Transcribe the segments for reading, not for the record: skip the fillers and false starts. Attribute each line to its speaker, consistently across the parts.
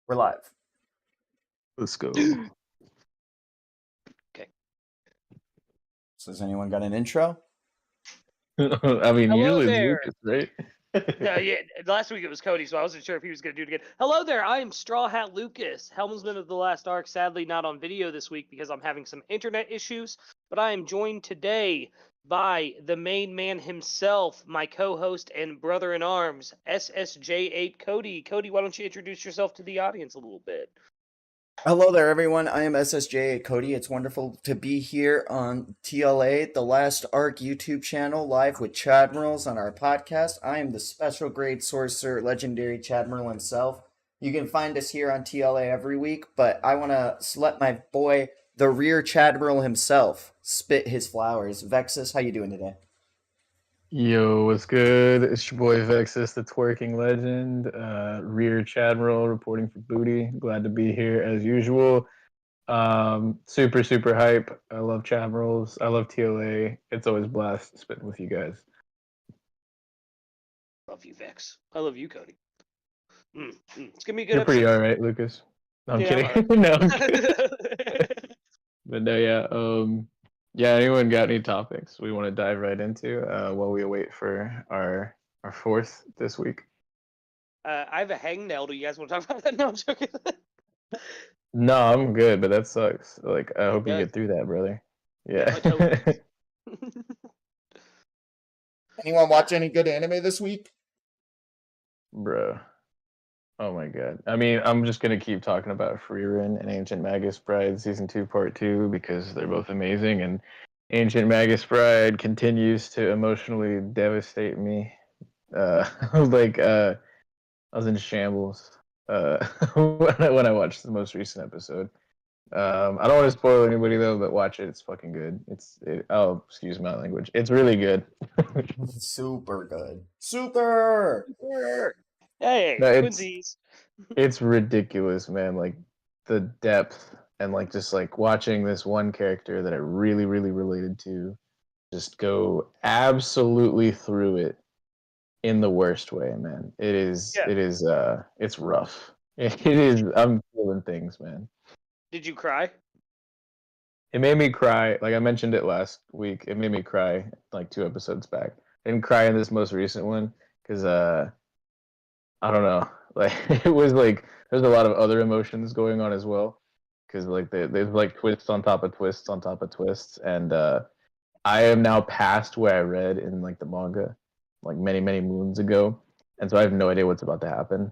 Speaker 1: We're live.
Speaker 2: Let's go.
Speaker 3: Okay.
Speaker 1: So has anyone got an intro?
Speaker 2: I mean,
Speaker 3: Hello
Speaker 2: usually
Speaker 3: there.
Speaker 2: Lucas, right?
Speaker 3: Yeah, last week it was Cody, so I wasn't sure if he was going to do it again. Hello there, I am Straw Hat Lucas, helmsman of the Last Ark. Sadly, not on video this week because I'm having some internet issues, but I am joined today by the main man himself, my co-host and brother-in-arms, SSJ8 Cody. Cody, why don't you introduce yourself to the audience a little bit?
Speaker 1: Hello there, everyone. I am SSJ Cody. It's wonderful to be here on TLA, the Last Ark YouTube channel, live with Chadmirals on our podcast. I am the special grade sorcerer, legendary Chadmiral himself. You can find us here on TLA every week, but I want to let my boy, the rear Chadmiral himself, spit his flowers. vexyz, how you doing today?
Speaker 2: Yo, what's good? It's your boy vexyz, the twerking legend. Rear Chadmiral reporting for Booty. Glad to be here as usual. Super hype. I love Chadmirals. I love TLA. It's always a blast spitting with you guys.
Speaker 3: Love you, Vex. I love you, Cody. It's going to be a good
Speaker 2: You're pretty
Speaker 3: episode.
Speaker 2: alright, Lucas. No, I'm
Speaker 3: Yeah,
Speaker 2: kidding. No, I'm kidding. But no, yeah. Anyone got any topics we want to dive right into while we wait for our fourth this week?
Speaker 3: I have a hangnail. Do you guys want to talk about that? No, I'm joking.
Speaker 2: No, I'm good, but that sucks. Like, I hope you
Speaker 3: does.
Speaker 2: get through that, brother.
Speaker 3: Yeah,
Speaker 2: Yeah.
Speaker 3: it totally does.
Speaker 1: Anyone watch any good anime this week?
Speaker 2: Bro. Oh my god. I mean, I'm just gonna keep talking about Freerin and Ancient Magus Bride Season 2 Part 2 because they're both amazing, and Ancient Magus Bride continues to emotionally devastate me. I was in shambles when I watched the most recent episode. I don't want to spoil anybody though, but watch it. It's fucking good. Oh, excuse my language. It's really good.
Speaker 1: Super good. Super!
Speaker 3: Hey,
Speaker 2: No,
Speaker 3: twinsies.
Speaker 2: it's ridiculous, man. Like the depth and like just like watching this one character that I really related to just go absolutely through it in the worst way, man. It's rough. It is. I'm feeling things, man.
Speaker 3: Did you cry?
Speaker 2: It made me cry. Like I mentioned it last week. It made me cry like 2 episodes back. I didn't cry in this most recent one because I don't know. Like it was like there's a lot of other emotions going on as well because like there's like twists on top of twists on top of twists, and I am now past where I read in like the manga like many moons ago, and so I have no idea what's about to happen,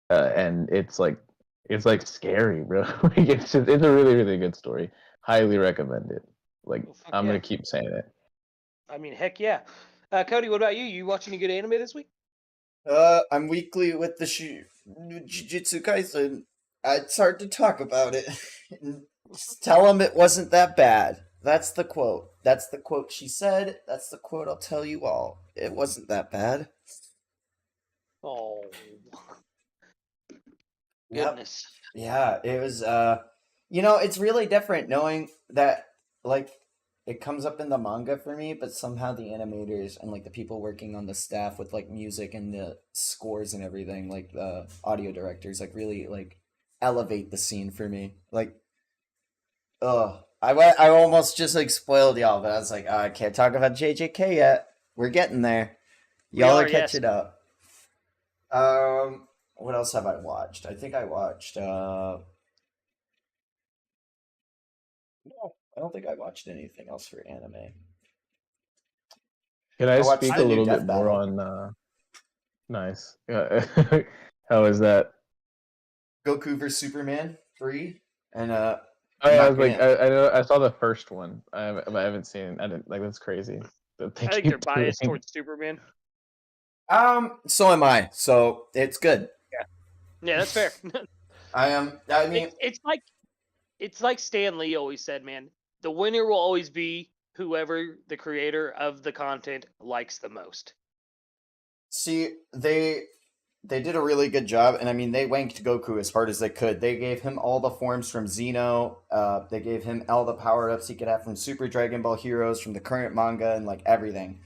Speaker 2: and it's like scary, bro. Like it's a really good story. Highly recommend it. Like
Speaker 3: Well, fuck
Speaker 2: I'm
Speaker 3: yeah.
Speaker 2: gonna keep saying it.
Speaker 3: I mean, heck yeah. Cody, what about you? You watch any good anime this week?
Speaker 1: I'm weekly with the Jujutsu Kaisen. It's hard to talk about it. Just tell him it wasn't that bad. That's the quote. That's the quote she said. That's the quote I'll tell you all. It wasn't that bad.
Speaker 3: Oh,
Speaker 1: Yep.
Speaker 3: goodness.
Speaker 1: Yeah, it was, it's really different knowing that, like, it comes up in the manga for me, but somehow the animators and, like, the people working on the staff with, like, music and the scores and everything, like, the audio directors, like, really, like, elevate the scene for me. Like, I almost just, like, spoiled y'all, but I was like, I can't talk about JJK yet. We're getting there. Y'all are catching up. What else have I watched? I think I watched, no, I don't think I watched anything else for anime.
Speaker 2: Can I
Speaker 1: watched
Speaker 2: speak
Speaker 1: the
Speaker 2: a
Speaker 1: new
Speaker 2: little
Speaker 1: Death
Speaker 2: bit more
Speaker 1: Battle.
Speaker 2: on? Nice. How is that?
Speaker 1: Goku vs Superman 3, and
Speaker 2: I
Speaker 1: not
Speaker 2: was like,
Speaker 1: gonna.
Speaker 2: I know I saw the first one. I haven't seen. I didn't like. That's crazy. That they
Speaker 3: I think
Speaker 2: keep
Speaker 3: they're biased
Speaker 2: doing.
Speaker 3: towards Superman.
Speaker 1: So am I. So it's good.
Speaker 3: Yeah, that's fair.
Speaker 1: I am. I mean,
Speaker 3: It's like Stan Lee always said, man. The winner will always be whoever the creator of the content likes the most.
Speaker 1: see, they did a really good job, and I mean, they wanked Goku as hard as they could. They gave him all the forms from Xeno. They gave him all the power ups he could have from Super Dragon Ball Heroes, from the current manga, and like everything.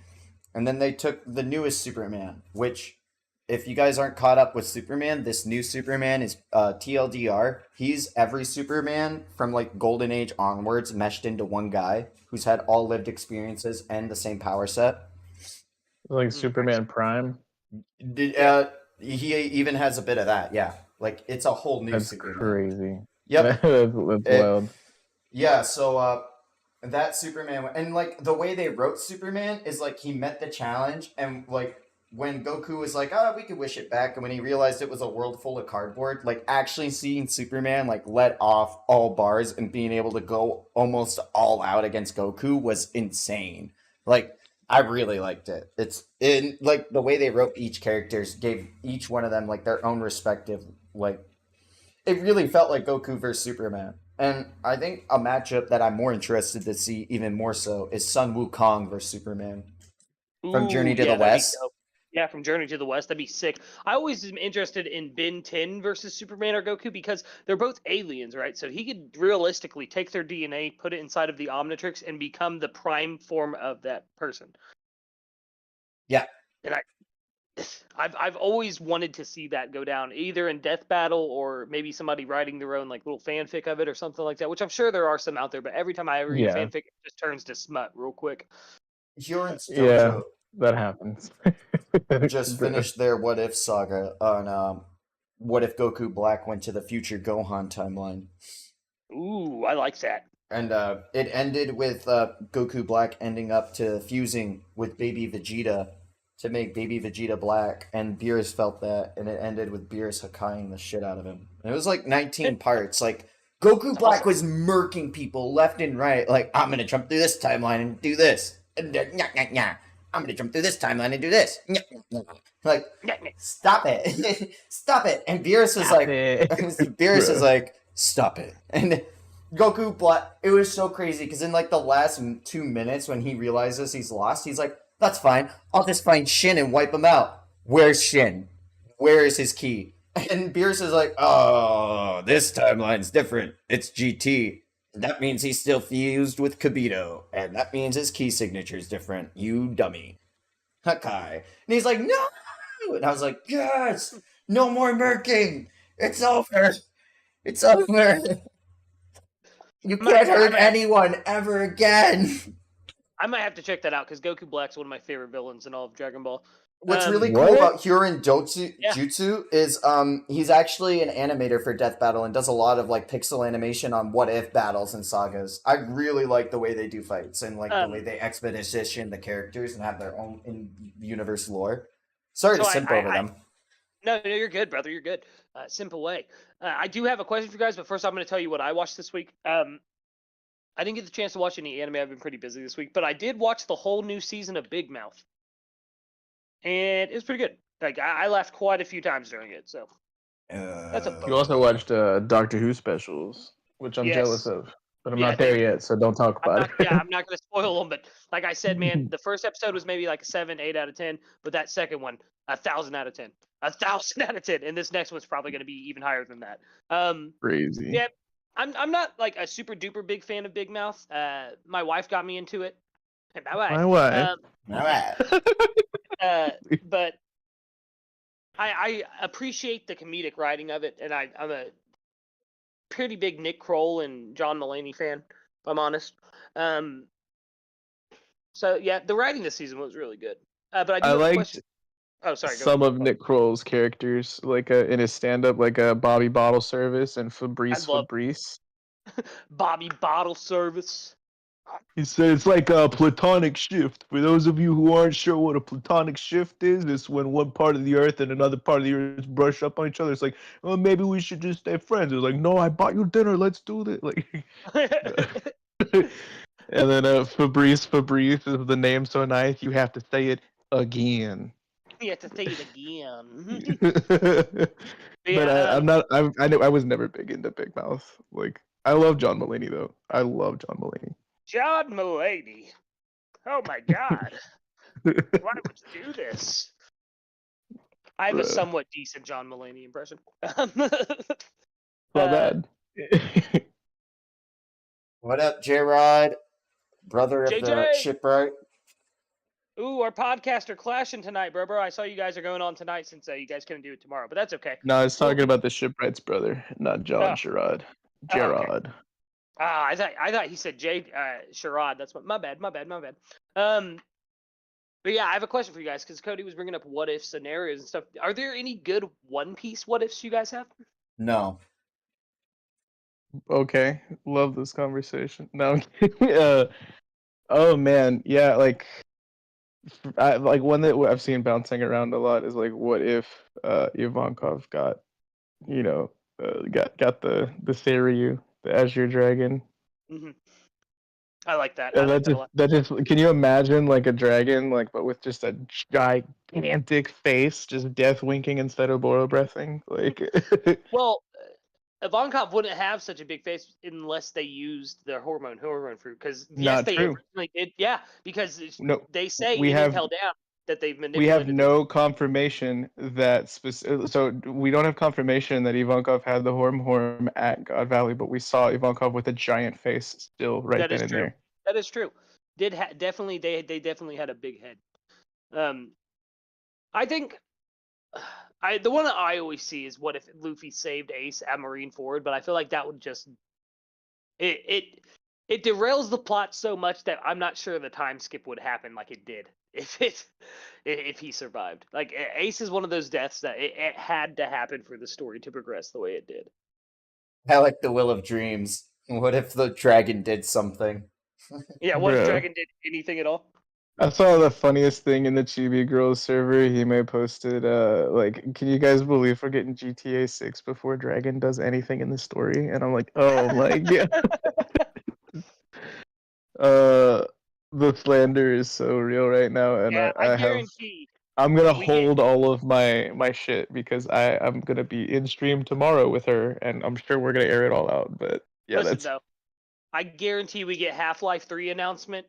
Speaker 1: And then they took the newest Superman, which if you guys aren't caught up with Superman, this new Superman is TLDR. He's every Superman from like Golden Age onwards meshed into one guy who's had all lived experiences and the same power set.
Speaker 2: Like Superman Prime.
Speaker 1: He even has a bit of that. Yeah, like it's a whole new
Speaker 2: That's
Speaker 1: Superman.
Speaker 2: crazy.
Speaker 1: Yep,
Speaker 2: that's wild.
Speaker 1: Yeah, so that Superman and like the way they wrote Superman is like he met the challenge and like when Goku was like, "Oh, we could wish it back," and when he realized it was a world full of cardboard, like actually seeing Superman like let off all bars and being able to go almost all out against Goku was insane. Like I really liked it. It's in like the way they wrote each characters gave each one of them like their own respective like it really felt like Goku versus Superman. And I think a matchup that I'm more interested to see even more so is Sun Wukong versus Superman from Journey to the West.
Speaker 3: Yeah, from Journey to the West. That'd be sick. I always am interested in Ben 10 versus Superman or Goku because they're both aliens, right? So he could realistically take their DNA, put it inside of the Omnitrix, and become the prime form of that person.
Speaker 1: Yeah.
Speaker 3: And I've always wanted to see that go down, either in Death Battle or maybe somebody writing their own like little fanfic of it or something like that, which I'm sure there are some out there, but every time I ever read a fanfic, it just turns to smut real quick.
Speaker 1: Dojo
Speaker 2: that happens.
Speaker 1: just finished their What If saga on what if Goku Black went to the future Gohan timeline.
Speaker 3: Ooh, I like that.
Speaker 1: And it ended with Goku Black ending up to fusing with Baby Vegeta to make Baby Vegeta Black, and Beerus felt that, and it ended with Beerus Hakaiing the shit out of him. And it was like 19 parts. Like Goku Black was murking people left and right. Like I'm gonna jump through this timeline and do this. And I'm gonna jump through this timeline and do this. Like, stop it, stop it. And Beerus was like, Beerus is like, stop it. And Goku Black, it was so crazy because in like the last 2 minutes when he realizes he's lost, he's like, that's fine. I'll just find Shin and wipe him out. Where's Shin? Where is his key? And Beerus is like, oh, this timeline's different. It's GT. That means he's still fused with Kibito. And that means his key signature is different. You dummy. Hakai. And he's like, no! And I was like, yes! No more murking! It's over! It's over! You can't hurt anyone ever again!
Speaker 3: I might have to check that out because Goku Black's one of my favorite villains in all of Dragon Ball.
Speaker 1: What's really cool about Hyurin Jutsu is he's actually an animator for Death Battle and does a lot of like pixel animation on what if battles and sagas. I really like the way they do fights and like the way they expedition the characters and have their own in-universe lore. Sorry to simp over them.
Speaker 3: No, you're good, brother. You're good. Simple way. I do have a question for you guys, but first I'm going to tell you what I watched this week. I didn't get the chance to watch any anime. I've been pretty busy this week, but I did watch the whole new season of Big Mouth. And it was pretty good. Like I laughed quite a few times during it. So that's a.
Speaker 2: You also watched Doctor Who specials, which I'm jealous of, but I'm not there yet, so don't talk about it.
Speaker 3: I'm not going to spoil them. But like I said, man, the first episode was maybe like a 7, 8 out of 10, but that second one, 1,000 out of 10, 1,000 out of 10, and this next one's probably going to be even higher than that.
Speaker 2: Crazy.
Speaker 3: Yeah, I'm not like a super duper big fan of Big Mouth. My wife got me into it.
Speaker 2: My wife.
Speaker 3: But I appreciate the comedic writing of it, and I'm a pretty big Nick Kroll and John Mulaney fan, if I'm honest. So yeah, the writing this season was really good. But I do have a question. Oh, sorry.
Speaker 2: Some of Nick Kroll's characters, like in his stand-up, like Bobby Bottle Service and Fabrice.
Speaker 3: Bobby Bottle Service.
Speaker 2: He said it's like a platonic shift. For those of you who aren't sure what a platonic shift is, it's when one part of the earth and another part of the earth brush up on each other. It's like, oh, maybe we should just stay friends. It was like, no, I bought you dinner. Let's do this. Like, and then Fabrice is the name so nice. You have to say it again.
Speaker 3: You have to say it again.
Speaker 2: But I was never big into Big Mouth. Like, I love John Mulaney though. I love John Mulaney.
Speaker 3: John Mulaney. Oh my God. Why would you do this? I have a somewhat decent John Mulaney impression.
Speaker 2: Not bad.
Speaker 1: What up, J-Rod? Brother of the shipwright.
Speaker 3: Ooh, our podcasts are clashing tonight, bro. I saw you guys are going on tonight since you guys couldn't do it tomorrow, but that's okay.
Speaker 2: No, I was talking about the shipwrights brother, not John Sherrod.
Speaker 3: Oh, okay.
Speaker 2: Gerard.
Speaker 3: I thought he said Jay Sherrod. That's my bad. But yeah, I have a question for you guys because Cody was bringing up what if scenarios and stuff. Are there any good One Piece what ifs you guys have?
Speaker 1: No.
Speaker 2: Okay, love this conversation. No, I'm kidding. Oh man, yeah, like one that I've seen bouncing around a lot is like, what if Ivankov got, got the Seiryu, the Azure Dragon.
Speaker 3: Mm-hmm. I like that.
Speaker 2: And
Speaker 3: I like that a lot.
Speaker 2: that just can you imagine like a dragon, like but with just a gigantic face, just death winking instead of Boro breathing? Like
Speaker 3: Well, Ivankov wouldn't have such a big face unless they used their hormone fruit. Because yes,
Speaker 2: Not
Speaker 3: they
Speaker 2: true.
Speaker 3: originally did. Yeah, because
Speaker 2: No,
Speaker 3: they say
Speaker 2: we
Speaker 3: in
Speaker 2: have-
Speaker 3: Impel Down that they've manipulated.
Speaker 2: we have no confirmation that so we don't have confirmation that Ivankov had the horm at God Valley, but we saw Ivankov with a giant face still right
Speaker 3: That
Speaker 2: then
Speaker 3: is
Speaker 2: and
Speaker 3: true.
Speaker 2: there.
Speaker 3: That is true. Definitely they definitely had a big head. I think the one that I always see is what if Luffy saved Ace at Marineford, but I feel like that would just it derails the plot so much that I'm not sure the time skip would happen like it did if he survived. Like Ace is one of those deaths that it had to happen for the story to progress the way it did.
Speaker 1: I like the Will of Dreams. What if the dragon did something?
Speaker 3: Yeah, what if
Speaker 2: Bruh.
Speaker 3: Dragon did anything at all?
Speaker 2: I saw the funniest thing in the Chibi Girls server. Hime posted, like, can you guys believe we're getting GTA 6 before Dragon does anything in the story? And I'm like, oh my god. The slander is so real right now, and
Speaker 3: Yeah, I guarantee.
Speaker 2: I'm gonna
Speaker 3: we
Speaker 2: hold all of my shit because I'm gonna be in stream tomorrow with her, and I'm sure we're gonna air it all out. But yeah,
Speaker 3: Listen though, I guarantee we get Half-Life 3 announcement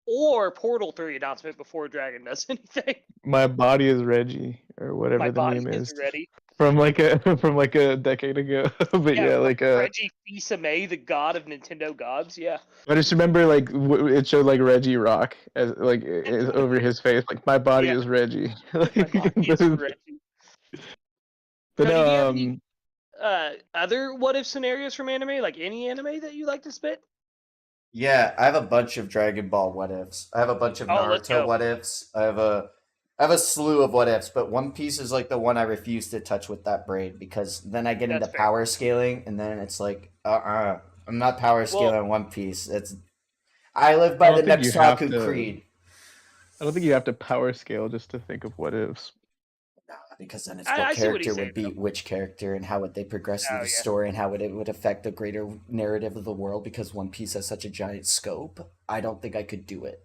Speaker 3: or Portal 3 announcement before Dragon does anything.
Speaker 2: my body is Reggie or whatever
Speaker 3: My
Speaker 2: the
Speaker 3: body
Speaker 2: meme
Speaker 3: is
Speaker 2: is
Speaker 3: ready.
Speaker 2: from like a decade ago. But yeah, like
Speaker 3: Reggie Fils-Aimé, the god of Nintendo gods. Yeah.
Speaker 2: I just remember like it showed like Reggie Rock as like over his face, like my body
Speaker 3: Yeah.
Speaker 2: is Reggie.
Speaker 3: My body is Reggie.
Speaker 2: But
Speaker 3: Cody, do you have
Speaker 2: no,
Speaker 3: any other what if scenarios from anime? Like any anime that you like to spit?
Speaker 1: Yeah, I have a bunch of Dragon Ball what ifs. I have a bunch of
Speaker 3: Let's
Speaker 1: Naruto
Speaker 3: go.
Speaker 1: what ifs. I have a slew of what ifs, but One Piece is like the one I refuse to touch with that braid because then I get
Speaker 3: That's
Speaker 1: into
Speaker 3: fair.
Speaker 1: power scaling and then it's like I'm not power scaling One Piece. I live by the Nextaku creed.
Speaker 2: I don't think you have to power scale just to think of what ifs.
Speaker 1: Because then it's
Speaker 3: I
Speaker 1: what
Speaker 3: see what he's
Speaker 1: character
Speaker 3: saying,
Speaker 1: would beat which character and how would they progress through the
Speaker 3: yeah.
Speaker 1: story and how it would affect the greater narrative of the world because One Piece has such a giant scope. I don't think I could do it.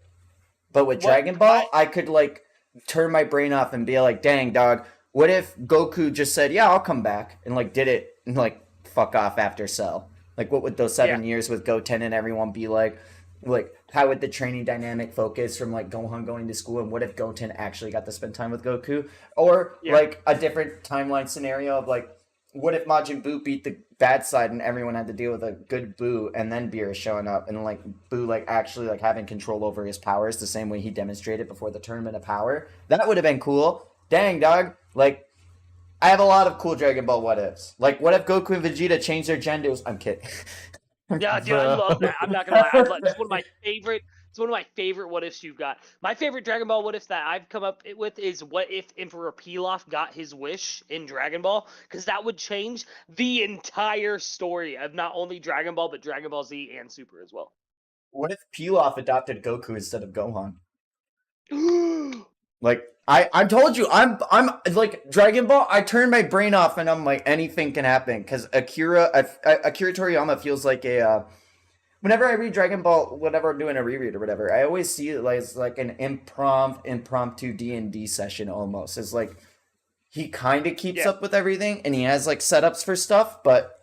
Speaker 1: But with Dragon Ball, I could like turn my brain off and be like, dang dog, what if Goku just said, yeah, I'll come back and like did it and like fuck off after Cell? Like what would those 7 years with Goten and everyone be like? Like how would the training dynamic focus from like Gohan going to school and what if Goten actually got to spend time with Goku? Or like a different timeline scenario of like what if Majin Buu beat the bad side and everyone had to deal with a good Buu and then Beerus showing up and like Buu like actually like having control over his powers the same way he demonstrated before the Tournament of Power? That would have been cool. Dang dog. Like I have a lot of cool Dragon Ball what ifs. Like what if Goku and Vegeta changed their genders? I'm kidding.
Speaker 3: Yeah, dude, I love that. I'm not gonna lie. It's one of my favorite. It's one of my favorite what ifs you've got. My favorite Dragon Ball what ifs that I've come up with is what if Emperor Pilaf got his wish in Dragon Ball, because that would change the entire story of not only Dragon Ball but Dragon Ball Z and Super as well.
Speaker 1: What if Pilaf adopted Goku instead of Gohan? Like I told you, I'm like Dragon Ball. I turn my brain off and I'm like anything can happen because Akira Toriyama feels like a. Whenever I read Dragon Ball, whenever I'm doing a reread or whatever, I always see it as like an impromptu D&D session almost. It's like he kind of keeps up with everything and he has like setups for stuff, but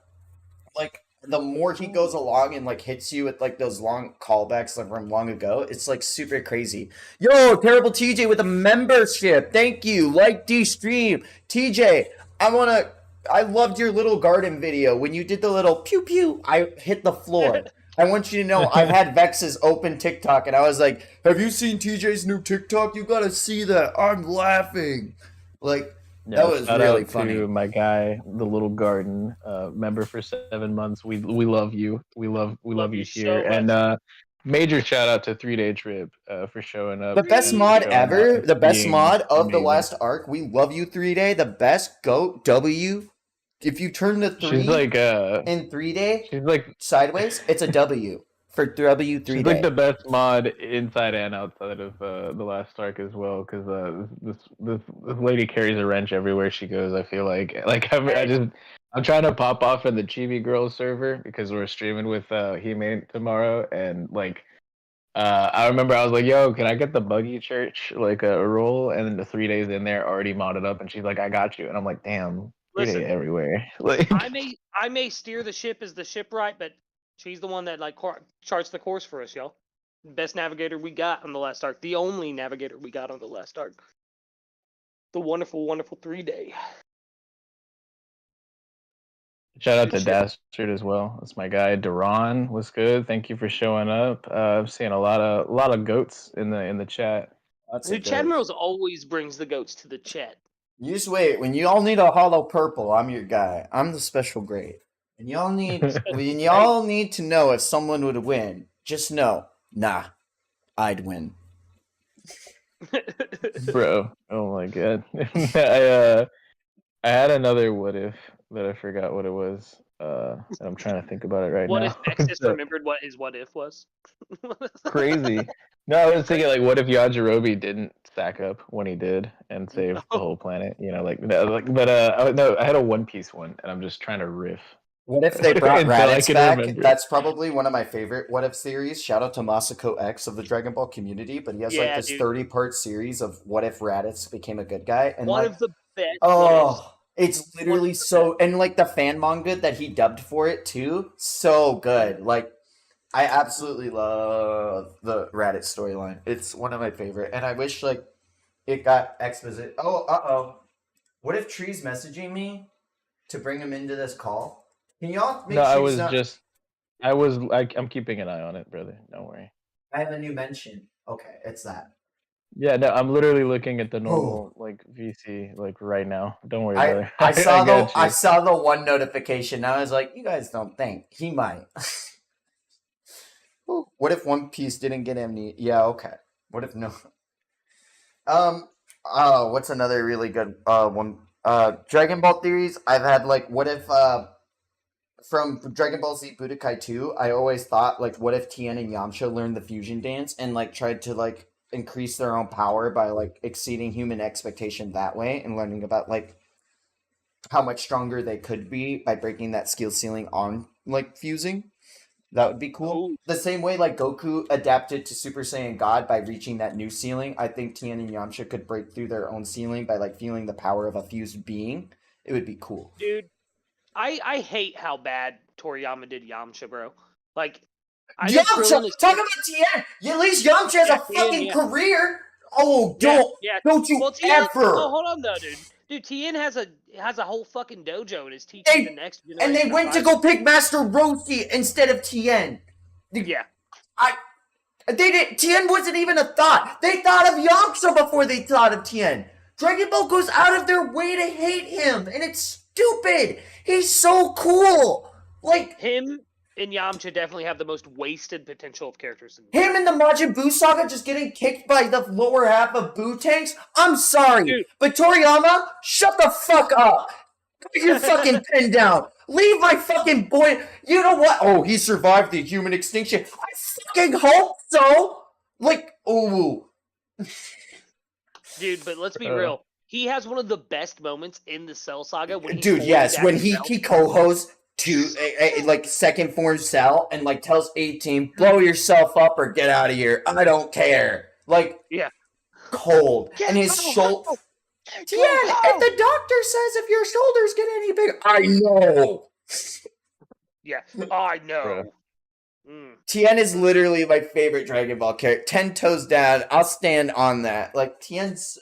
Speaker 1: like the more he goes along and like hits you with like those long callbacks like from long ago, it's like super crazy. Yo, Terrible TJ with a membership. Thank you. Like D stream. TJ, I loved your little garden video. When you did the little pew pew, I hit the floor. I want you to know I had vexyz open TikTok and I was like, have you seen TJ's new TikTok? You gotta see that. I'm laughing. Like,
Speaker 2: Yeah,
Speaker 1: that was
Speaker 2: shout
Speaker 1: really
Speaker 2: out
Speaker 1: funny.
Speaker 2: to my guy, the Little Garden, member for 7 months. We love you. We love you
Speaker 3: so
Speaker 2: here.
Speaker 3: much.
Speaker 2: And major shout out to 3-Day Trip for showing up.
Speaker 1: The best
Speaker 2: and
Speaker 1: mod
Speaker 2: showing out
Speaker 1: ever,
Speaker 2: and
Speaker 1: the best
Speaker 2: being
Speaker 1: mod of the
Speaker 2: amazing.
Speaker 1: last arc. We love you 3-Day. The best goat W. If you turn the 3
Speaker 2: She's like
Speaker 1: in 3-Day
Speaker 2: she's like
Speaker 1: sideways, it's a W for W 3-Day.
Speaker 2: she's like the best mod inside and outside of the last arc as well, because this lady carries a wrench everywhere she goes. I feel like I'm trying to pop off in the Chibi Girls server because we're streaming with He-Man tomorrow, and like I remember I was like, yo, can I get the Buggy Church like a roll? And then the 3 days in there already modded up, and she's like, I got you, and I'm like, damn. 3-Day
Speaker 3: Listen,
Speaker 2: everywhere. Like
Speaker 3: I may steer the ship as the shipwright, but she's the one that like charts the course for us, y'all. Best navigator we got on the last arc. The only navigator we got on the last arc. The wonderful, wonderful 3-Day.
Speaker 2: Shout out to Dastard as well. That's my guy. Duran was good. Thank you for showing up. I'm seeing a lot of goats in the chat.
Speaker 3: Dude, Chadmirals always brings the goats to the chat.
Speaker 1: You just wait. When you all need a hollow purple, I'm your guy. I'm the special grade. And y'all need to know if someone would win. Just know, nah, I'd win.
Speaker 2: Bro, oh my god. I had another what if that I forgot what it was. And I'm trying to think about it right
Speaker 3: What
Speaker 2: now.
Speaker 3: if Vexyz remembered what his what if was?
Speaker 2: Crazy. No, I was thinking like, what if Yajirobe didn't stack up when he did and save the whole planet? You know, I had a One Piece one, and I'm just trying to riff.
Speaker 1: What if they brought
Speaker 2: Until I
Speaker 1: Raditz
Speaker 2: can
Speaker 1: back?
Speaker 2: remember.
Speaker 1: That's probably one of my favorite what if series. Shout out to Masako X of the Dragon Ball community, but he has like this 30-part series of what if Raditz became a good guy. And
Speaker 3: one
Speaker 1: like,
Speaker 3: of the best.
Speaker 1: oh, it's literally so, and like the fan manga that he dubbed for it too, so good. Like, I absolutely love the Raditz storyline. It's one of my favorite, and I wish like it got exposition. Oh, what if Tree's messaging me to bring him into this call? Can y'all make
Speaker 2: No,
Speaker 1: sure
Speaker 2: I'm keeping an eye on it, brother. Don't worry.
Speaker 1: I have a new mention. Okay, it's that.
Speaker 2: Yeah, no, I'm literally looking at the normal like VC like right now. Don't worry, brother.
Speaker 1: I saw
Speaker 2: got you.
Speaker 1: I saw the one notification. I was like, you guys don't think he might. What if One Piece didn't get amnesia? Yeah, okay. What if no? What's another really good one? Dragon Ball theories. I've had like, what if from Dragon Ball Z Budokai 2, I always thought like, what if Tien and Yamcha learned the fusion dance and like tried to like increase their own power by like exceeding human expectation that way and learning about like how much stronger they could be by breaking that skill ceiling on like fusing. That would be cool. The same way like Goku adapted to Super Saiyan God by reaching that new ceiling, I think Tien and Yamcha could break through their own ceiling by like feeling the power of a fused being. It would be cool.
Speaker 3: Dude, I hate how bad Toriyama did Yamcha, bro. Like,
Speaker 1: Yamcha! Talk about Tien! At least Yamcha has a fucking career! Oh, don't you ever!
Speaker 3: Oh, hold on though, dude. Dude, Tien has a whole fucking dojo and is teaching the next generation.
Speaker 1: And they went to go pick Master Roshi instead of Tien.
Speaker 3: Yeah.
Speaker 1: Tien wasn't even a thought. They thought of Yamcha before they thought of Tien. Dragon Ball goes out of their way to hate him, and it's stupid. He's so cool. Like,
Speaker 3: him and Yamcha definitely have the most wasted potential of characters.
Speaker 1: Him and the Majin Buu saga just getting kicked by the lower half of Buu tanks? I'm sorry, dude. But Toriyama, shut the fuck up. Put your fucking pen down. Leave my fucking boy. You know what? Oh, he survived the human extinction. I fucking hope so. Like, ooh.
Speaker 3: Dude, but let's be real. He has one of the best moments in the Cell saga. When
Speaker 1: when he co-hosts to a like second form Cell and like tells A-Team, blow yourself up or get out of here. I don't care. Like,
Speaker 3: yeah,
Speaker 1: cold. And his shoulder. Yeah, if the doctor says if your shoulders get any bigger, I know.
Speaker 3: Yeah, I know.
Speaker 1: Tien is literally my favorite Dragon Ball character. 10 toes down. I'll stand on that. Like, Tien's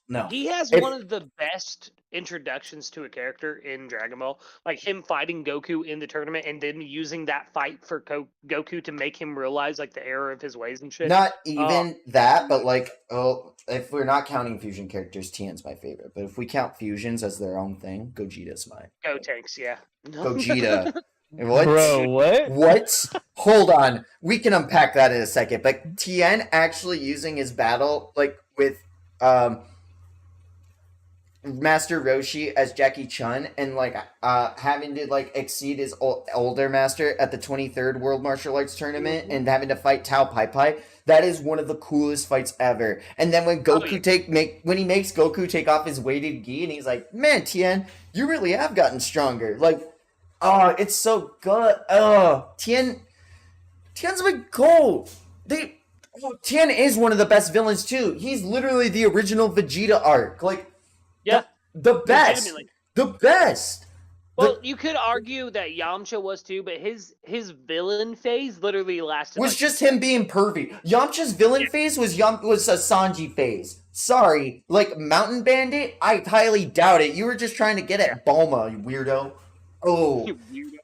Speaker 1: No.
Speaker 3: He has
Speaker 1: If-
Speaker 3: one of the best introductions to a character in Dragon Ball. Like him fighting Goku in the tournament and then using that fight for Goku to make him realize like the error of his ways and shit.
Speaker 1: Not even that, but like, if we're not counting fusion characters, Tien's my favorite. But if we count fusions as their own thing, Gogeta's mine.
Speaker 3: Gotenks, yeah.
Speaker 1: Gogeta. What?
Speaker 2: Bro, what?
Speaker 1: What? Hold on. We can unpack that in a second. But Tien actually using his battle, like, with Master Roshi as Jackie Chun and like having to like exceed his older master at the 23rd World Martial Arts Tournament and having to fight Tao Pai Pai, that is one of the coolest fights ever. And then when Goku when he makes Goku take off his weighted gi and he's like, "Man, Tien, you really have gotten stronger." Like, oh, it's so good. Oh, Tien's my gold. Tien is one of the best villains too. He's literally the original Vegeta arc. Like,
Speaker 3: Yeah.
Speaker 1: the best.
Speaker 3: Legitimately.
Speaker 1: The best.
Speaker 3: Well, you could argue that Yamcha was too, but his villain phase literally lasted.
Speaker 1: Was
Speaker 3: like
Speaker 1: just him being pervy. Yamcha's villain phase was a Sanji phase. Sorry, like Mountain Bandit, I highly doubt it. You were just trying to get at Bulma, you weirdo. Oh.
Speaker 3: You weirdo.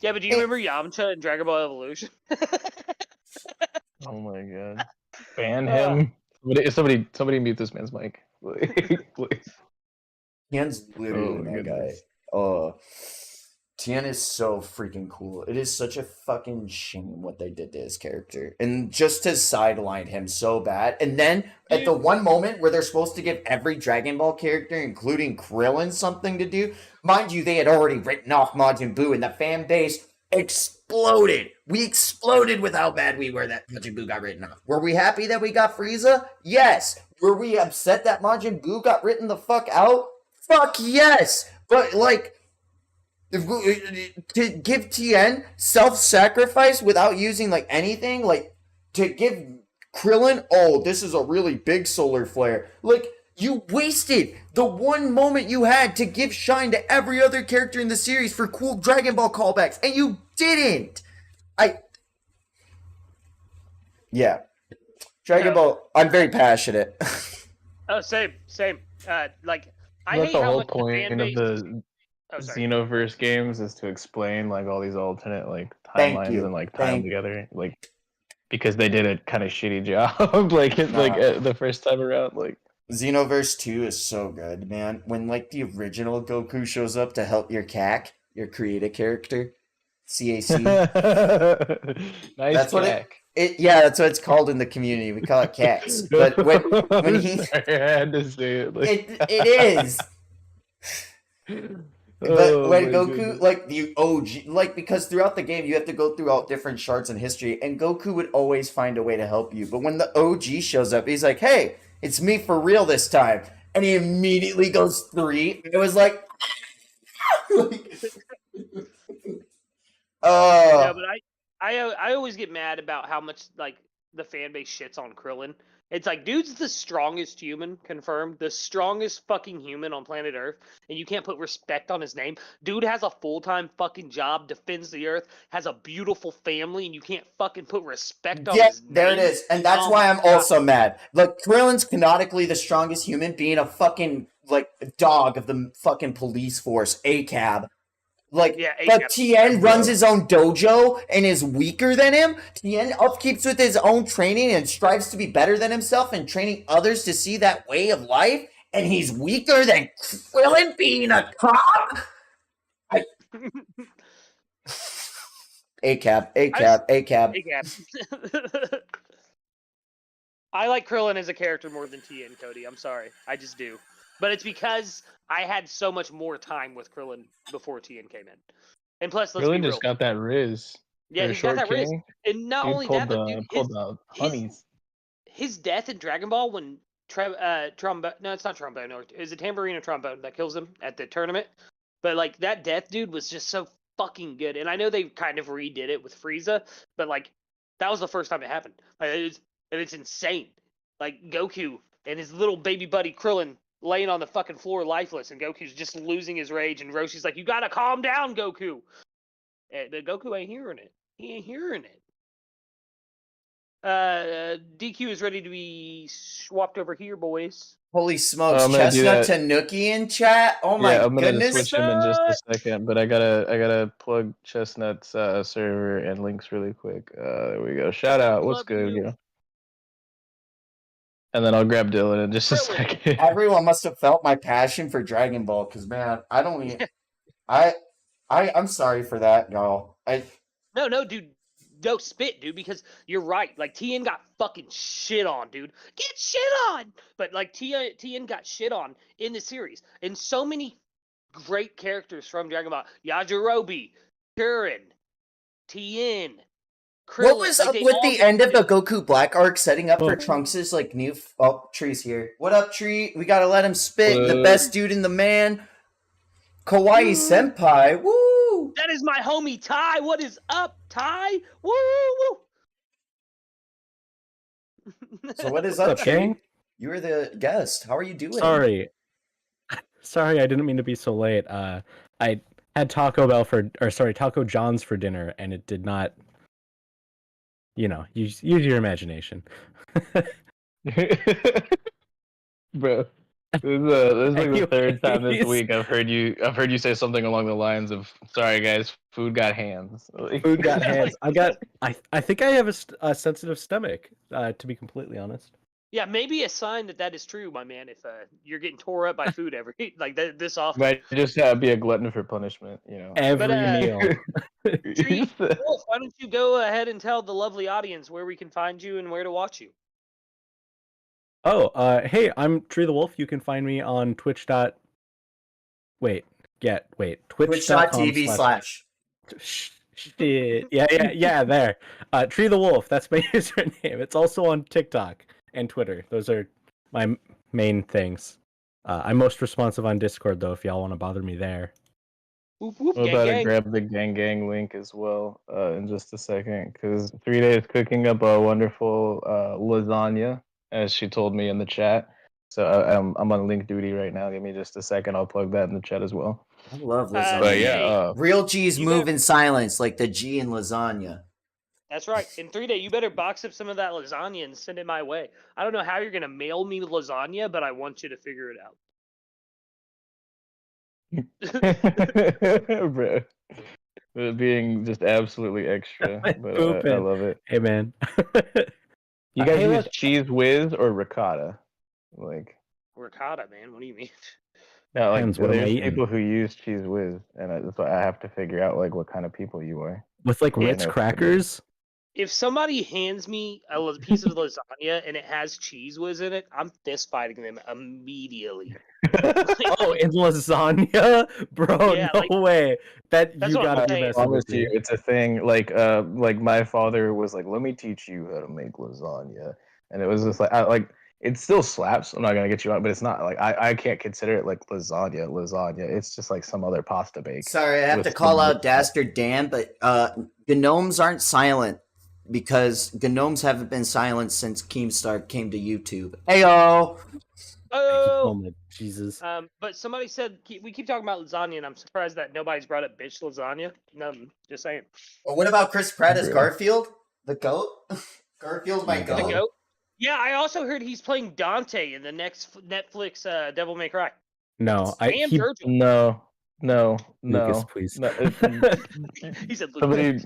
Speaker 3: Yeah, but do you remember Yamcha in Dragon Ball Evolution?
Speaker 2: Oh my god. Ban him. Somebody mute this man's mic. Please.
Speaker 1: Tien's literally that guy. Oh. Tien is so freaking cool. It is such a fucking shame what they did to his character. And just to sideline him so bad. And then at the one moment where they're supposed to give every Dragon Ball character, including Krillin, something to do, mind you, they had already written off Majin Buu and the fan base exploded. We exploded with how bad we were that Majin Buu got written off. Were we happy that we got Frieza? Yes. Were we upset that Majin Buu got written the fuck out? Fuck yes. But like, to give Tien self-sacrifice without using like anything, like to give Krillin, oh, this is a really big solar flare. Like, you wasted the one moment you had to give shine to every other character in the series for cool Dragon Ball callbacks, and you didn't. Dragon Ball, I'm very passionate.
Speaker 3: Oh, same. Like, I
Speaker 2: That's
Speaker 3: hate
Speaker 2: the
Speaker 3: how
Speaker 2: whole
Speaker 3: much
Speaker 2: point
Speaker 3: the fan
Speaker 2: of
Speaker 3: base...
Speaker 2: the Xenoverse games is to explain like all these alternate like timelines and like tie them together, like because they did a kind of shitty job like the first time around. Like
Speaker 1: Xenoverse 2 is so good, man. When like the original Goku shows up to help your CAC, your create a character, CAC.
Speaker 2: Nice.
Speaker 1: That's what that's what it's called in the community. We call it CACs. But when he
Speaker 2: I had to say it. Like...
Speaker 1: it is. But when Goku, like the OG, like because throughout the game you have to go through all different shards in history, and Goku would always find a way to help you. But when the OG shows up, he's like, "Hey, it's me for real this time," and he immediately goes 3. It was like,
Speaker 3: Yeah, but I always get mad about how much like the fan base shits on Krillin. It's like, dude's the strongest human, confirmed, the strongest fucking human on planet Earth, and you can't put respect on his name. Dude has a full-time fucking job, defends the Earth, has a beautiful family, and you can't fucking put respect on his name.
Speaker 1: There it is, and that's why I'm also mad. Look, Krillin's canonically the strongest human, being a fucking like dog of the fucking police force, ACAB. Like, but Tien runs his own dojo and is weaker than him. Tien upkeeps with his own training and strives to be better than himself and training others to see that way of life. And he's weaker than Krillin being a cop? ACAB.
Speaker 3: I like Krillin as a character more than Tien, Cody. I'm sorry. I just do. But it's because I had so much more time with Krillin before Tien came in. And plus, let's be real.
Speaker 2: Krillin just got that Riz.
Speaker 3: Yeah, he's got that Riz. And not only that, but dude, his death in Dragon Ball when Trombone... No, it's not Trombone. Or, is it Tambourine or Trombone that kills him at the tournament? But, like, that death, dude, was just so fucking good. And I know they kind of redid it with Frieza, but, like, that was the first time it happened. And it's insane. Like, Goku and his little baby buddy Krillin laying on the fucking floor lifeless, and Goku's just losing his rage, and Roshi's like, "You gotta calm down, Goku." But Goku ain't hearing it. He ain't hearing it. DQ is ready to be swapped over here, boys.
Speaker 1: Holy smokes,
Speaker 2: I'm gonna do
Speaker 1: Chestnut
Speaker 2: that.
Speaker 1: Tanuki in chat? Oh my
Speaker 2: Yeah, I'm gonna
Speaker 1: goodness.
Speaker 2: switch him in just a second, but I gotta plug Chestnut's server and links really quick. There we go. Shout out. What's
Speaker 3: Love
Speaker 2: good,
Speaker 3: you.
Speaker 2: you? And then I'll grab Dylan in just a
Speaker 3: Really?
Speaker 2: second.
Speaker 1: Everyone must have felt my passion for Dragon Ball, because man, I don't even I'm sorry for that, y'all.
Speaker 3: No, dude. No, spit, dude, because you're right. Like, TN got fucking shit on, dude. Get shit on! But, like, TN got shit on in the series. And so many great characters from Dragon Ball. Yajirobe, Kurin, TN, Krillin.
Speaker 1: What was
Speaker 3: like,
Speaker 1: up
Speaker 3: they
Speaker 1: with
Speaker 3: all
Speaker 1: the
Speaker 3: get
Speaker 1: end of the
Speaker 3: shit.
Speaker 1: Goku Black arc setting up for
Speaker 2: Oh.
Speaker 1: Trunks' like new Tree's here. What up, Tree? We gotta let him spit.
Speaker 2: What
Speaker 1: The
Speaker 2: up?
Speaker 1: best dude in the man. Kawaii Senpai. Woo!
Speaker 3: That is my homie Ty. What is up, Ty? Woo woo.
Speaker 1: So what is
Speaker 4: What's
Speaker 1: up,
Speaker 4: up,
Speaker 1: Tree?
Speaker 4: gang?
Speaker 1: You were the guest. How are you doing?
Speaker 4: Sorry, I didn't mean to be so late. I had Taco John's for dinner, and it did not. Use your imagination.
Speaker 2: Bro, this is like the third time this
Speaker 4: Anyways.
Speaker 2: week I've heard you say something along the lines of, "Sorry guys, food got hands." Like,
Speaker 4: Food got hands. I think I have a sensitive stomach. To be completely honest.
Speaker 3: Yeah, maybe a sign that is true, my man. If you're getting tore up by food every like this often.
Speaker 2: might just be a glutton for punishment, you know.
Speaker 4: Every
Speaker 3: But,
Speaker 4: meal.
Speaker 3: Wolf, why don't you go ahead and tell the lovely audience where we can find you and where to watch you?
Speaker 4: Oh, hey, I'm TreeTheWolf. You can find me on Twitch. Twitch.tv Shit. Yeah, there. TreeTheWolf, that's my username. It's also on TikTok and Twitter. Those are my main things. I'm most responsive on Discord, though, if y'all want to bother me there.
Speaker 3: Whoop, whoop,
Speaker 2: We're
Speaker 3: gang,
Speaker 2: about to
Speaker 3: gang.
Speaker 2: grab the gang link as well in just a second, because 3 days cooking up a wonderful lasagna, as she told me in the chat. So I'm on link duty right now. Give me just a second. I'll plug that in the chat as well.
Speaker 1: I love
Speaker 3: But
Speaker 1: lasagna.
Speaker 3: yeah,
Speaker 1: Real G's
Speaker 3: you
Speaker 1: move
Speaker 3: better-
Speaker 1: in silence, like the G in lasagna.
Speaker 3: That's right. In 3 days, you better box up some of that lasagna and send it my way. I don't know how you're gonna mail me lasagna, but I want you to figure it out.
Speaker 2: Bro, being just absolutely extra, but I love it.
Speaker 4: Hey, man.
Speaker 2: You guys
Speaker 4: Hey,
Speaker 2: use
Speaker 4: look.
Speaker 2: cheese whiz or ricotta? Like,
Speaker 3: Ricotta, man. What do you mean?
Speaker 2: no, like
Speaker 4: Depends, what am I
Speaker 2: there's
Speaker 4: eating?
Speaker 2: people who use cheese whiz, and that's why I have to figure out like what kind of people you are.
Speaker 4: With like
Speaker 2: Yeah,
Speaker 4: Ritz
Speaker 2: no,
Speaker 4: crackers?
Speaker 3: If somebody hands me a piece of lasagna and it has cheese whiz in it, I'm fist fighting them immediately.
Speaker 4: Oh, in lasagna? Bro,
Speaker 3: Yeah,
Speaker 4: no
Speaker 3: like-
Speaker 4: way. That
Speaker 3: That's
Speaker 4: you
Speaker 3: what I'm
Speaker 4: gotta be
Speaker 3: saying.
Speaker 2: I
Speaker 4: messing
Speaker 2: promise
Speaker 4: with
Speaker 2: you,
Speaker 4: me.
Speaker 2: it's a thing. Like my father was like, "Let me teach you how to make lasagna," and it was just like it still slaps. I'm not gonna get you on, but it's not like I can't consider it like lasagna. It's just like some other pasta bake.
Speaker 1: Sorry, I have
Speaker 2: with
Speaker 1: to call
Speaker 2: some-
Speaker 1: out Dastard Dan, but gnomes aren't silent because gnomes haven't been silent since Keemstar came to YouTube. Heyo!
Speaker 4: Oh
Speaker 3: Oh,
Speaker 4: my Jesus.
Speaker 3: but somebody said we keep talking about lasagna, and I'm surprised that nobody's brought up bitch lasagna. No, just saying.
Speaker 1: Or what about Chris Pratt as
Speaker 2: Really?
Speaker 1: Garfield? The goat? Garfield, my
Speaker 4: The
Speaker 3: The
Speaker 1: goat?
Speaker 3: goat. Yeah, I also heard he's playing Dante in the next Netflix Devil May Cry.
Speaker 4: No,
Speaker 3: And Virgil.
Speaker 2: No.
Speaker 4: Lucas, please.
Speaker 2: No,
Speaker 3: He said, "Lucas,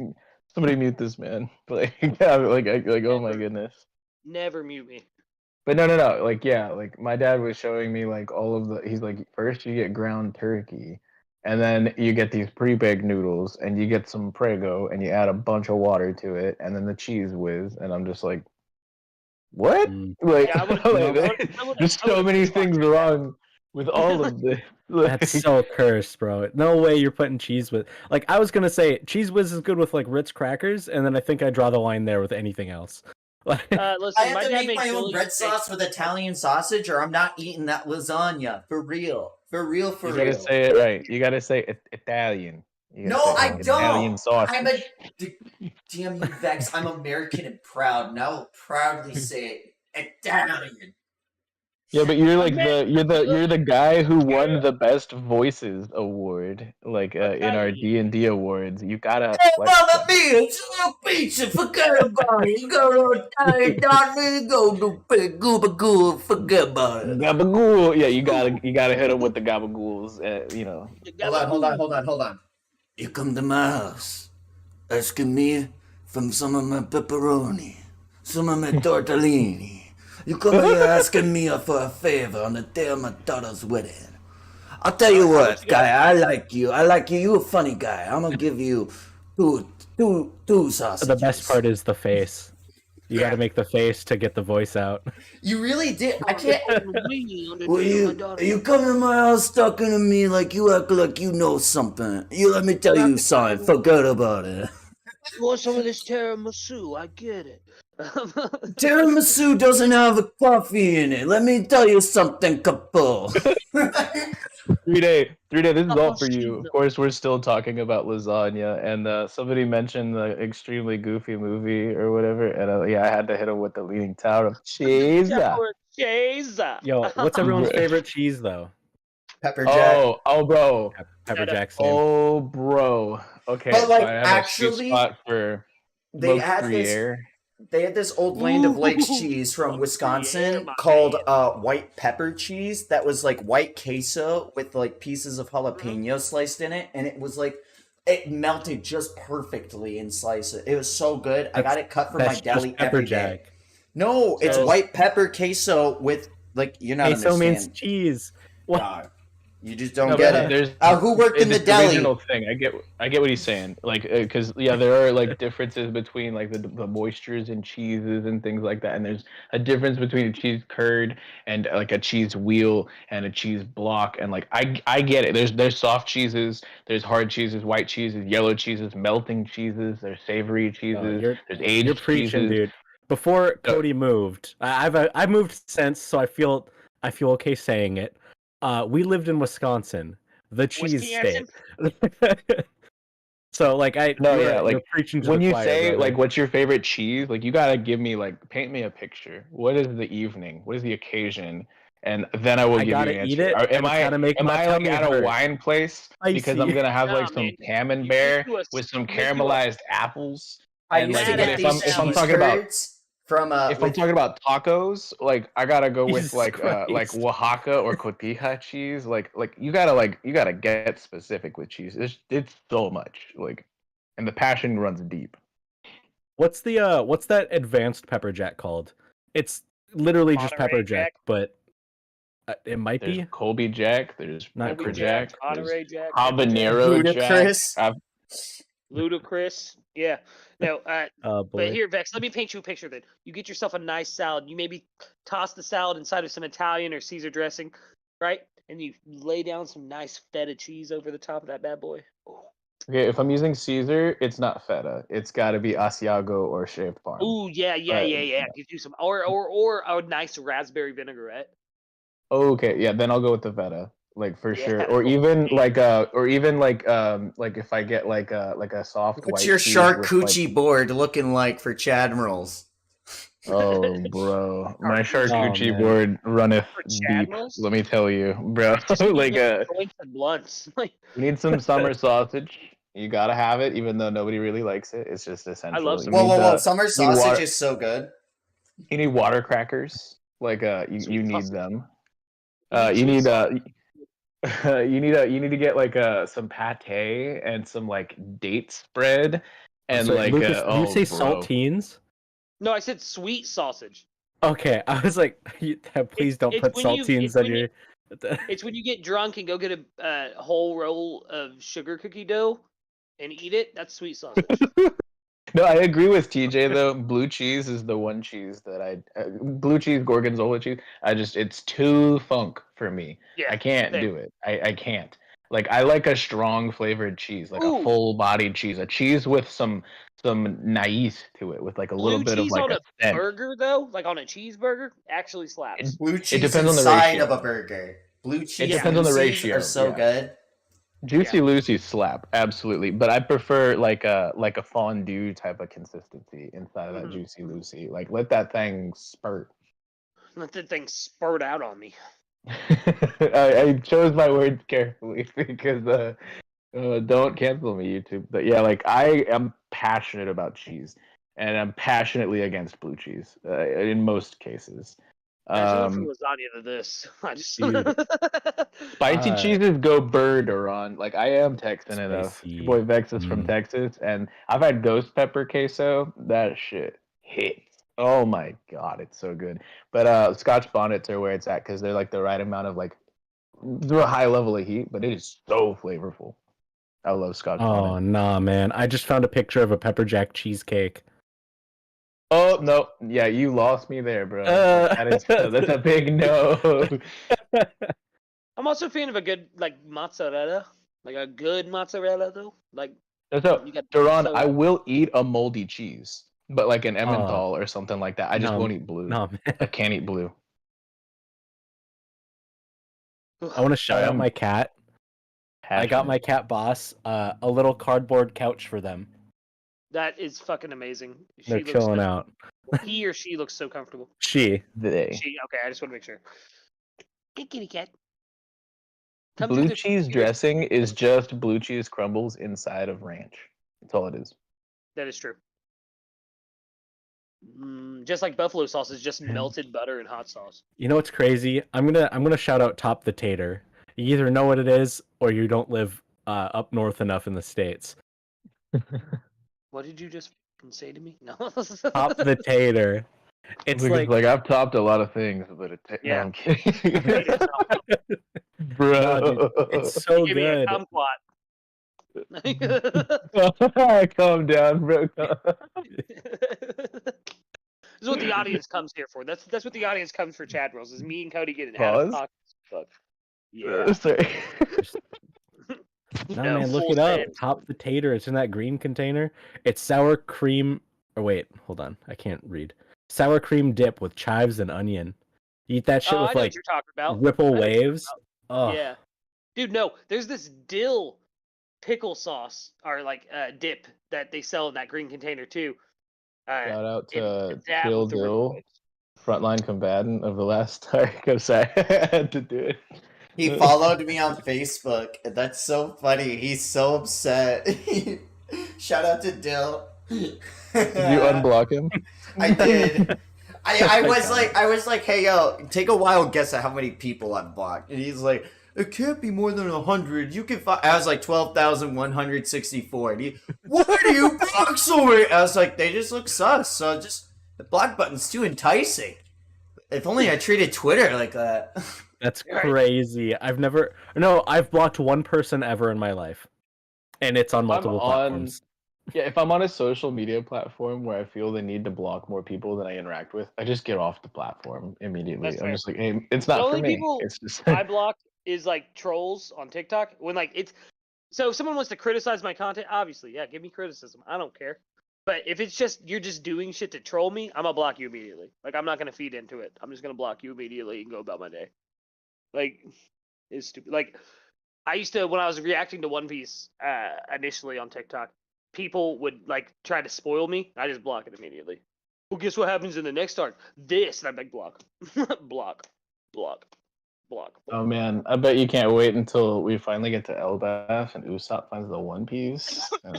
Speaker 2: somebody mute this man. Like, yeah, like oh my goodness.
Speaker 3: never mute me."
Speaker 2: But no. Like, yeah, like my dad was showing me like all of the. He's like, first you get ground turkey, and then you get these pre-baked noodles, and you get some Prego, and you add a bunch of water to it, and then the cheese whiz, and I'm just like, what?
Speaker 4: Mm.
Speaker 2: Like,
Speaker 3: Yeah, I would've-
Speaker 2: there's so many things wrong with all of this.
Speaker 4: That's so cursed, bro. No way you're putting cheese with. Like, I was gonna say, cheese whiz is good with like Ritz crackers, and then I think I draw the line there with anything else. Like,
Speaker 3: Listen,
Speaker 1: I have
Speaker 3: my
Speaker 1: to
Speaker 3: dad
Speaker 1: make my
Speaker 3: made
Speaker 1: own
Speaker 3: Billy
Speaker 1: bread
Speaker 3: steak.
Speaker 1: sauce with Italian sausage, or I'm not eating that lasagna. For real. For real, for
Speaker 2: You
Speaker 1: real.
Speaker 2: gotta say it right. You gotta say Italian. You gotta
Speaker 1: No,
Speaker 2: say
Speaker 1: I
Speaker 2: Italian
Speaker 1: don't.
Speaker 2: sausage.
Speaker 1: I'm a damn you, Vex. I'm American and proud, and I will proudly say it. Italian.
Speaker 2: Yeah, but you're like
Speaker 3: met
Speaker 2: you're the guy who won the best voices award, like in our D&D awards. You gotta
Speaker 1: Hey,
Speaker 2: flex
Speaker 1: Mama
Speaker 2: that.
Speaker 1: Mia, it's a little pizza. Forget about it. You go to Diet.me, go to Big Gooba Goo, forget about it.
Speaker 2: Gabagool. Yeah, you gotta hit him with the gabagools. You know.
Speaker 1: Hold on. You come to my house, asking me from some of my pepperoni, some of my tortellini. You come here asking me for a favor on the day of my daughter's wedding. I'll tell you what, guy, I like you. You a funny guy. I'm gonna give you two sausages.
Speaker 4: The best part is the face. You got to make the face to get the voice out.
Speaker 1: You really did. I can't. Well,
Speaker 3: you
Speaker 1: you come to my house talking to me like you act like you know something. You let me tell you something. Forget about it.
Speaker 3: want some of this tiramisu? I get it.
Speaker 1: Tiramisu doesn't have a coffee in it. Let me tell you something, couple.
Speaker 2: 3-day. This is all for you. Of course, we're still talking about lasagna, and somebody mentioned the extremely goofy movie or whatever, and yeah, I had to hit him with the Leaning Tower of cheese.
Speaker 4: Yo, what's everyone's favorite cheese though?
Speaker 1: Pepper jack.
Speaker 2: Oh, bro.
Speaker 4: Pepper jack. Same.
Speaker 2: Oh, bro. Okay,
Speaker 1: But, like,
Speaker 2: so I have
Speaker 1: actually,
Speaker 2: a sweet spot for
Speaker 1: They
Speaker 2: most
Speaker 1: had this.
Speaker 2: Gruyere.
Speaker 1: They had this old Land of Lakes
Speaker 3: Ooh.
Speaker 1: cheese from
Speaker 3: Oh,
Speaker 1: Wisconsin
Speaker 3: yeah, my
Speaker 1: called
Speaker 3: man.
Speaker 1: white pepper cheese that was like white queso with like pieces of jalapeno sliced in it, and it was like it melted just perfectly in slices. It was so good. I got it cut from my
Speaker 4: That's
Speaker 1: deli
Speaker 4: just pepper
Speaker 1: every day.
Speaker 4: jack.
Speaker 1: No, it's
Speaker 2: So-
Speaker 1: white pepper queso with like you're not
Speaker 4: Queso means
Speaker 1: understand.
Speaker 4: cheese. What?
Speaker 1: God, you just don't
Speaker 2: No,
Speaker 1: get
Speaker 2: but
Speaker 1: it.
Speaker 2: there's
Speaker 1: Who worked in the
Speaker 2: it's
Speaker 1: deli?
Speaker 2: original thing. I get what he's saying. Like, because yeah, there are like differences between like the moistures in cheeses and things like that. And there's a difference between a cheese curd and like a cheese wheel and a cheese block. And like I get it. There's soft cheeses, there's hard cheeses, white cheeses, yellow cheeses, melting cheeses. There's savory cheeses. There's aged
Speaker 4: You're preaching,
Speaker 2: cheeses.
Speaker 4: dude. Before Cody moved, I've moved since, so I feel okay saying it. We lived in Wisconsin, the cheese state. So like you're preaching to
Speaker 2: when
Speaker 4: the
Speaker 2: you
Speaker 4: choir,
Speaker 2: say
Speaker 4: brother.
Speaker 2: like what's your favorite cheese, like you gotta give me like paint me a picture. What is the evening? What is the occasion? And then I will give you an
Speaker 4: gotta eat
Speaker 2: answer.
Speaker 4: it,
Speaker 2: Am
Speaker 4: and it's gotta make
Speaker 2: am
Speaker 4: my
Speaker 2: I like
Speaker 4: tummy
Speaker 2: at a
Speaker 4: hurt.
Speaker 2: wine place because
Speaker 4: Spicy.
Speaker 2: I'm gonna have like
Speaker 3: Nah,
Speaker 2: some
Speaker 3: man.
Speaker 2: camembert
Speaker 3: You do
Speaker 2: with some
Speaker 3: you do a-
Speaker 2: caramelized apples?
Speaker 1: I
Speaker 2: And
Speaker 1: used to
Speaker 2: like,
Speaker 1: get
Speaker 2: but
Speaker 1: these
Speaker 2: if I'm
Speaker 1: cheese
Speaker 2: talking about
Speaker 1: curds from
Speaker 2: if I'm talking about tacos, like I gotta go with
Speaker 4: Jesus
Speaker 2: like
Speaker 4: Christ.
Speaker 2: Oaxaca or cotija cheese. Like you gotta get specific with cheese. It's so much like, and the passion runs deep.
Speaker 4: What's that advanced pepper jack called? It's literally just
Speaker 3: Monterey
Speaker 4: pepper jack,
Speaker 3: Jack.
Speaker 4: but it might
Speaker 2: There's
Speaker 4: be
Speaker 2: Colby Jack. There's
Speaker 4: Not
Speaker 2: Pepper
Speaker 4: Colby
Speaker 2: Jack.
Speaker 3: Jack,
Speaker 2: There's
Speaker 3: Monterey Jack, Pepper Jack.
Speaker 2: Habanero Jack.
Speaker 1: Ludicrous.
Speaker 3: Ludicrous. Yeah. No,
Speaker 4: oh
Speaker 3: but
Speaker 4: boy.
Speaker 3: here, Vex, let me paint you a picture then. You get yourself a nice salad. You maybe toss the salad inside of some Italian or Caesar dressing, right? And you lay down some nice feta cheese over the top of that bad boy. Ooh.
Speaker 2: Okay, if I'm using Caesar, it's not feta. It's got to be Asiago or shaved farm.
Speaker 3: Ooh, yeah.
Speaker 2: But-
Speaker 3: Get you some, or a nice raspberry vinaigrette.
Speaker 2: Okay, yeah, then I'll go with the feta, like for
Speaker 3: Yeah.
Speaker 2: sure. Or even like if I get like a soft
Speaker 1: What's
Speaker 2: white
Speaker 1: your
Speaker 2: cheese with,
Speaker 1: charcuterie board looking like for Chadmirals?
Speaker 2: oh, bro, my charcuterie
Speaker 4: man.
Speaker 2: board runneth
Speaker 3: For
Speaker 2: deep.
Speaker 3: Chadmirals?
Speaker 2: Let me tell you, bro. like
Speaker 3: joints and blunts. Like,
Speaker 2: you need some summer sausage. You gotta have it, even though nobody really likes it. It's just essential.
Speaker 3: love
Speaker 2: You
Speaker 3: some-
Speaker 1: Whoa!
Speaker 2: need,
Speaker 1: Summer
Speaker 2: you need
Speaker 1: sausage
Speaker 2: water-
Speaker 1: is so good.
Speaker 2: You need water crackers. Like you
Speaker 3: Sweet
Speaker 2: need
Speaker 3: sausage.
Speaker 2: them.
Speaker 3: You
Speaker 2: You need
Speaker 3: sausage.
Speaker 2: you need to get like some pate and some like date spread and
Speaker 4: Sorry,
Speaker 2: like
Speaker 4: Lucas, do you say
Speaker 2: bro.
Speaker 4: saltines?
Speaker 3: No, I said sweet sausage.
Speaker 4: Okay, I was like, please don't
Speaker 3: it's
Speaker 4: put
Speaker 3: when you-
Speaker 4: saltines
Speaker 3: it's
Speaker 4: on
Speaker 3: when
Speaker 4: your.
Speaker 3: It's when you get drunk and go get a whole roll of sugar cookie dough and eat it. That's sweet sausage.
Speaker 2: No, I agree with TJ though. Blue cheese is the one cheese that blue cheese, gorgonzola cheese. It's too funk for me.
Speaker 3: Yeah,
Speaker 2: I can't
Speaker 3: same.
Speaker 2: do it. I can't. Like I like a strong flavored cheese, like
Speaker 3: Ooh.
Speaker 2: a full bodied cheese, a cheese with some nice to it, with like a little
Speaker 3: Blue
Speaker 2: bit of
Speaker 3: cheese
Speaker 2: like
Speaker 3: on
Speaker 2: a
Speaker 3: a
Speaker 2: scent.
Speaker 3: burger though, like on a cheeseburger, actually slaps.
Speaker 1: Blue cheese
Speaker 2: depends on the
Speaker 1: inside
Speaker 2: ratio.
Speaker 1: of a burger. Blue cheese
Speaker 2: depends on the
Speaker 1: Lucy's
Speaker 2: ratio,
Speaker 1: are so
Speaker 2: yeah.
Speaker 1: good.
Speaker 2: Juicy Lucy's slap, absolutely. But I prefer like a fondue type of consistency inside of that
Speaker 3: Mhm.
Speaker 2: Juicy Lucy. Like let that thing spurt.
Speaker 3: Let the thing spurt out on me.
Speaker 2: I chose my words carefully because don't cancel me, YouTube. But yeah, like I am passionate about cheese, and I'm passionately against blue cheese in most cases.
Speaker 3: Imagine went from lasagna to this. I just
Speaker 4: Dude.
Speaker 2: Spicy cheeses go bird around. Like I am Texan enough.
Speaker 4: Spicy.
Speaker 2: Your boy Vex is from Texas, and I've had ghost pepper queso. That shit hits. Oh my god, it's so good. But Scotch bonnets are where it's at because they're like the right amount of like through a high level of heat, but it is so flavorful. I love Scotch bonnet.
Speaker 4: Oh nah, man! I just found a picture of a pepper jack cheesecake.
Speaker 2: Oh no, yeah, you lost me there, bro. That's a big no.
Speaker 3: I'm also a fan of a good like mozzarella, like a good mozzarella though. Like
Speaker 2: So,
Speaker 3: you got
Speaker 2: Duran,
Speaker 3: so
Speaker 2: I will eat a moldy cheese, but like an
Speaker 4: Oh.
Speaker 2: Emmental or something like that. I just
Speaker 4: No,
Speaker 2: won't eat blue.
Speaker 4: No, man.
Speaker 2: I can't eat blue.
Speaker 4: I want to shout out my cat. I got my cat Boss a little cardboard couch for them.
Speaker 3: That is fucking amazing.
Speaker 4: They're chilling out.
Speaker 3: He or she looks so comfortable.
Speaker 4: She.
Speaker 2: They.
Speaker 3: She. Okay, I just want to make sure. Hey, kitty cat.
Speaker 2: Blue cheese dressing is just blue cheese crumbles inside of ranch. That's all it is.
Speaker 3: That is true. Just like buffalo sauce is just
Speaker 4: Man.
Speaker 3: melted butter and hot sauce.
Speaker 4: You know what's crazy? I'm gonna shout out Top the Tater. You either know what it is or you don't live up north enough in the States.
Speaker 3: What did you just say to me? No.
Speaker 4: Top the Tater. It's
Speaker 2: like I've topped a lot of things, but
Speaker 3: Yeah.
Speaker 2: No, I'm kidding. Bro,
Speaker 4: No, dude, it's so
Speaker 3: Give me a
Speaker 4: good.
Speaker 3: kumquat.
Speaker 2: Calm down, bro.
Speaker 3: This is what the audience comes here for. That's what the audience comes for. Chadmirals is me and Cody getting out of
Speaker 2: Pause?
Speaker 3: pocket. Fuck. Yeah.
Speaker 2: Sorry.
Speaker 4: No, man, look it up. Top the Tater. It's in that green container. It's sour cream. Or wait, hold on. I can't read. Sour cream dip with chives and onion. You eat that shit
Speaker 3: I
Speaker 4: with
Speaker 3: know
Speaker 4: like
Speaker 3: what you're talking about.
Speaker 4: Ripple waves. Oh,
Speaker 3: Yeah. Dude, no. There's this dill pickle sauce or like dip that they sell in that green container too.
Speaker 2: Shout out to
Speaker 3: with the Ripple
Speaker 2: TreeTheWolf,
Speaker 3: waves.
Speaker 2: Frontline Combatant of the last arc. I'm sorry, I had to do it.
Speaker 1: He followed me on Facebook. That's so funny. He's so upset. Shout out to Dill.
Speaker 2: Did you unblock him?
Speaker 1: I did. I was like, hey yo, take a wild guess at how many people I've blocked. And he's like, it can't be more than 100. You can find. I was like 12,164. And he, why do you block so many? I was like, they just look sus. So just the block button's too enticing. If only I treated Twitter like that.
Speaker 4: that's crazy. I've blocked one person ever in my life, and it's on multiple platforms.
Speaker 2: Yeah, if I'm on a social media platform where I feel the need to block more people than I interact with, I just get off the platform immediately. I'm just like, hey, it's not for me. It's just
Speaker 3: I blocked is like trolls on TikTok when like it's so if someone wants to criticize my content, obviously, yeah, give me criticism. I don't care. But if it's just you're just doing shit to troll me, I'm gonna block you immediately. Like I'm not gonna feed into it. I'm just gonna block you immediately and go about my day. Like it's stupid. Like I used to when I was reacting to One Piece initially on TikTok, people would like try to spoil me. I just block it immediately. Well, guess what happens in the next arc? This, and I'm like block, block, block.
Speaker 2: Oh man, I bet you can't wait until we finally get to Elbaf and Usopp finds the One Piece. And,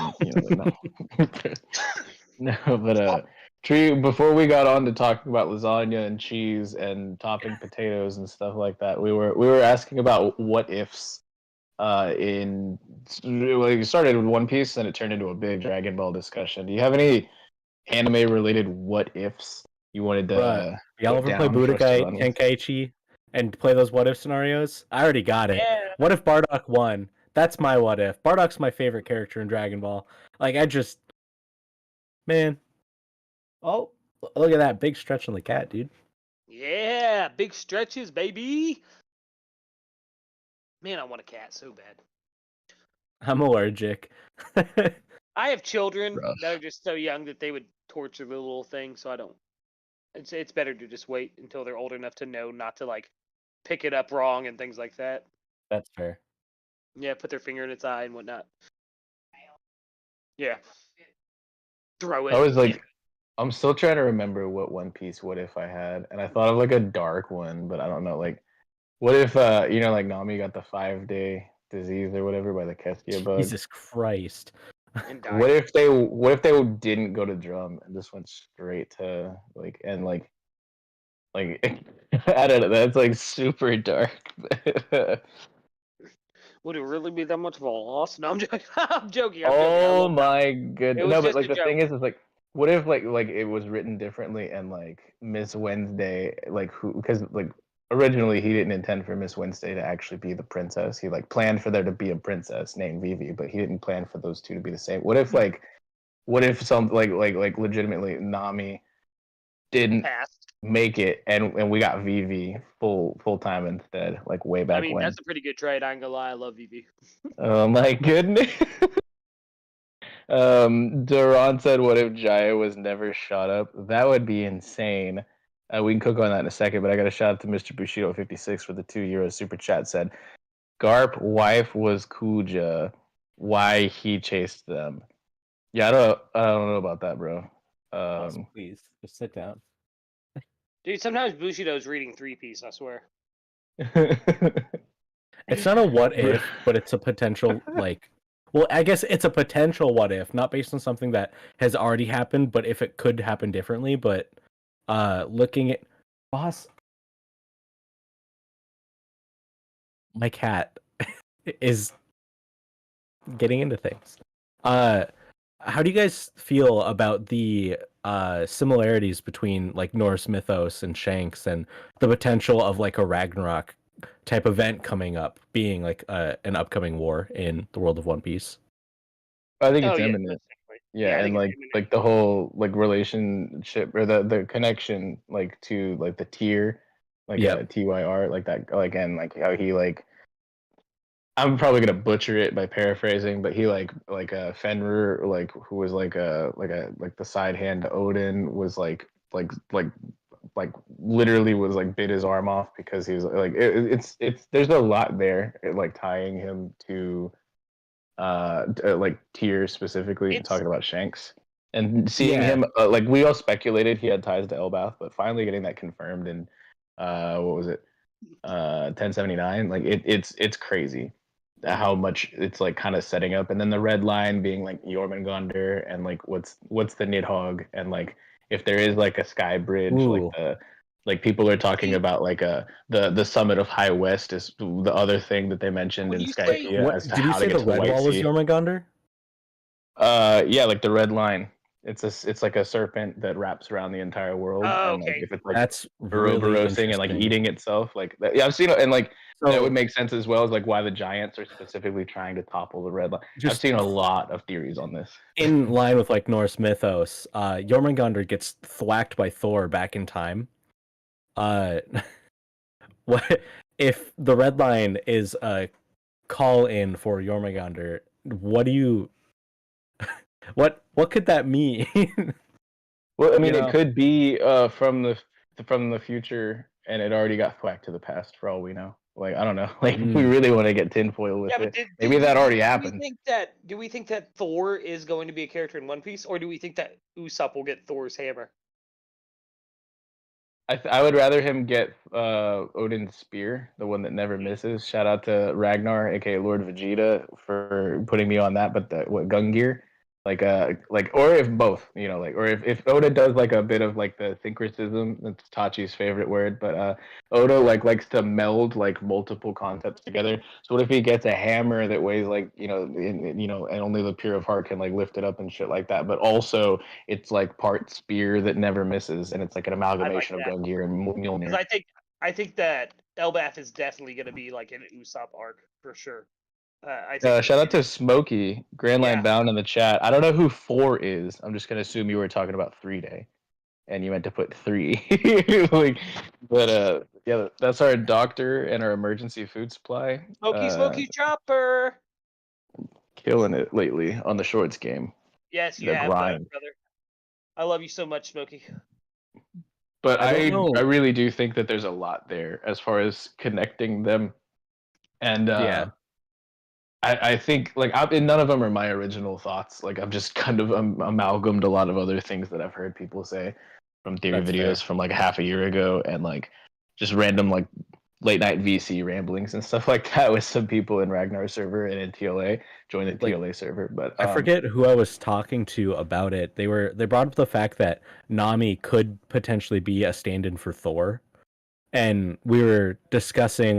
Speaker 2: no, but Tree. Before we got on to talking about lasagna and cheese and topping potatoes and stuff like that, we were asking about what ifs. It started with One Piece, and it turned into a big Dragon Ball discussion. Do you have any anime-related what ifs you wanted to?
Speaker 4: Y'all ever play Budokai Tenkaichi and play those what if scenarios? I already got it.
Speaker 3: Yeah.
Speaker 4: What if Bardock won? That's my what if. Bardock's my favorite character in Dragon Ball. Like man. Oh, look at that big stretch on the cat, dude.
Speaker 3: Yeah, big stretches, baby. Man, I want a cat so bad.
Speaker 4: I'm allergic.
Speaker 3: I have children
Speaker 2: Rough.
Speaker 3: that are just so young that they would torture the little thing, so I don't. It's better to just wait until they're old enough to know not to like pick it up wrong and things like that.
Speaker 4: That's fair.
Speaker 3: Yeah, put their finger in its eye and whatnot. Yeah. Throw it.
Speaker 2: I'm still trying to remember what One Piece what if I had, and I thought of like a dark one, but I don't know. Like, what if like Nami got the 5-day disease or whatever by the Kestia bug?
Speaker 4: Jesus Christ.
Speaker 3: And
Speaker 2: What
Speaker 3: died.
Speaker 2: if they didn't go to Drum and just went straight to like I don't know. That's like super dark.
Speaker 3: Would it really be that much of a loss? No, I'm joking. I'm joking. I
Speaker 2: Oh
Speaker 3: love that.
Speaker 2: my
Speaker 3: It
Speaker 2: goodness!
Speaker 3: was
Speaker 2: No, but
Speaker 3: just
Speaker 2: like
Speaker 3: a
Speaker 2: the
Speaker 3: joke.
Speaker 2: thing is like, what if like it was written differently and like Miss Wednesday, like who? Because like originally he didn't intend for Miss Wednesday to actually be the princess. He like planned for there to be a princess named Vivi, but he didn't plan for those two to be the same. What if some like legitimately Nami didn't
Speaker 3: Passed.
Speaker 2: make it and we got Vivi full time instead, like way back
Speaker 3: I mean,
Speaker 2: when?
Speaker 3: that's a pretty good trade. I ain't gonna lie. I love Vivi.
Speaker 2: Oh my goodness. Duran said, "What if Jaya was never shot up? That would be insane." We can cook on that in a second, but I got a shout out to Mr. Bushido 56 for the €2 super chat. Said, "Garp wife was Kuja. Why he chased them?" Yeah, I don't know about that, bro.
Speaker 4: Pause, please. Just sit down.
Speaker 3: Dude, sometimes Bushido's reading Three Piece, I swear.
Speaker 4: It's not a what if, but it's a potential like. Well, I guess it's a potential what if, not based on something that has already happened, but if it could happen differently. But looking at boss, my cat is getting into things. How do you guys feel about the similarities between like Norse mythos and Shanks and the potential of like a Ragnarok type event coming up being like an upcoming war in the world of One Piece?
Speaker 2: I think
Speaker 3: Oh
Speaker 2: it's
Speaker 3: yeah,
Speaker 2: imminent.
Speaker 3: definitely.
Speaker 2: Yeah,
Speaker 3: I
Speaker 2: and
Speaker 3: think it's
Speaker 2: like
Speaker 3: imminent.
Speaker 2: the whole like relationship or the connection like to like the tier, like
Speaker 4: Yep.
Speaker 2: TYR, like that, like, and like how he like, I'm probably gonna butcher it by paraphrasing, but he like Fenrir, like who was like the side hand to Odin, was like literally was like bit his arm off because he was like it's there's a lot there, like tying him to like tiers specifically,
Speaker 3: It's
Speaker 2: talking about Shanks and seeing
Speaker 4: Yeah.
Speaker 2: him like we all speculated he had ties to Elbath, but finally getting that confirmed in what was it 1079, like it's crazy how much it's like kind of setting up, and then the red line being like Jormungandr and like what's the Nidhogg, and like if there is like a sky bridge, like
Speaker 4: Ooh.
Speaker 2: the like people are talking
Speaker 3: see
Speaker 2: about like the summit of High West is the other thing that they mentioned
Speaker 3: when
Speaker 2: in
Speaker 3: you say
Speaker 2: Skypiea
Speaker 4: What
Speaker 2: as to
Speaker 4: did you
Speaker 2: how to
Speaker 4: say?
Speaker 2: get
Speaker 4: The
Speaker 2: to the
Speaker 4: red
Speaker 2: White
Speaker 4: wall was
Speaker 2: Sea.
Speaker 4: Jormungandr?
Speaker 2: Yeah, like the red line. It's like a serpent that wraps around the entire world,
Speaker 3: oh,
Speaker 2: and like
Speaker 3: okay.
Speaker 2: if it's like
Speaker 4: That's really
Speaker 2: Ouroborosing and like
Speaker 4: interesting.
Speaker 2: eating itself, like that, yeah, I've seen it, and like that would
Speaker 4: So
Speaker 2: make sense as well as like why the giants are specifically trying to topple the red line. I've
Speaker 4: just
Speaker 2: seen a lot of theories on this.
Speaker 4: in line with like Norse mythos, Jormungandr gets thwacked by Thor back in time. Uh, what if the red line is a call in for Jormungandr? What do you what could that mean?
Speaker 2: Well, I
Speaker 4: You
Speaker 2: mean, it
Speaker 4: know,
Speaker 2: could be from the future, and it already got thwacked to the past for all we know. Like I don't know. Like if we
Speaker 4: Mm.
Speaker 2: really want to get tinfoil with
Speaker 3: Yeah, but
Speaker 2: it, maybe that already happened.
Speaker 3: do we think that Thor is going to be a character in One Piece, or do we think that Usopp will get Thor's hammer?
Speaker 2: I would rather him get Odin's spear, the one that never misses. Shout out to Ragnar, aka Lord Vegeta, for putting me on that. But the what Gungear, like or if both, like or if Oda does like a bit of like the syncretism, that's Tachi's favorite word. But Oda like likes to meld like multiple concepts together. So what if he gets a hammer that weighs like and only the pure of heart can like lift it up and shit like that, but also it's like part spear that never misses, and it's like an
Speaker 3: I like
Speaker 2: amalgamation of
Speaker 3: that
Speaker 2: Gungnir and
Speaker 3: because
Speaker 2: Mjolnir.
Speaker 3: I think that Elbath is definitely going to be like an Usopp arc for sure. I think
Speaker 2: Shout out to Smokey, Grand Line
Speaker 3: Yeah.
Speaker 2: Bound in the chat. I don't know who 4 is. I'm just gonna assume you were talking about 3-Day, and you meant to put 3. like, but yeah, that's our doctor and our emergency food supply.
Speaker 3: Smoky Chopper.
Speaker 2: Killing it lately on the shorts game.
Speaker 3: Yes, you
Speaker 2: The
Speaker 3: have,
Speaker 2: grind.
Speaker 3: brother. I love you so much, Smokey.
Speaker 2: But
Speaker 4: I don't
Speaker 2: I
Speaker 4: know.
Speaker 2: really do think that there's a lot there as far as connecting them, and
Speaker 4: Yeah.
Speaker 2: I think like none of them are my original thoughts. Like I've just kind of amalgamated a lot of other things that I've heard people say from theory
Speaker 4: That's
Speaker 2: videos
Speaker 4: fair.
Speaker 2: from like half a year ago, and like just random like late night VC ramblings and stuff like that with some people in Ragnar's server and in TLA. Join the
Speaker 4: Like,
Speaker 2: TLA server, but
Speaker 4: I forget who I was talking to about it. They brought up the fact that Nami could potentially be a stand-in for Thor, and we were discussing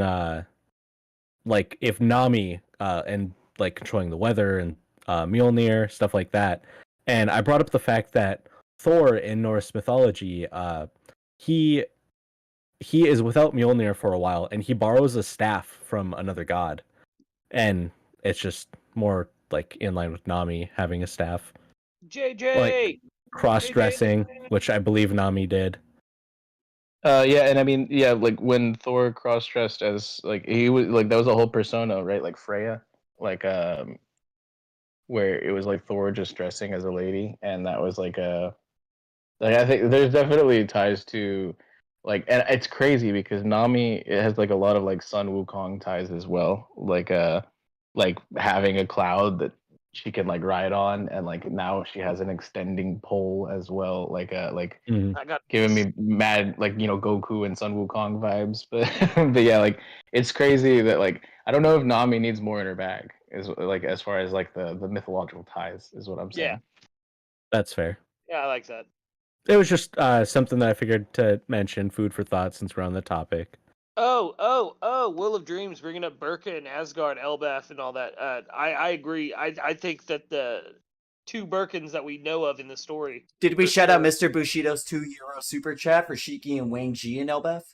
Speaker 4: like if Nami and like controlling the weather and Mjolnir, stuff like that. And I brought up the fact that Thor in Norse mythology, he is without Mjolnir for a while, and he borrows a staff from another god, and it's just more like in line with Nami having a staff,
Speaker 3: JJ.
Speaker 4: like cross-dressing, which I believe Nami did.
Speaker 2: yeah, and I mean, yeah, like when Thor cross-dressed as like he was like that was a whole persona, right? Like Freya, like where it was like Thor just dressing as a lady, and that was like a like I think there's definitely ties to like, and it's crazy because Nami it has like a lot of like Sun Wukong ties as well, like having a cloud that she can like ride on, and like now she has an extending pole as well, like
Speaker 4: Mhm.
Speaker 3: I got
Speaker 2: giving me mad like Goku and Sun Wukong vibes, but but yeah, like it's crazy that like I don't know if Nami needs more in her bag is like as far as like the mythological ties is what I'm saying.
Speaker 3: Yeah.
Speaker 4: That's fair.
Speaker 3: Yeah, I like that.
Speaker 4: It was just something that I figured to mention, food for thought, since we're on the topic.
Speaker 3: Oh! Will of Dreams bringing up Burka and Asgard, Elbaf, and all that. I agree. I think that the two Birkins that we know of in the story.
Speaker 1: Did we
Speaker 3: for
Speaker 1: shout out
Speaker 3: sure-
Speaker 1: Mr. Bushido's €2 super chat for Shiki and Wang Ji and Elbeth?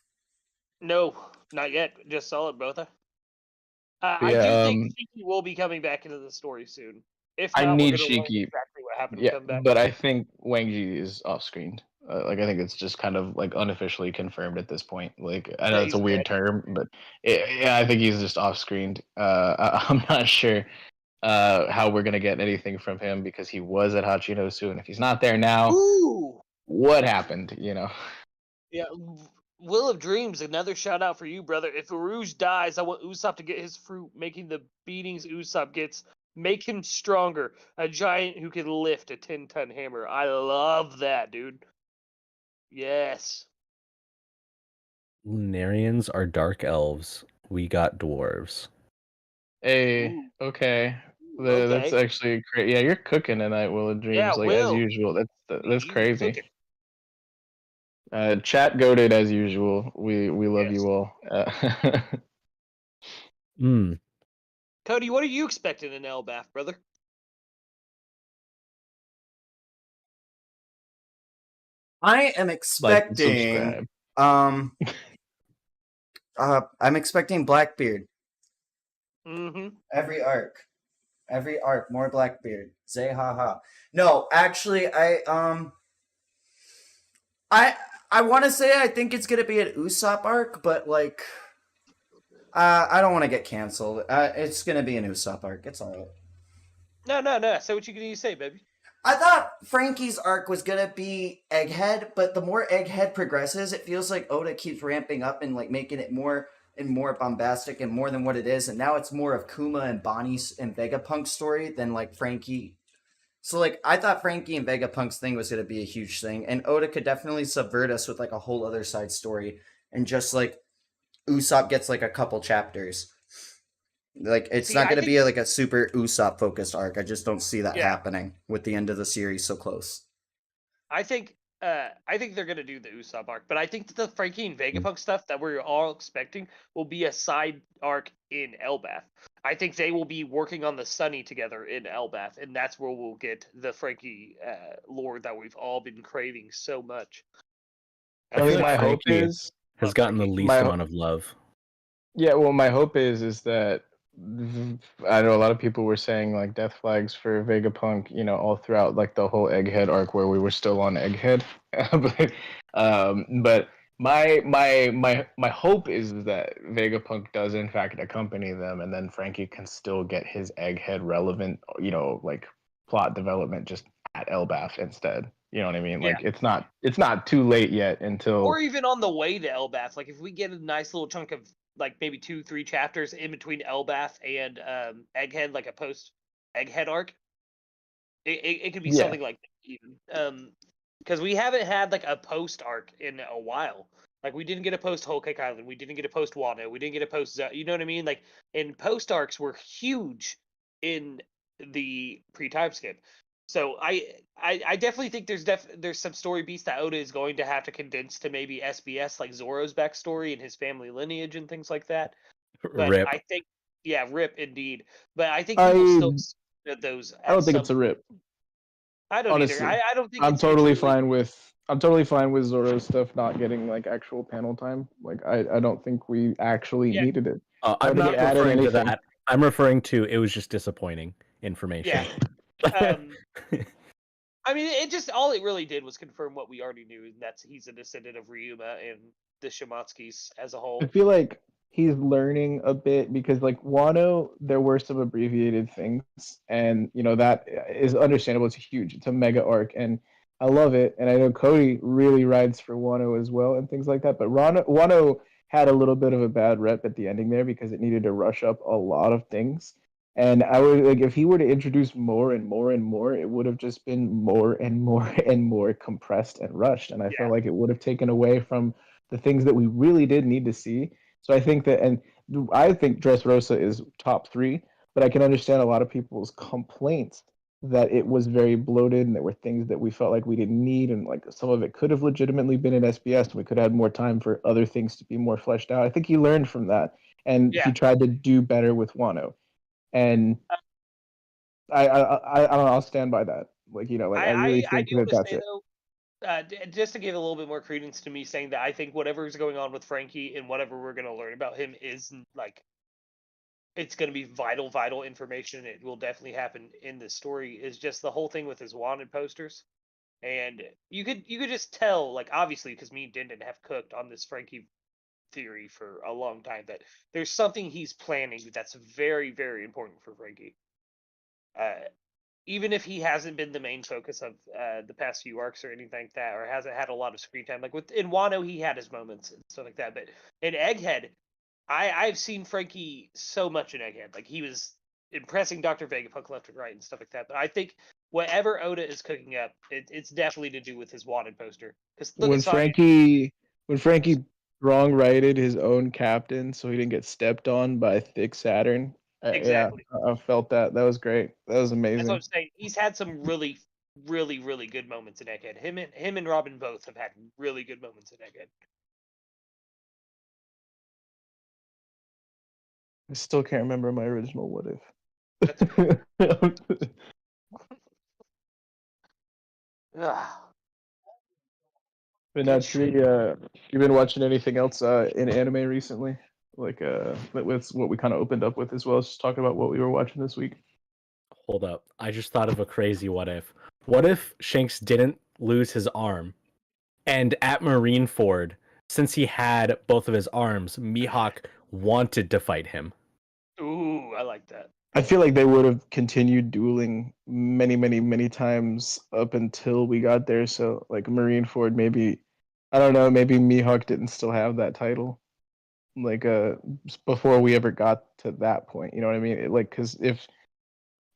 Speaker 3: No, not yet. Just saw it, both. I
Speaker 2: Yeah,
Speaker 3: do think Shiki will be coming back into the story soon. If
Speaker 2: I
Speaker 3: not,
Speaker 2: need
Speaker 3: we're gonna learn
Speaker 2: Shiki.
Speaker 3: exactly what happened to
Speaker 2: Yeah,
Speaker 3: come back.
Speaker 2: but I think Wang Ji is off screen. Like I think it's just kind of like unofficially confirmed at this point. Like I know
Speaker 3: Yeah,
Speaker 2: it's a
Speaker 3: he's
Speaker 2: weird
Speaker 3: dead.
Speaker 2: term, but yeah, I think he's just off screened. I'm not sure how we're gonna get anything from him because he was at Hachinosu, and if he's not there now,
Speaker 3: Ooh!
Speaker 2: what happened?
Speaker 3: Yeah, Will of Dreams, another shout out for you, brother. If Aruj dies, I want Usopp to get his fruit, making the beatings Usopp gets make him stronger. A giant who can lift a 10-ton hammer. I love that, dude. Yes.
Speaker 4: Lunarians are dark elves. We got dwarves.
Speaker 2: Hey,
Speaker 3: Ooh,
Speaker 2: okay.
Speaker 3: okay.
Speaker 2: That's actually great. Yeah, you're cooking tonight, Will of
Speaker 3: Yeah,
Speaker 2: Dreams, like as
Speaker 3: Will.
Speaker 2: usual. That's
Speaker 3: You
Speaker 2: crazy.
Speaker 3: cooking.
Speaker 2: Chat goated as usual. We love
Speaker 3: Yes.
Speaker 2: you all.
Speaker 3: Cody, what are you expecting in Elbaf, brother?
Speaker 1: I am
Speaker 2: Like and
Speaker 1: expecting
Speaker 2: subscribe.
Speaker 1: I'm expecting Blackbeard.
Speaker 3: Mm-hmm.
Speaker 1: Every arc, more Blackbeard. Say ha ha. No, actually, I want to say I think it's gonna be an Usopp arc, but like, I don't want to get canceled. It's gonna be an Usopp arc. It's alright.
Speaker 3: No. Say what you need to say, baby.
Speaker 1: I thought Frankie's arc was gonna be Egghead, but the more Egghead progresses, it feels like Oda keeps ramping up and like making it more and more bombastic and more than what it is, and now it's more of Kuma and Bonnie's and Vegapunk's story than like Frankie. So like I thought Frankie and Vegapunk's thing was gonna be a huge thing, and Oda could definitely subvert us with like a whole other side story and just like Usopp gets like a couple chapters. Like it's
Speaker 3: See,
Speaker 1: not
Speaker 3: I
Speaker 1: going to
Speaker 3: think-
Speaker 1: be like a super Usopp focused arc. I just don't see that
Speaker 3: Yeah.
Speaker 1: happening with the end of the series so close.
Speaker 3: I think they're gonna do the Usopp arc, but I think that the Frankie and Vegapunk stuff that we're all expecting will be a side arc in Elbaf. I think they will be working on the Sunny together in Elbaf, and that's where we'll get the Frankie lore that we've all been craving so much.
Speaker 4: I feel
Speaker 2: my
Speaker 4: like
Speaker 2: hope
Speaker 4: Frankie
Speaker 2: is
Speaker 4: has gotten the least
Speaker 2: My-
Speaker 4: amount of love.
Speaker 2: yeah. Well, my hope is that I know a lot of people were saying like death flags for Vegapunk, all throughout like the whole Egghead arc where we were still on Egghead. But my hope is that Vegapunk does in fact accompany them, and then Frankie can still get his Egghead relevant, like plot development just at Elbaf instead. You know what I mean?
Speaker 3: Yeah.
Speaker 2: Like it's not too late yet until
Speaker 3: Or even on the way to Elbaf, like if we get a nice little chunk of like maybe 2-3 chapters in between Elbath and Egghead, like a post Egghead arc. It could be
Speaker 2: Yeah.
Speaker 3: something like that even. Because we haven't had like a post arc in a while. Like we didn't get a post Whole Cake Island, we didn't get a post Wano, we didn't get a post. You know what I mean? Like, and post arcs were huge in the pre-time skip. So I definitely think there's some story beats that Oda is going to have to condense to maybe SBS, like Zoro's backstory and his family lineage and things like that. But
Speaker 4: Rip.
Speaker 3: I think, yeah, rip indeed. But I think he will still get those.
Speaker 2: I don't think it's a rip.
Speaker 3: I don't
Speaker 2: honestly.
Speaker 3: either. I don't think
Speaker 2: I'm
Speaker 3: it's
Speaker 2: totally
Speaker 3: mutually-
Speaker 2: fine with I'm totally fine with Zoro's stuff not getting like actual panel time. Like I don't think we actually
Speaker 3: Yeah.
Speaker 2: needed it.
Speaker 4: I'm
Speaker 2: think
Speaker 4: not
Speaker 2: it added
Speaker 4: referring to
Speaker 2: anything.
Speaker 4: that. I'm referring to it was just disappointing information.
Speaker 3: Yeah. I mean, it just all it really did was confirm what we already knew, and that's he's a descendant of Ryuma and the Shimatskis as a whole.
Speaker 2: I feel like he's learning a bit because like Wano, there were some abbreviated things, and you know that is understandable. It's huge. It's a mega arc, and I love it. And I know Cody really rides for Wano as well, and things like that. But Wano had a little bit of a bad rep at the ending there because it needed to rush up a lot of things. And I would like if he were to introduce more and more and more, it would have just been more and more and more compressed and rushed. And I felt like it would have taken away from the things that we really did need to see. So I think that, and I think Dressrosa is top 3, but I can understand a lot of people's complaints that it was very bloated and there were things that we felt like we didn't need, and like some of it could have legitimately been in SBS and we could have had more time for other things to be more fleshed out. I think he learned from that and he tried to do better with Wano. And I don't know, I'll stand by that. Like, you know, like I really think that that's it.
Speaker 3: Just to give a little bit more credence to me saying that I think whatever is going on with Frankie and whatever we're going to learn about him is like, it's going to be vital information. It will definitely happen in this story. Is just the whole thing with his wanted posters, and you could just tell, like, obviously because me and Dindon have cooked on this Frankie theory for a long time, that there's something he's planning that's very, very important for Frankie. Even if he hasn't been the main focus of the past few arcs or anything like that, or hasn't had a lot of screen time, like in Wano, he had his moments and stuff like that. But in Egghead, I've seen Frankie so much in Egghead. Like, he was impressing Dr. Vegapunk left and right and stuff like that. But I think whatever Oda is cooking up, it's definitely to do with his wanted poster. Because
Speaker 2: when Frankie wrong righted his own captain so he didn't get stepped on by thick Saturn.
Speaker 3: Exactly.
Speaker 2: Yeah, I felt that. That was great. That was amazing.
Speaker 3: That's what I'm saying. He's had some really, really, really good moments in Egghead. Him and Robin both have had really good moments in Egghead.
Speaker 2: I still can't remember my original what if. But now, Tree, you've been watching anything else in anime recently? Like with what we kind of opened up with as well as just talking about what we were watching this week.
Speaker 4: Hold up. I just thought of a crazy what if. What if Shanks didn't lose his arm? And at Marineford, since he had both of his arms, Mihawk wanted to fight him.
Speaker 3: Ooh, I like that.
Speaker 2: I feel like they would have continued dueling many, many, many times up until we got there. So, like, Marineford, maybe, I don't know, maybe Mihawk didn't still have that title. Like, before we ever got to that point, you know what I mean? Like, because if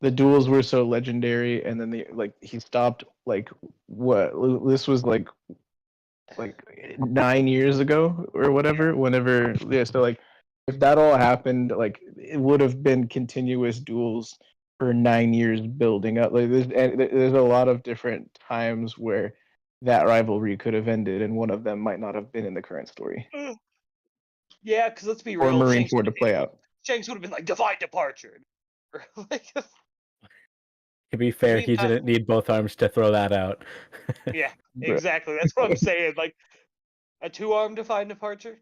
Speaker 2: the duels were so legendary, and then he stopped, like, what? This was like 9 years ago or whatever. Whenever, yeah. So like, if that all happened, like, it would have been continuous duels for 9 years building up. Like, there's a lot of different times where that rivalry could have ended, and one of them might not have been in the current story.
Speaker 3: Yeah, because let's be
Speaker 2: Or
Speaker 3: real.
Speaker 2: Marineford to play out.
Speaker 3: Shanks would have been like divine departure. Like,
Speaker 4: to be fair, he didn't need both arms to throw that out.
Speaker 3: Yeah, exactly. That's what I'm saying. Like, a 2-arm divine departure.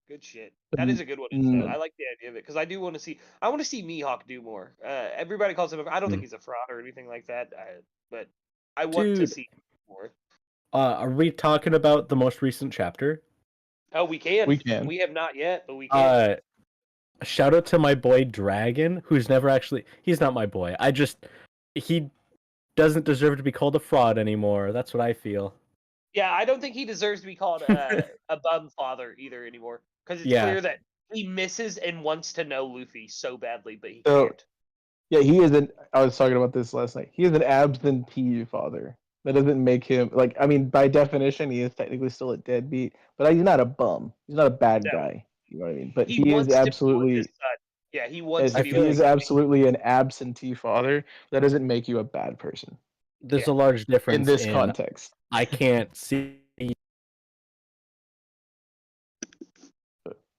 Speaker 3: Good shit. That is a good one. I like the idea of it because I do want to see. I want to see Mihawk do more. Everybody calls him. I don't think he's a fraud or anything like that. But I want to see more.
Speaker 4: Are we talking about the most recent chapter?
Speaker 3: Oh, we can.
Speaker 2: We can.
Speaker 3: We have not yet, but we can.
Speaker 4: Shout out to my boy Dragon, who's never actually. He's not my boy. He doesn't deserve to be called a fraud anymore. That's what I feel.
Speaker 3: Yeah, I don't think he deserves to be called a bum father either anymore, because it's
Speaker 4: Yeah.
Speaker 3: clear that he misses and wants to know Luffy so badly, but he
Speaker 2: So-
Speaker 3: can't.
Speaker 2: Yeah, he is an. I was talking about this last night. He is an absentee father. That doesn't make him like. I mean, by definition, he is technically still a deadbeat, but he's not a bum. He's not a bad
Speaker 3: No.
Speaker 2: guy. You know what I mean? But
Speaker 3: He
Speaker 2: he is
Speaker 3: wants to be with
Speaker 2: absolutely.
Speaker 3: his son. Yeah, he wants
Speaker 2: As
Speaker 3: to
Speaker 4: I
Speaker 3: be
Speaker 2: he
Speaker 4: feel
Speaker 3: with
Speaker 2: is
Speaker 3: his son.
Speaker 2: absolutely an absentee father, that doesn't make you a bad person
Speaker 4: There's
Speaker 3: Yeah.
Speaker 4: a large difference
Speaker 2: in this context.
Speaker 4: I can't see.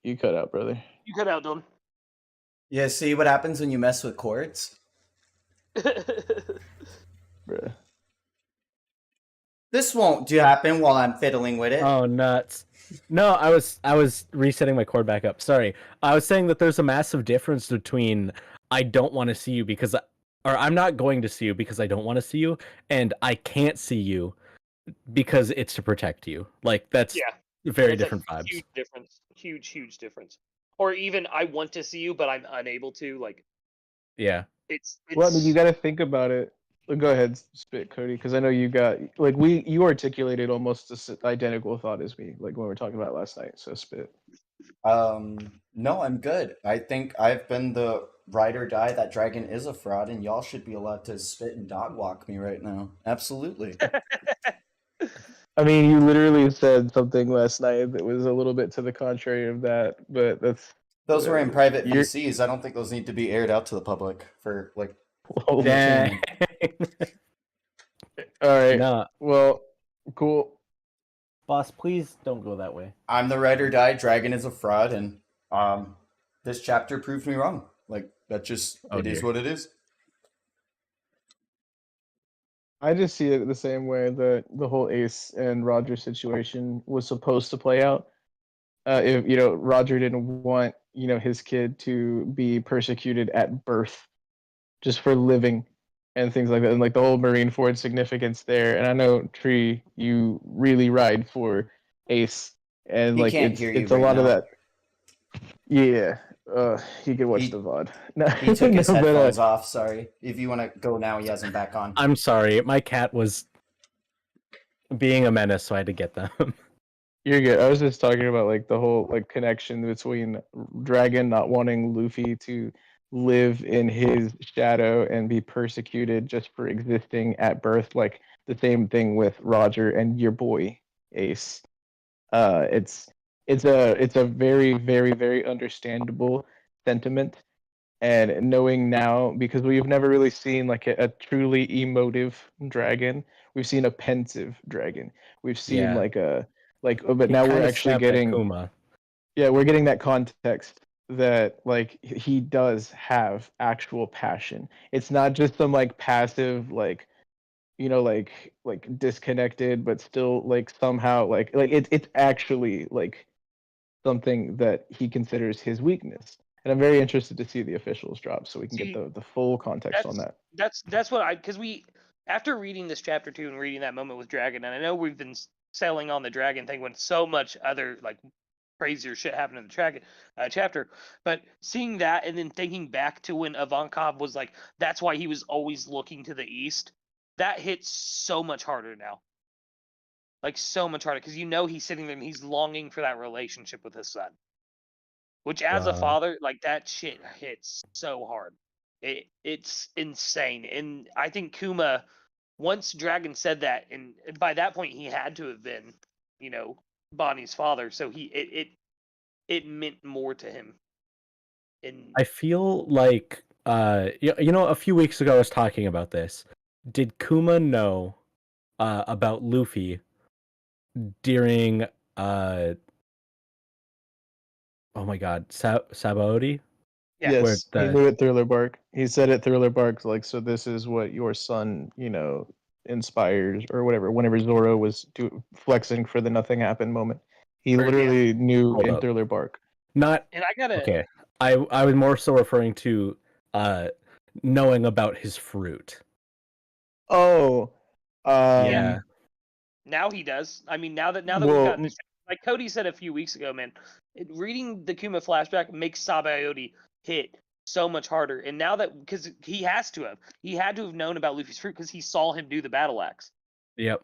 Speaker 2: You cut out, brother.
Speaker 3: You cut out, Dylan.
Speaker 1: Yeah, see what happens when you mess with chords?
Speaker 2: Bruh.
Speaker 1: This won't happen while I'm fiddling with it.
Speaker 4: Oh, nuts. No, I was resetting my cord back up. Sorry. I was saying that there's a massive difference between I don't want to see you because or I'm not going to see you because I don't want to see you, and I can't see you because it's to protect you. Like that's
Speaker 3: Yeah,
Speaker 4: very
Speaker 3: that's a
Speaker 4: different vibes.
Speaker 3: huge difference. Huge difference. Or even I want to see you, but I'm unable to. Like
Speaker 4: Yeah.
Speaker 3: it's
Speaker 2: Well, I mean, you got to think about it. Go ahead, spit, Cody, because I know you got like you articulated almost the identical thought as me, like when we were talking about last night. So spit.
Speaker 1: No, I'm good. I think I've been the ride or die that dragon is a fraud, and y'all should be allowed to spit and dog walk me right now. Absolutely.
Speaker 2: I mean, you literally said something last night that was a little bit to the contrary of that, but that's
Speaker 1: Those were in private
Speaker 2: You're-
Speaker 1: VCs. I don't think those need to be aired out to the public for like.
Speaker 2: Well,
Speaker 4: Dang.
Speaker 2: all right.
Speaker 4: No,
Speaker 2: Well, cool.
Speaker 4: boss, please don't go that way.
Speaker 1: I'm the ride or die. Dragon is a fraud, and this chapter proved me wrong. Like that just
Speaker 4: Oh,
Speaker 1: it is
Speaker 4: dear.
Speaker 1: what it is.
Speaker 2: I just see it the same way that the whole Ace and Roger situation was supposed to play out. If Roger didn't want his kid to be persecuted at birth just for living and things like that, and like the whole Marineford significance there. And I know Tree, you really ride for Ace, and
Speaker 1: He
Speaker 2: like
Speaker 1: can't hear you
Speaker 2: it's a
Speaker 1: right
Speaker 2: lot of
Speaker 1: now.
Speaker 2: that. Yeah, he could watch
Speaker 1: He-
Speaker 2: the VOD. No,
Speaker 1: He took his
Speaker 2: no, but,
Speaker 1: headphones off. Sorry. If you want to go now, he has them back on.
Speaker 4: I'm sorry. My cat was being a menace, so I had to get them.
Speaker 2: You're good. I was just talking about like the whole like connection between Dragon not wanting Luffy to live in his shadow and be persecuted just for existing at birth, like the same thing with Roger and your boy Ace. It's a very very understandable sentiment, and knowing now because we've never really seen like a truly emotive dragon. We've seen a pensive dragon. We've seen
Speaker 4: Yeah.
Speaker 2: but
Speaker 4: He
Speaker 2: now we're
Speaker 4: kinda
Speaker 2: actually
Speaker 4: snapped at
Speaker 2: getting
Speaker 4: Kuma.
Speaker 2: we're getting that context that like he does have actual passion. It's not just some like passive like disconnected but still like somehow like it's actually like something that he considers his weakness. And I'm very interested to see the officials drop so we can get
Speaker 3: See,
Speaker 2: the full context on that.
Speaker 3: That's what because after reading this chapter 2 and reading that moment with Dragon, and I know we've been selling on the Dragon thing when so much other like crazier shit happened in the Dragon chapter, but seeing that and then thinking back to when Ivankov was like, that's why he was always looking to the east. That hits so much harder now. Like so much harder because he's sitting there and he's longing for that relationship with his son. Which, as a
Speaker 4: Wow.
Speaker 3: father, like that shit hits so hard. It's insane, and I think Kuma, once Dragon said that, and by that point he had to have been, Bonnie's father. So it meant more to him. And
Speaker 4: I feel like a few weeks ago I was talking about this. Did Kuma know about Luffy during oh my god, Sabaody?
Speaker 3: yeah,
Speaker 2: Yes,
Speaker 4: Where
Speaker 2: he
Speaker 4: the-
Speaker 2: knew at Thriller Bark. He said at Thriller Bark, like, so this is what your son, inspires or whatever. Whenever Zoro was flexing for the nothing happened moment, he
Speaker 3: Right, yeah.
Speaker 2: literally knew
Speaker 4: Hold
Speaker 2: in
Speaker 4: up.
Speaker 2: Thriller Bark.
Speaker 4: Not
Speaker 3: and I gotta.
Speaker 4: okay. I was more so referring to knowing about his fruit.
Speaker 2: Oh,
Speaker 4: Yeah.
Speaker 3: Now he does. I mean, now that we've
Speaker 2: Well,
Speaker 3: got this, like Cody said a few weeks ago, man, reading the Kuma flashback makes Sabaody hit so much harder. And now that because he had to have known about Luffy's fruit because he saw him do the battle axe.
Speaker 4: Yep.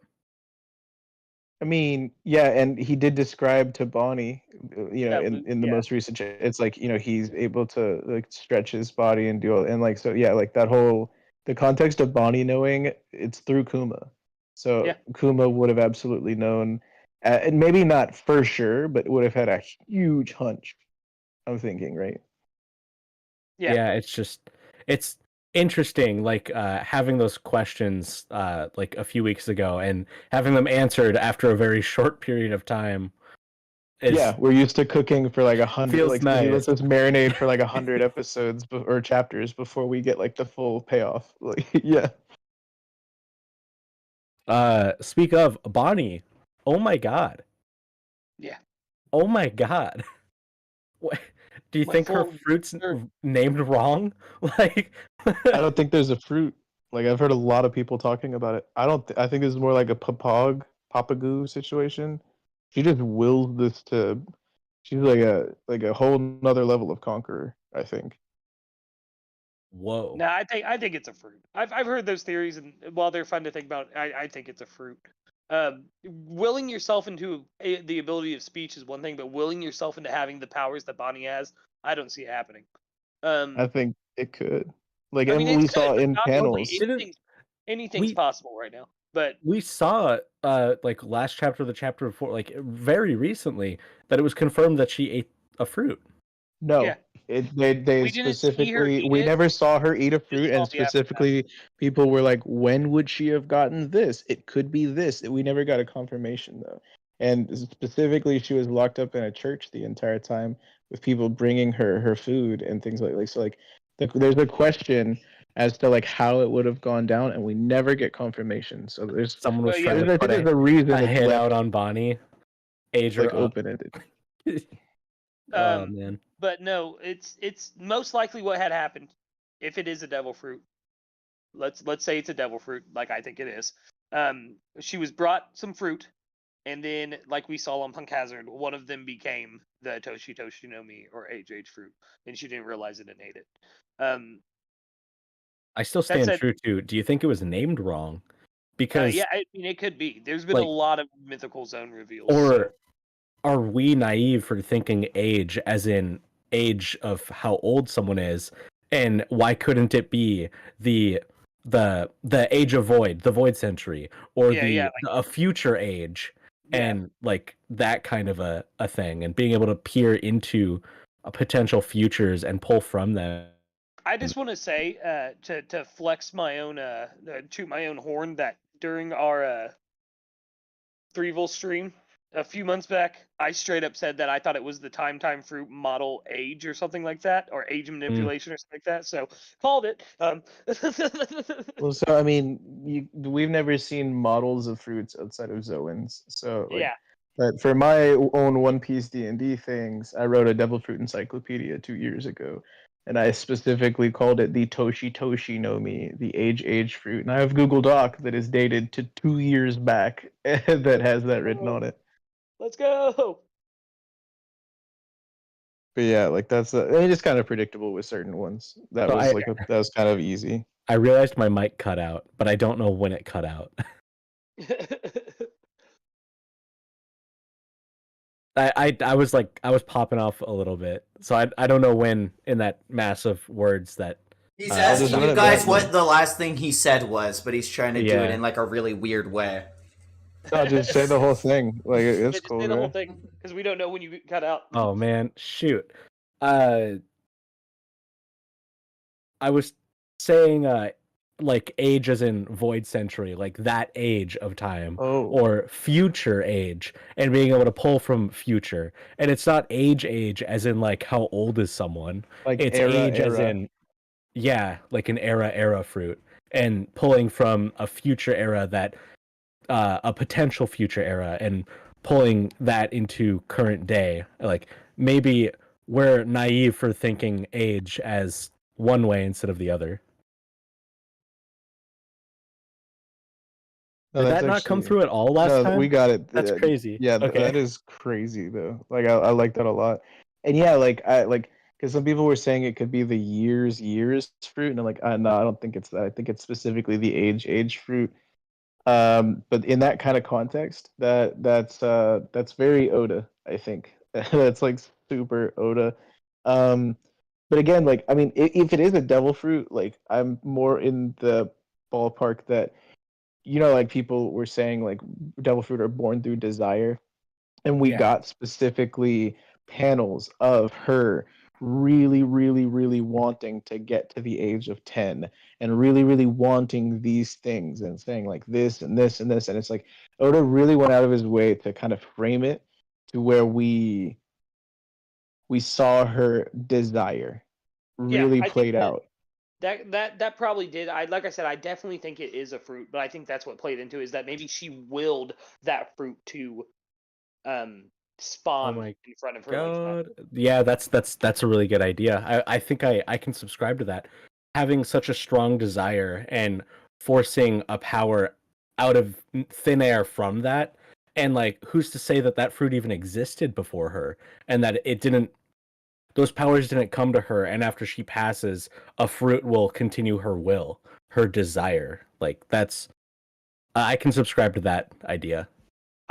Speaker 2: I mean, yeah, and he did describe to Bonnie,
Speaker 3: That
Speaker 2: in the
Speaker 3: yeah.
Speaker 2: most recent. It's like he's able to like stretch his body and do all, and like so yeah, like that whole the context of Bonnie knowing it's through Kuma, so
Speaker 3: Yeah.
Speaker 2: Kuma would have absolutely known, and maybe not for sure, but would have had a huge hunch. I'm thinking, right?
Speaker 3: Yeah.
Speaker 4: Yeah, it's interesting, like having those questions like a few weeks ago and having them answered after a very short period of time
Speaker 2: Yeah,
Speaker 4: is
Speaker 2: we're used to cooking for like 100,
Speaker 4: feels
Speaker 2: like he
Speaker 4: nice.
Speaker 2: lets us marinate for like 100 episodes or chapters before we get like the full payoff. Like, yeah.
Speaker 4: Speak of Bonnie, oh my god.
Speaker 3: Yeah.
Speaker 4: Oh my god. What, do you
Speaker 3: My
Speaker 4: think her
Speaker 3: full
Speaker 4: fruit's
Speaker 3: or-
Speaker 4: named wrong? Like
Speaker 2: I don't think there's a fruit. Like I've heard a lot of people talking about it. I don't. I think this is more like a papagoo situation. She just wills this to. She's like a whole nother level of conqueror. I think.
Speaker 4: whoa.
Speaker 3: No, I think it's a fruit. I've heard those theories, and while they're fun to think about, I think it's a fruit. Willing yourself into the ability of speech is one thing, but willing yourself into having the powers that Bonnie has, I don't see it happening.
Speaker 2: I think it could. Like,
Speaker 3: I mean,
Speaker 2: and we
Speaker 3: it could,
Speaker 2: saw
Speaker 3: but
Speaker 2: in
Speaker 3: not only
Speaker 2: panels.
Speaker 3: anything's
Speaker 4: we
Speaker 3: possible right now. But
Speaker 4: we saw like last chapter, the chapter before, like very recently, that it was confirmed that she ate a fruit.
Speaker 2: No,
Speaker 3: yeah,
Speaker 2: they
Speaker 3: we didn't see her
Speaker 2: specifically
Speaker 3: eat
Speaker 2: we
Speaker 3: it.
Speaker 2: never saw her eat a
Speaker 3: Just
Speaker 2: fruit,
Speaker 3: saw
Speaker 2: and
Speaker 3: the aftermath.
Speaker 2: specifically people were like, when would she have gotten this? It could be this. We never got a confirmation though, and specifically she was locked up in a church the entire time with people bringing her food and things like so like there's a question as to like how it would have gone down, and we never get confirmation. So
Speaker 4: Someone was
Speaker 3: yeah.
Speaker 4: trying to
Speaker 2: I
Speaker 4: put
Speaker 2: think there's a reason
Speaker 4: a
Speaker 2: it's
Speaker 4: hit
Speaker 2: left
Speaker 4: out on Bonnie, age her
Speaker 2: like
Speaker 4: up.
Speaker 2: open ended.
Speaker 4: Oh
Speaker 3: Um,
Speaker 4: man.
Speaker 3: but no, it's most likely what had happened if it is a devil fruit. Let's say it's a devil fruit, like I think it is. She was brought some fruit, and then like we saw on Punk Hazard, one of them became the Toshi Toshi no Mi or Age fruit, and she didn't realize it and ate it.
Speaker 4: I still
Speaker 3: That
Speaker 4: stand
Speaker 3: said,
Speaker 4: true to. Do you think it was named wrong? Because
Speaker 3: yeah, I mean it could be. There's been a
Speaker 4: like,
Speaker 3: lot of mythical zone reveals.
Speaker 4: or
Speaker 3: So.
Speaker 4: are we naive for thinking age as in age of how old someone is, and why couldn't it be the the age of void, the void century, or
Speaker 3: Yeah,
Speaker 4: a future age,
Speaker 3: yeah.
Speaker 4: and like that kind of a thing, and being able to peer into potential futures and pull from them.
Speaker 3: I just want to say, to flex my own, toot my own horn, that during our TreeTheWolf stream a few months back, I straight up said that I thought it was the time fruit model age or something like that, or age manipulation or something like that. So called it.
Speaker 2: Well, so I mean, we've never seen models of fruits outside of Zoans. So like,
Speaker 3: yeah.
Speaker 2: but for my own One Piece D&D things, I wrote a Devil Fruit Encyclopedia 2 years ago, and I specifically called it the Toshi Toshi no Mi, the age fruit. And I have Google Doc that is dated to 2 years back that has that written on it.
Speaker 3: Let's go.
Speaker 2: But yeah, like that's it is kind of predictable with certain ones. That
Speaker 4: So
Speaker 2: was that was kind of easy.
Speaker 4: I realized my mic cut out, but I don't know when it cut out. I was like, I was popping off a little bit, so I don't know when in that mass of words that
Speaker 1: He's
Speaker 2: I'll just
Speaker 1: asking
Speaker 2: run
Speaker 1: you
Speaker 2: it
Speaker 1: guys
Speaker 2: back
Speaker 1: what
Speaker 2: then.
Speaker 1: the last thing he said was, but he's trying to do it
Speaker 4: Yeah.
Speaker 1: in like a really weird way.
Speaker 2: No, just say the whole thing. Like it's
Speaker 3: Just
Speaker 2: cool,
Speaker 3: say the whole
Speaker 2: right?
Speaker 3: thing, because we don't know when you cut out.
Speaker 4: Oh man, shoot. I was saying like age as in void century, like that age of time,
Speaker 2: Oh,
Speaker 4: or future age, and being able to pull from future. And it's not age as in like how old is someone.
Speaker 2: like
Speaker 4: It's age as in, yeah, like an era fruit, and pulling from a future era that a potential future era, and pulling that into current day. Like maybe we're naive for thinking age as one way instead of the other.
Speaker 2: No,
Speaker 4: Did
Speaker 2: that's
Speaker 4: that not come
Speaker 2: actually
Speaker 4: through at all last
Speaker 2: no. We
Speaker 4: time?
Speaker 2: got it.
Speaker 4: That's crazy.
Speaker 2: Yeah,
Speaker 4: Okay.
Speaker 2: that is crazy though. Like I like that a lot. And yeah, like I like because some people were saying it could be the years fruit, and I'm like, no, I don't think it's that. I think it's specifically the age fruit. But in that kind of context, that's very Oda, I think. That's like super Oda. Um, but again, like I mean, if it is a devil fruit, like I'm more in the ballpark that like people were saying, like devil fruit are born through desire, and we
Speaker 4: Yeah.
Speaker 2: got specifically panels of her really, really, really wanting to get to the age of 10 and really, really wanting these things and saying like this and this and this. And it's like Oda really went out of his way to kind of frame it to where we saw her desire
Speaker 3: Yeah,
Speaker 2: really
Speaker 3: I think
Speaker 2: played out.
Speaker 3: that probably did. Like I said, I definitely think it is a fruit, but I think that's what played into is that maybe she willed that fruit to
Speaker 4: Oh
Speaker 3: spawn
Speaker 4: my
Speaker 3: in front of her like that.
Speaker 4: god. Yeah, that's a really good idea. I think I can subscribe to that. Having such a strong desire and forcing a power out of thin air from that, and like who's to say that that fruit even existed before her, and that it didn't, those powers didn't come to her, and after she passes, a fruit will continue her will, her desire. Like that's I can subscribe to that idea.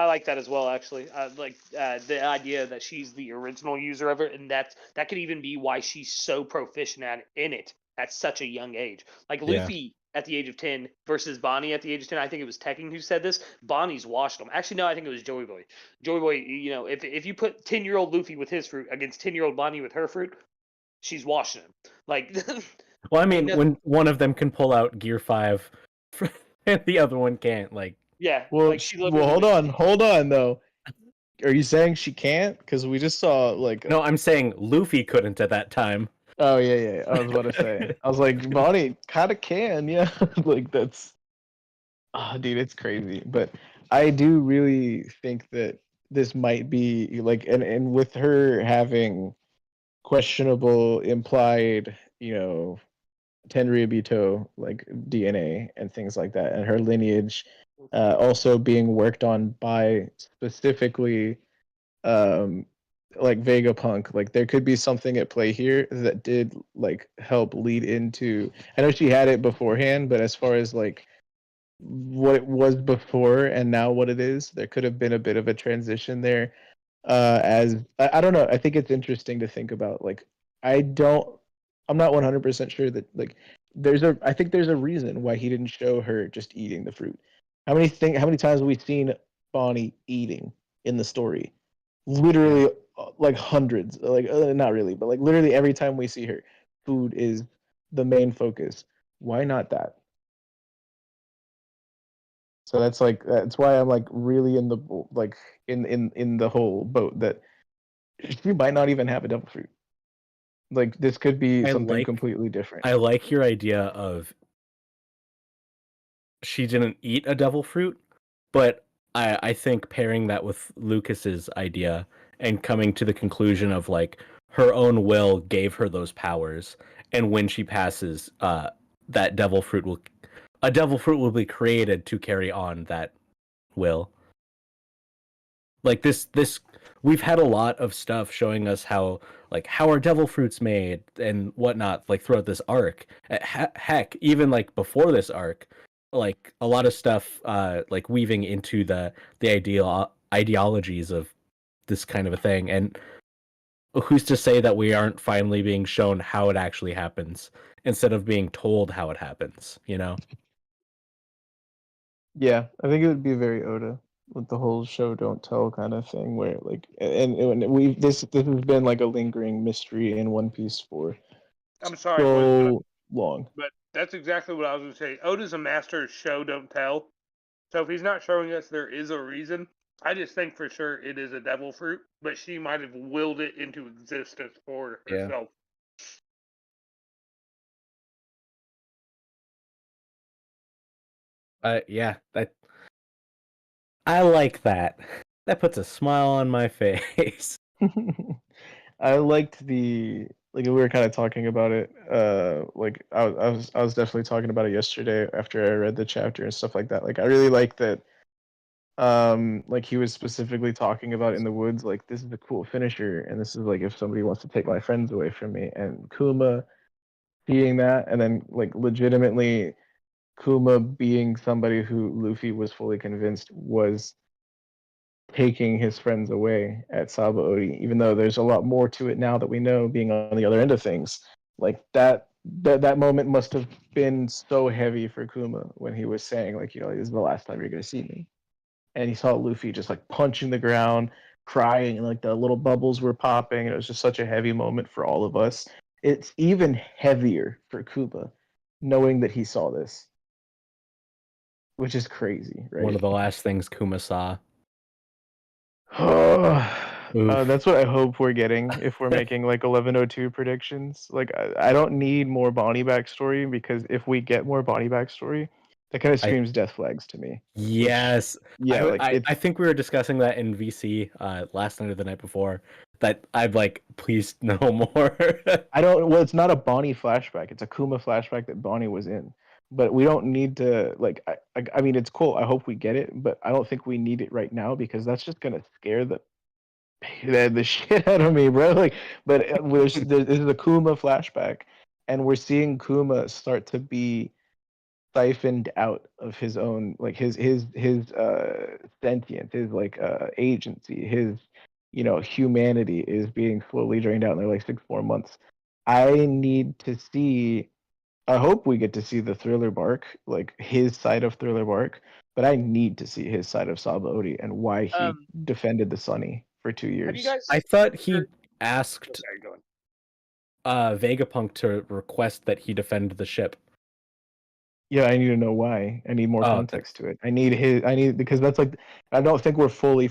Speaker 3: I like that as well, actually. Like the idea that she's the original user of it, and that could even be why she's so proficient in it at such a young age. Like
Speaker 4: Yeah.
Speaker 3: Luffy at the age of 10 versus Bonnie at the age of 10. I think it was Tekken who said this. Bonnie's washed them. Actually, no, I think it was Joey Boy. Joey Boy, if you put 10-year-old Luffy with his fruit against 10-year-old Bonnie with her fruit, she's washing him. Like,
Speaker 4: Well, I mean,
Speaker 3: nothing.
Speaker 4: when one of them can pull out Gear 5 and the other one can't, like,
Speaker 3: Yeah,
Speaker 2: Well,
Speaker 3: like she literally.
Speaker 2: hold on though. Are you saying she can't? Because we just saw like
Speaker 4: no, I'm saying Luffy couldn't at that time.
Speaker 2: oh yeah. I was about to say. I was like, Bonnie kind of can, yeah. Like that's, dude, it's crazy. But I do really think that this might be like, and with her having questionable implied, Tenryubito like DNA and things like that, and her lineage also being worked on by specifically like Vegapunk. Like there could be something at play here that did like help lead into. I know she had it beforehand, but as far as like what it was before and now what it is, there could have been a bit of a transition there. As I don't know, I think it's interesting to think about. Like I'm not 100% sure that like I think there's a reason why he didn't show her just eating the fruit. How many times have we seen Bonnie eating in the story? Literally like hundreds, like not really, but like literally every time we see her, food is the main focus. Why not that? So that's why I'm like really in the like in the whole boat that she might not even have a devil fruit. Like this could be
Speaker 4: I
Speaker 2: something
Speaker 4: like
Speaker 2: completely different.
Speaker 4: I like your idea of she didn't eat a devil fruit, but I think pairing that with Lucas's idea and coming to the conclusion of like her own will gave her those powers, and when she passes, that devil fruit will be created to carry on that will. Like this we've had a lot of stuff showing us how are devil fruits made and whatnot, like throughout this arc. Heck, even like before this arc, like a lot of stuff like weaving into the ideologies of this kind of a thing. And who's to say that we aren't finally being shown how it actually happens instead of being told how it happens, you know?
Speaker 2: Yeah, I think it would be very Oda with the whole show don't tell kind of thing, where like and we this has been like a lingering mystery in One Piece for
Speaker 3: I'm sorry,
Speaker 2: so long.
Speaker 3: but that's exactly what I was going to say. Oda's a master of show, don't tell. So if he's not showing us there is a reason, I just think for sure it is a devil fruit, but she might have willed it into existence for
Speaker 4: Yeah.
Speaker 3: herself.
Speaker 4: Yeah, I like that. That puts a smile on my face.
Speaker 2: I liked the like we were kind of talking about it. Like I was definitely talking about it yesterday after I read the chapter and stuff like that. Like I really like that. Like he was specifically talking about in the woods. Like this is a cool finisher, and this is like if somebody wants to take my friends away from me. And Kuma seeing that, and then like legitimately Kuma being somebody who Luffy was fully convinced was taking his friends away at Sabaody, even though there's a lot more to it now that we know, being on the other end of things. Like that moment must have been so heavy for Kuma when he was saying, like, you know, this is the last time you're gonna see me. And he saw Luffy just like punching the ground, crying, and like the little bubbles were popping. And it was just such a heavy moment for all of us. It's even heavier for Kuma knowing that he saw this, which is crazy, right?
Speaker 4: One of the last things Kuma saw.
Speaker 2: Oh, that's what I hope we're getting if we're making like 1102 predictions. Like, I don't need more Bonnie backstory, because if we get more Bonnie backstory, that kind of screams death flags to me.
Speaker 4: Yes.
Speaker 2: Yeah,
Speaker 4: I think we were discussing that in VC last night or the night before. That I'd like, please no more.
Speaker 2: I don't. Well, it's not a Bonnie flashback. It's a Kuma flashback that Bonnie was in. But we don't need to like. I mean, it's cool. I hope we get it, but I don't think we need it right now, because that's just gonna scare the shit out of me, bro. Like, but this is a Kuma flashback, and we're seeing Kuma start to be siphoned out of his own, like his sentience, his like agency, his, you know, humanity is being slowly drained out in like 6 more months. I need to see. I hope we get to see the Thriller Bark, like his side of Thriller Bark, but I need to see his side of Sabaody and why he defended the Sunny for 2 years.
Speaker 3: Have you guys?
Speaker 4: I thought he
Speaker 3: heard-
Speaker 4: asked
Speaker 3: Sorry, go on.
Speaker 4: Vegapunk to request that he defend the ship.
Speaker 2: Yeah, I need to know why. I need more context to it. I need because that's like, I don't think we're fully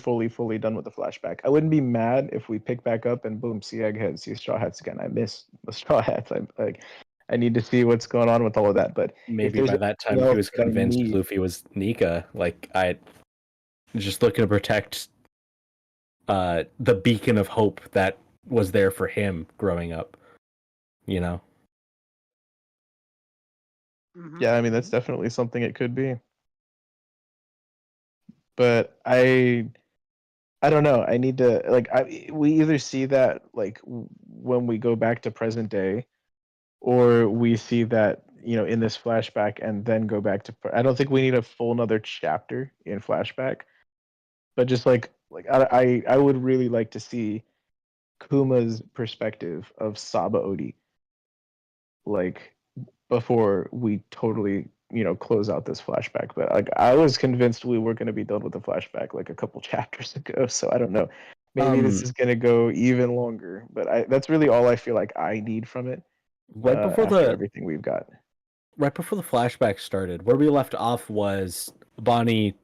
Speaker 2: done with the flashback. I wouldn't be mad if we pick back up and boom, see Egghead, see Straw Hats again. I miss the Straw Hats. I need to see what's going on with all of that. But
Speaker 4: maybe by that time he was convinced Luffy was Nika. Like, I just looking to protect the beacon of hope that was there for him growing up. You know?
Speaker 3: Mm-hmm.
Speaker 2: Yeah, I mean, that's definitely something it could be. But I don't know. I need to like. We either see that like when we go back to present day, or we see that, you know, in this flashback and then go back to. I don't think we need a full another chapter in flashback, but just like I would really like to see Kuma's perspective of Sabaody, like, before we totally, you know, close out this flashback. But like, I was convinced we were going to be done with the flashback like a couple chapters ago, so I don't know, maybe this is going to go even longer. But that's really all I feel like I need from it,
Speaker 4: right before
Speaker 2: after everything we've got.
Speaker 4: Right before the flashback started, where we left off was Bonnie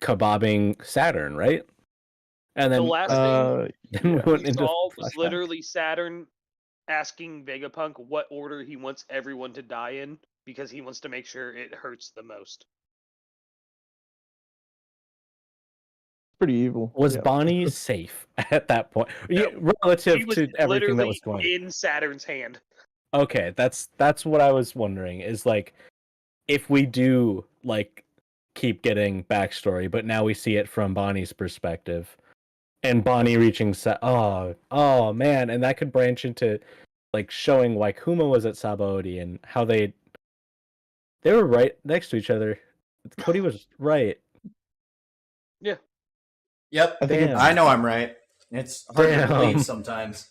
Speaker 4: kebabbing Saturn, right? And then
Speaker 3: The last thing
Speaker 4: we went
Speaker 3: we
Speaker 4: into
Speaker 3: saw was
Speaker 4: flashback.
Speaker 3: literally Saturn asking Vegapunk what order he wants everyone to die in, because he wants to make sure it hurts the most.
Speaker 2: Pretty evil.
Speaker 4: Was Bonnie safe at that point?
Speaker 3: No.
Speaker 4: Relative
Speaker 3: He was
Speaker 4: to everything that
Speaker 3: literally
Speaker 4: was going on.
Speaker 3: in Saturn's hand.
Speaker 4: Okay, that's what I was wondering, is like, if we do like keep getting backstory, but now we see it from Bonnie's perspective, and Bonnie reaching oh man, and that could branch into like showing why Kuma was at Sabaody and how they were right next to each other. Cody was right.
Speaker 3: Yeah.
Speaker 1: Yep.
Speaker 4: Damn.
Speaker 1: I know I'm right. It's hard to
Speaker 4: Damn.
Speaker 1: believe sometimes.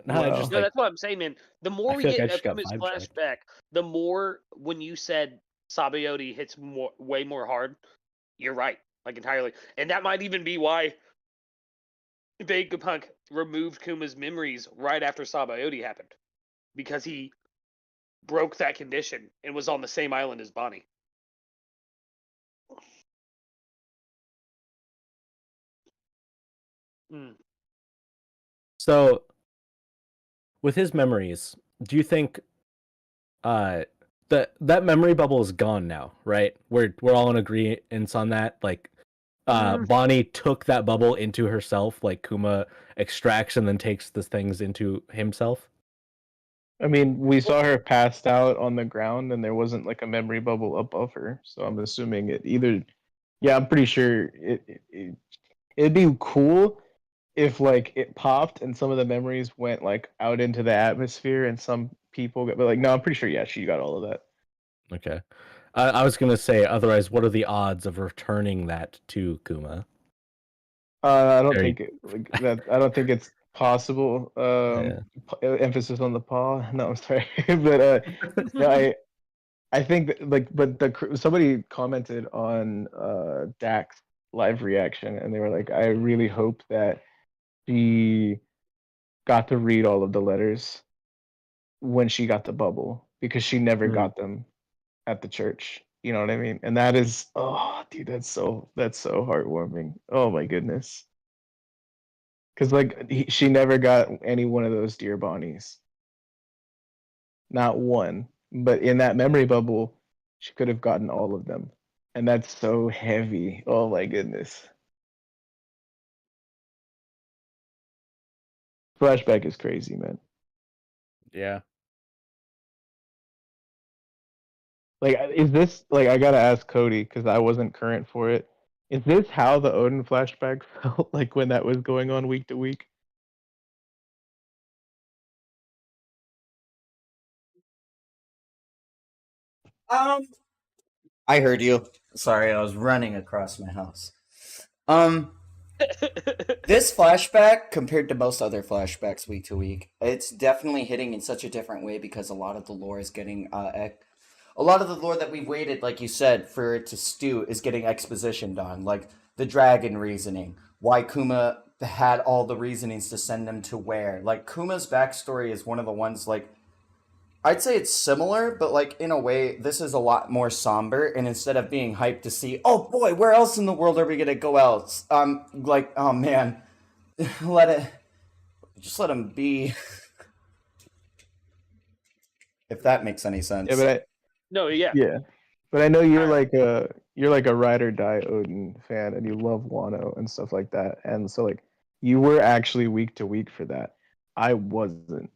Speaker 4: No, I just
Speaker 3: No,
Speaker 4: like,
Speaker 3: that's what I'm saying, man. The more
Speaker 4: I
Speaker 3: we
Speaker 4: feel like I
Speaker 3: get
Speaker 4: just got
Speaker 3: Akuma's
Speaker 4: vibe checked.
Speaker 3: flashback, the more, when you said Sabaody hits way more hard, you're right, like, entirely. And that might even be why Vegapunk removed Kuma's memories right after Sabaody happened, because he broke that condition and was on the same island as Bonnie.
Speaker 4: So, with his memories, do you think that memory bubble is gone now, right? We're all in agreement on that. Like, Bonnie took that bubble into herself, like Kuma extracts and then takes the things into himself.
Speaker 2: I mean, we saw her passed out on the ground, and there wasn't like a memory bubble above her. So I'm assuming it either. Yeah, I'm pretty sure it'd be cool if like it popped and some of the memories went like out into the atmosphere and some people got. But like, no, I'm pretty sure. Yeah, she got all of that.
Speaker 4: Okay. I was gonna say, otherwise, what are the odds of returning that to Kuma?
Speaker 2: I don't
Speaker 4: Very-
Speaker 2: think that. I don't think it's possible.
Speaker 4: Yeah.
Speaker 2: Emphasis on the paw. No, I'm sorry, but no, I think that, but somebody commented on Dak's live reaction, and they were like, I really hope that she got to read all of the letters when she got the bubble because she never got them at the church. You know what I mean? And that is, oh, dude, that's so heartwarming. Oh my goodness. Because she never got any one of those dear Bonnies, not one. But in that memory bubble, she could have gotten all of them, and that's so heavy. Oh my goodness. Flashback is crazy, man.
Speaker 4: Yeah.
Speaker 2: Like, is this like I gotta ask Cody because I wasn't current for it. Is this how the Odin flashback felt like when that was going on week to week?
Speaker 1: I heard you. Sorry, I was running across my house. This flashback, compared to most other flashbacks week to week, it's definitely hitting in such a different way because a lot of the lore is getting a lot of the lore that we've waited, like you said, for it to stew is getting expositioned on, like the dragon reasoning, why Kuma had all the reasonings to send them to where. Like Kuma's backstory is one of the ones like I'd say it's similar, but like in a way, this is a lot more somber. And instead of being hyped to see, oh boy, where else in the world are we gonna go else? Like, oh man, let it, just let him be. If that makes any sense.
Speaker 2: Yeah, but
Speaker 3: No, yeah.
Speaker 2: yeah, but I know you're
Speaker 3: Alright.
Speaker 2: like a ride or die Odin fan, and you love Wano and stuff like that, and so like you were actually week to week for that. I wasn't.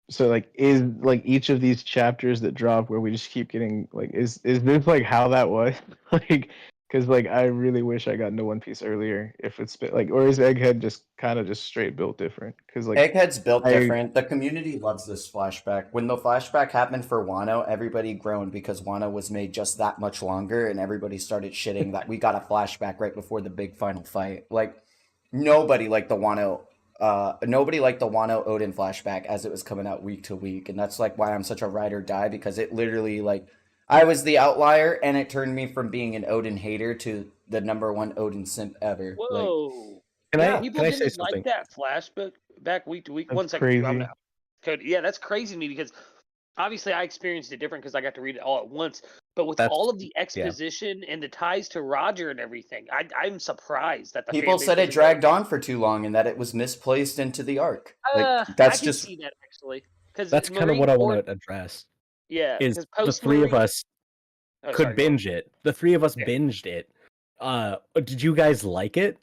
Speaker 2: So like is like each of these chapters that drop where we just keep getting like is this like how that was like because like I really wish I got into One Piece earlier if it's been like or is Egghead just kind of just straight built different because like
Speaker 1: Egghead's built
Speaker 2: I
Speaker 1: different. The community loves this flashback. When the flashback happened for Wano, everybody groaned because Wano was made just that much longer, and everybody started shitting that we got a flashback right before the big final fight. Like nobody liked the Wano Odin flashback as it was coming out week to week, and that's like why I'm such a ride or die because it literally like I was the outlier, and it turned me from being an Odin hater to the #1 Odin simp ever. Like,
Speaker 3: Whoa.
Speaker 4: Can
Speaker 1: Yeah.
Speaker 4: I
Speaker 3: People
Speaker 4: say
Speaker 3: didn't
Speaker 4: something?
Speaker 3: like that flashback back week to week.
Speaker 2: that's
Speaker 3: 1 second, I'm
Speaker 2: crazy.
Speaker 3: out. Cody, yeah, that's crazy to me because obviously I experienced it different because I got to read it all at once. But with
Speaker 4: That's-
Speaker 3: all of the exposition and the ties to Roger and everything, I'm surprised that the
Speaker 1: people
Speaker 3: fan base
Speaker 1: said it
Speaker 3: wasn't
Speaker 1: dragged on for too long and that it was misplaced into the arc.
Speaker 3: going,
Speaker 1: Like
Speaker 3: I
Speaker 1: that's
Speaker 3: can
Speaker 1: just
Speaker 3: see that actually because
Speaker 4: That's kind of what I want to address.
Speaker 3: Yeah,
Speaker 4: Is
Speaker 3: because
Speaker 4: the
Speaker 3: post
Speaker 4: three of
Speaker 3: Marine.
Speaker 4: us
Speaker 3: Oh,
Speaker 4: could
Speaker 3: sorry, go on.
Speaker 4: binge it. The three of us
Speaker 3: Yeah.
Speaker 4: binged it. Did you guys like it?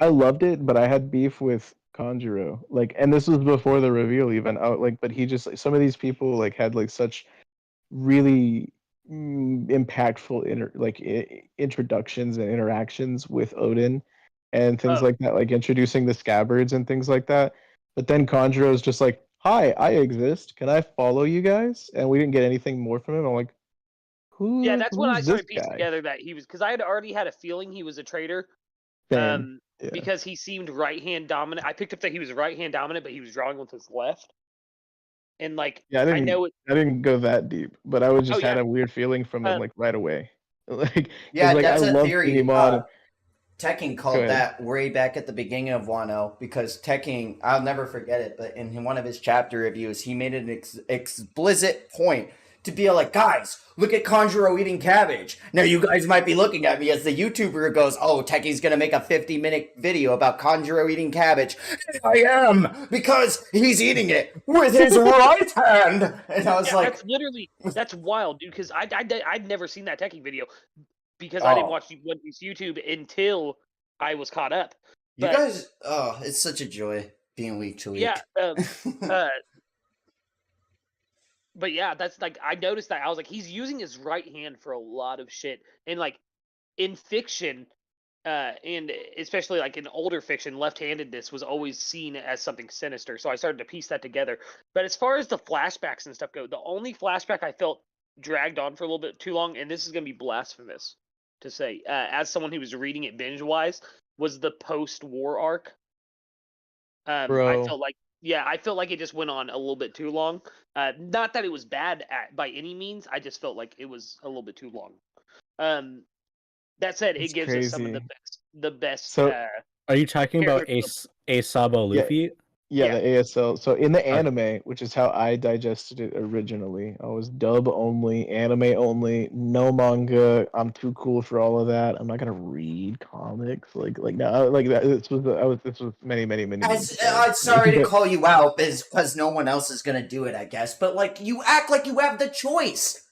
Speaker 2: I loved it, but I had beef with Conjuro. Like, and this was before the reveal even. But he just like some of these people like had like such really impactful introductions and interactions with Odin and things
Speaker 3: Oh.
Speaker 2: like that, like introducing the scabbards and things like that. But then Conjuro is just like, "Hi, I exist. Can I follow you guys?" And we didn't get anything more from him. I'm like,
Speaker 3: Yeah, that's when I
Speaker 2: who's this
Speaker 3: started piecing
Speaker 2: guy?
Speaker 3: together that he was because I had already had a feeling he was a traitor.
Speaker 2: Same. Yeah.
Speaker 3: Because he seemed right hand dominant. I picked up that he was right hand dominant, but he was drawing with his left. And like
Speaker 2: Yeah,
Speaker 3: I know it.
Speaker 2: I didn't go that deep, but I was just had
Speaker 3: yeah.
Speaker 2: a weird feeling from him like right away. Like,
Speaker 1: yeah,
Speaker 2: like I
Speaker 1: that's a
Speaker 2: love
Speaker 1: theory.
Speaker 2: Digimon.
Speaker 1: Tekken
Speaker 2: Go
Speaker 1: called
Speaker 2: ahead.
Speaker 1: that way back at the beginning of Wano because Tekken, I'll never forget it, but in one of his chapter reviews, he made an explicit point to be like, guys, look at Conjuro eating cabbage. Now you guys might be looking at me as the YouTuber goes, oh, Tekken's going to make a 50-minute video about Conjuro eating cabbage. I am, because he's eating it with his right hand. And I was like,
Speaker 3: that's wild, dude, because I'd never seen that Tekken video because I didn't watch One Piece YouTube until I was caught up.
Speaker 1: You guys, it's such a joy being week to week.
Speaker 3: Yeah. But yeah, that's like I noticed that I was like, he's using his right hand for a lot of shit, and like in fiction, and especially like in older fiction, left-handedness was always seen as something sinister. So I started to piece that together. But as far as the flashbacks and stuff go, the only flashback I felt dragged on for a little bit too long, and this is going to be blasphemous to say, as someone who was reading it binge-wise, was the post-war arc. I
Speaker 2: Bro.
Speaker 3: felt like, I felt like it just went on a little bit too long. Not that it was bad by any means. I just felt like it was a little bit too long. That said,
Speaker 2: It's
Speaker 3: it gives us some of
Speaker 2: crazy.
Speaker 3: the best.
Speaker 2: So-
Speaker 4: Are you talking about
Speaker 3: character-
Speaker 4: Ace Sabo
Speaker 2: Yeah.
Speaker 4: Luffy?
Speaker 2: Yeah,
Speaker 3: Yeah.
Speaker 2: the ASL. So in the
Speaker 4: Okay.
Speaker 2: anime, which is how I digested it originally, I was dub only, anime only, no manga. I'm too cool for all of that. I'm not gonna read comics like no, like that. This was many moons ago.
Speaker 1: Sorry to call you out, because no one else is gonna do it, I guess. But like, you act like you have the choice.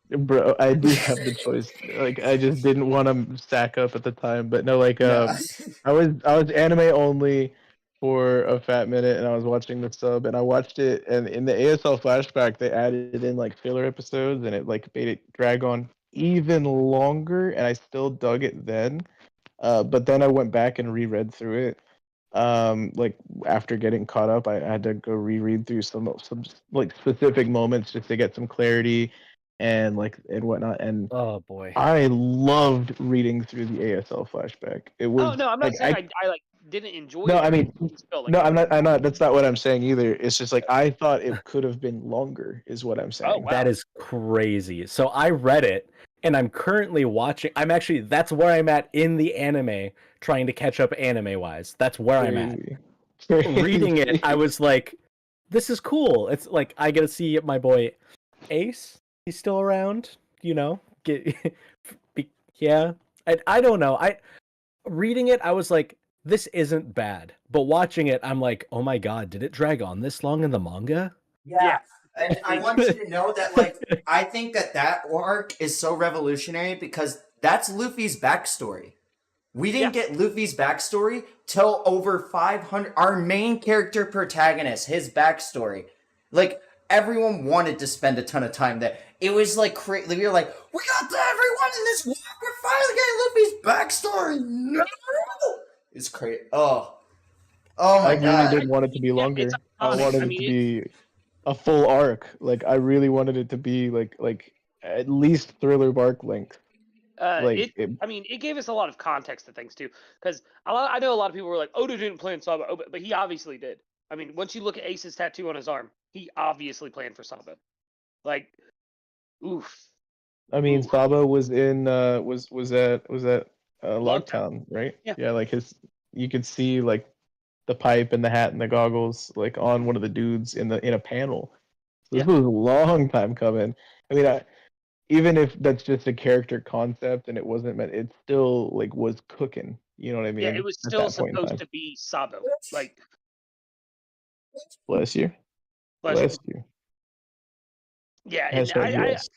Speaker 2: Bro, I do have the choice. Like, I just didn't want to stack up at the time. But no, like,
Speaker 1: No.
Speaker 2: I was anime only for a fat minute, and I was watching the sub, and I watched it, and in the ASL flashback, they added in like filler episodes, and it like made it drag on even longer, and I still dug it then. But then I went back and reread through it. Like after getting caught up, I had to go reread through some like specific moments just to get some clarity and whatnot. And
Speaker 4: Oh boy.
Speaker 2: I loved reading through the ASL flashback. It was
Speaker 3: Oh no, I'm not
Speaker 2: like
Speaker 3: saying I like didn't enjoy
Speaker 2: No,
Speaker 3: it.
Speaker 2: I mean,
Speaker 3: just felt like
Speaker 2: no,
Speaker 3: it
Speaker 2: I'm
Speaker 3: was-
Speaker 2: not. I'm not. That's not what I'm saying either. It's just like I thought it could have been longer. Is what I'm saying.
Speaker 3: wow.
Speaker 4: That is crazy. So I read it, and I'm currently watching. That's where I'm at in the anime, trying to catch up anime wise. That's where I'm at.
Speaker 2: Crazy.
Speaker 4: Reading it, I was like, this is cool. It's like I get to see my boy Ace. He's still around, you know. Yeah. I don't know. Reading it, I was like, this isn't bad. But watching it, I'm like, oh my god, did it drag on this long in the manga?
Speaker 1: Yeah. And I want you to know that, like, I think that arc is so revolutionary because that's Luffy's backstory. We didn't get Luffy's backstory till over 500. Our main character protagonist, his backstory. Like, everyone wanted to spend a ton of time there. It was like crazy. We were like, we got everyone in this walk. We're finally getting Luffy's backstory. No! It's crazy. Oh
Speaker 2: I
Speaker 1: my
Speaker 2: really
Speaker 1: god.
Speaker 2: did want it to be longer.
Speaker 3: it's
Speaker 2: I
Speaker 3: iconic.
Speaker 2: wanted
Speaker 3: I
Speaker 2: it
Speaker 3: mean,
Speaker 2: to be a full arc. Like I really wanted it to be like at least Thriller bark length. Like
Speaker 3: I mean, it gave us a lot of context to things too, because I know a lot of people were like, Oda didn't plan Sabo, but he obviously did. I mean, once you look at Ace's tattoo on his arm, he obviously planned for Sabo. Like, oof.
Speaker 2: I mean,
Speaker 3: Ooh.
Speaker 2: Sabo was in was at Logtown, right?
Speaker 3: Yeah.
Speaker 2: Like you could see like the pipe and the hat and the goggles like on one of the dudes in a panel. So this was a long time coming. I mean, even if that's just a character concept and it wasn't meant, it still like was cooking. You know what I mean?
Speaker 3: Yeah, it was
Speaker 2: at
Speaker 3: still
Speaker 2: that point in
Speaker 3: supposed
Speaker 2: time.
Speaker 3: to be Sabo. Like,
Speaker 2: Bless you. Bless you.
Speaker 3: Yeah, and
Speaker 2: Hashtag yes.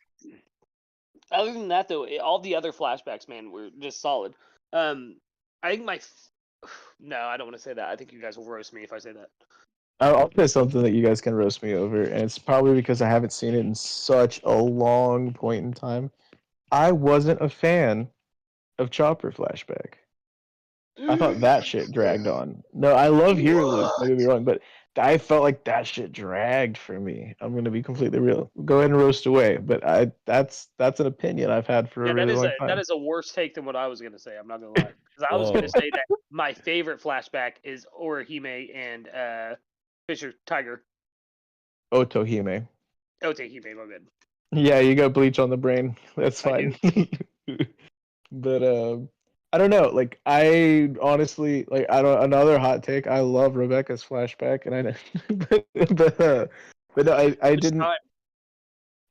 Speaker 3: other than that though, all the other flashbacks, man, were just solid. I think no, I don't want to say that. I think you guys will roast me if I say that.
Speaker 2: I'll say something that you guys can roast me over, and it's probably because I haven't seen it in such a long point in time. I wasn't a fan of Chopper flashback. I thought that shit dragged on. No, I love Hero Loop, don't get me wrong, but I felt like that shit dragged for me. I'm gonna be completely real. Go ahead and roast away, but that's an opinion I've had for a really long time.
Speaker 3: That is a worse take than what I was gonna say. I'm not gonna lie, because I was gonna say that my favorite flashback is Orihime and Fisher Tiger.
Speaker 2: Otohime.
Speaker 3: Otehime, my bad.
Speaker 2: Yeah, you got bleach on the brain. That's fine. But I don't know. Like I honestly like another hot take. I love Rebecca's flashback, and I know, but no, I didn't.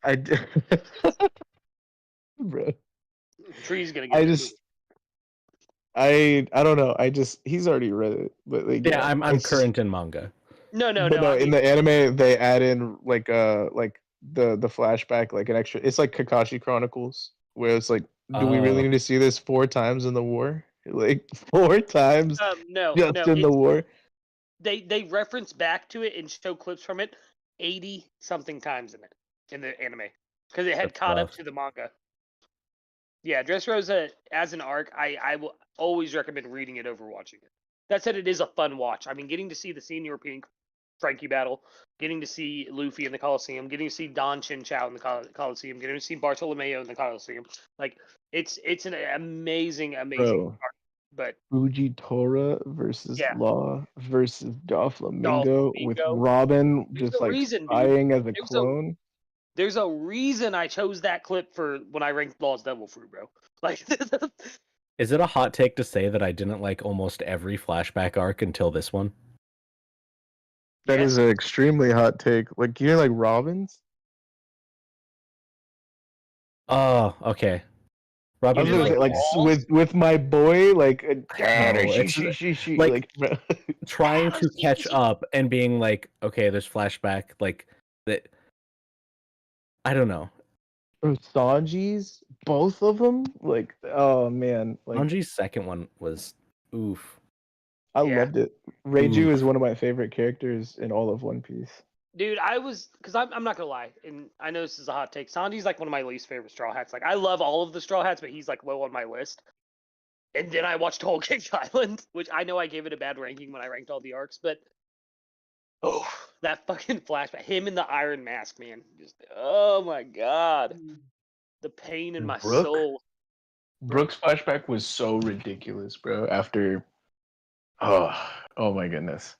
Speaker 2: I did. Bro.
Speaker 3: Tree's gonna get.
Speaker 2: I don't know. He's already read it, but like
Speaker 4: yeah, I'm current in manga.
Speaker 3: No.
Speaker 2: In the anime, they add in like the flashback, like an extra. It's like Kakashi Chronicles, where it's like, do we really need to see this 4 times in the war? Like 4 times in the war.
Speaker 3: They reference back to it and show clips from it 80 something times in the anime because it had caught up to the manga. Yeah, Dressrosa as an arc, I will always recommend reading it over watching it. That said, it is a fun watch. I mean, getting to see the senior Pink Frankie battle, getting to see Luffy in the Coliseum, getting to see Don Chin Chow in the Coliseum, getting to see Bartolomeo in the Coliseum. Like it's an amazing
Speaker 2: Bro.
Speaker 3: arc. But
Speaker 2: Fujitora versus
Speaker 3: Yeah.
Speaker 2: Law versus Doflamingo with
Speaker 3: Doflamingo.
Speaker 2: Robin
Speaker 3: There's
Speaker 2: just
Speaker 3: a
Speaker 2: like
Speaker 3: reason, dude.
Speaker 2: spying as a
Speaker 3: There's a-
Speaker 2: clone.
Speaker 3: There's a reason I chose that clip for when I ranked Law's Devil Fruit, bro. Like,
Speaker 4: Is it a hot take to say that I didn't like almost every flashback arc until this one?
Speaker 2: That is
Speaker 3: yes.
Speaker 2: an extremely hot take. Like you like Robin's?
Speaker 4: Oh, okay.
Speaker 2: I
Speaker 4: Robin
Speaker 2: was
Speaker 3: didn't
Speaker 2: gonna say,
Speaker 3: like
Speaker 2: like
Speaker 3: Laws?
Speaker 2: with my boy, like
Speaker 4: No, it's
Speaker 2: she
Speaker 4: like-
Speaker 2: bro.
Speaker 4: trying to catch up and being like, okay, there's flashback, like that. I don't know.
Speaker 2: Bro, Sanji's, both of them, like oh man, like
Speaker 4: Anji's second one was oof.
Speaker 2: I
Speaker 3: Yeah.
Speaker 2: loved it. Reiju
Speaker 4: Oof.
Speaker 2: is one of my favorite characters in all of One Piece.
Speaker 3: Dude, because I'm not gonna lie, and I know this is a hot take. Sanji's like one of my least favorite Straw Hats. Like I love all of the Straw Hats, but he's like low on my list. And then I watched Whole Cake Island, which I know I gave it a bad ranking when I ranked all the arcs, but oh, that fucking flashback, him in the Iron Mask, man, just oh my god, the pain in my
Speaker 2: Brook?
Speaker 3: soul.
Speaker 2: Brooks' flashback was so ridiculous, bro. After oh my goodness.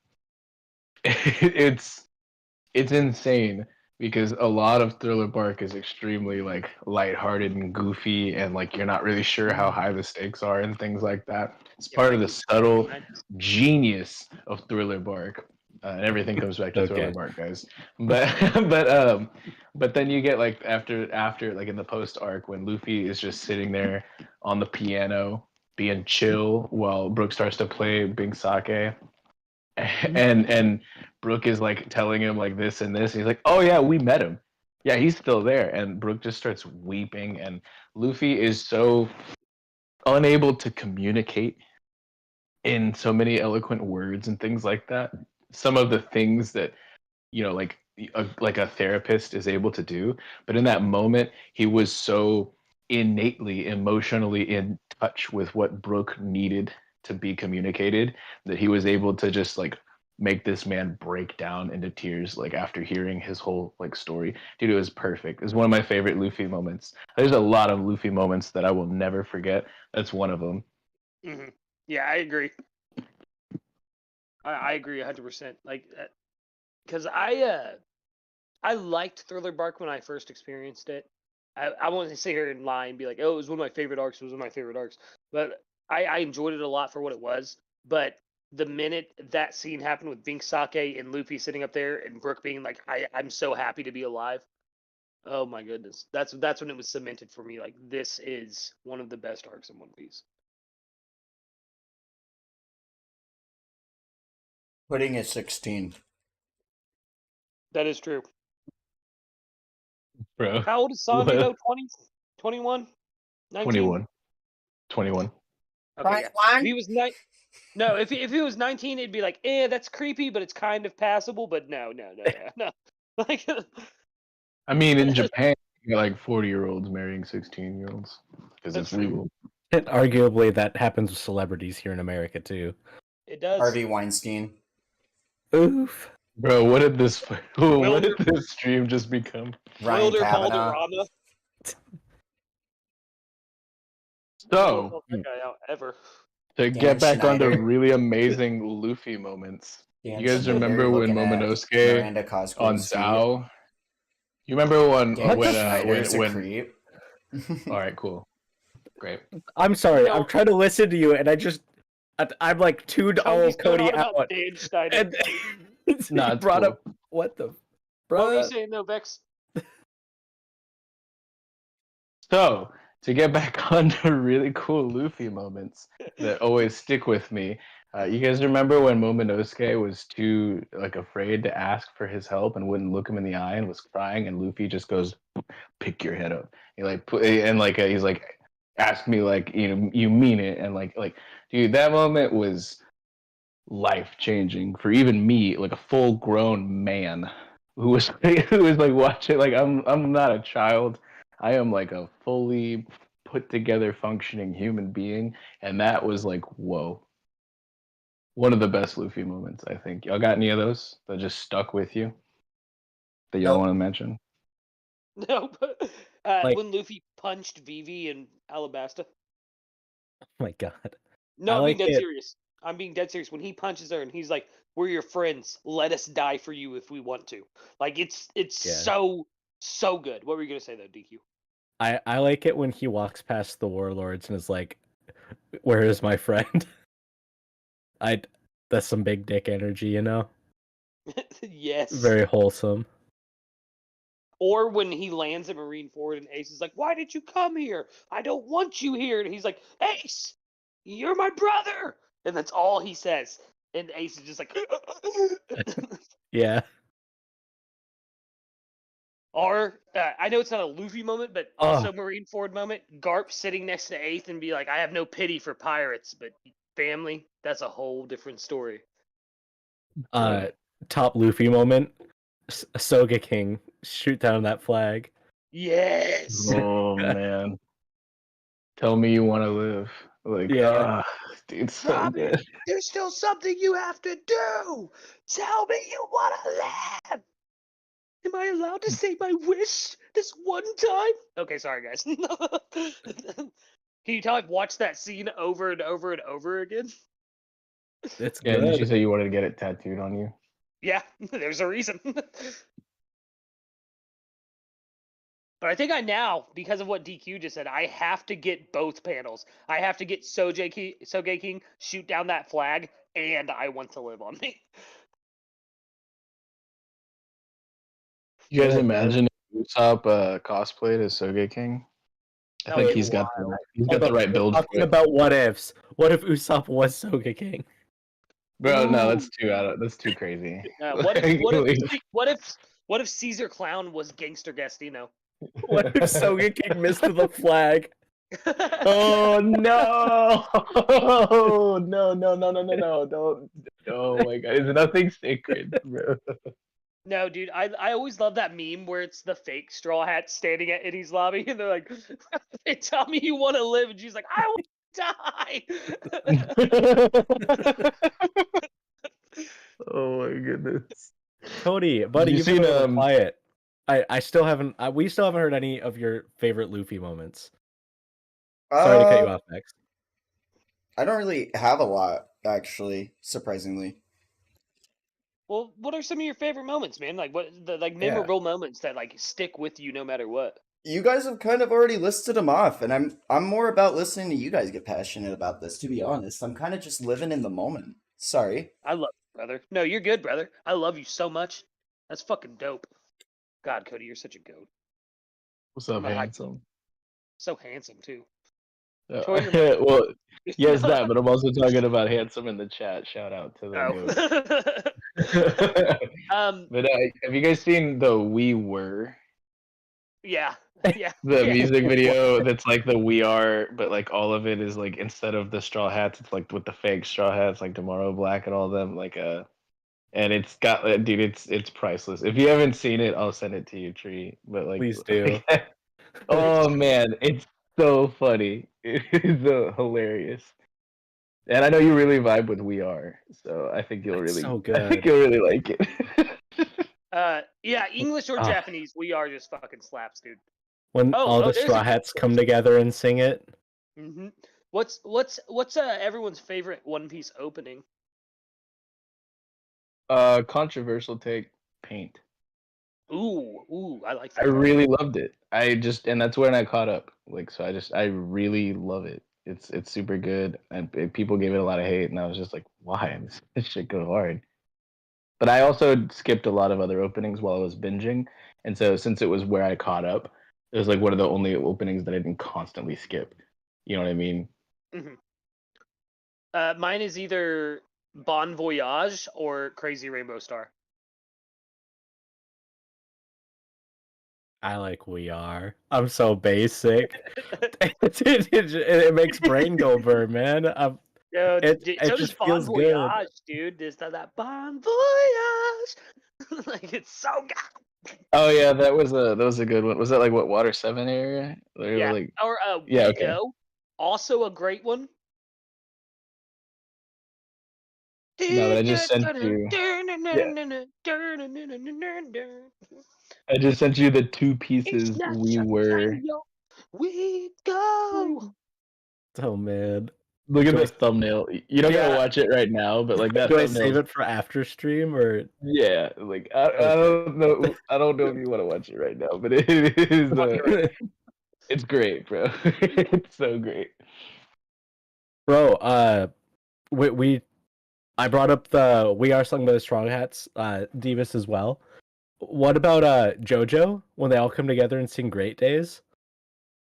Speaker 2: It's insane because a lot of Thriller Bark is extremely like lighthearted and goofy and like you're not really sure how high the stakes are and things like that. It's
Speaker 3: Yeah,
Speaker 2: part of
Speaker 3: like-
Speaker 2: the subtle genius of Thriller Bark. And everything comes back to
Speaker 4: Okay.
Speaker 2: Thriller Bark, guys. But but then you get like after like in the post arc when Luffy is just sitting there on the piano being chill while Brook starts to play Big Sake. And Brooke is like telling him like this and this. And he's like, "Oh yeah, we met him. Yeah, he's still there." And Brooke just starts weeping. And Luffy is so unable to communicate in so many eloquent words and things like that. Some of the things that like a therapist is able to do, but in that moment, he was so innately emotionally in touch with what Brooke needed to be communicated that he was able to just like make this man break down into tears like after hearing his whole like story. Dude, it was perfect. It was one of my favorite Luffy moments. There's a lot of Luffy moments that I will never forget. That's one of them.
Speaker 3: Mm-hmm. Yeah, I agree. I agree 100%. Like, because I liked Thriller Bark when I first experienced it. I won't sit here and lie and be like, oh, it was one of my favorite arcs. It was one of my favorite arcs. But I enjoyed it a lot for what it was. But the minute that scene happened with Bink Sake and Luffy sitting up there and Brook being like, I'm so happy to be alive. Oh my goodness. That's when it was cemented for me. Like, this is one of the best arcs in One Piece.
Speaker 1: Putting it 16.
Speaker 3: That is true.
Speaker 2: Bro.
Speaker 3: How old is Sanji though? 20? 21? 19?
Speaker 2: 21. 21.
Speaker 3: Okay, yeah. If he was No, if he was 19, it'd be like, that's creepy, but it's kind of passable. But no. Like,
Speaker 2: I mean, in Japan, you got like 40-year-olds marrying 16-year-olds because
Speaker 3: That's
Speaker 2: it's legal.
Speaker 4: And arguably, that happens with celebrities here in America too.
Speaker 3: it does.
Speaker 1: Harvey Weinstein.
Speaker 4: Oof.
Speaker 2: Bro, what did this stream just become?
Speaker 1: Ryan
Speaker 3: Wilder
Speaker 1: Kavanaugh.
Speaker 3: Valderrama.
Speaker 2: So,
Speaker 3: Help that guy out ever.
Speaker 2: to
Speaker 1: Dan
Speaker 2: get back onto
Speaker 1: Schneider.
Speaker 2: really amazing Luffy moments,
Speaker 1: Dan
Speaker 2: you guys
Speaker 1: Schneider
Speaker 2: remember when
Speaker 1: looking at
Speaker 2: Momonosuke
Speaker 1: Miranda Cosgrove's
Speaker 2: on
Speaker 1: feet.
Speaker 2: Zao? You remember when
Speaker 1: Dan Schneider's a
Speaker 2: when
Speaker 1: creep.
Speaker 2: all right, cool, great.
Speaker 4: I'm sorry.
Speaker 3: No.
Speaker 4: I'm trying to listen to you, and I'm like tuned all
Speaker 3: Cody's
Speaker 4: of Cody
Speaker 3: going on
Speaker 4: out.
Speaker 3: about Dan Schneider.
Speaker 4: And
Speaker 2: Nah,
Speaker 4: he
Speaker 2: it's
Speaker 4: brought
Speaker 2: cool.
Speaker 4: up what the,
Speaker 3: What were you
Speaker 4: bro?
Speaker 3: saying though, Vex?
Speaker 2: So, to get back onto really cool Luffy moments that always stick with me, you guys remember when Momonosuke was too like afraid to ask for his help and wouldn't look him in the eye and was crying, and Luffy just goes, "Pick your head up." He like put and like he's like, "Ask me like you mean it," and like dude, that moment was life changing for even me, like a full grown man who was like watching. Like I'm not a child. I am like a fully put together functioning human being, and that was like whoa one of the best Luffy moments, I think. Y'all got any of those that just stuck with you that y'all
Speaker 1: Nope.
Speaker 2: want to mention?
Speaker 3: No, but
Speaker 4: Like-
Speaker 3: when Luffy punched Vivi in Alabasta.
Speaker 4: Oh my god.
Speaker 3: No,
Speaker 4: I
Speaker 3: I'm
Speaker 4: like
Speaker 3: being dead
Speaker 4: it.
Speaker 3: serious. I'm being dead serious. When he punches her and he's like, "We're your friends. Let us die for you if we want to." Like it's
Speaker 4: Yeah.
Speaker 3: so good. What were you gonna say though, DQ?
Speaker 4: I like it when he walks past the warlords and is like, "Where is my friend?" That's some big dick energy, you know?
Speaker 3: Yes.
Speaker 4: Very wholesome.
Speaker 3: Or when he lands at Marineford and Ace is like, "Why did you come here? I don't want you here." And he's like, "Ace, you're my brother." And that's all he says. And Ace is just like,
Speaker 4: Yeah.
Speaker 3: or I know it's not a Luffy moment, but
Speaker 4: Oh.
Speaker 3: also Marineford moment. Garp sitting next to Ace and be like, "I have no pity for pirates, but family, that's a whole different story."
Speaker 4: Top Luffy moment. Soga shoot down that flag.
Speaker 3: Yes.
Speaker 2: Oh man. Tell me you want to live. Like,
Speaker 4: Yeah.
Speaker 2: dude, so
Speaker 3: Robin,
Speaker 2: good.
Speaker 3: there's still something you have to do. Tell me you want to live. Am I allowed to say my wish this one time? Okay, sorry guys. Can you tell I've watched that scene over and over and over again?
Speaker 4: It's
Speaker 2: Yeah, did you
Speaker 4: good.
Speaker 2: say you wanted to get it tattooed on you?
Speaker 3: Yeah, there's a reason. But I think I now, because of what DQ just said, I have to get both panels. I have to get Soge King shoot down that flag, and I want to live on me.
Speaker 2: You guys
Speaker 4: Yeah,
Speaker 2: imagine if Usopp cosplayed as Soge King? I
Speaker 3: That
Speaker 2: think
Speaker 3: would be
Speaker 2: he's got
Speaker 3: wild.
Speaker 2: the right build for
Speaker 4: Talking
Speaker 2: it.
Speaker 4: about what ifs. What if Usopp was Soga King?
Speaker 2: Bro, no,
Speaker 3: Ooh.
Speaker 2: that's too crazy.
Speaker 3: What if Caesar Clown was Gangster Gastino?
Speaker 4: What if Soga King missed the flag?
Speaker 2: Oh no! No! Don't! Oh my god! Is nothing sacred, bro?
Speaker 3: No, dude, I always love that meme where it's the fake Straw Hat standing at Eddie's lobby, and they're like, "They tell me you want to live," and she's like, "I want to die."
Speaker 2: Oh my goodness!
Speaker 4: Cody, buddy,
Speaker 2: you
Speaker 4: you've been
Speaker 2: seen,
Speaker 4: a little quiet. I still haven't. We still haven't heard any of your favorite Luffy moments. Sorry to cut you off, Max.
Speaker 1: I don't really have a lot, actually, surprisingly.
Speaker 3: Well, what are some of your favorite moments, man? Like what the memorable moments that like stick with you no matter what?
Speaker 1: You guys have kind of already listed them off, and I'm more about listening to you guys get passionate about this, to be honest. I'm kind of just living in the moment. Sorry.
Speaker 3: I love you, brother. No, you're good, brother. I love you so much. That's fucking dope. God, Cody, you're such a goat.
Speaker 2: What's up,
Speaker 3: I'm a high-
Speaker 2: handsome?
Speaker 3: So handsome too.
Speaker 2: Uh,
Speaker 3: Troy, you're my-
Speaker 2: well, yes, that, but I'm also talking about handsome in the chat. Shout out to the
Speaker 3: Oh.
Speaker 2: But have you guys seen the We Were?
Speaker 3: Yeah. Yeah.
Speaker 2: The
Speaker 3: Yeah.
Speaker 2: music video that's like the We Are, but like all of it is like instead of the straw hats, it's like with the fake straw hats, like Tomorrow Black and all of them, and it's got dude, it's priceless. If you haven't seen it, I'll send it to you, Tree. But like,
Speaker 4: Please do.
Speaker 2: oh man, it's so funny. It's hilarious. And I know you really vibe with We Are, so I think you'll
Speaker 4: That's
Speaker 2: really,
Speaker 4: so
Speaker 2: I think
Speaker 4: good.
Speaker 2: you'll really like it.
Speaker 3: Yeah, English or
Speaker 4: Ah.
Speaker 3: Japanese, We Are just fucking slaps, dude.
Speaker 4: When all the
Speaker 3: there's a
Speaker 4: Straw
Speaker 3: good
Speaker 4: Hats come
Speaker 3: choice.
Speaker 4: together and sing it.
Speaker 3: Mm-hmm. What's everyone's favorite One Piece opening?
Speaker 2: Controversial take, Paint.
Speaker 3: Ooh, I like
Speaker 2: I
Speaker 3: that.
Speaker 2: really loved it. And that's when I caught up. Like, so I really love it. It's super good, and people gave it a lot of hate, and I was just like, why? This shit go hard. But I also skipped a lot of other openings while I was binging, and so since it was where I caught up, it was like one of the only openings that I didn't constantly skip. You know what I mean?
Speaker 3: Mm-hmm. Mine is either Bon Voyage or Crazy Rainbow Star.
Speaker 4: I like We Are. I'm so basic. it makes brain go burr, man.
Speaker 3: Yo,
Speaker 4: It
Speaker 3: so does
Speaker 4: just
Speaker 3: Bon
Speaker 4: feels good.
Speaker 3: Voyage, dude. There's that Bon Voyage. Like it's so good.
Speaker 2: Oh yeah, that was a good one. Was that like what Water 7 area?
Speaker 3: Yeah.
Speaker 2: Like,
Speaker 3: Or
Speaker 2: yeah,
Speaker 3: We
Speaker 2: okay.
Speaker 3: Go. Also a great one.
Speaker 2: No, but I just sent you. I just sent you the two pieces we were.
Speaker 3: We go.
Speaker 4: Oh man.
Speaker 2: Look at
Speaker 4: Do
Speaker 2: the
Speaker 4: I-
Speaker 2: thumbnail. You don't gotta
Speaker 4: Yeah.
Speaker 2: watch it right now, but like that.
Speaker 4: Do I
Speaker 2: thumbnail.
Speaker 4: save it for after stream or?
Speaker 2: Yeah, like I
Speaker 4: Okay.
Speaker 2: don't know. I don't know if you want to watch it right now, but it is. It's great, bro. It's so great.
Speaker 4: Bro, I brought up the We Are Sung by the Strong Hats, Divas as well. What about JoJo when they all come together and sing Great Days?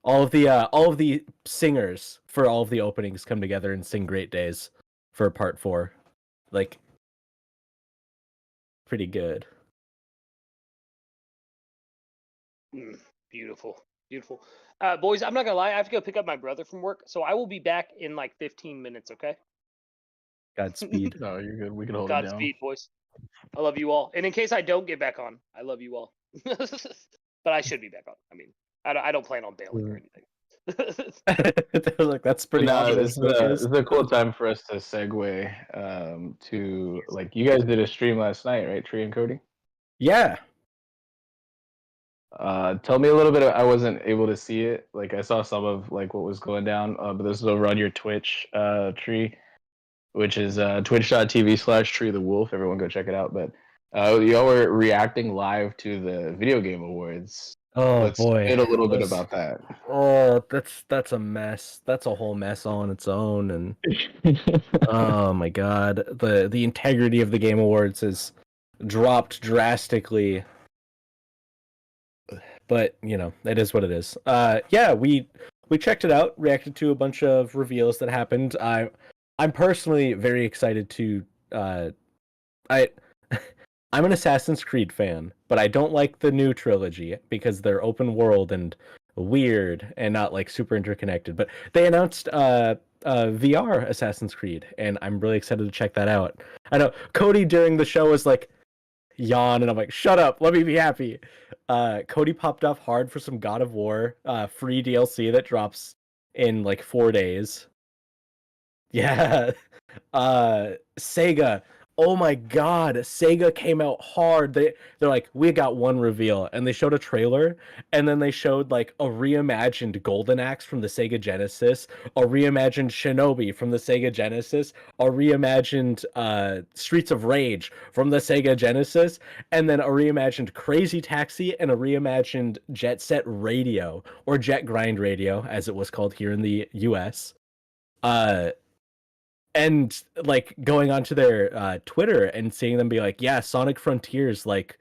Speaker 4: All of the singers for all of the openings come together and sing Great Days for part 4. Like pretty good.
Speaker 3: Beautiful. Beautiful. Boys, I'm not gonna lie, I have to go pick up my brother from work, so I will be back in like 15 minutes, okay?
Speaker 4: Godspeed.
Speaker 2: No, you're good. We can hold it down.
Speaker 3: Godspeed, boys. I love you all. And in case I don't get back on, I love you all. But I should be back on. I mean, I don't plan on bailing or anything.
Speaker 4: Like that's pretty
Speaker 2: No,
Speaker 4: awesome.
Speaker 2: this is a cool time for us to segue to like you guys did a stream last night, right, Tree and Cody?
Speaker 4: Yeah.
Speaker 2: Tell me a little bit. I wasn't able to see it. Like I saw some of like what was going down, but this is over on your Twitch, Tree, which is twitch.tv/TreeTheWolf. Everyone go check it out. But y'all were reacting live to the video game awards.
Speaker 4: Oh
Speaker 2: Let's
Speaker 4: boy.
Speaker 2: get a little bit about that.
Speaker 4: Oh, that's a mess. That's a whole mess all on its own, and oh my god, the integrity of the Game Awards has dropped drastically. But you know, it is what it is. Yeah, we checked it out, reacted to a bunch of reveals that happened. I'm personally very excited to. I'm an Assassin's Creed fan, but I don't like the new trilogy because they're open world and weird and not like super interconnected. But they announced VR Assassin's Creed, and I'm really excited to check that out. I know Cody during the show was like yawn, and I'm like, shut up, let me be happy. Cody popped off hard for some God of War free DLC that drops in like 4 days. Yeah. Sega. Oh my god, Sega came out hard. They're like, we got one reveal, and they showed a trailer, and then they showed like a reimagined Golden Axe from the Sega Genesis, a reimagined Shinobi from the Sega Genesis, a reimagined Streets of Rage from the Sega Genesis, and then a reimagined Crazy Taxi and a reimagined Jet Set Radio, or Jet Grind Radio, as it was called here in the US. And like going onto their Twitter and seeing them be like, yeah, Sonic Frontiers like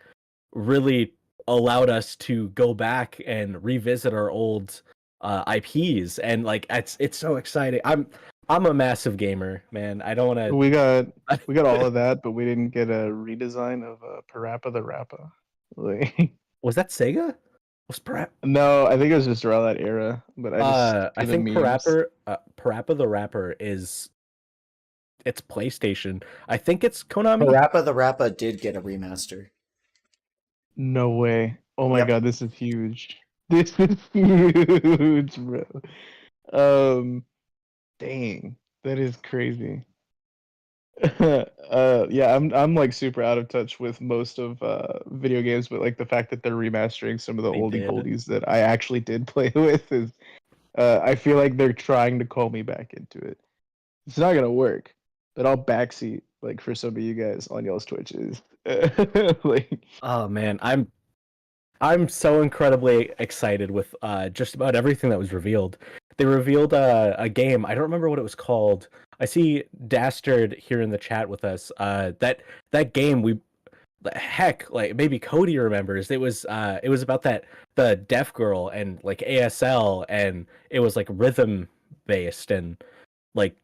Speaker 4: really allowed us to go back and revisit our old IPs, and like it's so exciting. I'm a massive gamer, man. I don't want to.
Speaker 2: We got all of that, but we didn't get a redesign of Parappa the Rappa. Like,
Speaker 4: was that Sega? Was Parappa?
Speaker 2: No, I think it was just around that era. But
Speaker 4: I think Parappa the Rapper is. It's PlayStation. I think it's Konami.
Speaker 1: Parappa the Rappa did get a remaster.
Speaker 2: No way. Oh my
Speaker 1: Yep.
Speaker 2: god, this is huge. This is huge, bro. Dang, that is crazy. Yeah, I'm like super out of touch with most of video games, but like the fact that they're remastering some of the oldie goldies that I actually did play with is I feel like they're trying to call me back into it. It's not gonna work, but I'll backseat like for some of you guys on y'all's Twitches. Like,
Speaker 4: oh man, I'm so incredibly excited with just about everything that was revealed. They revealed a game. I don't remember what it was called. I see Dastard here in the chat with us. That game heck, like maybe Cody remembers. It was about the deaf girl and like ASL, and it was like rhythm based, and like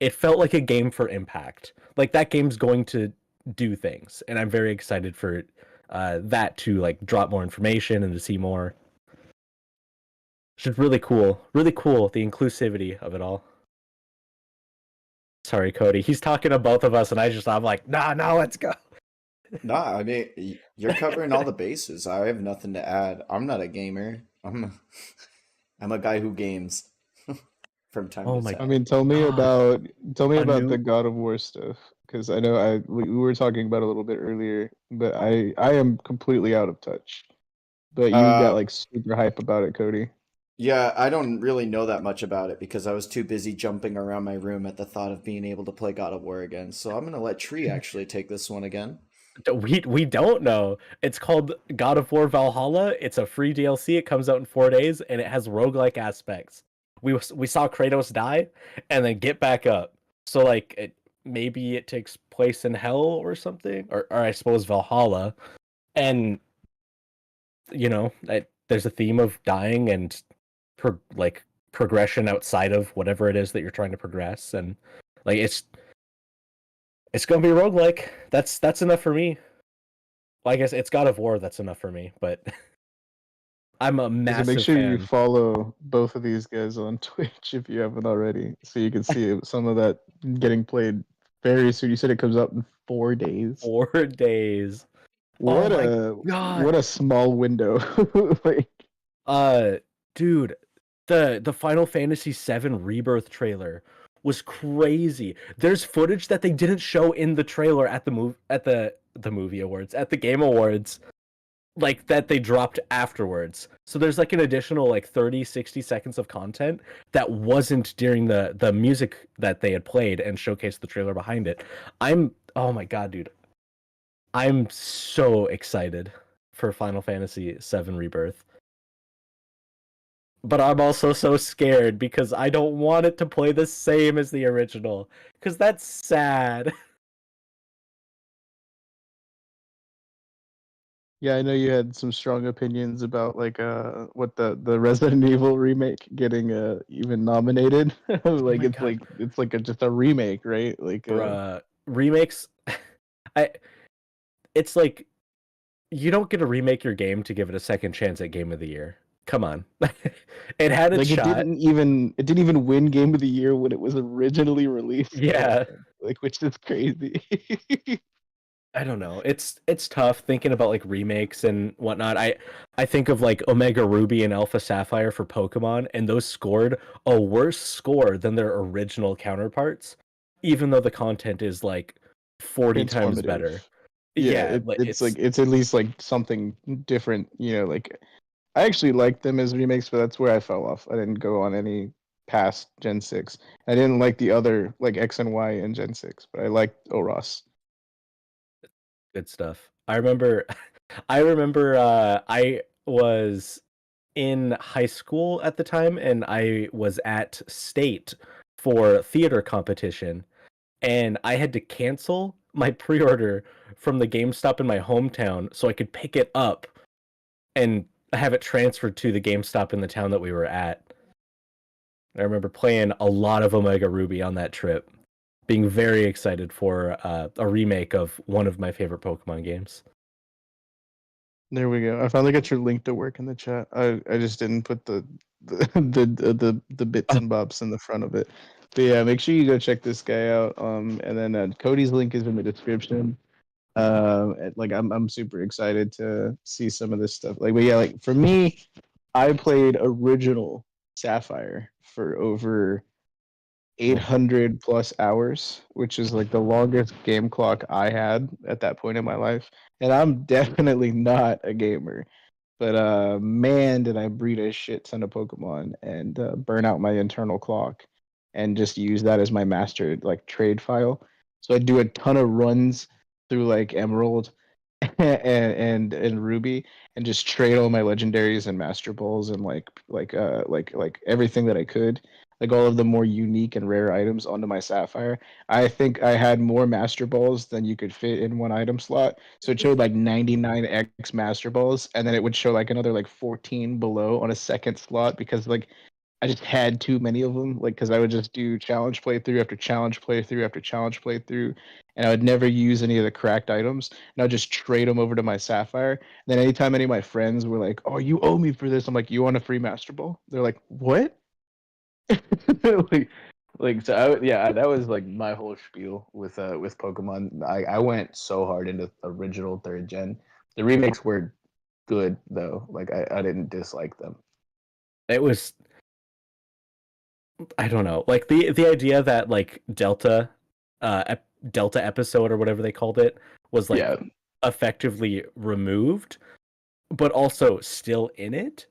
Speaker 4: it felt like a game for Impact. Like that game's going to do things, and I'm very excited for that to like drop more information and to see more. It's just really cool, the inclusivity of it all. Sorry, Cody. He's talking to both of us, and I'm like, nah, let's go.
Speaker 1: Nah, I mean, you're covering all the bases. I have nothing to add. I'm not a gamer. I'm a guy who games from time to time.
Speaker 2: I mean, tell me about the God of War stuff, because I know we were talking about it a little bit earlier, but I am completely out of touch. But you got
Speaker 1: Uh,
Speaker 2: like super hype about it, Cody.
Speaker 1: yeah, I don't really know that much about it because I was too busy jumping around my room at the thought of being able to play God of War again. So I'm gonna let Tree actually take this one again.
Speaker 4: We don't know. It's called God of War Valhalla. It's a free DLC. It comes out in 4 days, and it has roguelike aspects. We saw Kratos die and then get back up. So like maybe it takes place in hell or something, or I suppose Valhalla, and there's a theme of dying and progression outside of whatever it is that you're trying to progress, and like it's gonna be roguelike. That's enough for me. Well, I guess it's God of War. That's enough for me. But I'm a
Speaker 2: So
Speaker 4: massive
Speaker 2: make sure you
Speaker 4: fan.
Speaker 2: follow both of these guys on Twitch if you haven't already, so you can see some of that getting played very soon. You said it comes out in 4 days.
Speaker 4: 4 days. Oh
Speaker 2: What
Speaker 4: my
Speaker 2: a
Speaker 4: god.
Speaker 2: what a small window. Like,
Speaker 4: Uh, dude, the Final Fantasy VII Rebirth trailer was crazy. There's footage that they didn't show in the trailer at the movie awards, at the Game Awards, like that they dropped afterwards. So there's like an additional like 30-60 seconds of content that wasn't during the music that they had played and showcased the trailer behind it. Oh my god, dude. I'm so excited for Final Fantasy VII Rebirth. But I'm also so scared because I don't want it to play the same as the original, because that's sad.
Speaker 2: yeah, I know you had some strong opinions about like what the Resident Evil remake getting even nominated.
Speaker 4: Oh
Speaker 2: Like
Speaker 4: my god,
Speaker 2: it's like just a remake, right? Like
Speaker 4: bruh. Remakes, I it's like you don't get to remake your game to give it a second chance at Game of the Year. Come on. It had its
Speaker 2: like
Speaker 4: shot.
Speaker 2: it didn't even win Game of the Year when it was originally released.
Speaker 4: Yeah.
Speaker 2: Like, which is crazy.
Speaker 4: I don't know. It's tough thinking about like remakes and whatnot. I think of like Omega Ruby and Alpha Sapphire for Pokemon, and those scored a worse score than their original counterparts, even though the content is like 40 times
Speaker 2: Transformative.
Speaker 4: better.
Speaker 2: Yeah,
Speaker 4: Yeah,
Speaker 2: it's like it's at least like something different, like I actually liked them as remakes, but that's where I fell off. I didn't go on any past Gen 6. I didn't like the other like X and Y in Gen 6, but I liked Oros.
Speaker 4: good stuff. I remember I was in high school at the time, and I was at state for theater competition, and I had to cancel my pre-order from the GameStop in my hometown so I could pick it up and have it transferred to the GameStop in the town that we were at. I remember playing a lot of Omega Ruby on that trip, being very excited for a remake of one of my favorite Pokemon games.
Speaker 2: There we go. I finally got your link to work in the chat. I just didn't put the bits and bobs in the front of it. But yeah, make sure you go check this guy out. And then Cody's link is in the description. Like I'm super excited to see some of this stuff. Like, but yeah, like for me, I played original Sapphire for over 800 plus hours, which is like the longest game clock I had at that point in my life. And I'm definitely not a gamer, but man, did I breed a shit ton of Pokemon and burn out my internal clock and just use that as my master like trade file. So I do a ton of runs through like Emerald and Ruby and just trade all my legendaries and master balls and like everything that I could, like all of the more unique and rare items onto my Sapphire. I think I had more master balls than you could fit in one item slot. So it showed like 99x master balls, and then it would show like another like 14 below on a second slot because like I just had too many of them. Like because I would just do challenge playthrough after challenge playthrough after challenge playthrough, and I would never use any of the cracked items, and I'd just trade them over to my Sapphire. And then anytime any of my friends were like, "Oh, you owe me for this," I'm like, "You want a free master ball?" They're like, "What?" like, so yeah, that was like my whole spiel with Pokemon. I went so hard into original third gen. The remakes were good though. Like I didn't dislike them.
Speaker 4: It was, I don't know, like the idea that like Delta Delta episode or whatever they called it was like
Speaker 2: Yeah.
Speaker 4: effectively removed, but also still in it.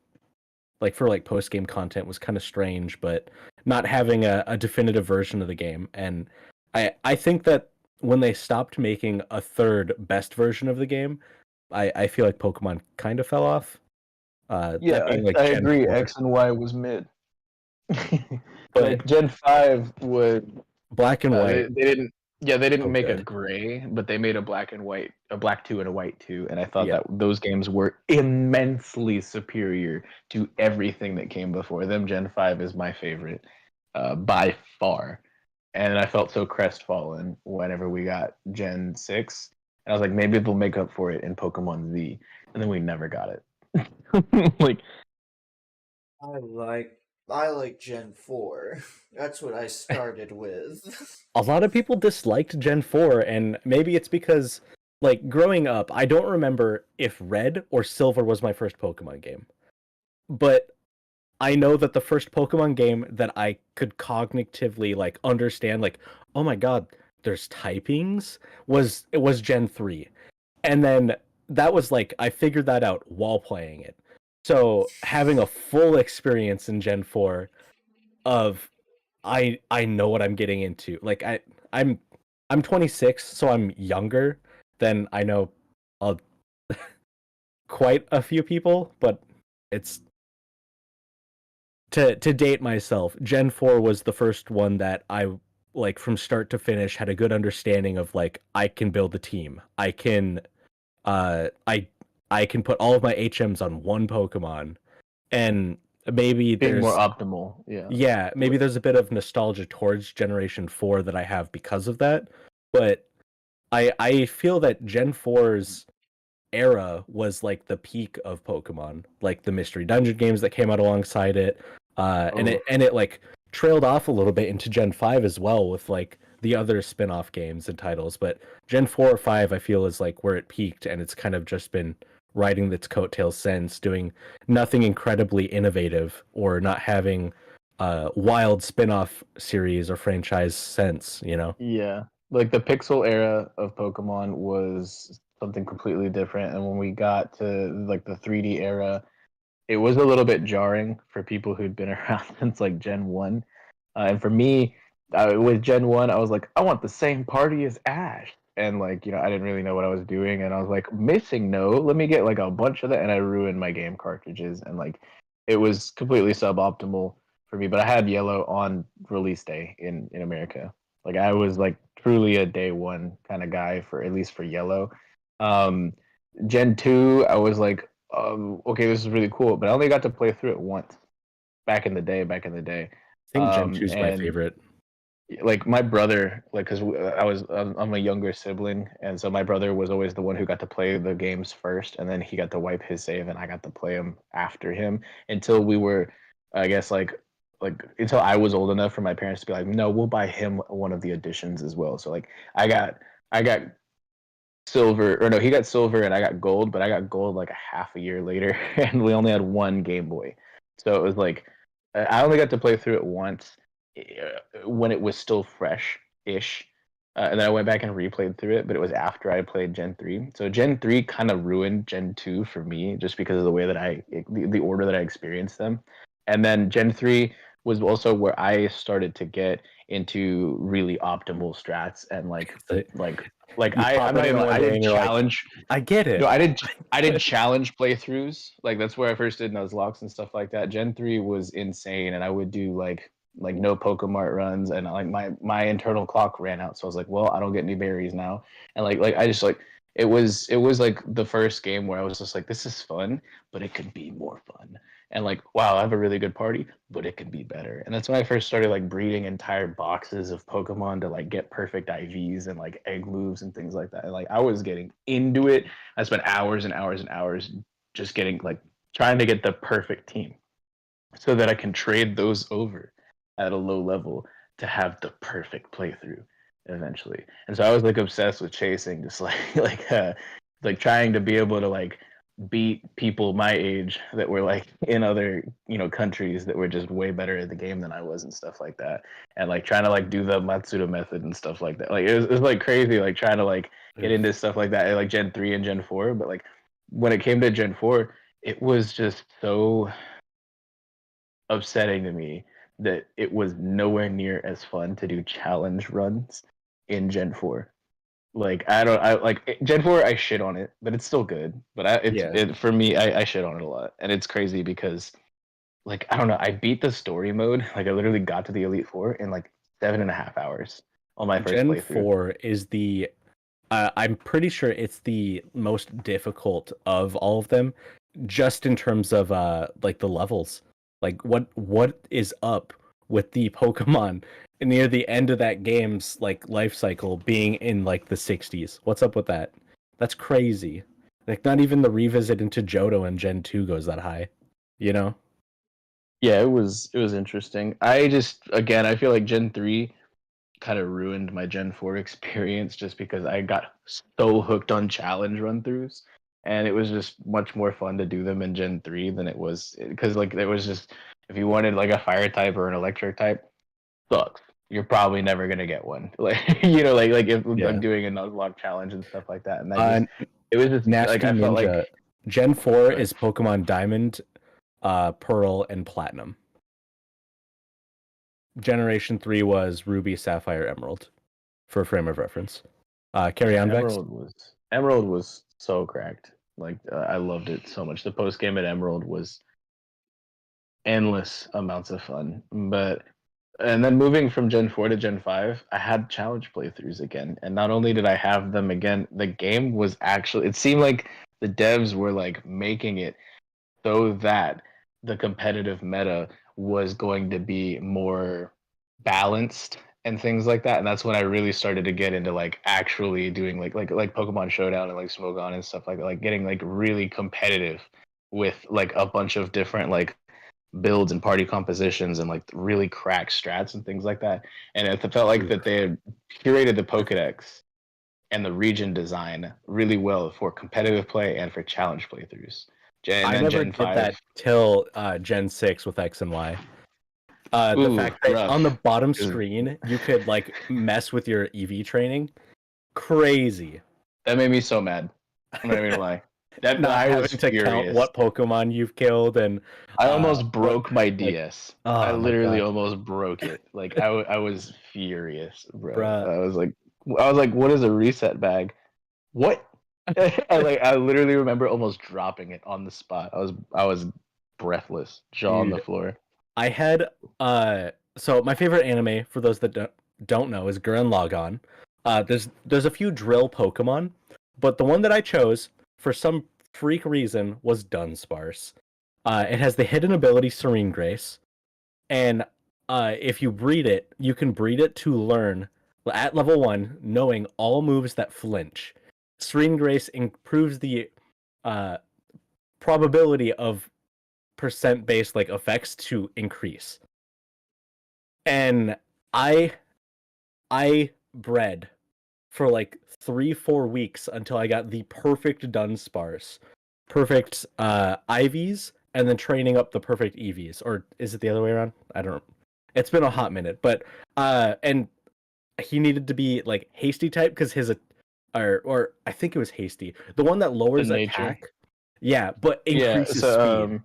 Speaker 4: Like for like post game content was kind of strange, but not having a definitive version of the game. And I think that when they stopped making a third best version of the game, I feel like Pokemon kind of fell off.
Speaker 2: Yeah,
Speaker 4: That being like
Speaker 2: I
Speaker 4: Gen
Speaker 2: agree.
Speaker 4: 4.
Speaker 2: X and Y was mid.
Speaker 4: But
Speaker 2: Gen 5 was
Speaker 4: black and white.
Speaker 2: they didn't they didn't
Speaker 4: Oh,
Speaker 2: make a
Speaker 4: good.
Speaker 2: gray, but they made a black and white, a black 2 and a white 2, and I thought
Speaker 4: Yeah.
Speaker 2: that those games were immensely superior to everything that came before them. Gen 5 is my favorite by far. And I felt so crestfallen whenever we got Gen 6. And I was like, maybe they'll make up for it in Pokemon Z. And then we never got it. Like,
Speaker 1: I like Gen 4. That's what I started with.
Speaker 4: A lot of people disliked Gen 4, and maybe it's because, like, growing up, I don't remember if Red or Silver was my first Pokemon game. But I know that the first Pokemon game that I could cognitively, like, understand, like, oh my god, there's typings, was Gen 3. And then that was, like, I figured that out while playing it. So, having a full experience in Gen 4 of I know what I'm getting into. Like I'm 26, so I'm younger than I know a, quite a few people, but it's to date myself. Gen 4 was the first one that I like from start to finish had a good understanding of like I can build a team. I can I can put all of my HMs on one Pokemon, and maybe
Speaker 2: being more
Speaker 4: there's
Speaker 2: optimal. Yeah.
Speaker 4: yeah, maybe there's a bit of nostalgia towards Generation 4 that I have because of that, but I feel that Gen 4's era was like the peak of Pokemon, like the Mystery Dungeon games that came out alongside it, and it like trailed off a little bit into Gen 5 as well with like the other spin-off games and titles, but Gen 4 or 5 I feel is like where it peaked, and it's kind of just been riding its coattails since, doing nothing incredibly innovative or not having wild spin-off series or franchise sense, you know?
Speaker 2: Yeah. Like the pixel era of Pokemon was something completely different. And when we got to like the 3D era, it was a little bit jarring for people who'd been around since like Gen 1. And for me, with Gen 1, I was like, I want the same party as Ash. And like, I didn't really know what I was doing. And I was like, missing no, let me get like a bunch of that. And I ruined my game cartridges. And like, it was completely suboptimal for me. But I had yellow on release day in America. Like, I was like truly a day one kind of guy for at least for yellow. Um, Gen 2, I was like, okay, this is really cool. But I only got to play through it once back in the day.
Speaker 4: I think Gen 2 is my favorite.
Speaker 2: Like my brother, like because I'm a younger sibling, and so my brother was always the one who got to play the games first, and then he got to wipe his save, and I got to play them after him until we were, I guess, like until I was old enough for my parents to be like, no, we'll buy him one of the editions as well. So like I got silver, or no, he got silver and I got gold, but I got gold like a half a year later, and we only had one Game Boy, so it was like I only got to play through it once when it was still fresh-ish, and then I went back and replayed through it, but it was after I played Gen 3. So Gen 3 kind of ruined Gen 2 for me just because of the way that the order that I experienced them. And then Gen 3 was also where I started to get into really optimal strats and like I'm not even I didn't challenge.
Speaker 4: Like, I get it.
Speaker 2: No, I didn't challenge playthroughs. Like that's where I first did Nuzlocke and stuff like that. Gen 3 was insane, and I would do like no Pokemart runs, and like my internal clock ran out, so I was like, well, I don't get any berries now, and like I just like it was like the first game where I was just like, this is fun, but it could be more fun. And like, wow, I have a really good party, but it could be better. And that's when I first started like breeding entire boxes of Pokemon to like get perfect IVs and like egg moves and things like that. And like I was getting into it. I spent hours and hours and hours just getting like trying to get the perfect team so that I can trade those over at a low level to have the perfect playthrough eventually. And so I was like obsessed with chasing, just like trying to be able to like beat people my age that were like in other countries that were just way better at the game than I was and stuff like that, and like trying to like do the Matsuda method and stuff like that. Like it was like crazy, like trying to like get into stuff like that, like Gen 3 and Gen 4. But like when it came to Gen 4, it was just so upsetting to me that it was nowhere near as fun to do challenge runs in Gen 4. Like I like Gen 4 I shit on it, but it's still good. But for me I shit on it a lot. And it's crazy because like I don't know, I beat the story mode. Like I literally got to the Elite Four in like 7.5 hours on my first
Speaker 4: Gen
Speaker 2: playthrough.
Speaker 4: 4 is the I'm pretty sure it's the most difficult of all of them, just in terms of like the levels. Like what is up with the Pokemon near the end of that game's like life cycle being in like the 60s? What's up with that? That's crazy. Like not even the revisit into Johto and Gen 2 goes that high, you know?
Speaker 2: Yeah, it was interesting. I just again I feel like Gen 3 kind of ruined my Gen 4 experience just because I got so hooked on challenge run throughs, and it was just much more fun to do them in Gen 3 than it was because like it was just if you wanted like a fire type or an electric type, sucks. You're probably never gonna get one. Like like if I'm doing a Nuzlocke challenge and stuff like that, and that just it was just
Speaker 4: Nasty
Speaker 2: like I felt
Speaker 4: Ninja.
Speaker 2: like
Speaker 4: Gen 4 is Pokemon Diamond, Pearl, and Platinum. Generation 3 was Ruby, Sapphire, Emerald, for a frame of reference. Carry on, Vex.
Speaker 2: Emerald was so cracked. Like I loved it so much. The post game at Emerald was endless amounts of fun. And then moving from Gen 4 to Gen 5, I had challenge playthroughs again. And not only did I have them again, the game was actually it seemed like the devs were like making it so that the competitive meta was going to be more balanced and things like that. And that's when I really started to get into like actually doing like Pokemon Showdown and like Smogon and stuff like getting like really competitive with like a bunch of different like builds and party compositions and like really cracked strats and things like that. And it felt like that they had curated the Pokedex and the region design really well for competitive play and for challenge playthroughs.
Speaker 4: I never did that till Gen 6 with X and Y. The fact that on the bottom screen you could like mess with your EV training, crazy.
Speaker 2: That made me so mad. I'm not even gonna lie.
Speaker 4: Not
Speaker 2: I was
Speaker 4: having to
Speaker 2: furious.
Speaker 4: count what Pokemon you've killed, and
Speaker 2: I almost broke my DS. I literally almost broke it. Like I was furious, bro.
Speaker 4: Bruh.
Speaker 2: I was like, what is a reset bag? What? I literally remember almost dropping it on the spot. I was breathless, jaw on the floor.
Speaker 4: I had so my favorite anime, for those that don't know, is Gurren Lagann. There's a few drill Pokemon, but the one that I chose for some freak reason was Dunsparce. It has the hidden ability Serene Grace, and if you breed it, you can breed it to learn at level 1, knowing all moves that flinch. Serene Grace improves the probability of percent-based like effects to increase. And I bred for like 3-4 weeks until I got the perfect Dunsparce, perfect IVs, and then training up the perfect EVs. Or is it the other way around? I don't. It's been a hot minute, but and he needed to be like hasty type because his or I think it was hasty, the one that lowers attack. Yeah, but increases speed.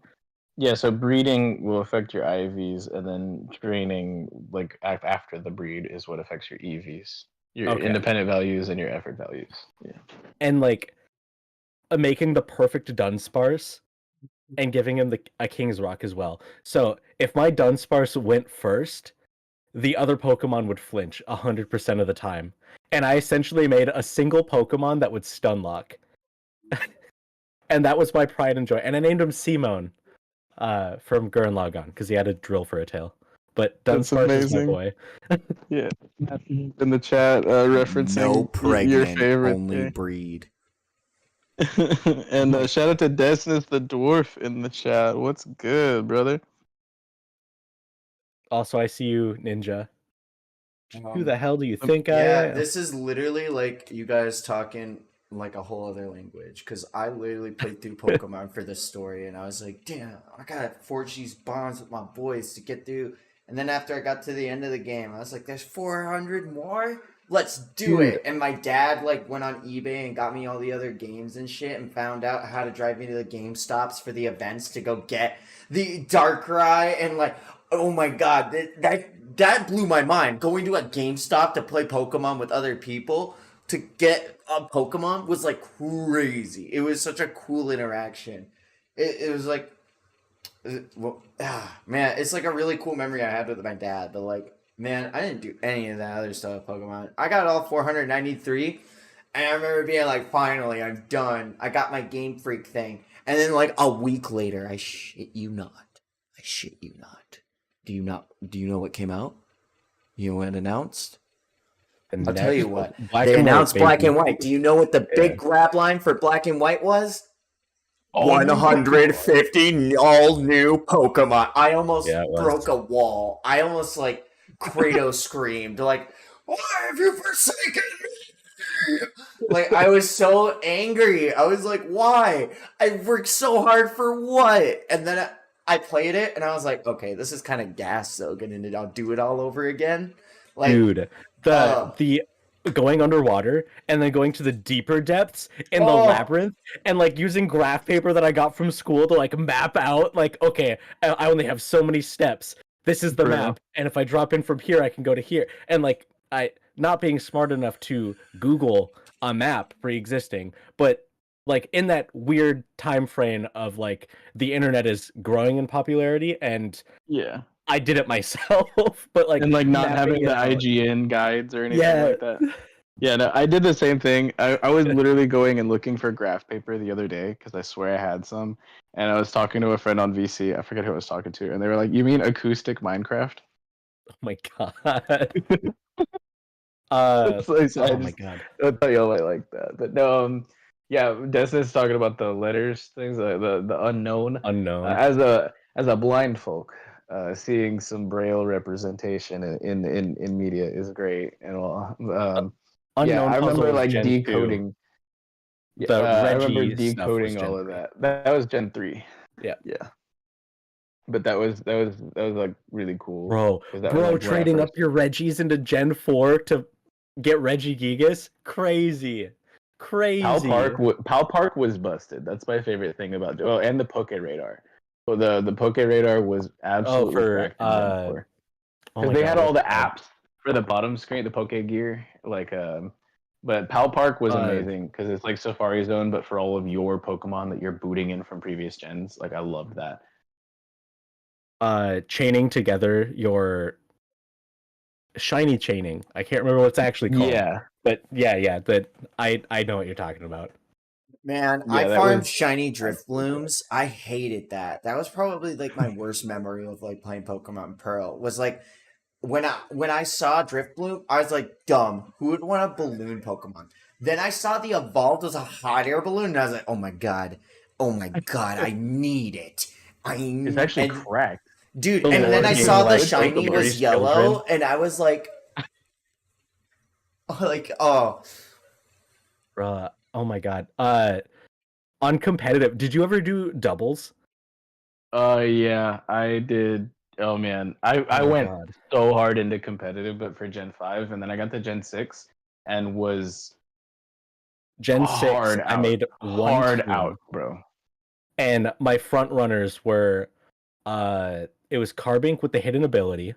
Speaker 2: Yeah, so breeding will affect your IVs, and then training, like after the breed, is what affects your EVs, your independent values, and your effort values. Yeah,
Speaker 4: and like making the perfect Dunsparce and giving him a King's Rock as well. So if my Dunsparce went first, the other Pokemon would flinch 100% of the time, and I essentially made a single Pokemon that would stun lock, and that was my pride and joy. And I named him Simone. From Gurren Lagann because he had a drill for a tail. But Dunsparce is my boy.
Speaker 2: Yeah, in the chat referencing your favorite,
Speaker 1: only breed.
Speaker 2: And shout out to Desnus the Dwarf in the chat. What's good, brother?
Speaker 4: Also, I see you, Ninja. Who the hell do you think I am?
Speaker 1: Yeah, this is literally like you guys talking like a whole other language because I literally played through Pokemon for this story, and I was like, damn, I gotta forge these bonds with my boys to get through. And then after I got to the end of the game, I was like, there's 400 more? Let's do
Speaker 2: Dude.
Speaker 1: it. And my dad like went on eBay and got me all the other games and shit and found out how to drive me to the GameStops for the events to go get the Darkrai, and like, oh my god, that blew my mind. Going to a GameStop to play Pokemon with other people to get a Pokemon was like crazy. It was such a cool interaction. It was like, man, it's like a really cool memory I had with my dad. But like, man, I didn't do any of that other stuff with Pokemon. I got all 493, and I remember being like, finally, I'm done. I got my Game Freak thing. And then like a week later, I shit you not. Do you know what came out? You know what announced? I'll tell you what. They announced Black and White. Do you know what the big grab line for Black and White was? 150 all new Pokemon. I almost broke a wall. I almost like Kratos screamed like, "Why have you forsaken me?" Like, I was so angry. I was like, "Why? I worked so hard for what?" And then I played it, and I was like, "Okay, this is kind of gas though. I'll do it all over again." Like,
Speaker 4: dude, the going underwater and then going to the deeper depths in the labyrinth and like using graph paper that I got from school to like map out like, okay, I only have so many steps. This is the map, and if I drop in from here, I can go to here. And like, I not being smart enough to Google a map pre-existing, but like in that weird time frame of like the internet is growing in popularity, and
Speaker 2: Yeah.
Speaker 4: I did it myself, but like,
Speaker 2: and like not having the
Speaker 4: out.
Speaker 2: IGN guides or anything like that. Yeah, no, I did the same thing. I was literally going and looking for graph paper the other day because I swear I had some, and I was talking to a friend on VC. I forget who I was talking to, and they were like, "You mean acoustic Minecraft?"
Speaker 4: Oh my god.
Speaker 2: My god. I'll tell you all I like that, but no. Yeah, Destin's talking about the letters things, the unknown. As a blind folk. Seeing some braille representation in media is great and all. I remember like decoding. I remember decoding all of that. That was Gen 3. Yeah. But that was like really cool,
Speaker 4: bro. Like trading up your Reggies into Gen 4 to get Regigigas, crazy.
Speaker 2: Pal Park was busted. That's my favorite thing about. Oh, and the Poke Radar. Well, the Poke Radar was absolutely cracked in Gen 4. Because they had all the apps for the bottom screen, the Poke Gear, like but Pal Park was amazing because it's like Safari Zone, but for all of your Pokemon that you're booting in from previous gens. Like, I loved that.
Speaker 4: Chaining together your shiny chaining. I can't remember what it's actually called.
Speaker 2: Yeah,
Speaker 4: but yeah. That I know what you're talking about.
Speaker 1: Man, I farmed shiny Driftlooms. I hated that. That was probably like my worst memory of like playing Pokemon Pearl. Was like when I saw Drifloom, I was like, dumb. Who would want a balloon Pokemon? Then I saw the evolved as a hot air balloon, and I was like, oh my god, I need it.
Speaker 2: It's actually cracked,
Speaker 1: dude. And then I saw the shiny was yellow, and I was like, oh.
Speaker 4: Oh my god. On competitive, did you ever do doubles?
Speaker 2: Yeah, I did. Oh man, I went so hard into competitive, but for Gen 5, and then I got to Gen 6 and was
Speaker 4: Gen 6 I made one
Speaker 2: hard out, bro.
Speaker 4: And my front runners were it was Carbink with the hidden ability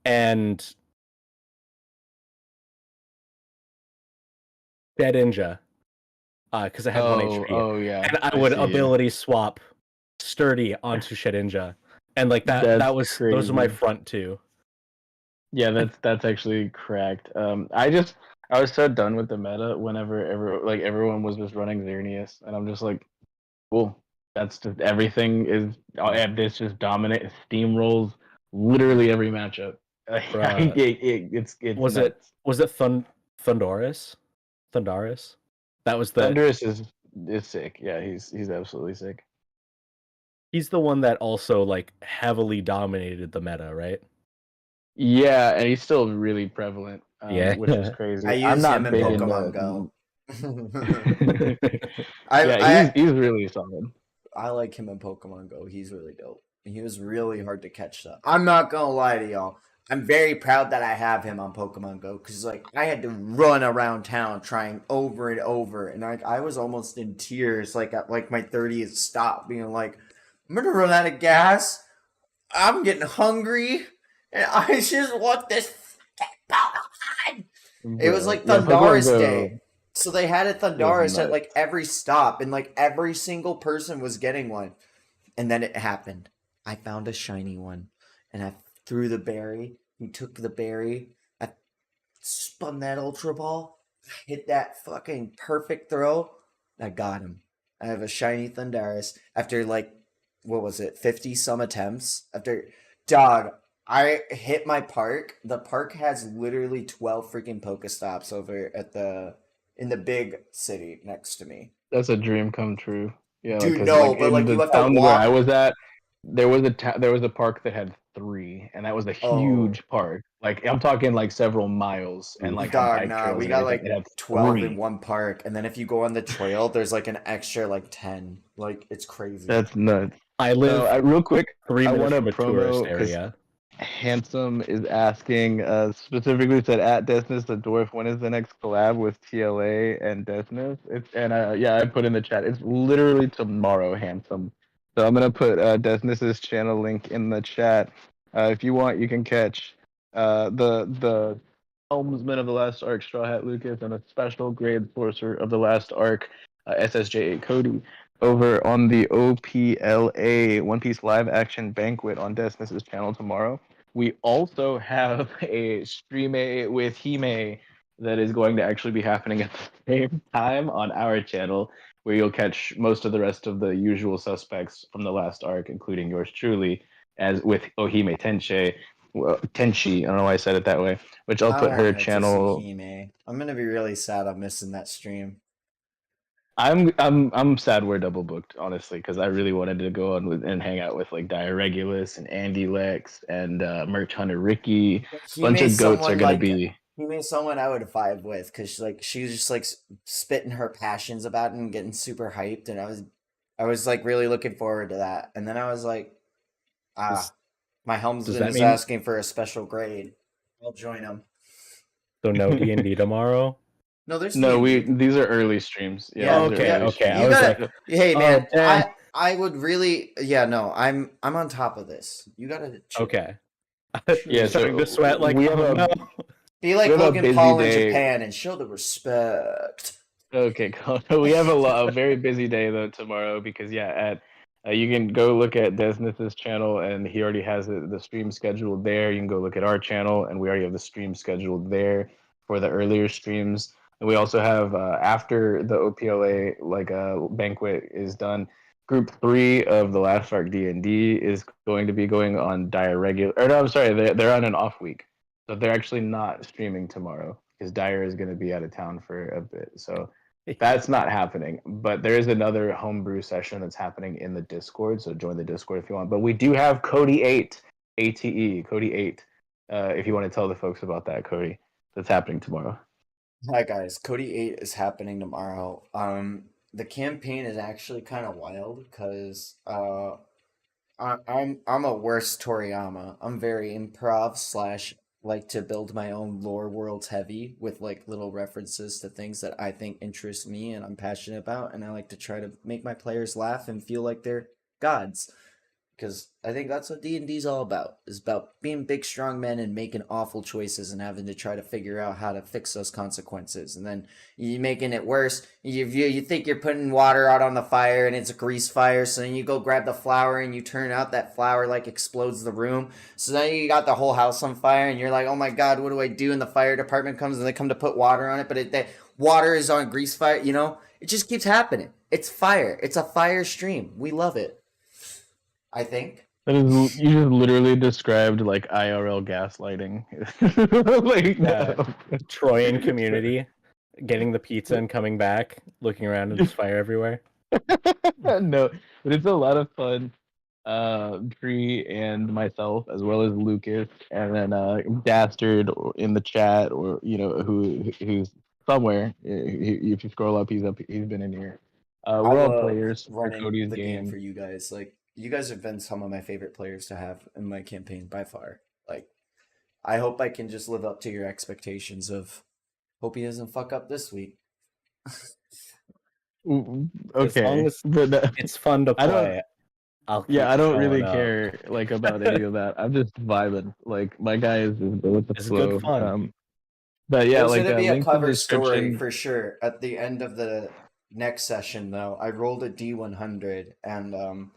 Speaker 4: and Shedinja. Because I had 1 HP.
Speaker 2: Oh yeah.
Speaker 4: And I would ability swap Sturdy onto Shedinja. And like that was crazy. Those are my front two.
Speaker 2: Yeah, that's actually cracked. I was so done with the meta whenever everyone was just running Xerneas, and I'm just like, cool. That's just everything is. This just dominate steamrolls literally every matchup. It's
Speaker 4: was nuts. Was it Thundarus? That was the
Speaker 2: Thundarus is sick. Yeah, he's absolutely sick.
Speaker 4: He's the one that also like heavily dominated the meta, right?
Speaker 2: Yeah, and he's still really prevalent. Which is crazy.
Speaker 1: I use him in Pokemon Go.
Speaker 2: Yeah, he's really solid.
Speaker 1: I like him in Pokemon Go. He's really dope. He was really hard to catch though. I'm not gonna lie to y'all. I'm very proud that I have him on Pokemon Go because like I had to run around town trying over and over, and I was almost in tears like at like my 30th stop, being like, I'm gonna run out of gas. I'm getting hungry, and I just want this Pokemon. It was like
Speaker 2: Yeah, Pokemon
Speaker 1: Thundaris
Speaker 2: Go
Speaker 1: Day. So they had a
Speaker 2: was
Speaker 1: Thundaris at
Speaker 2: nuts.
Speaker 1: like every stop, and like every single person was getting one. And then it happened. I found a shiny one, and I threw the berry. He took the berry. I spun that Ultra Ball, hit that fucking perfect throw. I got him. I have a shiny Thundaris after like, what was it, 50 some attempts? After, dog, I hit my park. The park has literally 12 freaking Pokestops over at in the big city next to me.
Speaker 2: That's a dream come true. Yeah,
Speaker 1: Dude,
Speaker 2: because
Speaker 1: no,
Speaker 2: like
Speaker 1: but
Speaker 2: in
Speaker 1: like
Speaker 2: the
Speaker 1: you have to
Speaker 2: town where I
Speaker 1: walk.
Speaker 2: was at, there was a park that had 3, and that was a
Speaker 1: Oh,
Speaker 2: huge park. Like I'm talking like several miles and like had
Speaker 1: dog,
Speaker 2: bike
Speaker 1: nah,
Speaker 2: trails
Speaker 1: we
Speaker 2: and
Speaker 1: got
Speaker 2: everything.
Speaker 1: like
Speaker 2: It had
Speaker 1: 12 in
Speaker 2: 3.
Speaker 1: one park, and then if you go on the trail, there's like an extra like 10. Like, it's crazy.
Speaker 2: That's nuts.
Speaker 4: I live
Speaker 2: Real quick,
Speaker 4: 3
Speaker 2: I
Speaker 4: minutes
Speaker 2: want to
Speaker 4: from a tourist
Speaker 2: promo because
Speaker 4: area.
Speaker 2: Handsome is asking specifically said at Desness the Dwarf, when is the next collab with TLA and Desness? It's and yeah, I put in the chat. It's literally tomorrow, Handsome. So I'm gonna put Desness's channel link in the chat. If you want, you can catch the helmsman of the last arc, Straw Hat Lucas, and a special grade sorcerer of the last arc, SSJ8 Cody, over on the OPLA One Piece live action banquet on Desness's channel tomorrow. We also have a stream with Hime that is going to actually be happening at the same time on our channel, where you'll catch most of the rest of the usual suspects from the last arc, including yours truly, as with Ohime Tenshi. I don't know why I said it that way. Which I'll
Speaker 1: I
Speaker 2: put her
Speaker 1: wanted to
Speaker 2: channel.
Speaker 1: see Hime. I'm gonna be really sad I'm missing that stream.
Speaker 2: I'm sad we're double booked, honestly, because I really wanted to go on and hang out with like Dire Regulus and Andy Lex and Merch Hunter Ricky. Bunch of goats are gonna be.
Speaker 1: Hime someone I would vibe with because she was just like spitting her passions about it and getting super hyped, and I was like really looking forward to that. And then I was like,
Speaker 4: Does,
Speaker 1: my
Speaker 4: does
Speaker 1: helmsman
Speaker 4: that
Speaker 1: is
Speaker 4: mean
Speaker 1: asking for a special grade. I'll join him.
Speaker 4: so no D&D tomorrow?
Speaker 1: No, there's
Speaker 2: No,
Speaker 1: D&D.
Speaker 2: these are early streams.
Speaker 1: Yeah,
Speaker 2: These are
Speaker 4: Okay,
Speaker 2: early
Speaker 4: okay.
Speaker 2: streams.
Speaker 4: I
Speaker 1: You
Speaker 4: was
Speaker 1: gotta.
Speaker 4: like,
Speaker 1: Hey
Speaker 4: oh,
Speaker 1: man,
Speaker 4: dang.
Speaker 1: I would really. Yeah, no, I'm on top of this. You gotta chill.
Speaker 4: Okay.
Speaker 2: Yeah,
Speaker 4: Starting to
Speaker 2: so
Speaker 4: sweat like,
Speaker 2: we have
Speaker 4: oh,
Speaker 2: a
Speaker 4: no.
Speaker 1: Be like
Speaker 2: we have a
Speaker 1: Logan
Speaker 2: busy
Speaker 1: Paul in
Speaker 2: day.
Speaker 1: Japan and show the respect.
Speaker 2: Okay, cool. We have a very busy day though tomorrow because at you can go look at Desnith's channel and he already has the stream scheduled there. You can go look at our channel and we already have the stream scheduled there for the earlier streams. And we also have after the OPLA banquet is done, Group 3 of the last arc D&D is going to be going on Dire regular. Or no, I'm sorry, they're on an off week, so they're actually not streaming tomorrow because Dire is going to be out of town for a bit. So that's not happening, but there is another homebrew session that's happening in the Discord. So join the Discord if you want. But we do have Cody 8, ATE, Cody 8. If you want to tell the folks about that, Cody, that's happening tomorrow.
Speaker 1: Hi guys, Cody 8 is happening tomorrow. The campaign is actually kind of wild because I'm a worse Toriyama. I'm very improv slash like to build my own lore worlds heavy with like little references to things that I think interest me and I'm passionate about, and I like to try to make my players laugh and feel like they're gods. Because I think that's what D&D is all about. Is about being big, strong men and making awful choices and having to try to figure out how to fix those consequences. And then you making it worse. You think you're putting water out on the fire and it's a grease fire. So then you go grab the flour and you turn out that flour like explodes the room. So then you got the whole house on fire and you're like, oh my God, what do I do? And the fire department comes and they come to put water on it. But that water is on grease fire, you know? It just keeps happening. It's fire. It's a fire stream. We love it. I think.
Speaker 2: That is, you just literally described like IRL gaslighting. like
Speaker 4: Troyan community getting the pizza and coming back, looking around and there's fire everywhere.
Speaker 2: No, but it's a lot of fun. Tree and myself, as well as Lucas, and then Dastard in the chat, or who's somewhere. If you scroll up, he's up. He's been in here.
Speaker 1: I
Speaker 2: We're all
Speaker 1: love
Speaker 2: players for
Speaker 1: running
Speaker 2: Cody's
Speaker 1: the game
Speaker 2: game.
Speaker 1: for you guys. Like, you guys have been some of my favorite players to have in my campaign by far. Like, I hope I can just live up to your expectations of hope he doesn't fuck up this week.
Speaker 4: As long
Speaker 2: Okay,
Speaker 4: as
Speaker 2: but
Speaker 4: it's fun to
Speaker 2: I don't.
Speaker 4: play, I'll keep
Speaker 2: Yeah, I don't really
Speaker 4: showing up.
Speaker 2: care like about any of that. I'm just vibing. Like my guy is just go with the
Speaker 4: It's
Speaker 2: flow.
Speaker 4: good fun.
Speaker 2: But yeah,
Speaker 1: There's
Speaker 2: like
Speaker 1: gonna be a
Speaker 2: link in the
Speaker 1: cover story
Speaker 2: description.
Speaker 1: for sure at the end of the next session. Though I rolled a D100, and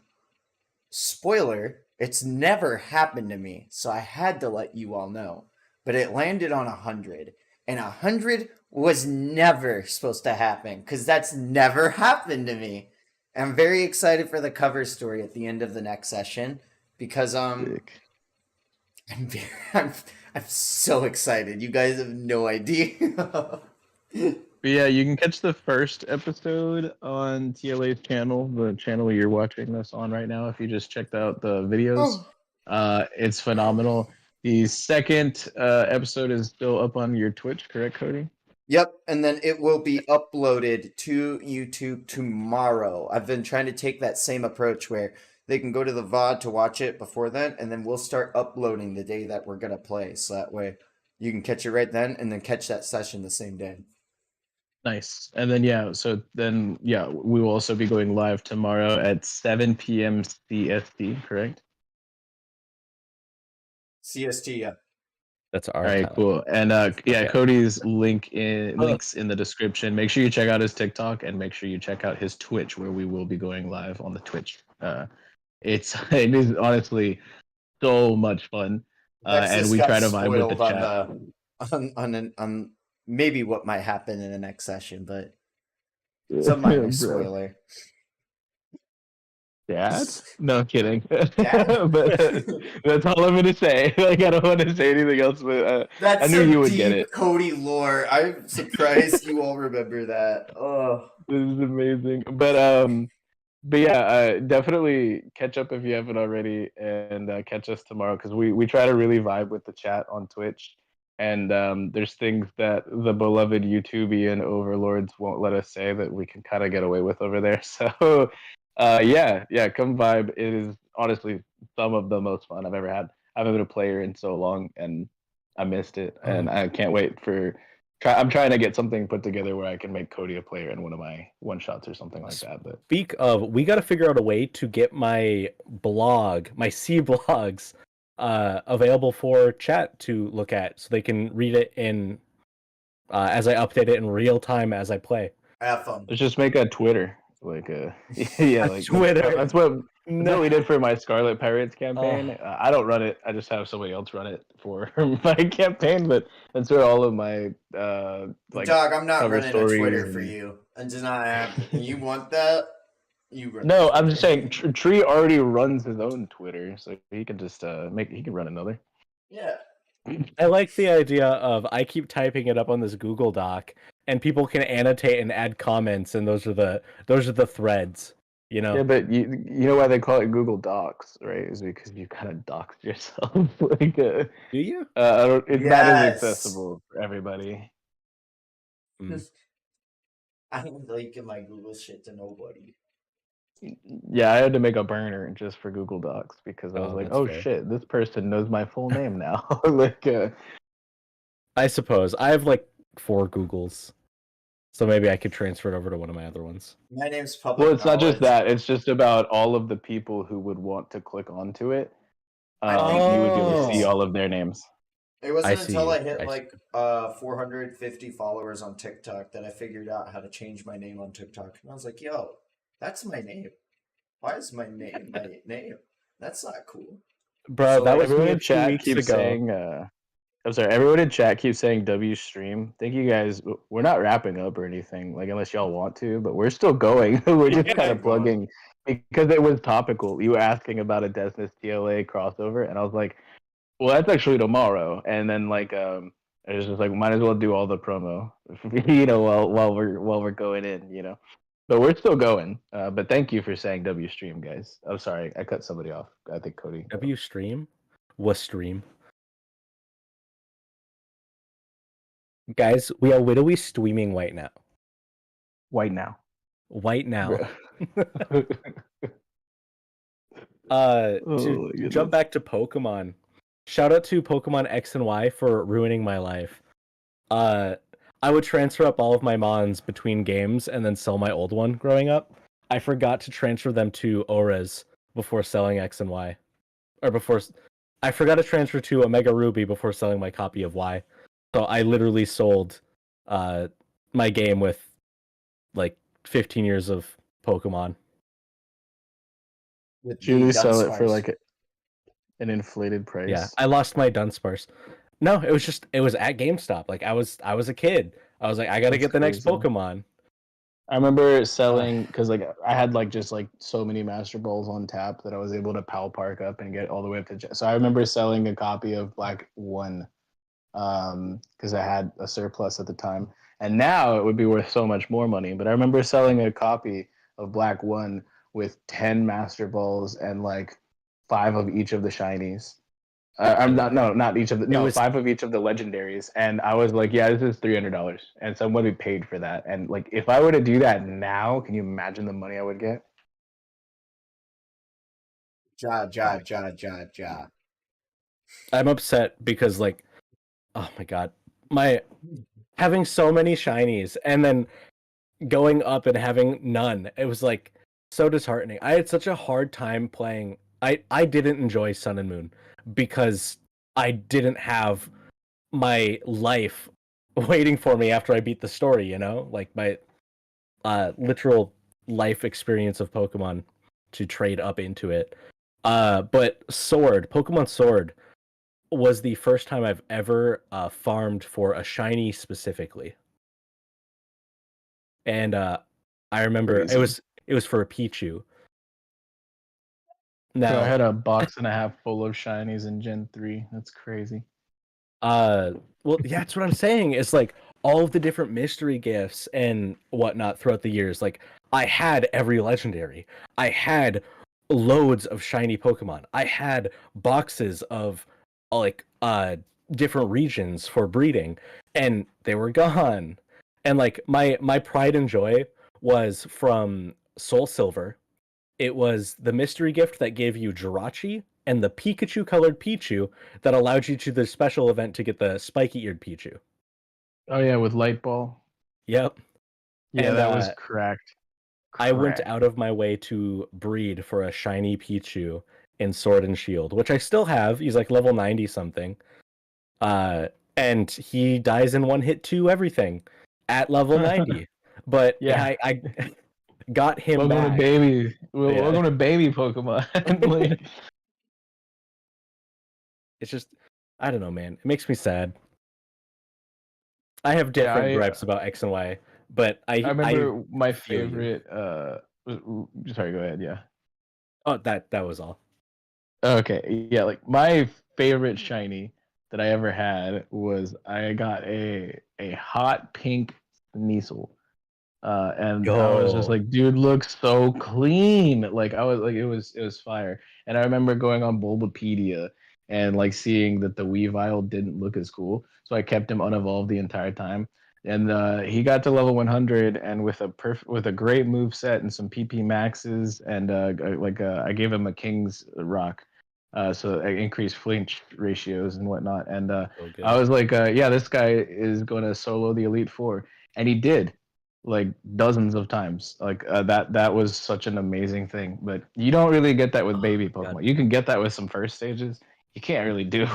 Speaker 1: spoiler, it's never happened to me, so I had to let you all know. But it landed on 100, and 100 was never supposed to happen because that's never happened to me. I'm very excited for the cover story at the end of the next session because
Speaker 2: Sick.
Speaker 1: I'm so excited. You guys have no idea.
Speaker 2: But yeah, you can catch the first episode on TLA's channel, the channel you're watching this on right now. If you just checked out the videos, it's phenomenal. The second episode is still up on your Twitch, correct, Cody?
Speaker 1: Yep, and then it will be uploaded to YouTube tomorrow. I've been trying to take that same approach where they can go to the VOD to watch it before then, and then we'll start uploading the day that we're going to play. So that way you can catch it right then and then catch that session the same day.
Speaker 2: Nice. And then we will also be going live tomorrow at 7 p.m. CST, correct?
Speaker 1: CST, yeah.
Speaker 4: That's our
Speaker 2: All right,
Speaker 4: time.
Speaker 2: cool. And
Speaker 4: Okay.
Speaker 2: Cody's links in the description. Make sure you check out his TikTok and make sure you check out his Twitch, where we will be going live on the Twitch. It is honestly so much fun, and we try to vibe with the chat.
Speaker 1: On maybe what might happen in the next session, but it's a minor
Speaker 2: Bro.
Speaker 1: spoiler.
Speaker 2: Dad? No, I'm kidding.
Speaker 1: Dad?
Speaker 2: But that's all I'm gonna say. Like, I don't want to say anything else, but
Speaker 1: That's
Speaker 2: I knew
Speaker 1: some
Speaker 2: you would
Speaker 1: deep
Speaker 2: get it.
Speaker 1: Cody lore. I'm surprised you all remember that. Oh,
Speaker 2: This is amazing. But yeah, definitely catch up if you haven't already, and catch us tomorrow because we try to really vibe with the chat on Twitch. And there's things that the beloved YouTubian overlords won't let us say that we can kind of get away with over there. So, yeah, come vibe. It is honestly some of the most fun I've ever had. I haven't been a player in so long, and I missed it. And I can't wait for. I'm trying to get something put together where I can make Cody a player in one of my one shots or something like that. But
Speaker 4: Speak of, we got to figure out a way to get my blog, my C blogs, available for chat to look at, so they can read it in as I update it in real time as I play.
Speaker 1: have fun.
Speaker 2: let's just make a Twitter, like yeah, like
Speaker 4: Twitter.
Speaker 2: That's what we did for my Scarlet Pirates campaign. I don't run it. I just have somebody else run it for my campaign. But that's where all of my like
Speaker 1: Dog, I'm not
Speaker 2: cover
Speaker 1: running a
Speaker 2: stories
Speaker 1: Twitter
Speaker 2: and-
Speaker 1: for you. I'm just not happening. You want that? You run
Speaker 2: No,
Speaker 1: the
Speaker 2: I'm just saying
Speaker 1: Twitter.
Speaker 2: Tree already runs his own Twitter, so he can just he can run another.
Speaker 1: Yeah.
Speaker 4: I like the idea of I keep typing it up on this Google Doc, and people can annotate and add comments, and those are the threads. You know.
Speaker 2: Yeah, but you know why they call it Google Docs, right? Is because you kind of doxed yourself. Like,
Speaker 4: Do you?
Speaker 2: it's not as
Speaker 1: Yes.
Speaker 2: accessible for everybody.
Speaker 1: I'm linking my Google shit to nobody.
Speaker 2: Yeah, I had to make a burner just for Google Docs because I was like,
Speaker 4: that's
Speaker 2: oh
Speaker 4: fair.
Speaker 2: shit, this person knows my full name now. Like,
Speaker 4: I suppose I have like 4 Googles, so maybe I could transfer it over to one of my other ones.
Speaker 1: My name's public
Speaker 2: well, it's not just
Speaker 1: knowledge.
Speaker 2: that; it's just about all of the people who would want to click onto it.
Speaker 1: I think
Speaker 2: You would be able to see
Speaker 1: it's-
Speaker 2: all of their names.
Speaker 1: It wasn't
Speaker 4: I
Speaker 1: until
Speaker 4: see.
Speaker 1: I hit
Speaker 4: I
Speaker 1: like 450 followers on TikTok that I figured out how to change my name on TikTok. And I was like, yo, that's my name. Why is my name my name? That's not cool.
Speaker 4: Bro,
Speaker 2: So,
Speaker 4: that
Speaker 2: like,
Speaker 4: was
Speaker 2: everyone
Speaker 4: me
Speaker 2: in
Speaker 4: 2
Speaker 2: chat
Speaker 4: weeks
Speaker 2: keeps
Speaker 4: ago.
Speaker 2: saying. I'm sorry. Everyone in chat keeps saying W stream. Thank you guys. We're not wrapping up or anything, like unless y'all want to, but we're still going. We're just
Speaker 1: Yeah,
Speaker 2: kind of
Speaker 1: going.
Speaker 2: plugging because it was topical. You were asking about a Desness TLA crossover, and I was like, "Well, that's actually tomorrow." And then like, it was just like, might as well do all the promo, you know, while we're going in, you know. But we're still going. But thank you for saying W stream, guys. I'm sorry, I cut somebody off. I think Cody.
Speaker 4: W stream? Was stream? Guys, we are literally streaming right now.
Speaker 2: White now.
Speaker 4: Right now.
Speaker 2: Oh
Speaker 4: To
Speaker 2: my
Speaker 4: jump
Speaker 2: goodness.
Speaker 4: back to Pokemon, shout out to Pokemon X and Y for ruining my life. I would transfer up all of my Mons between games and then sell my old one growing up. I forgot to transfer them to Auras before selling X and Y. I forgot to transfer to Omega Ruby before selling my copy of Y. So I literally sold my game with like 15 years of Pokemon.
Speaker 1: With
Speaker 2: Should we
Speaker 1: the
Speaker 2: sell it for
Speaker 1: Dunsparce.
Speaker 2: like an inflated price?
Speaker 4: Yeah, I lost my Dunsparce. No, it was at GameStop. Like I was a kid. I was like, I gotta
Speaker 2: That's
Speaker 4: get the next
Speaker 2: crazy.
Speaker 4: Pokemon.
Speaker 2: I remember selling because like I had like just like so many Master Balls on tap that I was able to PAL Park up and get all the way up to. So I remember selling a copy of Black 1 because I had a surplus at the time, and now it would be worth so much more money. But I remember selling a copy of Black 1 with 10 Master Balls and like 5 of each of the shinies. I'm not each of the no, 5 of each of the legendaries, and I was like, yeah, this is $300, and somebody paid for that. And like, if I were to do that now, can you imagine the money I would get?
Speaker 1: Ja.
Speaker 4: I'm upset because like, oh my god, my having so many shinies and then going up and having none. It was like so disheartening. I had such a hard time playing. I didn't enjoy Sun and Moon because I didn't have my life waiting for me after I beat the story, you know? Like my literal life experience of Pokemon to trade up into it. But Pokemon Sword was the first time I've ever farmed for a shiny specifically. And I remember
Speaker 2: Crazy.
Speaker 4: it was for a Pichu.
Speaker 2: So
Speaker 4: Now,
Speaker 2: I had a box and a half full of shinies in Gen 3. That's crazy.
Speaker 4: well, yeah, that's what I'm saying. It's like all of the different mystery gifts and whatnot throughout the years. Like I had every legendary. I had loads of shiny Pokemon. I had boxes of like different regions for breeding, and they were gone. And like my pride and joy was from Soul Silver. It was the mystery gift that gave you Jirachi and the Pikachu colored Pichu that allowed you to the special event to get the spiky eared Pichu.
Speaker 2: Oh yeah, with Light Ball.
Speaker 4: Yep.
Speaker 2: Yeah,
Speaker 4: And,
Speaker 2: that was cracked.
Speaker 4: I went out of my way to breed for a shiny Pichu in Sword and Shield, which I still have. He's like level 90 something. And he dies in one hit to everything at level 90. But
Speaker 2: Yeah.
Speaker 4: I got him
Speaker 2: Welcome
Speaker 4: back.
Speaker 2: to baby.
Speaker 4: Yeah.
Speaker 2: Welcome to baby Pokemon. Like,
Speaker 4: it's just, I don't know, man. It makes me sad. I have different gripes about X and Y, but
Speaker 2: I remember my
Speaker 4: feel you.
Speaker 2: favorite. Sorry, go ahead. Yeah.
Speaker 4: Oh, that was all.
Speaker 2: Okay, yeah, like my favorite shiny that I ever had was I got a hot pink Sneasel. And I was just
Speaker 4: Yo.
Speaker 2: like, dude, looks so clean. Like I was like, it was fire. And I remember going on Bulbapedia and like seeing that the Weavile didn't look as cool, so I kept him unevolved the entire time. And he got to level 100, and with a great move set and some PP maxes, and I gave him a King's Rock, so I increased flinch ratios and whatnot. And I was like, yeah, this guy is going to solo the Elite Four, and he did, like dozens of times. Like that was such an amazing thing. But you don't really get that with baby Pokemon.
Speaker 4: God.
Speaker 2: You can get that with some first stages. You can't really do it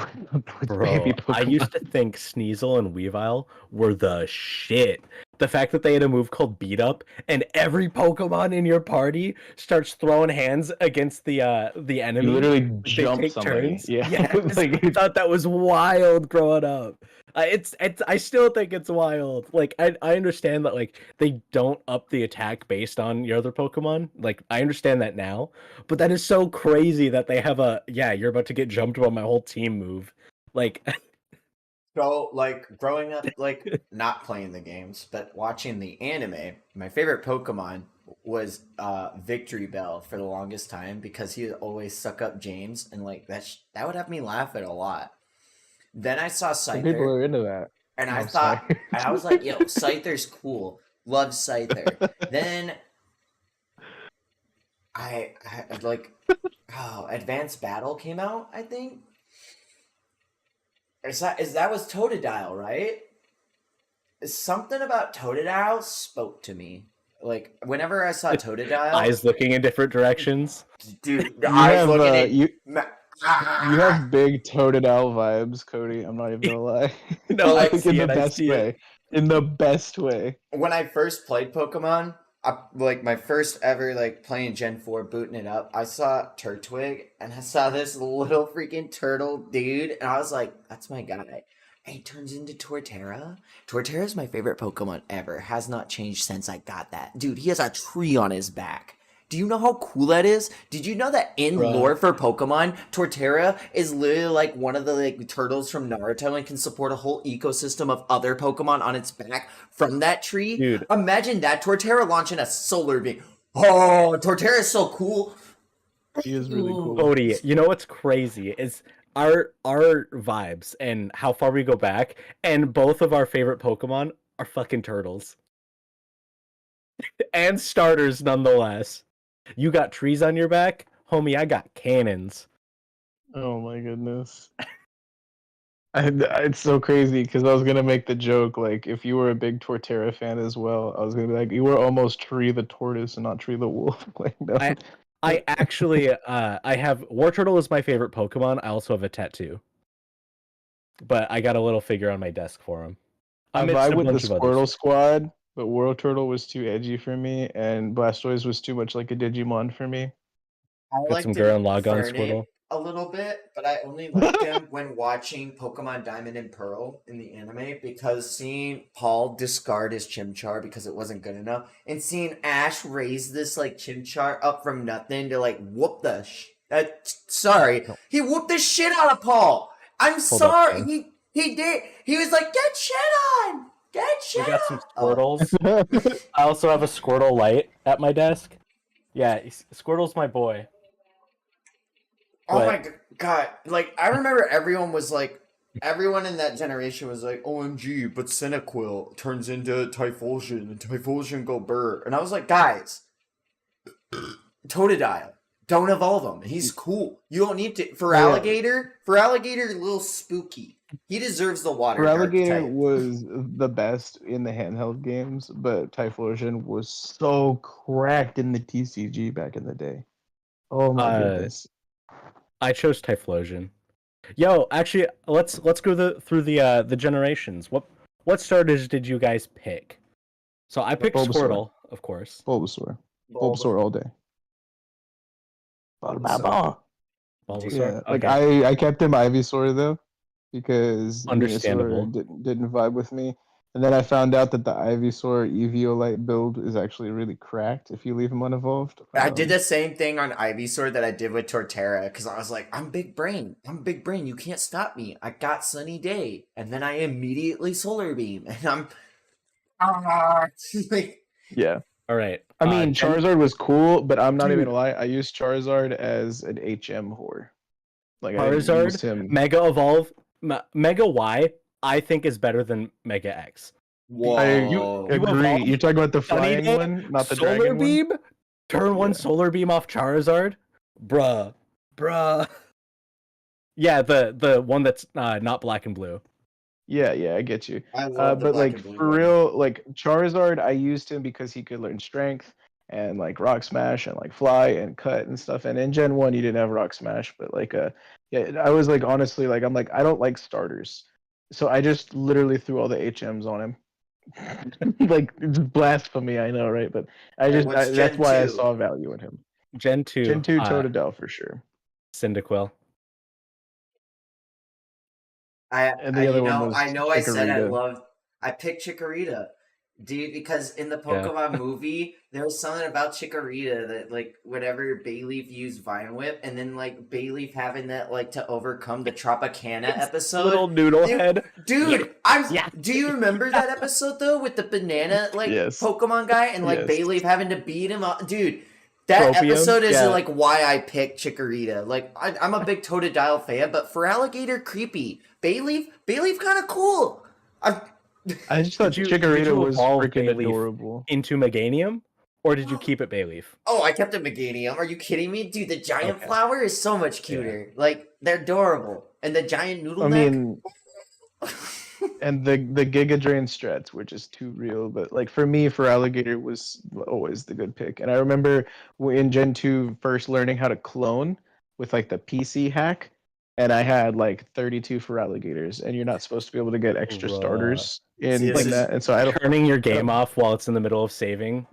Speaker 2: with
Speaker 4: Bro,
Speaker 2: baby Pokemon.
Speaker 4: I used to think Sneasel and Weavile were the shit. The fact that they had a move called Beat Up, and every Pokemon in your party starts throwing hands against the enemy.
Speaker 2: You literally
Speaker 4: They
Speaker 2: jump
Speaker 4: take
Speaker 2: somebody.
Speaker 4: turns.
Speaker 2: Yeah,
Speaker 4: Yes,
Speaker 2: like,
Speaker 4: I thought that was wild growing up. It's I still think it's wild. Like I understand that like they don't up the attack based on your other Pokemon. Like I understand that now, but that is so crazy that they have a you're about to get jumped by my whole team move. Like
Speaker 1: So, like, growing up, like, not playing the games, but watching the anime, my favorite Pokemon was Victory Bell for the longest time because he would always suck up James, and, like, that would have me laugh at a lot. Then I saw
Speaker 2: some people
Speaker 1: Scyther.
Speaker 2: are into that.
Speaker 1: And I
Speaker 2: I'm
Speaker 1: thought,
Speaker 2: sorry.
Speaker 1: and I was like, yo, Scyther's cool. Love Scyther. Then I like, oh, Advanced Battle came out, I think. That was Totodile, right? Something about Totodile spoke to me. Like whenever I saw Totodile,
Speaker 4: Eyes looking in different directions.
Speaker 1: dude, the
Speaker 2: You
Speaker 1: eyes
Speaker 2: have
Speaker 1: looking at
Speaker 2: you have big Totodile vibes, Cody. I'm not even gonna lie.
Speaker 4: No,
Speaker 1: like,
Speaker 2: Like, in the
Speaker 4: I
Speaker 2: best
Speaker 4: see it.
Speaker 2: way. In the best way.
Speaker 1: when I first played Pokemon, like my first ever like playing Gen 4, booting it up, I saw Turtwig and I saw this little freaking turtle dude, and I was like, that's my guy. And he turns into Torterra. Torterra is my favorite Pokemon ever. Has not changed since I got that. Dude, he has a tree on his back. Do you know how cool that is? Did you know that in
Speaker 4: Bruh.
Speaker 1: lore for Pokemon, Torterra is literally like one of the like turtles from Naruto and can support a whole ecosystem of other Pokemon on its back from that tree?
Speaker 4: Dude.
Speaker 1: Imagine that Torterra launching a solar beam. Oh, Torterra is so cool.
Speaker 2: He is really cool.
Speaker 4: Cody, you know what's crazy is our vibes and how far we go back, and both of our favorite Pokemon are fucking turtles. And starters nonetheless. You got trees on your back? Homie, I got cannons.
Speaker 2: Oh my goodness. It's so crazy because I was gonna make the joke, like, if you were a big Torterra fan as well, I was gonna be like, you were almost Tree the Tortoise and not Tree the Wolf. Like, no.
Speaker 4: I actually I have Wartortle is my favorite Pokemon. I also have a tattoo. But I got a little figure on my desk for him.
Speaker 2: I
Speaker 4: Amidst
Speaker 2: vibe
Speaker 4: a
Speaker 2: with the
Speaker 4: bunch of
Speaker 2: Squirtle
Speaker 4: others.
Speaker 2: Squad, but World Turtle was too edgy for me, and Blastoise was too much like a Digimon for me.
Speaker 1: I
Speaker 4: Got
Speaker 1: liked
Speaker 4: some Gurren Lagann
Speaker 1: Infernape
Speaker 4: Squirtle.
Speaker 1: a little bit, but I only liked him when watching Pokemon Diamond and Pearl in the anime, because seeing Paul discard his Chimchar because it wasn't good enough, and seeing Ash raise this like Chimchar up from nothing to like whoop the sorry,
Speaker 4: No.
Speaker 1: he whooped the shit out of Paul. I'm
Speaker 4: Hold up,
Speaker 1: sorry,
Speaker 4: man.
Speaker 1: he did. He was like, get shit on, get
Speaker 4: We
Speaker 1: shit
Speaker 4: got
Speaker 1: on.
Speaker 4: some Squirtles. I also have a Squirtle Light at my desk. Yeah, Squirtle's my boy.
Speaker 1: Oh
Speaker 4: But-
Speaker 1: my god! Like I remember, everyone in that generation was like, "OMG!" But Cyndaquil turns into Typhlosion, and Typhlosion go burr, and I was like, "Guys, Totodile, don't evolve him. He's cool. You don't need to." For
Speaker 2: Yeah.
Speaker 1: Alligator, a little spooky. He deserves the water. Dark
Speaker 2: Alligator
Speaker 1: type.
Speaker 2: was the best in the handheld games, but Typhlosion was so cracked in the TCG back in the day. Oh my goodness.
Speaker 4: I chose Typhlosion. Yo, actually, let's go through the generations. What starters did you guys pick? So I picked
Speaker 2: Bulbasaur.
Speaker 4: Squirtle, of course.
Speaker 2: Bulbasaur.
Speaker 1: Bulb.
Speaker 2: Bulbasaur all day.
Speaker 1: Bulbasaur.
Speaker 4: Bulbasaur.
Speaker 2: Yeah, like
Speaker 4: Okay.
Speaker 2: I kept him Ivysaur though, because
Speaker 4: Understandable.
Speaker 2: Venusaur didn't vibe with me. And then I found out that the Ivysaur Eviolite build is actually really cracked if you leave him unevolved.
Speaker 1: I did the same thing on Ivysaur that I did with Torterra, because I was like, I'm big brain. You can't stop me. I got Sunny Day. And then I immediately Solar Beam. And I'm...
Speaker 2: Yeah.
Speaker 4: All right.
Speaker 2: I mean, Charizard was cool, but I'm not even
Speaker 4: Dude.
Speaker 2: gonna lie. I used Charizard as an HM whore. Like, I didn't use
Speaker 4: Charizard,
Speaker 2: him.
Speaker 4: Mega Evolve, Mega Y, I think is better than Mega X.
Speaker 1: Whoa.
Speaker 2: I agree.
Speaker 4: evolved
Speaker 2: You're talking about the
Speaker 4: Sunny
Speaker 2: flying
Speaker 4: Day,
Speaker 2: one, not the
Speaker 4: Solar
Speaker 2: dragon one.
Speaker 4: Beam, turn one
Speaker 2: Yeah.
Speaker 4: Solar Beam off Charizard, bruh. Yeah, the one that's not black and blue.
Speaker 2: Yeah, I get you.
Speaker 1: I love the
Speaker 2: But
Speaker 1: black
Speaker 2: like
Speaker 1: and blue
Speaker 2: for
Speaker 1: one.
Speaker 2: real, like Charizard, I used him because he could learn Strength and like Rock Smash and like Fly and Cut and stuff. And in Gen 1, you didn't have Rock Smash, but like yeah, I was like honestly like I'm like I don't like starters, so I just literally threw all the HMs on him. Like it's blasphemy, I know, right? But
Speaker 1: What's
Speaker 2: that's
Speaker 1: Gen
Speaker 2: why I
Speaker 1: 2?
Speaker 2: saw value in him.
Speaker 4: Gen 2.
Speaker 2: Gen 2 Totodile for sure.
Speaker 4: Cyndaquil.
Speaker 2: And the other one was
Speaker 1: I know I said
Speaker 2: Chikorita.
Speaker 1: I picked Chikorita. Dude, because in the
Speaker 4: Yeah.
Speaker 1: Pokemon movie, there was something about Chikorita that, like, whenever Bayleaf used Vine Whip, and then, like, Bayleaf having that, like, to overcome the Tropicana episode.
Speaker 4: Little noodle
Speaker 1: Dude,
Speaker 4: head.
Speaker 1: Dude,
Speaker 4: Yeah.
Speaker 1: do you remember that episode, though, with the banana, like,
Speaker 2: Yes.
Speaker 1: Pokemon guy, and, like,
Speaker 2: Yes.
Speaker 1: Bayleaf having to beat him up? Dude, that
Speaker 4: Tropium?
Speaker 1: episode is,
Speaker 4: Yeah.
Speaker 1: like, why I picked Chikorita. Like, I'm a big Totodile fan, but for Alligator, creepy. Bayleaf kind of cool. I,
Speaker 2: I just thought
Speaker 4: Did
Speaker 2: Chikorita
Speaker 4: you
Speaker 2: was
Speaker 4: evolve
Speaker 2: freaking
Speaker 4: Bayleaf
Speaker 2: adorable.
Speaker 4: into Meganium, or did you keep it Bayleaf?
Speaker 1: oh, I kept a Meganium. Are you kidding me? Dude, the giant
Speaker 4: Okay.
Speaker 1: flower is so much cuter. Like, they're adorable. And the giant noodle
Speaker 2: I
Speaker 1: neck.
Speaker 2: mean, and the Giga Drain strats were just too real. But like for me, for Alligator was always the good pick. And I remember in Gen 2 first learning how to clone with like the PC hack, and I had like 32 for Alligators, and you're not supposed to be able to get extra
Speaker 4: Bruh.
Speaker 2: starters
Speaker 1: See, this
Speaker 2: in
Speaker 1: is-
Speaker 2: that. And so I don't.
Speaker 4: Turning your game off while it's in the middle of saving,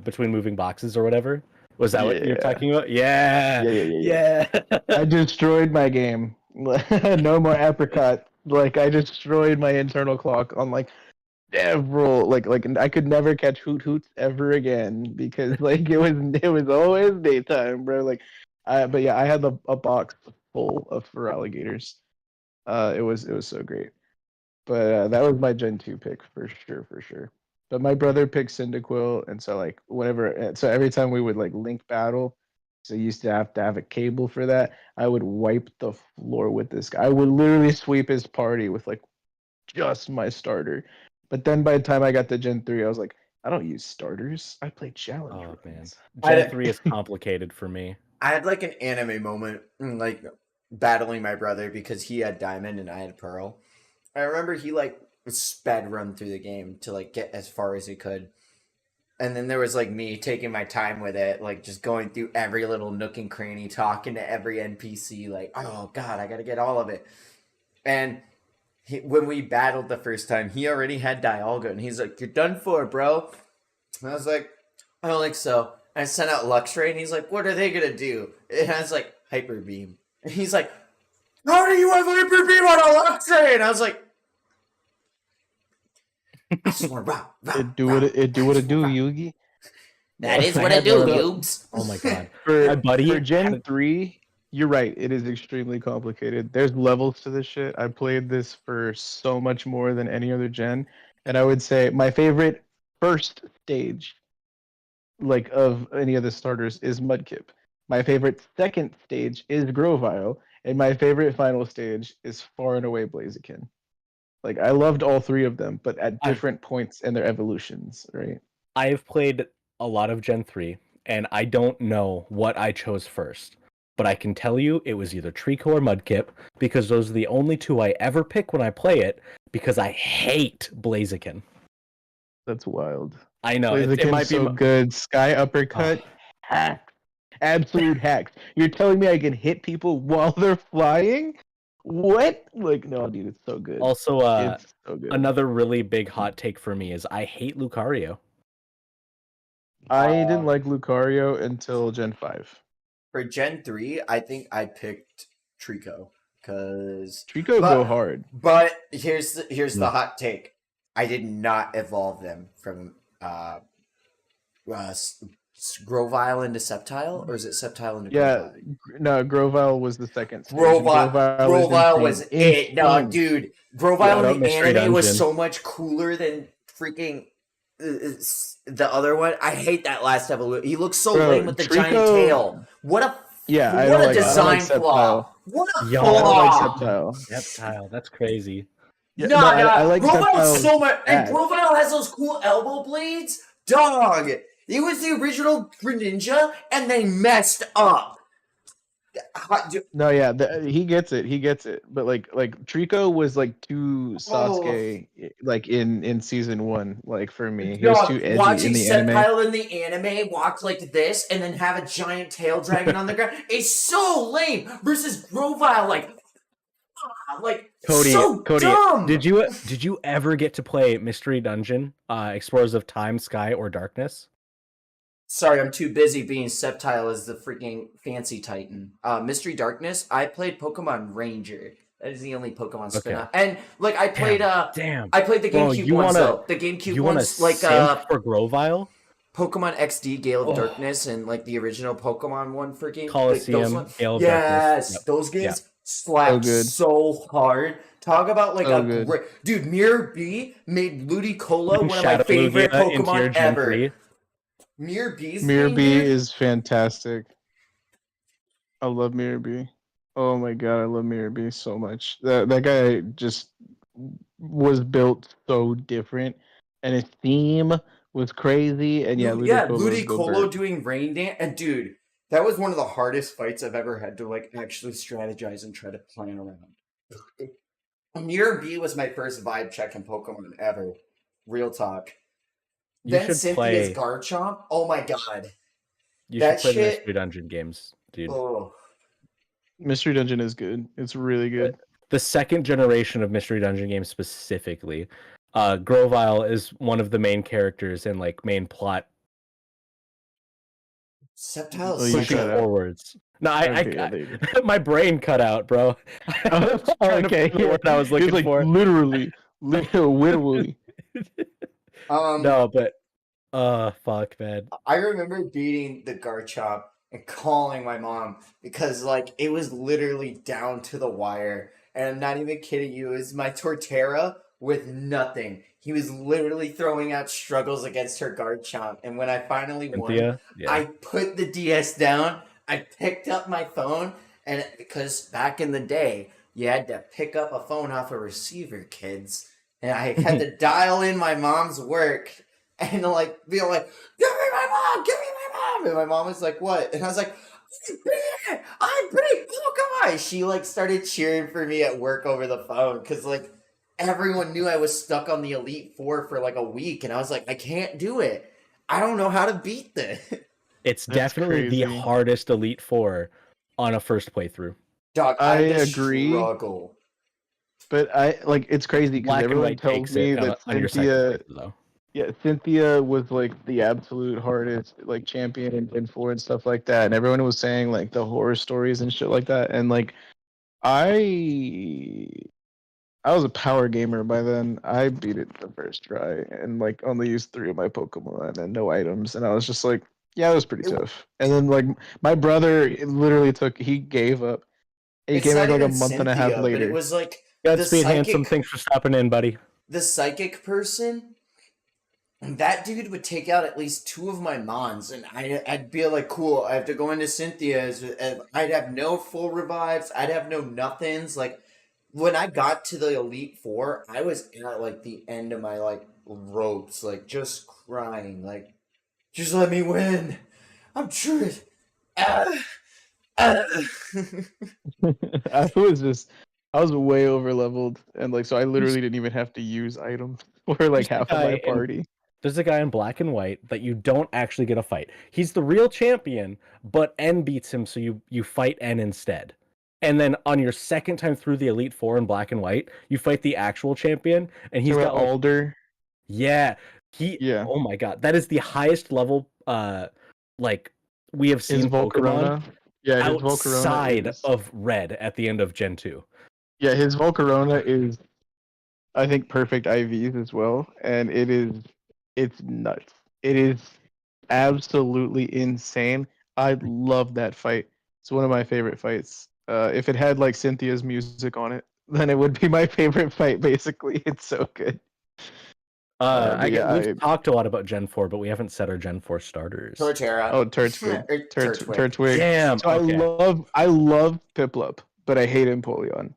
Speaker 4: between moving boxes or whatever. Was that what you're
Speaker 2: Yeah.
Speaker 4: talking about? Yeah.
Speaker 2: Yeah.
Speaker 4: Yeah.
Speaker 2: I destroyed my game. No more apricot. Like I destroyed my internal clock on like several like I could never catch hoot hoots ever again because like it was always daytime, bro. Like but yeah, I had a box full of for alligators. It was so great. But that was my Gen 2 pick for sure. But my brother picked Cyndaquil, and so like whenever, so every time we would like link battle, so you used to have a cable for that. I would wipe the floor with this guy. I would literally sweep his party with like just my starter. But then by the time I got to Gen 3, I was like, I don't use starters. I play challenge.
Speaker 4: Oh man,
Speaker 2: runs.
Speaker 4: Gen 3 is complicated for me.
Speaker 1: I had like an anime moment, like battling my brother because he had diamond and I had pearl. I remember he like sped run through the game to like get as far as he could. And then there was like me taking my time with it, like just going through every little nook and cranny, talking to every NPC, like, oh god, I gotta get all of it. And when we battled the first time, he already had Dialga, and he's like, you're done for, bro. And I was like, I don't think so. And I sent out Luxray, and he's like, what are they gonna do? And I was like, Hyper Beam. And he's like, how do you have Hyper Beam on a Luxray? And I was like, I swear, wow,
Speaker 2: It do what it do, Yugi.
Speaker 1: That is
Speaker 4: I
Speaker 1: what I
Speaker 4: had
Speaker 1: do,
Speaker 4: one of
Speaker 1: Yoobs.
Speaker 4: Oh my god.
Speaker 2: For
Speaker 4: My buddy
Speaker 2: for Gen
Speaker 4: had-
Speaker 2: 3, you're right. It is extremely complicated. There's levels to this shit. I played this for so much more than any other gen, and I would say my favorite first stage, like of any of the starters, is Mudkip. My favorite second stage is Grovyle, and my favorite final stage is far and away Blaziken. Like I loved all three of them, but at different points in their evolutions, right?
Speaker 4: I've played a lot of Gen 3, and I don't know what I chose first. But I can tell you it was either Trico or Mudkip, because those are the only two I ever pick when I play it, because I hate Blaziken.
Speaker 2: That's wild.
Speaker 4: I know, it
Speaker 2: Blaziken's
Speaker 4: might be...
Speaker 2: so good. Sky Uppercut, hacks. Absolute hacks. You're telling me I can hit people while they're flying? What? Like, no, dude, it's so good.
Speaker 4: Also,
Speaker 2: It's so good.
Speaker 4: another really big hot take for me is I hate Lucario.
Speaker 2: I didn't like Lucario until Gen 5.
Speaker 1: For Gen 3, I think I picked Trico. Because
Speaker 2: Trico go hard.
Speaker 1: But here's the hot take. I did not evolve them from Grovyle into Sceptile, or is it Sceptile into
Speaker 2: Yeah,
Speaker 1: Grovyle?
Speaker 2: no, Grovyle was the second stage.
Speaker 1: Grovyle was it. No, dude. Grovyle in the
Speaker 4: Mystery
Speaker 1: anime was
Speaker 4: Dungeon.
Speaker 1: so much cooler than freaking the other one. I hate that last evolution. He looks so
Speaker 2: Bro,
Speaker 1: lame with the giant
Speaker 2: Trico-
Speaker 1: tail. What a
Speaker 2: Yeah, I
Speaker 1: what
Speaker 2: don't
Speaker 1: a
Speaker 2: like
Speaker 1: design
Speaker 2: Sceptile.
Speaker 1: flaw. What a
Speaker 4: Yo,
Speaker 2: I don't like
Speaker 1: flaw.
Speaker 2: Sceptile.
Speaker 4: Reptile, that's crazy.
Speaker 2: Yeah,
Speaker 1: No,
Speaker 2: I like
Speaker 1: Grovyle
Speaker 2: Sceptile.
Speaker 1: so much, and
Speaker 2: bad.
Speaker 1: Grovyle has those cool elbow blades. Dog, it was the original Greninja, and they messed up.
Speaker 2: No, yeah, he gets it. But like Trico was like too Sasuke, like in season 1. Like for me, he was too edgy
Speaker 1: Watching
Speaker 2: in the anime.
Speaker 1: Sceptile in the anime walk like this and then have a giant tail dragon on the ground is so lame. Versus Grovyle, like
Speaker 4: Cody,
Speaker 1: so dumb.
Speaker 4: did you ever get to play Mystery Dungeon, Explorers of Time, Sky, or Darkness?
Speaker 1: Sorry, I'm too busy being Sceptile as the freaking fancy Titan. Mystery Darkness, I played Pokemon Ranger. That is the only Pokemon spin-off. And like I played
Speaker 4: Damn.
Speaker 1: I played the
Speaker 4: Bro,
Speaker 1: GameCube
Speaker 4: you
Speaker 1: ones
Speaker 4: wanna-
Speaker 1: though. The GameCube
Speaker 4: You want to
Speaker 1: ones like
Speaker 4: simp for Grovyle?
Speaker 1: Pokemon XD Gale of
Speaker 4: Oh.
Speaker 1: Darkness and like the original Pokemon one for game
Speaker 4: Coliseum, Gale of
Speaker 1: yes,
Speaker 4: Darkness. Yep.
Speaker 1: those games
Speaker 4: Yep.
Speaker 1: slapped
Speaker 2: So good.
Speaker 1: so hard. Talk about like
Speaker 2: So
Speaker 1: a
Speaker 2: good.
Speaker 1: great dude. Mirror B made Ludicolo one of my
Speaker 4: Shadow
Speaker 1: favorite
Speaker 4: Lugia into your
Speaker 1: Pokemon
Speaker 4: Gen
Speaker 1: ever.
Speaker 4: 3.
Speaker 1: Mirror B's
Speaker 2: Mirror
Speaker 1: name,
Speaker 2: B
Speaker 1: dude?
Speaker 2: is fantastic. I love Mirror B. Oh my god, I love Mirror B so much. That guy just was built so different, and its theme was crazy. And yeah, Ludicolo is the
Speaker 1: Ludicolo
Speaker 2: bird.
Speaker 1: doing rain dance, and dude, that was one of the hardest fights I've ever had to like actually strategize and try to plan around. Mirror B was my first vibe check in Pokemon ever. Real talk.
Speaker 4: You
Speaker 1: Then
Speaker 4: should
Speaker 1: Cynthia's
Speaker 4: play.
Speaker 1: Garchomp. Oh my god.
Speaker 4: You
Speaker 1: That
Speaker 4: should play the
Speaker 1: shit.
Speaker 4: Mystery Dungeon games, dude.
Speaker 1: Oh.
Speaker 2: Mystery Dungeon is good. It's really good.
Speaker 4: The second generation of Mystery Dungeon games specifically, Grovyle is one of the main characters and like main plot
Speaker 1: Sceptile
Speaker 2: Oh, you
Speaker 4: pushing
Speaker 2: cut out.
Speaker 4: forwards. No,
Speaker 2: Okay, yeah, there you go.
Speaker 4: my brain cut out, bro. I was trying to figure out what I was looking
Speaker 2: It's like
Speaker 4: for.
Speaker 2: literally. No,
Speaker 4: but fuck, man.
Speaker 1: I remember beating the Garchomp and calling my mom because like it was literally down to the wire. And I'm not even kidding you, it was my Torterra with nothing. He was literally throwing out struggles against her Garchomp. And when I finally won,
Speaker 4: Cynthia? Yeah.
Speaker 1: I put the DS down, I picked up my phone, and because back in the day, you had to pick up a phone off a receiver, kids. And I had to dial in my mom's work and like be like, give me my mom, give me my mom. And my mom was like, what? And I was like, I beat Pokemon. She like started cheering for me at work over the phone because like everyone knew I was stuck on the Elite Four for like a week, and I was like, I can't do it. I don't know how to beat this.
Speaker 4: It's
Speaker 2: That's
Speaker 4: definitely the
Speaker 2: crazy.
Speaker 4: hardest Elite Four on a first playthrough.
Speaker 1: Dog,
Speaker 2: I
Speaker 1: had to
Speaker 2: agree.
Speaker 1: struggle.
Speaker 2: But I like it's crazy because
Speaker 4: Black and
Speaker 2: everyone
Speaker 4: White
Speaker 2: tells
Speaker 4: takes
Speaker 2: me
Speaker 4: it
Speaker 2: that
Speaker 4: on your second
Speaker 2: Cynthia,
Speaker 4: playthrough, though.
Speaker 2: yeah, Cynthia was like the absolute hardest like champion in Gen 4 and stuff like that. And everyone was saying like the horror stories and shit like that. And like I was a power gamer by then. I beat it the first try and like only used 3 of my Pokemon and no items. And I was just like, yeah, it was pretty tough. And then like my brother literally he gave up. He
Speaker 1: It's
Speaker 2: came
Speaker 1: not
Speaker 2: back like a
Speaker 1: even
Speaker 2: month and a half
Speaker 1: Cynthia, but it
Speaker 2: later.
Speaker 1: was like the
Speaker 4: Godspeed, handsome.
Speaker 1: psychic,
Speaker 4: Thanks for stopping in, buddy.
Speaker 1: the psychic person. And that dude would take out at least 2 of my mons, and I'd be like, cool, I have to go into Cynthia's, and I'd have no full revives, I'd have no nothings. Like, when I got to the Elite Four, I was at, like, the end of my, like, ropes, like, just crying, like, just let me win. I'm sure.
Speaker 2: I was way over leveled and like so I literally didn't even have to use items for like half of my party.
Speaker 4: There's a guy in Black and White that you don't actually get a fight. He's the real champion, but N beats him, so you fight N instead. And then on your second time through the Elite Four in Black and White, you fight the actual champion, and he's got like,
Speaker 2: Alder.
Speaker 4: yeah,
Speaker 2: Yeah.
Speaker 4: Oh my god, that is the highest level like we have seen
Speaker 2: His Volcarona.
Speaker 4: Yeah, his outside of Red at the end of Gen 2.
Speaker 2: Yeah, his Volcarona is, I think, perfect IVs as well, and it's nuts. It is absolutely insane. I love that fight. It's one of my favorite fights. If it had like Cynthia's music on it, then it would be my favorite fight. Basically, it's so good.
Speaker 4: We've talked a lot about Gen 4, but we haven't set our Gen 4 starters.
Speaker 1: Torterra.
Speaker 2: Oh, Turtwig. Turtwig.
Speaker 4: Damn.
Speaker 2: So
Speaker 4: okay.
Speaker 2: I love Piplup, but I hate Empoleon.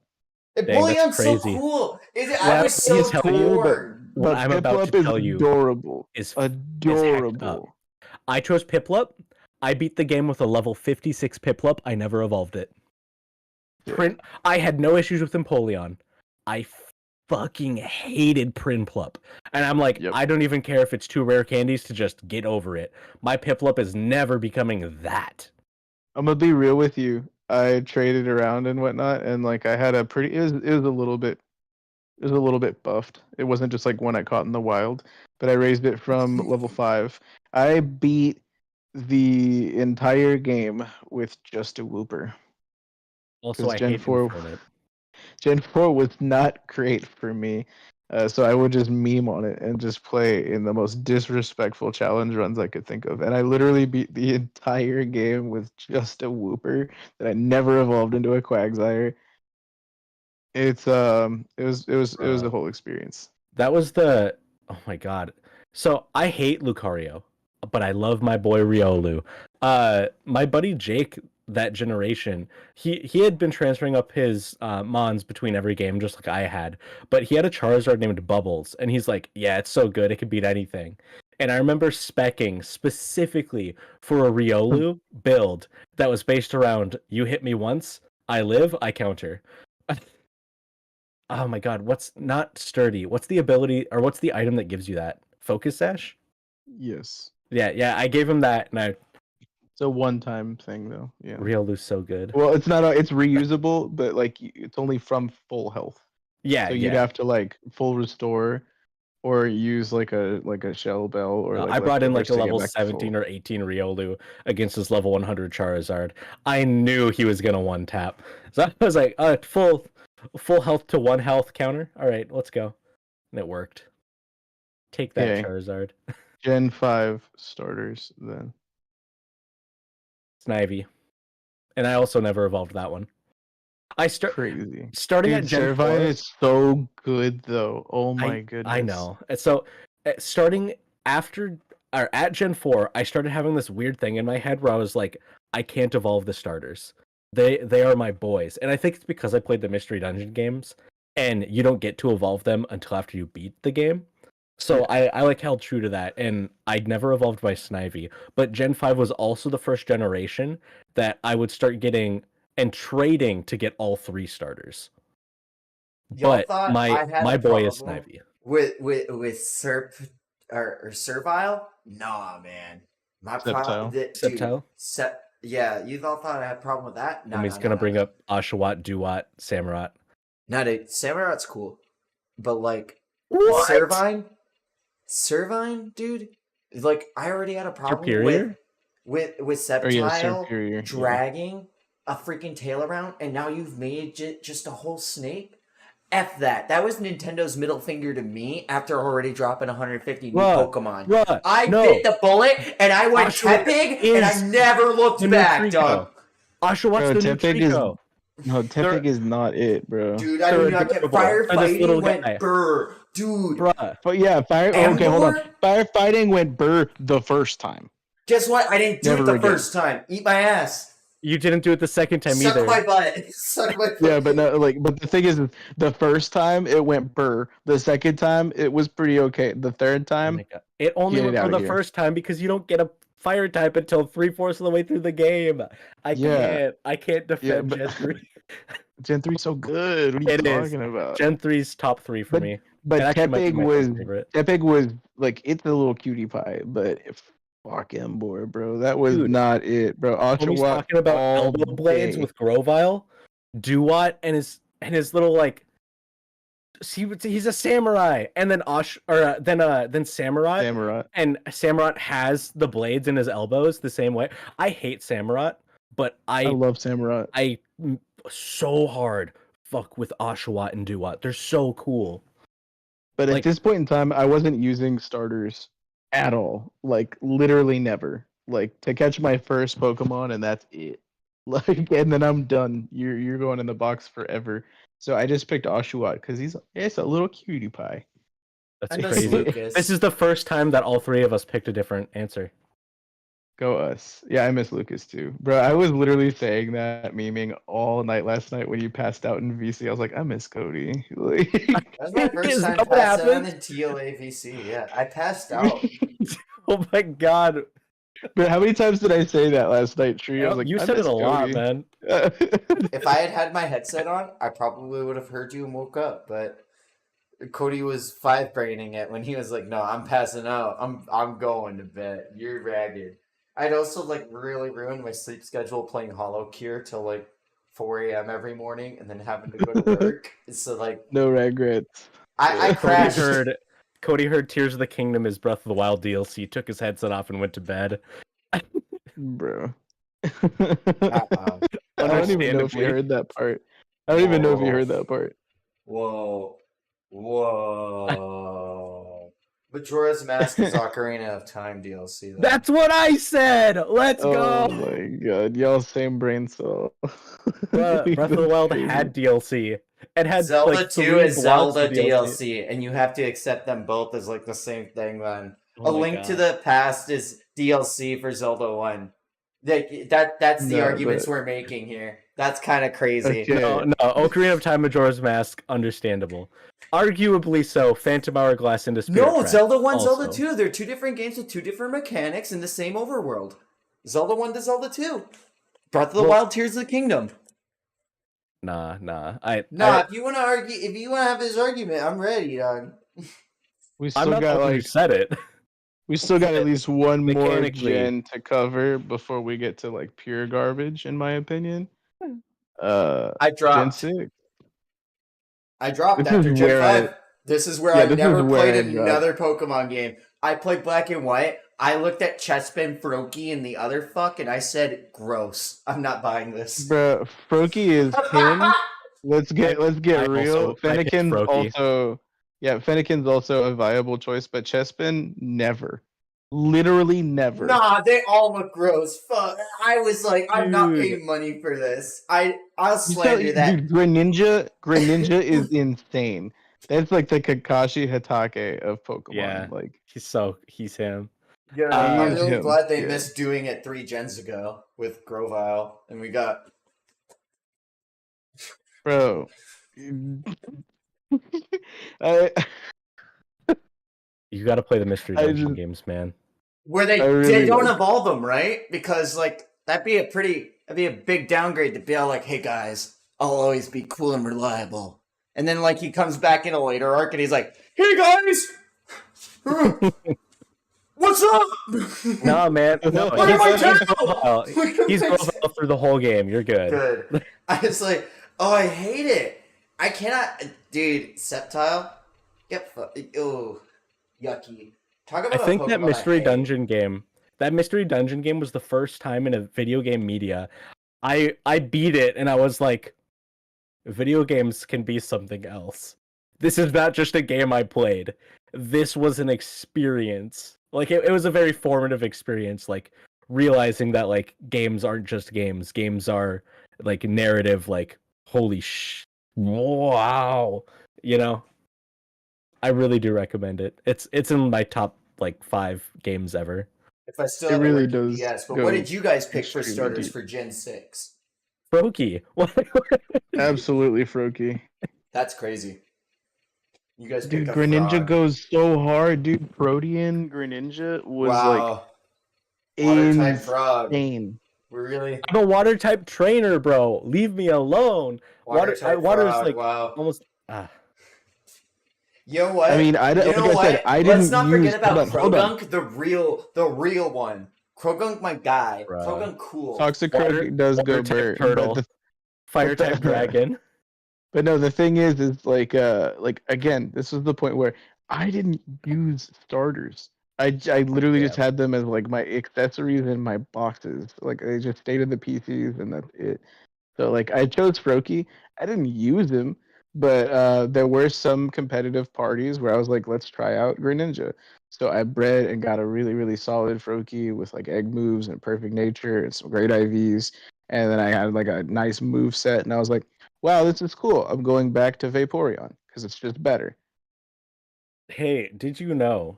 Speaker 1: Empoleon's so
Speaker 4: crazy.
Speaker 1: cool. I was so torn.
Speaker 2: But
Speaker 4: I'm about to tell you
Speaker 2: adorable.
Speaker 4: Is
Speaker 2: adorable.
Speaker 4: I chose Piplup. I beat the game with a level 56 Piplup. I never evolved it. I had no issues with Empoleon. I fucking hated Prinplup. And I'm like, I don't even care if it's 2 rare candies to just get over it. My Piplup is never becoming that.
Speaker 2: I'm gonna be real with you. I traded around and whatnot, and like I had a pretty. It was a little bit. It was a little bit buffed. It wasn't just like one I caught in the wild, but I raised it from level 5. I beat the entire game with just a Wooper.
Speaker 4: Also, I
Speaker 2: Gen
Speaker 4: hate
Speaker 2: 4. Gen 4 was not great for me, so I would just meme on it and just play in the most disrespectful challenge runs I could think of. And I literally beat the entire game with just a Wooper that I never evolved into a Quagsire. It was the whole experience.
Speaker 4: That was oh my god. So I hate Lucario, but I love my boy Riolu. My buddy Jake that generation, he had been transferring up his mons between every game just like I had, but he had a Charizard named Bubbles, and he's like, yeah, it's so good, it could beat anything. And I remember speccing specifically for a Riolu build that was based around, you hit me once, I live, I counter. Oh my god, what's not sturdy? What's the ability, or what's the item that gives you that? Focus Sash?
Speaker 5: Yes.
Speaker 4: Yeah, I gave him that, and
Speaker 5: It's a one-time thing, though. Yeah.
Speaker 4: Riolu's so good.
Speaker 5: Well, it's not. It's reusable, but like it's only from full health.
Speaker 4: Yeah,
Speaker 5: So you'd have to like full restore, or use like a shell bell, or like
Speaker 4: I brought in like a
Speaker 5: leftovers to get
Speaker 4: level
Speaker 5: back to
Speaker 4: 17
Speaker 5: full.
Speaker 4: or 18 Riolu against his level 100 Charizard. I knew he was gonna one tap, so I was like, full health to 1 health counter. All right, let's go, and it worked. Take that,
Speaker 5: Okay.
Speaker 4: Charizard.
Speaker 5: Gen 5 starters then.
Speaker 4: Snivy, and I also never evolved that one.
Speaker 5: Crazy.
Speaker 4: Starting
Speaker 5: Dude,
Speaker 4: at Gen 4.
Speaker 5: Servine is so good though. Oh my
Speaker 4: I
Speaker 5: goodness.
Speaker 4: know. So starting after or at Gen 4, I started having this weird thing in my head where I was like, I can't evolve the starters. They are my boys. And I think it's because I played the Mystery Dungeon games and you don't get to evolve them until after you beat the game. So I like held true to that, and I'd never evolved my Snivy. But Gen 5 was also the first generation that I would start getting and trading to get all 3 starters.
Speaker 1: Y'all
Speaker 4: But
Speaker 1: thought I had
Speaker 4: my
Speaker 1: a
Speaker 4: boy is
Speaker 1: problem
Speaker 4: Snivy.
Speaker 1: with Serp or Servile? Nah, man. My problem,
Speaker 4: Sceptile?
Speaker 1: yeah, you all thought I had a problem with that? No,
Speaker 4: And he's gonna bring up Oshawott, Duat, Samurott.
Speaker 1: No, dude, Samurot's cool, but like
Speaker 4: What?
Speaker 1: Servine, dude. Like I already had a problem
Speaker 4: Superior?
Speaker 1: with Sceptile
Speaker 5: Oh, yeah, Superior.
Speaker 1: dragging a freaking tail around, and now you've made just a whole snake. F that. That was Nintendo's middle finger to me after already dropping 150 new Pokemon. I bit the bullet, and I went Tepig, and I never looked back, dog.
Speaker 4: Oshawott's the new Trico.
Speaker 5: No, Tepig is not it, bro.
Speaker 1: Dude, I do not get firefighting went burr. Dude.
Speaker 5: Bruh. But yeah, okay, hold on. Firefighting went burr the first time.
Speaker 1: Guess what? I didn't do it the first time. Eat my ass.
Speaker 4: You didn't do it the second time either.
Speaker 1: Suck my butt. Suck my butt.
Speaker 5: Yeah, but no, but the thing is, the first time it went burr. The second time it was pretty okay. The third time,
Speaker 4: it only went for the first time because you don't get a fire type until 3/4 of the way through the game. I can't defend Gen 3.
Speaker 5: Gen 3's so good. What are you talking about?
Speaker 4: Gen 3's top 3 for me.
Speaker 5: But Tepig was like, it's a little cutie pie, but fucking boy, bro, that was not it, bro.
Speaker 4: He's talking about elbow blades with Grovyle, Duat, and his little like. He's a samurai, and then then Samurott. And Samurott has the blades in his elbows the same way. I hate Samurott, but I
Speaker 5: love Samurott.
Speaker 4: I so hard fuck with Oshawott and Duat. They're so cool.
Speaker 5: But at this point in time, I wasn't using starters at all. Like literally never. Like to catch my first Pokemon, and that's it. Like, and then I'm done. You're going in the box forever. So I just picked Oshawott because it's a little cutie pie.
Speaker 4: That's crazy. This is the first time that all 3 of us picked a different answer.
Speaker 5: Go us. Yeah, I miss Lucas too. Bro, I was literally saying that, memeing all night last night when you passed out in VC. I was like, I miss Cody. Like,
Speaker 1: that was my first time passing out in TLA VC. Yeah, I passed out.
Speaker 4: Oh my god.
Speaker 5: But how many times did I say that last night, Tree? I was like,
Speaker 4: you said it a lot, man.
Speaker 1: If I had my headset on, I probably would have heard you and woke up. But Cody was 5-braining it when he was like, "No, I'm passing out. I'm going to bed. You're ragged." I'd also like really ruined my sleep schedule playing Hollow Cure till like 4 a.m. every morning, and then having to go to work. So like,
Speaker 5: no regrets.
Speaker 1: I crashed.
Speaker 4: Cody heard Tears of the Kingdom is Breath of the Wild DLC, took his headset off and went to bed.
Speaker 5: Bro. I
Speaker 1: Uh-oh.
Speaker 5: don't even know if you heard that part. I don't even know if you heard that part.
Speaker 1: Whoa. Majora's Mask is Ocarina of Time DLC. Though.
Speaker 4: That's what I said! Let's go!
Speaker 5: Oh my god, y'all same brain cell.
Speaker 4: Breath of the Wild had DLC. It had
Speaker 1: Zelda
Speaker 4: like
Speaker 1: 2 is Zelda DLC, and you have to accept them both as like the same thing then. A Link to the Past is DLC for Zelda 1. That's the
Speaker 5: No,
Speaker 1: arguments
Speaker 5: but-
Speaker 1: we're making here. That's kind of crazy.
Speaker 5: Okay.
Speaker 4: No, Ocarina of Time, Majora's Mask, understandable. Arguably so, Phantom Hourglass into Spirit
Speaker 1: No,
Speaker 4: Tracks,
Speaker 1: Zelda 1,
Speaker 4: also.
Speaker 1: Zelda 2. They're two different games with two different mechanics in the same overworld. Zelda 1 to Zelda 2. Breath of the
Speaker 4: Well-
Speaker 1: Wild, Tears of the Kingdom.
Speaker 4: Nah.
Speaker 1: If you want to argue, if you want to have this argument, I'm ready, dog.
Speaker 5: We
Speaker 4: I'm
Speaker 5: still
Speaker 4: not the
Speaker 5: got
Speaker 4: one who
Speaker 5: like
Speaker 4: said it.
Speaker 5: we still got at least one more
Speaker 4: Mechanically.
Speaker 5: gen to cover before we get to like pure garbage, in my opinion.
Speaker 1: I
Speaker 5: Gen
Speaker 1: dropped.
Speaker 5: 6.
Speaker 1: I dropped
Speaker 5: This
Speaker 1: after
Speaker 5: is
Speaker 1: Gen
Speaker 5: where
Speaker 1: 5. This is where
Speaker 5: Yeah,
Speaker 1: I
Speaker 5: this
Speaker 1: never
Speaker 5: is where
Speaker 1: played
Speaker 5: I dropped.
Speaker 1: another Pokemon game. I played Black and White. I looked at Chespin, Froakie, and the other fuck, and I said, gross. I'm not buying this.
Speaker 5: Bro, Froakie is him. Let's get
Speaker 4: I
Speaker 5: real.
Speaker 4: picked
Speaker 5: Fennekin's
Speaker 4: Froakie.
Speaker 5: Fennekin's also a viable choice, but Chespin never. Literally never.
Speaker 1: Nah, they all look gross. Fuck. I was like, I'm not
Speaker 5: Dude.
Speaker 1: paying money for this. I'll
Speaker 5: You
Speaker 1: slander that.
Speaker 5: Dude, Greninja is insane. That's like the Kakashi Hatake of Pokemon.
Speaker 4: Yeah.
Speaker 5: Like
Speaker 4: He's him.
Speaker 1: Yeah,
Speaker 4: I
Speaker 1: I'm
Speaker 5: use
Speaker 1: really
Speaker 5: him,
Speaker 1: glad they
Speaker 5: yeah.
Speaker 1: missed doing it 3 gens ago with Grovyle, and we got.
Speaker 5: bro. I
Speaker 4: You got to play the Mystery
Speaker 5: I
Speaker 4: Dungeon
Speaker 5: just-
Speaker 4: games, man.
Speaker 1: Where they
Speaker 5: really
Speaker 1: don't
Speaker 5: like-
Speaker 1: evolve them, right? Because like that'd be a big downgrade to be all like, hey guys, I'll always be cool and reliable. And then like he comes back in a later arc and he's like, hey guys, what's up?
Speaker 4: No, man. No,
Speaker 1: Look at my
Speaker 4: he's
Speaker 1: tail!
Speaker 4: Grovyle.
Speaker 1: Look at
Speaker 4: He's
Speaker 1: my
Speaker 4: Grovyle through the whole game. You're good.
Speaker 1: Good. I was like, oh, I hate it. I cannot, dude. Sceptile, oh, yucky. Talk
Speaker 4: I
Speaker 1: about.
Speaker 4: think
Speaker 1: a
Speaker 4: that
Speaker 1: Pokemon
Speaker 4: Mystery
Speaker 1: I hate.
Speaker 4: Dungeon game. That Mystery Dungeon game was the first time in a video game media I beat it and I was like, video games can be something else. This is not just a game I played. This was an experience. Like it was a very formative experience, like realizing that like games aren't just games. Games are like narrative, like holy wow. You know? I really do recommend it. It's in my top like 5 games ever.
Speaker 1: If I still
Speaker 5: It
Speaker 1: have
Speaker 5: really
Speaker 1: a working
Speaker 5: does
Speaker 1: DS, but
Speaker 5: go
Speaker 1: what did you guys pick for
Speaker 5: extremely
Speaker 1: starters
Speaker 5: deep.
Speaker 1: for Gen 6?
Speaker 4: Froakie.
Speaker 5: Absolutely Froakie.
Speaker 1: That's crazy. You guys
Speaker 5: Dude,
Speaker 1: pick a
Speaker 5: Greninja
Speaker 1: frog.
Speaker 5: goes so hard, dude. Protean Greninja was
Speaker 1: Wow. Water type
Speaker 5: like
Speaker 1: frog.
Speaker 5: insane.
Speaker 1: We're really
Speaker 4: I'm a water type trainer, bro. Leave me alone.
Speaker 1: water type
Speaker 4: water is
Speaker 1: frog.
Speaker 4: like
Speaker 1: Wow.
Speaker 4: almost.
Speaker 1: You know what?
Speaker 5: I mean,
Speaker 1: you know
Speaker 5: like
Speaker 1: what?
Speaker 5: I said, I
Speaker 1: Let's
Speaker 5: didn't
Speaker 1: not
Speaker 5: use.
Speaker 1: forget about
Speaker 5: hold on.
Speaker 1: Krogunk, the real one. Krogunk, my guy.
Speaker 4: Bruh.
Speaker 1: Krogunk, cool.
Speaker 5: Toxicroak does go
Speaker 4: water type
Speaker 5: burn.
Speaker 4: turtle. Fire
Speaker 5: the-
Speaker 4: type dragon.
Speaker 5: But no, the thing is like again, this was the point where I didn't use starters. I literally just had them as like my accessories in my boxes. Like they just stayed in the PCs and that's it. So like I chose Froakie. I didn't use him, but there were some competitive parties where I was like, let's try out Greninja. So I bred and got a really, really solid Froakie with like egg moves and perfect nature and some great IVs. And then I had like a nice move set and I was like, wow, this is cool. I'm going back to Vaporeon because it's just better.
Speaker 4: Hey, did you know?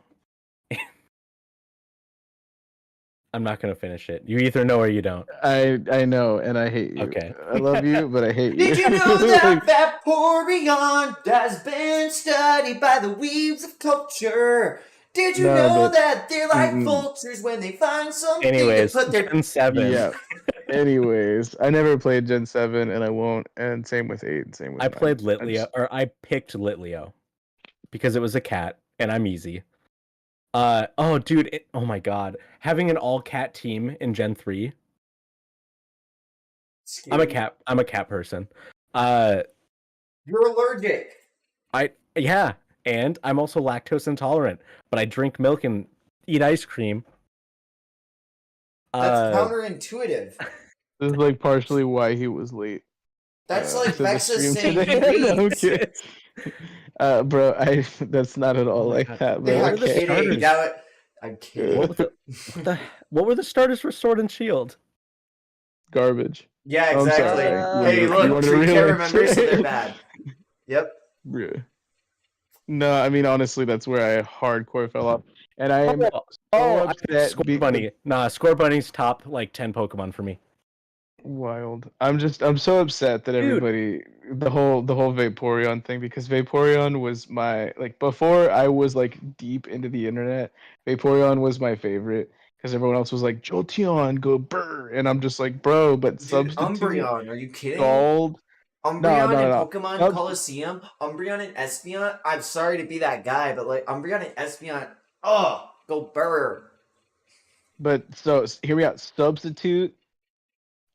Speaker 4: I'm not gonna finish it. You either know or you don't.
Speaker 5: I know, and I hate you.
Speaker 4: Okay.
Speaker 5: I love you, but I hate you.
Speaker 1: Did you know that Vaporeon has been studied by the weaves of culture? Did you
Speaker 5: No,
Speaker 1: know
Speaker 5: but-
Speaker 1: that they're like
Speaker 5: Mm-mm.
Speaker 1: vultures when they find something
Speaker 4: Anyways,
Speaker 1: to put their...
Speaker 4: Gen 7.
Speaker 5: Yeah. Anyways, I never played Gen 7, and I won't. And same with 8. And same with
Speaker 4: I
Speaker 5: 9.
Speaker 4: played
Speaker 5: I
Speaker 4: Litleo,
Speaker 5: just-
Speaker 4: or I picked Litleo because it was a cat, and I'm easy. Oh, dude, oh my god, having an all cat team in Gen 3. I'm a cat person.
Speaker 1: You're allergic.
Speaker 4: Yeah, and I'm also lactose intolerant, but I drink milk and eat ice cream.
Speaker 1: That's counterintuitive.
Speaker 5: This is like partially why he was late.
Speaker 1: That's like
Speaker 5: to the
Speaker 1: Vexyz
Speaker 5: stream
Speaker 1: saying
Speaker 5: today.
Speaker 1: you
Speaker 5: No,
Speaker 1: eat.
Speaker 5: kidding. Bro, that's not at all
Speaker 4: Oh my
Speaker 5: like
Speaker 4: God.
Speaker 5: that.
Speaker 1: Yeah,
Speaker 5: But
Speaker 1: I'm
Speaker 4: What are the
Speaker 5: okay.
Speaker 1: kidding.
Speaker 4: starters?
Speaker 1: Now I'm kidding.
Speaker 4: What were the starters for Sword and Shield?
Speaker 5: Garbage.
Speaker 1: Yeah,
Speaker 5: I'm
Speaker 1: exactly.
Speaker 5: sorry.
Speaker 1: Hey,
Speaker 5: You
Speaker 1: look,
Speaker 5: wanted a
Speaker 1: Tree
Speaker 5: real
Speaker 1: can't remember, so they're
Speaker 5: answer?
Speaker 1: bad. Yep.
Speaker 5: Yeah. No, I mean honestly, that's where I hardcore fell off. and I am
Speaker 4: I
Speaker 5: upset
Speaker 4: Score Bunny. Nah, Score Bunny's top like 10 Pokemon for me.
Speaker 5: wild. I'm so upset that everybody the whole Vaporeon thing, because Vaporeon was my, like, before I was like deep into the internet, Vaporeon was my favorite because everyone else was like Jolteon, go burr, and I'm just like, bro, but
Speaker 1: Dude,
Speaker 5: substitute
Speaker 1: Umbreon, are you kidding?
Speaker 5: Gold.
Speaker 1: Umbreon and
Speaker 5: No.
Speaker 1: Pokemon Coliseum, Umbreon and Espeon. I'm sorry to be that guy, but like Umbreon and Espeon, go burr.
Speaker 5: But so here we got substitute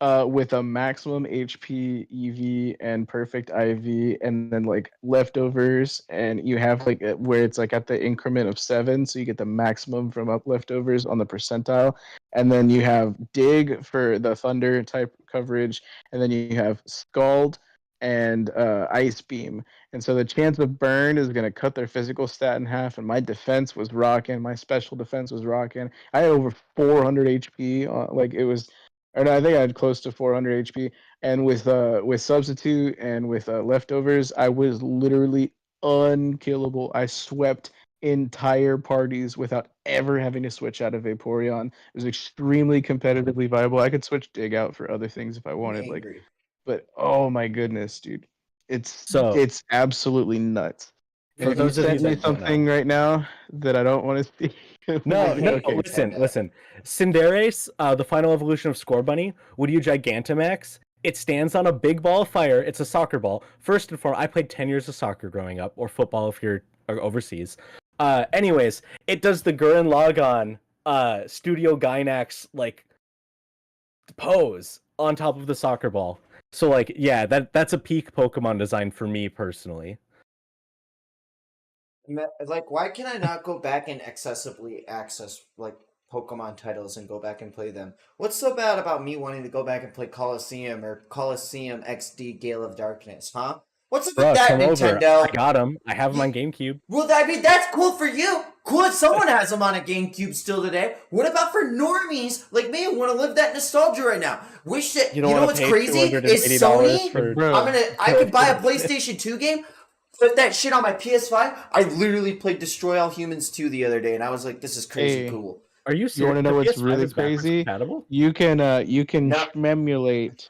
Speaker 5: with a maximum HP, EV, and perfect IV, and then like leftovers, and you have like where it's like at the increment of 7, so you get the maximum from up leftovers on the percentile, and then you have dig for the thunder type coverage, and then you have scald and ice beam, and so the chance of burn is going to cut their physical stat in half. And my defense was rocking, my special defense was rocking. I had over 400 HP, like it was, or no, I think I had close to 400 HP. And with substitute and with leftovers, I was literally unkillable. I swept entire parties without ever having to switch out of Vaporeon. It was extremely competitively viable. I could switch dig out for other things if I wanted, like,
Speaker 1: Angry.
Speaker 5: but oh my goodness, dude, it's absolutely nuts.
Speaker 4: For
Speaker 5: And if you
Speaker 4: those of you
Speaker 5: send me
Speaker 4: that don't know.
Speaker 5: something right now that I don't want to see,
Speaker 4: No,
Speaker 5: okay.
Speaker 4: listen. Cinderace, the final evolution of Scorbunny, would you Gigantamax? It stands on a big ball of fire. It's a soccer ball. First and foremost, I played 10 years of soccer growing up, or football if you're overseas. Anyways, it does the Gurren Lagann Studio Gynax like pose on top of the soccer ball. So like, yeah, that's a peak Pokemon design for me personally.
Speaker 1: Like, why can I not go back and accessibly access like Pokemon titles and go back and play them? What's so bad about me wanting to go back and play Coliseum or Coliseum XD Gale of Darkness, huh? What's up with that,
Speaker 4: Come
Speaker 1: Nintendo?
Speaker 4: over. I got them. I have them on GameCube.
Speaker 1: Well, I mean, that's cool for you. Cool if someone has them on a GameCube still today. What about for normies like me who want to live that nostalgia right now? Wish that, you know what's crazy is Sony. I could buy a PlayStation 2 game, put that shit on my PS5. I literally played Destroy All Humans 2 the other day, and I was like, this is crazy cool.
Speaker 4: Are you serious?
Speaker 5: You want to know what's really crazy? You can shmemulate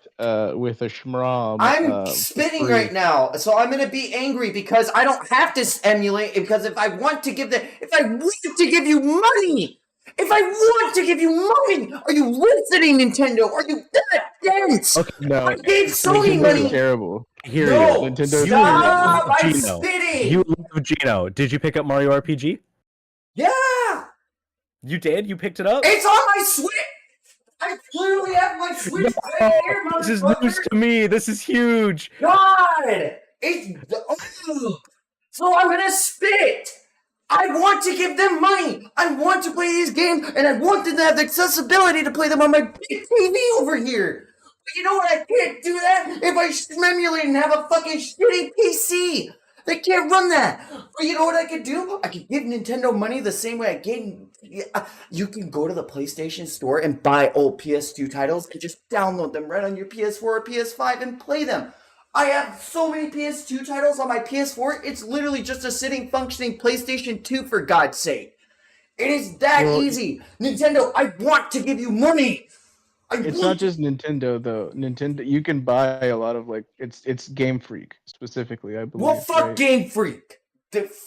Speaker 5: with a shmrom.
Speaker 1: I'm spitting right now, so I'm gonna be angry because I don't have to emulate. Because if I want to give you money, are you listening, Nintendo? Are you that dense?
Speaker 5: Okay, no,
Speaker 1: I gave Sony money.
Speaker 5: Terrible.
Speaker 4: Here,
Speaker 1: No,
Speaker 5: Nintendo.
Speaker 1: Stop! I'm spitting.
Speaker 4: You love Gino. Did you pick up Mario RPG?
Speaker 1: Yeah.
Speaker 4: You did? You picked it up?
Speaker 1: It's on my Switch! I literally have my Switch right here, motherfucker!
Speaker 4: This is news to me! This is huge!
Speaker 1: God! So I'm gonna spit! I want to give them money! I want to play these games, and I want them to have the accessibility to play them on my big TV over here! But you know what? I can't do that if I emulate and have a fucking shitty PC! They can't run that. But you know what I could do? I could give Nintendo money the same way I gave. You can go to the PlayStation Store and buy old PS2 titles and just download them right on your PS4 or PS5 and play them. I have so many PS2 titles on my PS4. It's literally just a sitting, functioning PlayStation 2, for God's sake. It is that easy. Nintendo, I want to give you money.
Speaker 5: It's not just Nintendo though. Nintendo, you can buy a lot of, like, it's Game Freak specifically, I believe.
Speaker 1: Well, fuck Game Freak.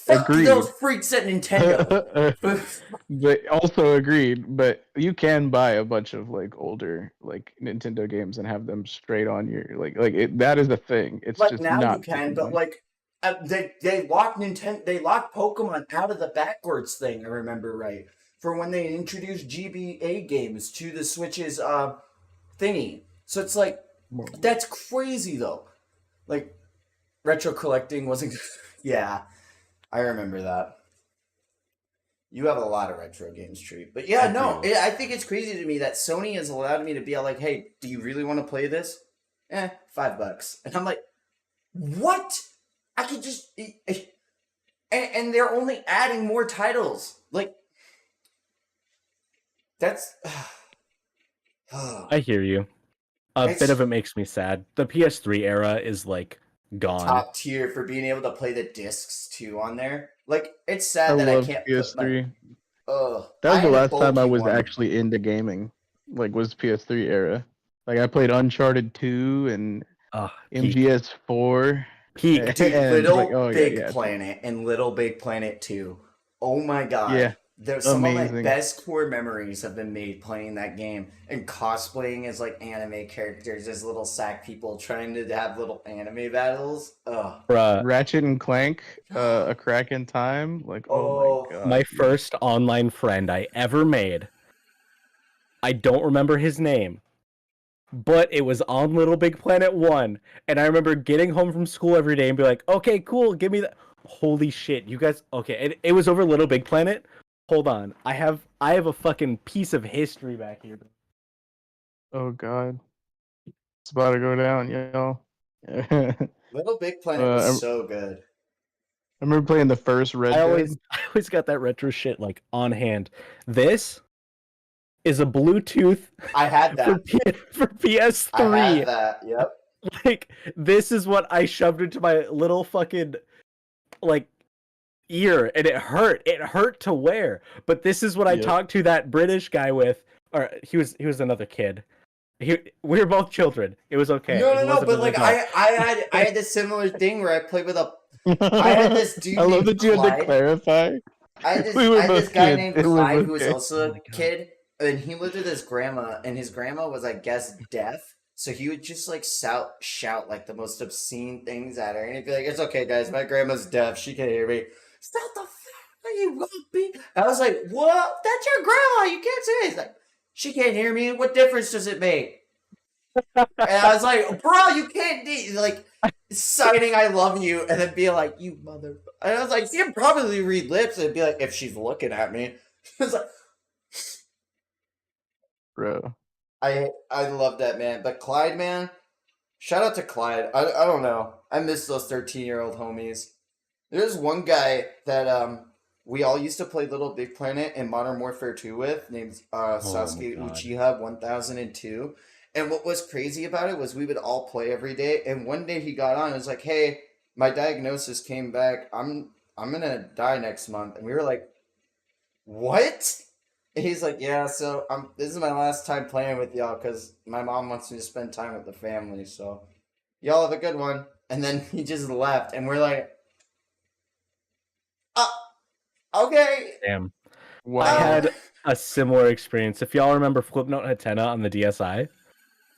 Speaker 1: Fuck those freaks at Nintendo.
Speaker 5: But also agreed. But you can buy a bunch of like older like Nintendo games and have them straight on your that is a thing. It's
Speaker 1: like
Speaker 5: just
Speaker 1: now
Speaker 5: not
Speaker 1: you can, but like they locked Pokemon out of the backwards thing. I remember right for when they introduced GBA games to the Switch's thingy. So it's like that's crazy though. Like retro collecting wasn't. Yeah. I remember that. You have a lot of retro games, Tree. But yeah, I think it's crazy to me that Sony has allowed me to be like, hey, do you really want to play this? $5. And I'm like, what? I could just... And they're only adding more titles. Like, that's...
Speaker 4: I hear you. A bit of it makes me sad. The PS3 era is like... gone.
Speaker 1: Top tier for being able to play the discs too on there. Like it's sad that I can't
Speaker 5: PS3. That was the
Speaker 1: had a
Speaker 5: last time I
Speaker 1: bulky
Speaker 5: was
Speaker 1: one.
Speaker 5: actually into gaming. Like, was PS3 era. Like, I played Uncharted 2 and
Speaker 4: Peak.
Speaker 5: MGS4.
Speaker 4: Peak.
Speaker 1: Dude,
Speaker 5: And
Speaker 1: Little
Speaker 5: like, oh
Speaker 1: Big
Speaker 5: yeah.
Speaker 1: Planet and Little Big Planet 2. Oh my god.
Speaker 5: Yeah,
Speaker 1: There's some of my
Speaker 5: amazing.
Speaker 1: best core memories have been made playing that game and cosplaying as like anime characters, as little sack people trying to have little anime battles. Ugh.
Speaker 4: Bruh,
Speaker 5: Ratchet and Clank, A Crack in Time. Like, oh
Speaker 1: Oh.
Speaker 5: my god.
Speaker 4: my
Speaker 5: dude.
Speaker 4: first online friend I ever made. I don't remember his name, but it was on Little Big Planet 1, and I remember getting home from school every day and be like, okay, cool, give me that. Holy shit, you guys, okay, it was over Little Big Planet. Hold on, I have a fucking piece of history back here.
Speaker 5: Oh god. It's about to go down, yo. I
Speaker 1: Little Big Planet was so good.
Speaker 5: remember playing the first Red
Speaker 4: I
Speaker 5: Dead.
Speaker 4: always got that retro shit like on hand. This is a Bluetooth
Speaker 1: I had that.
Speaker 4: for PS3.
Speaker 1: I had that. Yep.
Speaker 4: Like, this is what I shoved into my little fucking like ear, and it hurt to wear. But this is what I
Speaker 5: Yep.
Speaker 4: talked to that British guy with, or he was another kid. We were both children. It was okay.
Speaker 1: No,
Speaker 4: He
Speaker 1: no,
Speaker 4: wasn't
Speaker 1: but
Speaker 4: an
Speaker 1: like
Speaker 4: adult.
Speaker 1: I had this similar thing where I played with a. I had this dude
Speaker 5: I love
Speaker 1: named
Speaker 5: that you had to
Speaker 1: Clyde.
Speaker 5: clarify.
Speaker 1: I had this,
Speaker 5: We were
Speaker 1: I had this
Speaker 5: both
Speaker 1: guy
Speaker 5: kids.
Speaker 1: named
Speaker 5: It was
Speaker 1: Clyde who was
Speaker 5: okay.
Speaker 1: also
Speaker 4: Oh
Speaker 1: a
Speaker 4: my God.
Speaker 1: kid, and he lived with his grandma, and his grandma was, I guess, deaf. So he would just like shout like the most obscene things at her, and he'd be like, "It's okay, guys, my grandma's deaf; she can't hear me." Stop the fuck, you won't be. I was like, "What? That's your grandma. You can't say it." He's like, "She can't hear me. What difference does it make?" And I was like, "Bro, you can't like." Citing "I love you" and then be like, "You mother," and I was like, "You probably read lips," and be like, "If she's looking at me." It's like,
Speaker 5: Bro.
Speaker 1: I love that, man. But Clyde, man, shout out to Clyde. I don't know. I miss those 13-year-old homies. There's one guy that we all used to play Little Big Planet and Modern Warfare 2 with, named Sasuke
Speaker 4: God.
Speaker 1: Uchiha 1002. And what was crazy about it was we would all play every day. And one day he got on and was like, "Hey, my diagnosis came back. I'm gonna die next month." And we were like, "What?" And he's like, "Yeah, so this is my last time playing with y'all because my mom wants me to spend time with the family. So y'all have a good one." And then he just left, and we're like, "Okay."
Speaker 4: Damn.
Speaker 5: Wow.
Speaker 4: I had a similar experience. If y'all remember Flipnote Hatena on the DSi,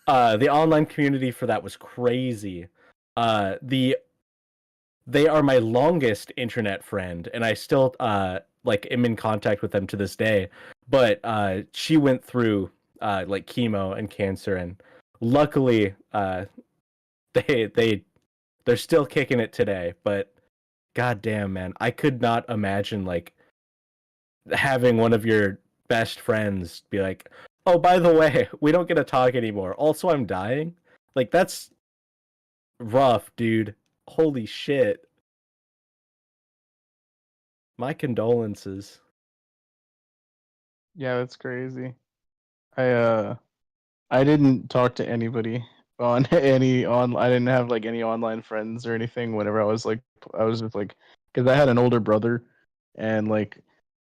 Speaker 4: the online community for that was crazy. They are my longest internet friend, and I still like am in contact with them to this day. But she went through like chemo and cancer, and luckily they're still kicking it today. But goddamn, man, I could not imagine like having one of your best friends be like, "Oh, by the way, we don't get to talk anymore. Also, I'm dying." Like, that's rough, dude. Holy shit. My condolences.
Speaker 5: Yeah, that's crazy. I didn't talk to anybody on I didn't have like any online friends or anything whenever I was just like, because I had an older brother, and like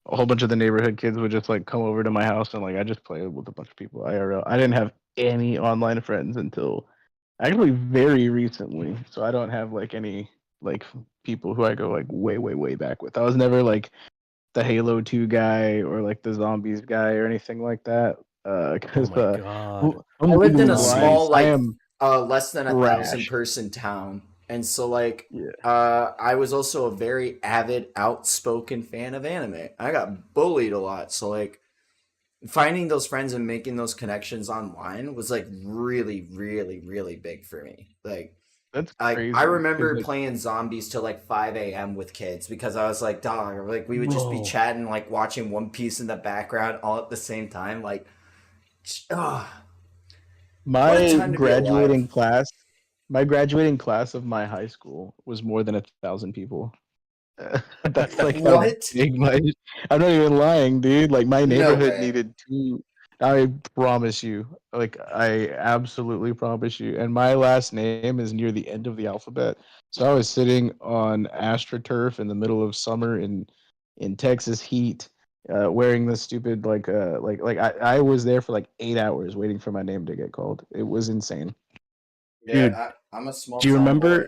Speaker 5: a whole bunch of the neighborhood kids would just like come over to my house, and like I just played with a bunch of people IRL. I didn't have any online friends until actually very recently. So I don't have like any like people who I go like way back with. I was never like the Halo 2 guy or like the Zombies guy or anything like that.
Speaker 4: Oh
Speaker 5: Because
Speaker 4: my god.
Speaker 1: I lived in a
Speaker 4: Zombies.
Speaker 1: small, like,
Speaker 5: I am
Speaker 1: less than 1,000
Speaker 5: trash.
Speaker 1: person town, and so like,
Speaker 5: Yeah.
Speaker 1: I was also a very avid, outspoken fan of anime. I got bullied a lot, so like, finding those friends and making those connections online was like really, really, really big for me. Like,
Speaker 5: That's
Speaker 1: I
Speaker 5: crazy.
Speaker 1: remember
Speaker 5: 'cause, like,
Speaker 1: playing zombies till like 5 a.m. with kids because I was like, dog, like we would just be
Speaker 4: Whoa.
Speaker 1: chatting, like watching One Piece in the background all at the same time. Like, What a
Speaker 5: my
Speaker 1: time to be alive.
Speaker 5: my graduating class of my high school was more than 1,000 people. That's like how
Speaker 1: What?
Speaker 5: big my. I'm not even lying, dude. Like my
Speaker 1: No
Speaker 5: neighborhood
Speaker 1: way.
Speaker 5: needed two. I promise you. Like I absolutely promise you. And my last name is near the end of the alphabet. So I was sitting on AstroTurf in the middle of summer in Texas heat, wearing the stupid I was there for like 8 hours waiting for my name to get called. It was insane.
Speaker 1: Yeah,
Speaker 4: Dude,
Speaker 1: I'm a small
Speaker 4: do you
Speaker 1: town
Speaker 4: remember?
Speaker 1: boy.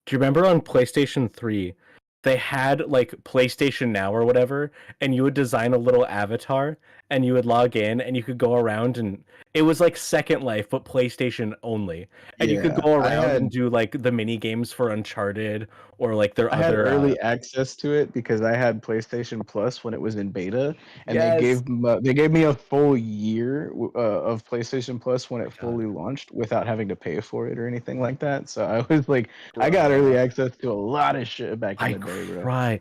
Speaker 4: Do you remember on PlayStation 3, they had like PlayStation Now or whatever, and you would design a little avatar and you would log in and you could go around and it was like Second Life but PlayStation only. And you could
Speaker 5: Yeah,
Speaker 4: go around and do like the mini games for Uncharted or like their
Speaker 5: I had
Speaker 4: other
Speaker 5: early access to it because I had PlayStation Plus when it was in beta, and
Speaker 4: Yes.
Speaker 5: they gave me a full year of PlayStation Plus when it
Speaker 4: God.
Speaker 5: fully launched without having to pay for it or anything like that. So I was like, I got early access to a lot of shit back in
Speaker 4: I
Speaker 5: the day, bro.
Speaker 4: cry.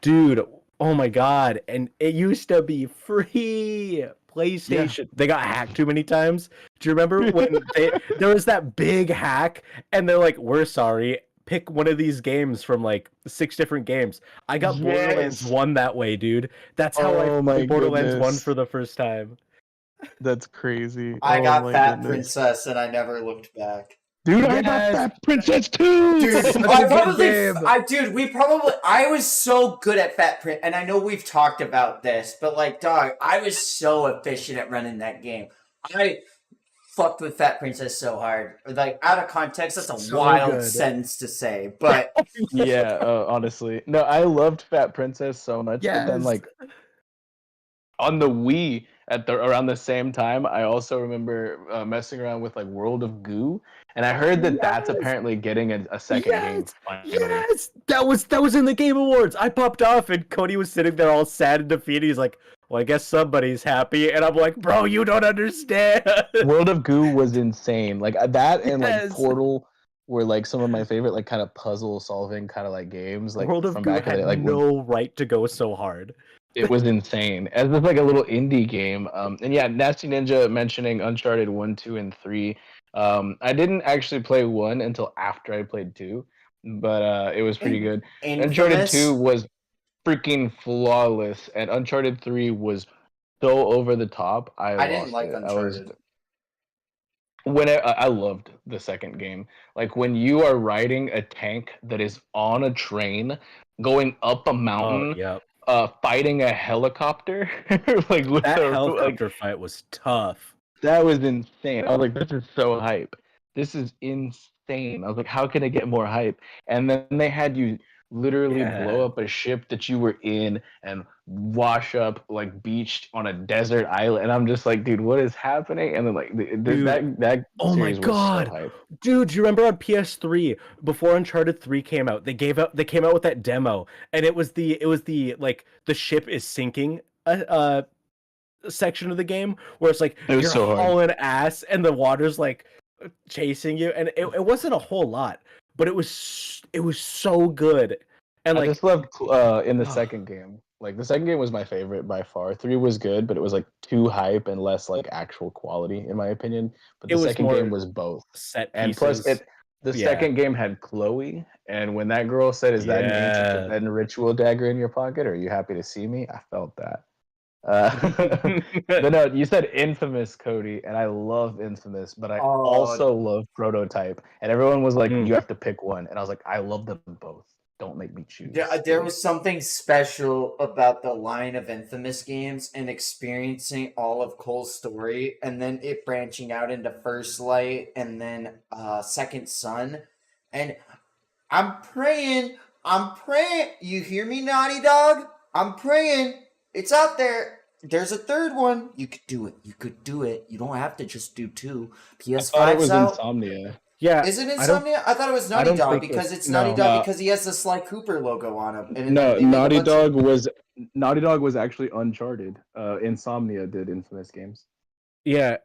Speaker 4: Dude, oh my god. And it used to be free. PlayStation. They got hacked too many times. Do you remember when there was that big hack and they're like, "We're sorry. Pick one of these games from like 6 different games." I got Borderlands
Speaker 5: Yes.
Speaker 4: 1 that way, dude. That's how I
Speaker 5: Oh my
Speaker 4: played Borderlands 1
Speaker 5: goodness.
Speaker 4: for the first time.
Speaker 5: That's crazy.
Speaker 1: I
Speaker 5: Oh
Speaker 1: got
Speaker 5: my
Speaker 1: Fat
Speaker 5: goodness.
Speaker 1: Princess and I never looked back.
Speaker 5: Dude, I got
Speaker 4: Yes.
Speaker 5: Fat Princess too!
Speaker 1: Dude,
Speaker 4: Such a
Speaker 1: I
Speaker 4: good
Speaker 1: probably,
Speaker 4: game.
Speaker 1: I was so good at Fat Print, and I know we've talked about this, but like, dog, I was so efficient at running that game. I fucked with Fat Princess so hard. Like, out of context, that's a
Speaker 4: So
Speaker 1: wild
Speaker 4: good.
Speaker 1: sentence to say, but
Speaker 5: Yeah, honestly. No, I loved Fat Princess so much, but then
Speaker 4: Yes.
Speaker 5: like on the Wii around the same time, I also remember messing around with like World of Goo, and I heard that that's
Speaker 4: Yes.
Speaker 5: apparently getting a second game
Speaker 4: Yes,
Speaker 5: finally.
Speaker 4: yes, that was in the Game Awards. I popped off, and Cody was sitting there all sad and defeated. He's like, "Well, I guess somebody's happy," and I'm like, "Bro, you don't understand."
Speaker 5: World of Goo was insane. Like that and like
Speaker 4: Yes.
Speaker 5: Portal were like some of my favorite like kind of puzzle solving kind of like games like
Speaker 4: World of
Speaker 5: from
Speaker 4: Goo
Speaker 5: back in the
Speaker 4: had
Speaker 5: day. Like when
Speaker 4: no right to go so hard.
Speaker 5: it was insane. As just like a little indie game. And yeah, Nasty Ninja mentioning Uncharted 1, 2, and 3. I didn't actually play 1 until after I played 2, but it was pretty good. Uncharted 2 was freaking flawless, and Uncharted 3 was so over the top.
Speaker 1: I didn't like Uncharted.
Speaker 5: I loved the second game. Like when you are riding a tank that is on a train going up a mountain,
Speaker 4: Yep.
Speaker 5: Fighting a helicopter, like with
Speaker 4: That
Speaker 5: the
Speaker 4: helicopter fight was tough.
Speaker 5: that was insane. I was like, this is so hype. This is insane. I was like, how can it get more hype? And then they had you literally blow up a ship that you were in and wash up like beached on a desert island. And I'm just like, dude, what is happening? And then like that
Speaker 4: Oh my
Speaker 5: series
Speaker 4: god,
Speaker 5: was so hype.
Speaker 4: dude! Do you remember on PS3 before Uncharted 3 came out? They came out with that demo, and it was the like the ship is sinking section of the game where it's like
Speaker 5: It was
Speaker 4: you're
Speaker 5: so hard.
Speaker 4: hauling ass and the water's like chasing you, and it wasn't a whole lot, but it was so good. And
Speaker 5: I
Speaker 4: like
Speaker 5: just loved in the second game. Like the second game was my favorite by far. 3 was good, but it was like too hype and less like actual quality in my opinion. But
Speaker 4: it
Speaker 5: the
Speaker 4: was
Speaker 5: second
Speaker 4: more
Speaker 5: game was both.
Speaker 4: set
Speaker 5: And
Speaker 4: pieces.
Speaker 5: plus the second game had Chloe, and when that girl said, "Is that an ancient Tibetan ritual dagger in your pocket? Are you happy to see me?" I felt that. But no, you said Infamous, Cody, and I love Infamous, but I also love Prototype. And everyone was like, "You have to pick one," and I was like, "I love them both. Don't make me choose."
Speaker 1: There was something special about the line of Infamous games and experiencing all of Cole's story, and then it branching out into First Light and then Second Son. And I'm praying. You hear me, Naughty Dog? I'm praying. It's out there. There's a third one. You could do it. You don't have to just do 2. PS5's
Speaker 5: I thought it was
Speaker 1: out.
Speaker 5: Insomnia.
Speaker 4: Yeah,
Speaker 1: Is it Insomnia? I thought it was Naughty Dog because it's Naughty Dog because he has the Sly Cooper logo on him. And
Speaker 5: No, Naughty Dog was actually Uncharted. Insomnia did Infamous games.
Speaker 4: Yeah,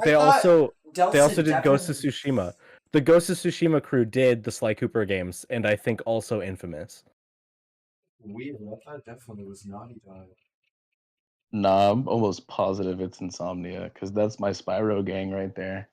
Speaker 4: they also did Ghost of Tsushima. The Ghost of Tsushima crew did the Sly Cooper games, and I think also Infamous.
Speaker 1: Weird. I thought it definitely was Naughty Dog.
Speaker 5: Nah, I'm almost positive it's Insomnia because that's my Spyro gang right there.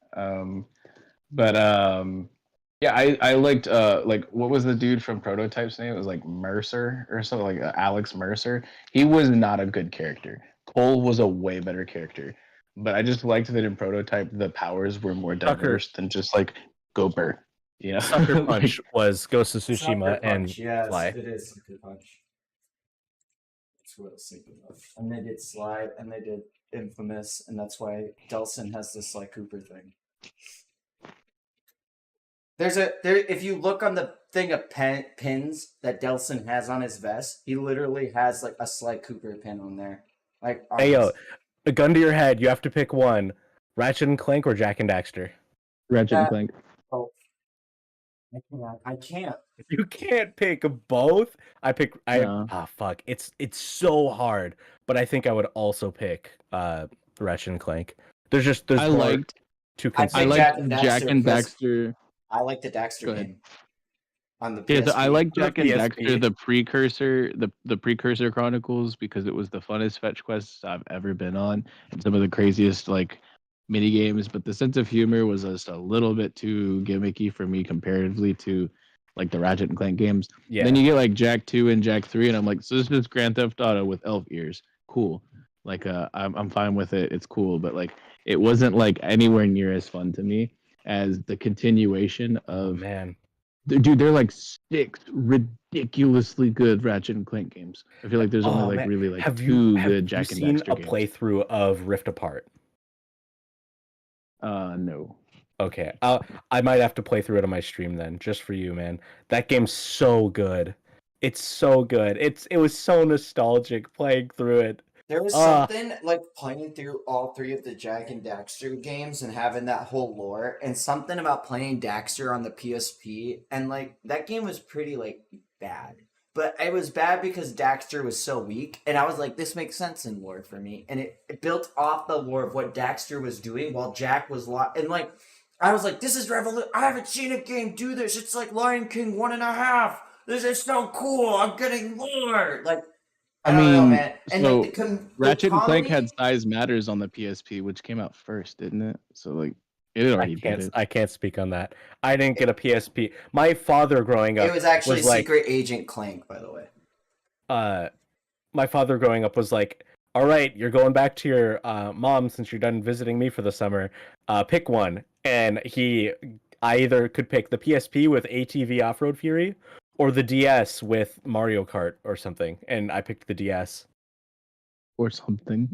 Speaker 5: Yeah, I liked like what was the dude from Prototype's name? It was like Mercer or something like Alex Mercer. He was not a good character. Cole was a way better character, but I just liked that in Prototype the powers were more diverse than just like Gober. You know,
Speaker 4: Sucker Punch was Ghost of Tsushima
Speaker 1: Sucker Punch,
Speaker 4: and
Speaker 1: yes,
Speaker 4: Fly.
Speaker 1: it is Sucker Punch. Who else thinking of? And they did Sly, and they did Infamous, and that's why Delson has the Sly Cooper thing. If you look on the thing of pins that Delson has on his vest, he literally has like a Sly Cooper pin on there. Like,
Speaker 4: Hey yo, a gun to your head. You have to pick one: Ratchet and Clank or Jak and Daxter.
Speaker 5: Ratchet and Clank.
Speaker 1: Oh, I can't.
Speaker 4: You can't pick both. Fuck. It's so hard. But I think I would also pick Ratchet and Clank. There's
Speaker 5: I liked
Speaker 4: two.
Speaker 5: I liked Jak and Daxter.
Speaker 1: I like the Daxter game on the PSP.
Speaker 5: Yeah, I like Jak and
Speaker 4: PSP.
Speaker 5: Daxter, the precursor Chronicles, because it was the funnest fetch quests I've ever been on, and some of the craziest like mini games. But the sense of humor was just a little bit too gimmicky for me comparatively to like the Ratchet and Clank games.
Speaker 4: Yeah.
Speaker 5: Then you get like Jak 2 and Jak 3, and I'm like, so this is Grand Theft Auto with elf ears. Cool. Like I'm fine with it. It's cool, but like it wasn't like anywhere near as fun to me as the continuation of dude, they're like 6 ridiculously good Ratchet and Clank games. I feel like there's only really like two good Jak and Daxter games.
Speaker 4: Have you seen a playthrough of Rift Apart?
Speaker 5: No.
Speaker 4: Okay, I might have to play through it on my stream then, just for you, man. That game's so good. It's so good. It was so nostalgic playing through it.
Speaker 1: There was something like playing through all 3 of the Jak and Daxter games and having that whole lore, and something about playing Daxter on the PSP, and like that game was pretty like bad. But it was bad because Daxter was so weak, and I was like, this makes sense in lore for me. And it built off the lore of what Daxter was doing while Jak was lost. And like, I was like, this is revolution. I haven't seen a game do this. It's like Lion King 1.5. This is so cool. I'm getting lore. Like, I don't know, man. And
Speaker 5: so
Speaker 1: like
Speaker 5: Ratchet and Clank had Size Matters on the PSP, which came out first, didn't it? So like it already did it.
Speaker 4: I can't speak on that. I didn't get a PSP. My father growing up,
Speaker 1: it was actually Secret Agent Clank, by the way.
Speaker 4: My father growing up was like, all right, you're going back to your mom since you're done visiting me for the summer. Pick one. And I either could pick the PSP with ATV Off-Road Fury or the DS with Mario Kart or something. And I picked the DS.
Speaker 5: Or something.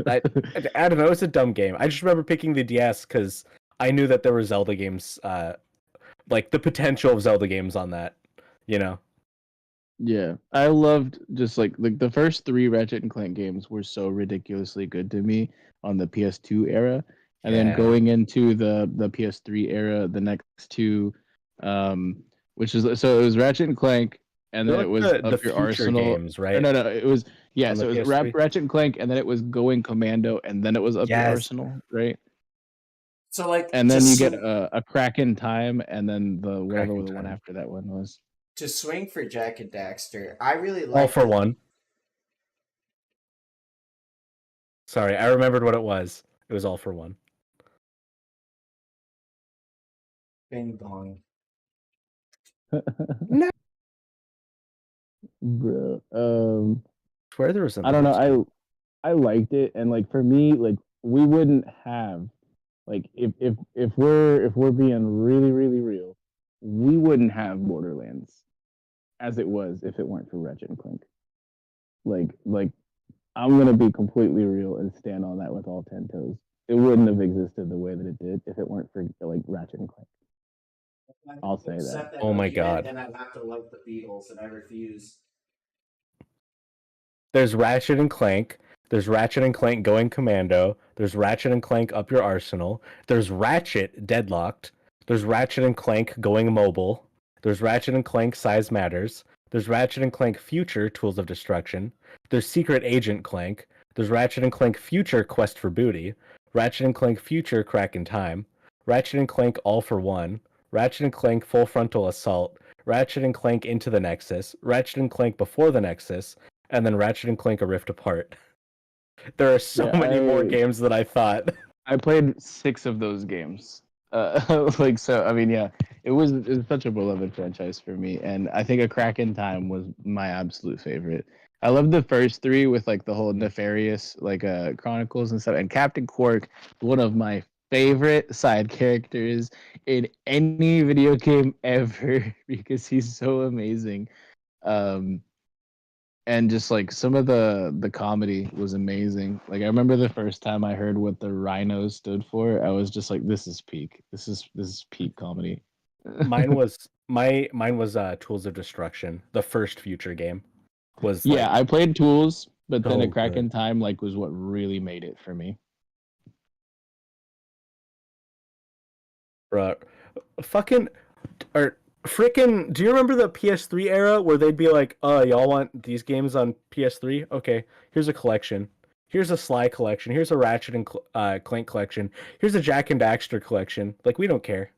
Speaker 4: I don't know. It was a dumb game. I just remember picking the DS because I knew that there were Zelda games, like the potential of Zelda games on that, you know?
Speaker 5: Yeah. I loved just like the first 3 Ratchet and Clank games were so ridiculously good to me on the PS2 era. And then going into the PS3 era, the next 2, which is so it was Ratchet and Clank, and then it was Up Your Arsenal
Speaker 4: games, right?
Speaker 5: No, it was so it was Ratchet and Clank, and then it was Going Commando, and then it was Up Your Arsenal, right?
Speaker 1: So like,
Speaker 5: and then you get a Crack in Time, and then the whatever the one after that one was.
Speaker 1: To swing for Jak and Daxter, I really like
Speaker 4: All for One. Sorry, I remembered what it was. It was All for One.
Speaker 1: Bing bong.
Speaker 4: No.
Speaker 5: Bro,
Speaker 4: Swear there was
Speaker 5: I don't know. I liked it, and like for me, like we wouldn't have, like if we're being really real, we wouldn't have Borderlands as it was if it weren't for Ratchet and Clank. Like I'm gonna be completely real and stand on that with all 10 toes. It wouldn't have existed the way that it did if it weren't for like Ratchet and Clank. I'll say that.
Speaker 4: Oh my god.
Speaker 1: Then I'd have to like the Beatles, and I refuse.
Speaker 4: There's Ratchet and Clank. There's Ratchet and Clank Going Commando. There's Ratchet and Clank Up Your Arsenal. There's Ratchet Deadlocked. There's Ratchet and Clank Going Mobile. There's Ratchet and Clank Size Matters. There's Ratchet and Clank Future Tools of Destruction. There's Secret Agent Clank. There's Ratchet and Clank Future Quest for Booty. Ratchet and Clank Future Crack in Time. Ratchet and Clank All for One. Ratchet and Clank Full Frontal Assault, Ratchet and Clank Into the Nexus, Ratchet and Clank Before the Nexus, and then Ratchet and Clank A Rift Apart. There are so many more games that I thought.
Speaker 5: I played 6 of those games. Like so, I mean, yeah, it was such a beloved franchise for me, and I think A Crack in Time was my absolute favorite. I loved the first 3 with like the whole nefarious like Chronicles and stuff, and Captain Quark, one of my favorite side characters in any video game ever because he's so amazing. and just like some of the comedy was amazing. Like I remember the first time I heard what the rhinos stood for, I was just like, this is peak. This is peak comedy.
Speaker 4: Mine was Tools of Destruction. The first Future game was
Speaker 5: Yeah,
Speaker 4: like
Speaker 5: I played Tools, but then
Speaker 4: so
Speaker 5: A Crack in
Speaker 4: good.
Speaker 5: Time like was what really made it for me.
Speaker 4: Bruh. Fucking or freaking. Do you remember the PS3 era where they'd be like, y'all want these games on PS3? Okay, here's a collection. Here's a Sly collection. Here's a Ratchet and Clank collection. Here's a Jack and Daxter collection. Like, we don't care.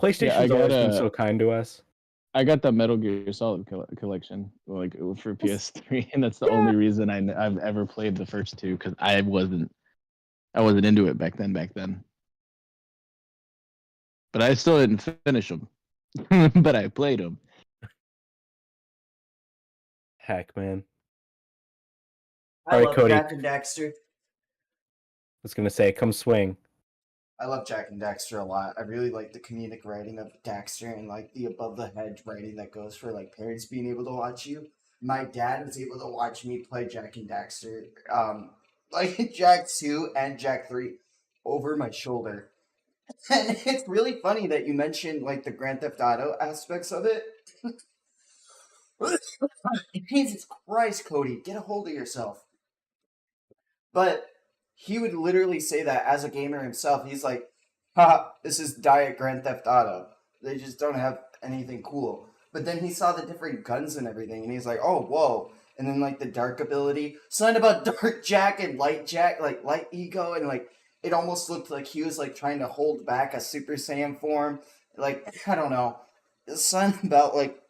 Speaker 5: Yeah,
Speaker 4: PlayStation's always been so kind to us.
Speaker 5: I got the Metal Gear Solid collection, like for PS3, and that's the only reason I've ever played the first two because I wasn't into it back then. But I still didn't finish them. But I played them.
Speaker 4: Heck, man.
Speaker 1: I
Speaker 4: All right,
Speaker 1: love
Speaker 4: Cody.
Speaker 1: Jack and Daxter.
Speaker 4: I was gonna say, come swing.
Speaker 1: I love Jack and Daxter a lot. I really like the comedic writing of Daxter and like the above the head writing that goes for like parents being able to watch you. My dad was able to watch me play Jack and Daxter, like Jack 2 and Jack 3 over my shoulder. And it's really funny that you mentioned like the Grand Theft Auto aspects of it. Jesus Christ, Cody, get a hold of yourself. But he would literally say that as a gamer himself. He's like, ha, this is Diet Grand Theft Auto. They just don't have anything cool. But then he saw the different guns and everything, and he's like, oh, whoa. And then, like, the dark ability. Something about Dark Jack and Light Jack, like, Light Ego, and, like, it almost looked like he was, like, trying to hold back a Super Saiyan form. Like, I don't know. Something about, like,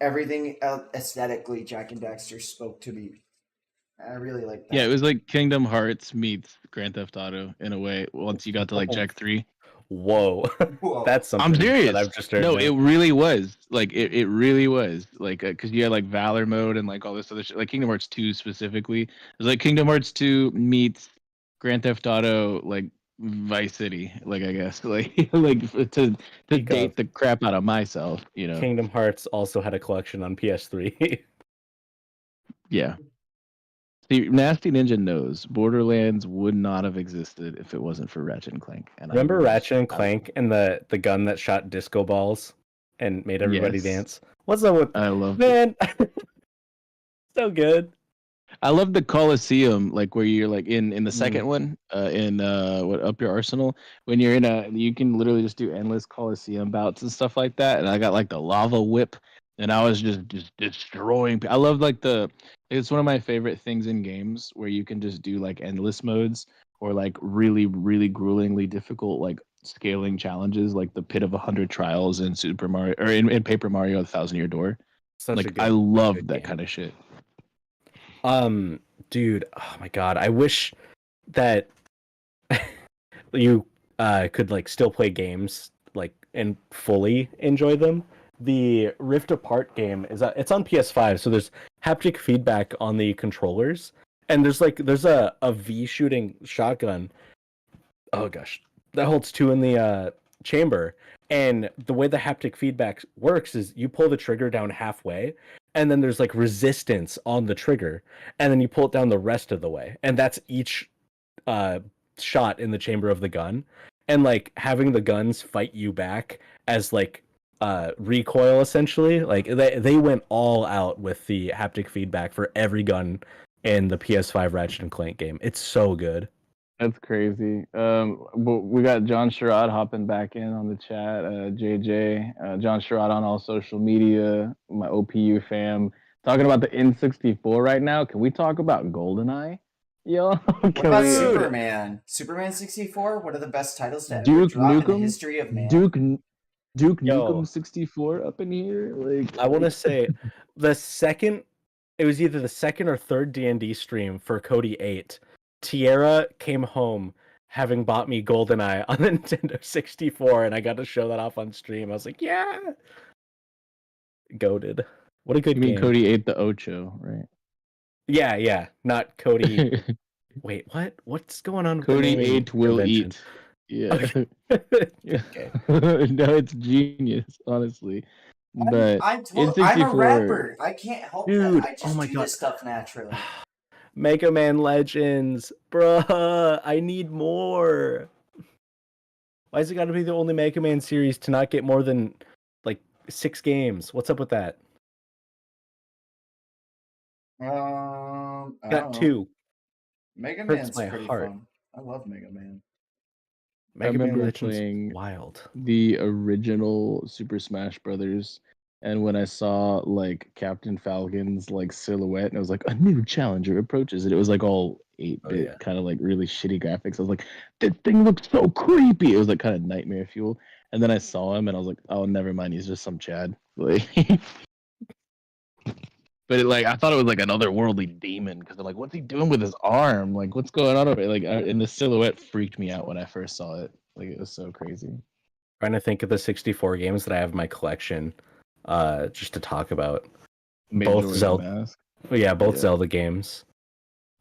Speaker 1: everything aesthetically Jack and Daxter spoke to me. I really like that.
Speaker 5: Yeah, it was like Kingdom Hearts meets Grand Theft Auto in a way. Once you got to like Jack 3.
Speaker 4: Whoa.
Speaker 1: Whoa.
Speaker 4: That's something
Speaker 5: I'm serious.
Speaker 4: that I've just heard.
Speaker 5: No,
Speaker 4: now.
Speaker 5: it really was. Like it really was. Like because you had like Valor mode and like all this other shit. Like Kingdom Hearts 2 specifically. It was like Kingdom Hearts 2 meets Grand Theft Auto like Vice City. Like I guess like to date the crap out of myself. You know.
Speaker 4: Kingdom Hearts also had a collection on PS3.
Speaker 5: Yeah. See, Nasty Ninja knows Borderlands would not have existed if it wasn't for Ratchet and Clank. And
Speaker 4: Remember Ratchet and Clank and the gun that shot disco balls and made everybody dance? What's up with
Speaker 5: I love
Speaker 4: man? So good.
Speaker 5: I love the Coliseum, like where you're like in the second one, in what Up Your Arsenal, when you're you can literally just do endless Coliseum bouts and stuff like that. And I got like the lava whip, and I was just destroying. I love like it's one of my favorite things in games where you can just do like endless modes or like really really gruelingly difficult like scaling challenges, like the Pit of 100 Trials in Super Mario or in Paper Mario: The Thousand Year Door. I love that kind of shit.
Speaker 4: Dude, oh my god, I wish that you could like still play games like and fully enjoy them. The Rift Apart game it's on PS5, so there's haptic feedback on the controllers, and there's a V shooting shotgun. Oh gosh, that holds 2 in the chamber, and the way the haptic feedback works is you pull the trigger down halfway, and then there's like resistance on the trigger, and then you pull it down the rest of the way, and that's each shot in the chamber of the gun, and like having the guns fight you back as like recoil essentially. Like they went all out with the haptic feedback for every gun in the PS5 Ratchet and Clank game. It's so good.
Speaker 5: That's crazy. We got John Sherrod hopping back in on the chat. JJ, John Sherrod on all social media. My OPU fam talking about the N64 right now. Can we talk about GoldenEye? Yo,
Speaker 1: what about Superman? Superman 64. One of the best titles to ever
Speaker 5: Duke
Speaker 1: drop
Speaker 5: Nukem,
Speaker 1: in the history of man.
Speaker 5: Duke Nukem 64 up in here. Like
Speaker 4: I want to say it was either the second or third D&D stream for Cody 8. Tierra came home having bought me GoldenEye on the Nintendo 64, and I got to show that off on stream. I was like, yeah, goated. What a good game.
Speaker 5: You mean Cody ate the Ocho, right?
Speaker 4: Yeah, not Cody. Wait, what? What's going on?
Speaker 5: Cody ate will eat. Yeah.
Speaker 4: Okay.
Speaker 5: Okay. No, it's genius, honestly. But
Speaker 1: I'm
Speaker 5: in
Speaker 1: I'm a
Speaker 5: 64,
Speaker 1: rapper. I can't help
Speaker 4: Dude,
Speaker 1: that. I
Speaker 4: oh
Speaker 1: just
Speaker 4: my
Speaker 1: do
Speaker 4: God.
Speaker 1: this stuff naturally.
Speaker 4: Mega Man Legends, bruh. I need more. Why is it got to be the only Mega Man series to not get more than like 6 games? What's up with that?
Speaker 1: I
Speaker 4: Got
Speaker 1: don't know.
Speaker 4: 2.
Speaker 1: Mega
Speaker 4: Hurts
Speaker 1: Man's
Speaker 4: my
Speaker 1: pretty
Speaker 4: heart.
Speaker 1: fun. I love Mega Man.
Speaker 5: I
Speaker 4: Mega Man
Speaker 5: remember
Speaker 4: Legends
Speaker 5: playing
Speaker 4: wild.
Speaker 5: the original Super Smash Brothers, and when I saw like Captain Falcon's like silhouette, and it was like a new challenger approaches, and it was like all 8-bit,
Speaker 4: yeah.
Speaker 5: kind of like really shitty graphics. I was like, this thing looks so creepy. It was like kind of nightmare fuel. And then I saw him, and I was like, oh, never mind, he's just some Chad. Like, but like I thought it was like another worldly demon because I'm like, what's he doing with his arm? Like, what's going on over it? Like, and the silhouette freaked me out when I first saw it. Like, it was so crazy.
Speaker 4: Trying to think of the 64 games that I have in my collection, just to talk about. Both
Speaker 5: Majora's
Speaker 4: Zelda,
Speaker 5: Mask.
Speaker 4: yeah, both
Speaker 5: Yeah.
Speaker 4: Zelda games.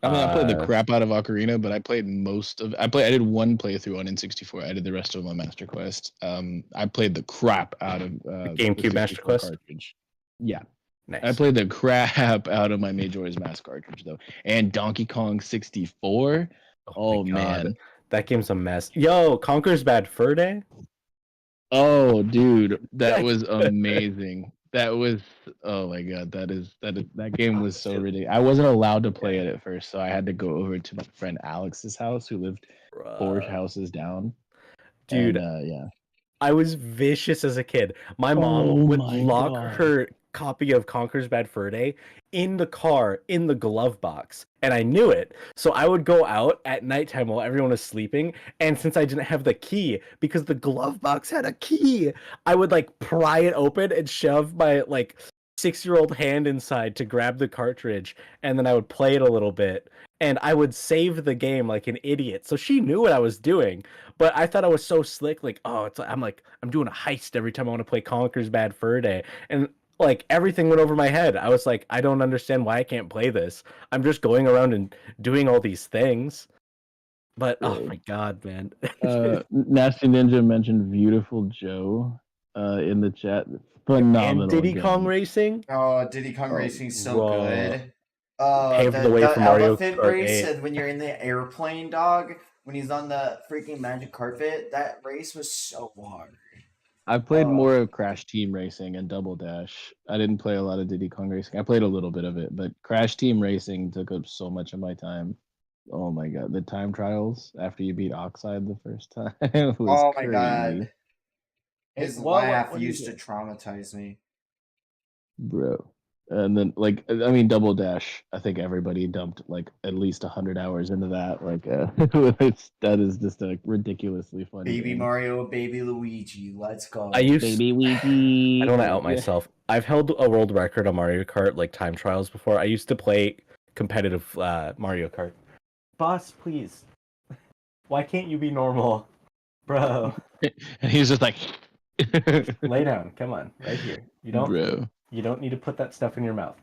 Speaker 5: I mean, I played the
Speaker 4: Uh,
Speaker 5: crap out of Ocarina, but I played most of. I did one playthrough on N64. I did the rest of my Master Quest. I played the crap out of the
Speaker 4: GameCube Master
Speaker 5: 64
Speaker 4: Quest.
Speaker 5: cartridge. Yeah, I
Speaker 4: Nice.
Speaker 5: played the crap out of my Majora's Mask cartridge though, and Donkey Kong 64. Oh
Speaker 4: my God,
Speaker 5: man.
Speaker 4: that game's a mess. Yo, Conker's Bad Fur Day.
Speaker 5: Oh, dude, that was amazing. That was oh my god, that game was so ridiculous. I wasn't allowed to play it at first, so I had to go over to my friend Alex's house, who lived 4 houses down.
Speaker 4: Dude,
Speaker 5: And yeah.
Speaker 4: I was vicious as a kid. My mom
Speaker 5: Oh
Speaker 4: would
Speaker 5: my
Speaker 4: lock
Speaker 5: God.
Speaker 4: her copy of Conker's Bad Fur Day in the car in the glove box, and I knew it. So I would go out at nighttime while everyone was sleeping, and since I didn't have the key because the glove box had a key, I would like pry it open and shove my like 6-year-old hand inside to grab the cartridge, and then I would play it a little bit. And I would save the game like an idiot. So she knew what I was doing. But I thought I was so slick, like, oh, it's like I'm doing a heist every time I want to play Conker's Bad Fur Day, and like everything went over my head. I was like, I don't understand why I can't play this. I'm just going around and doing all these things. But oh my God, man!
Speaker 5: Nasty Ninja mentioned Beautiful Joe in the chat. Phenomenal
Speaker 4: And Diddy Kong
Speaker 5: game.
Speaker 4: Racing.
Speaker 1: Oh, Diddy Kong Racing's so good.
Speaker 4: Paved the way
Speaker 1: The
Speaker 4: for Mario
Speaker 1: elephant
Speaker 4: Kart
Speaker 1: race,
Speaker 4: 8.
Speaker 1: and when you're in the airplane, dog, when he's on the freaking magic carpet, that race was so hard.
Speaker 5: I played
Speaker 1: Oh.
Speaker 5: more of Crash Team Racing and Double Dash. I didn't play a lot of Diddy Kong Racing. I played a little bit of it, but Crash Team Racing took up so much of my time. Oh my god, the time trials after you beat Oxide the first time was
Speaker 1: Oh my
Speaker 5: crazy.
Speaker 1: God. His
Speaker 4: what
Speaker 1: laugh
Speaker 4: do you
Speaker 1: used
Speaker 4: do?
Speaker 1: to traumatize me.
Speaker 5: Bro. And then like I mean Double Dash, I think everybody dumped like at least 100 hours into that. Like that is just a ridiculously fun
Speaker 1: Baby
Speaker 5: game.
Speaker 1: Mario, Baby Luigi, let's go.
Speaker 5: Baby Luigi.
Speaker 4: I don't want to out myself. I've held a world record on Mario Kart like time trials before. I used to play competitive Mario Kart. Boss, please. Why can't you be normal, bro?
Speaker 5: And he's just like
Speaker 4: Lay down. Come on, right here.
Speaker 5: Bro.
Speaker 4: You don't need to put that stuff in your mouth.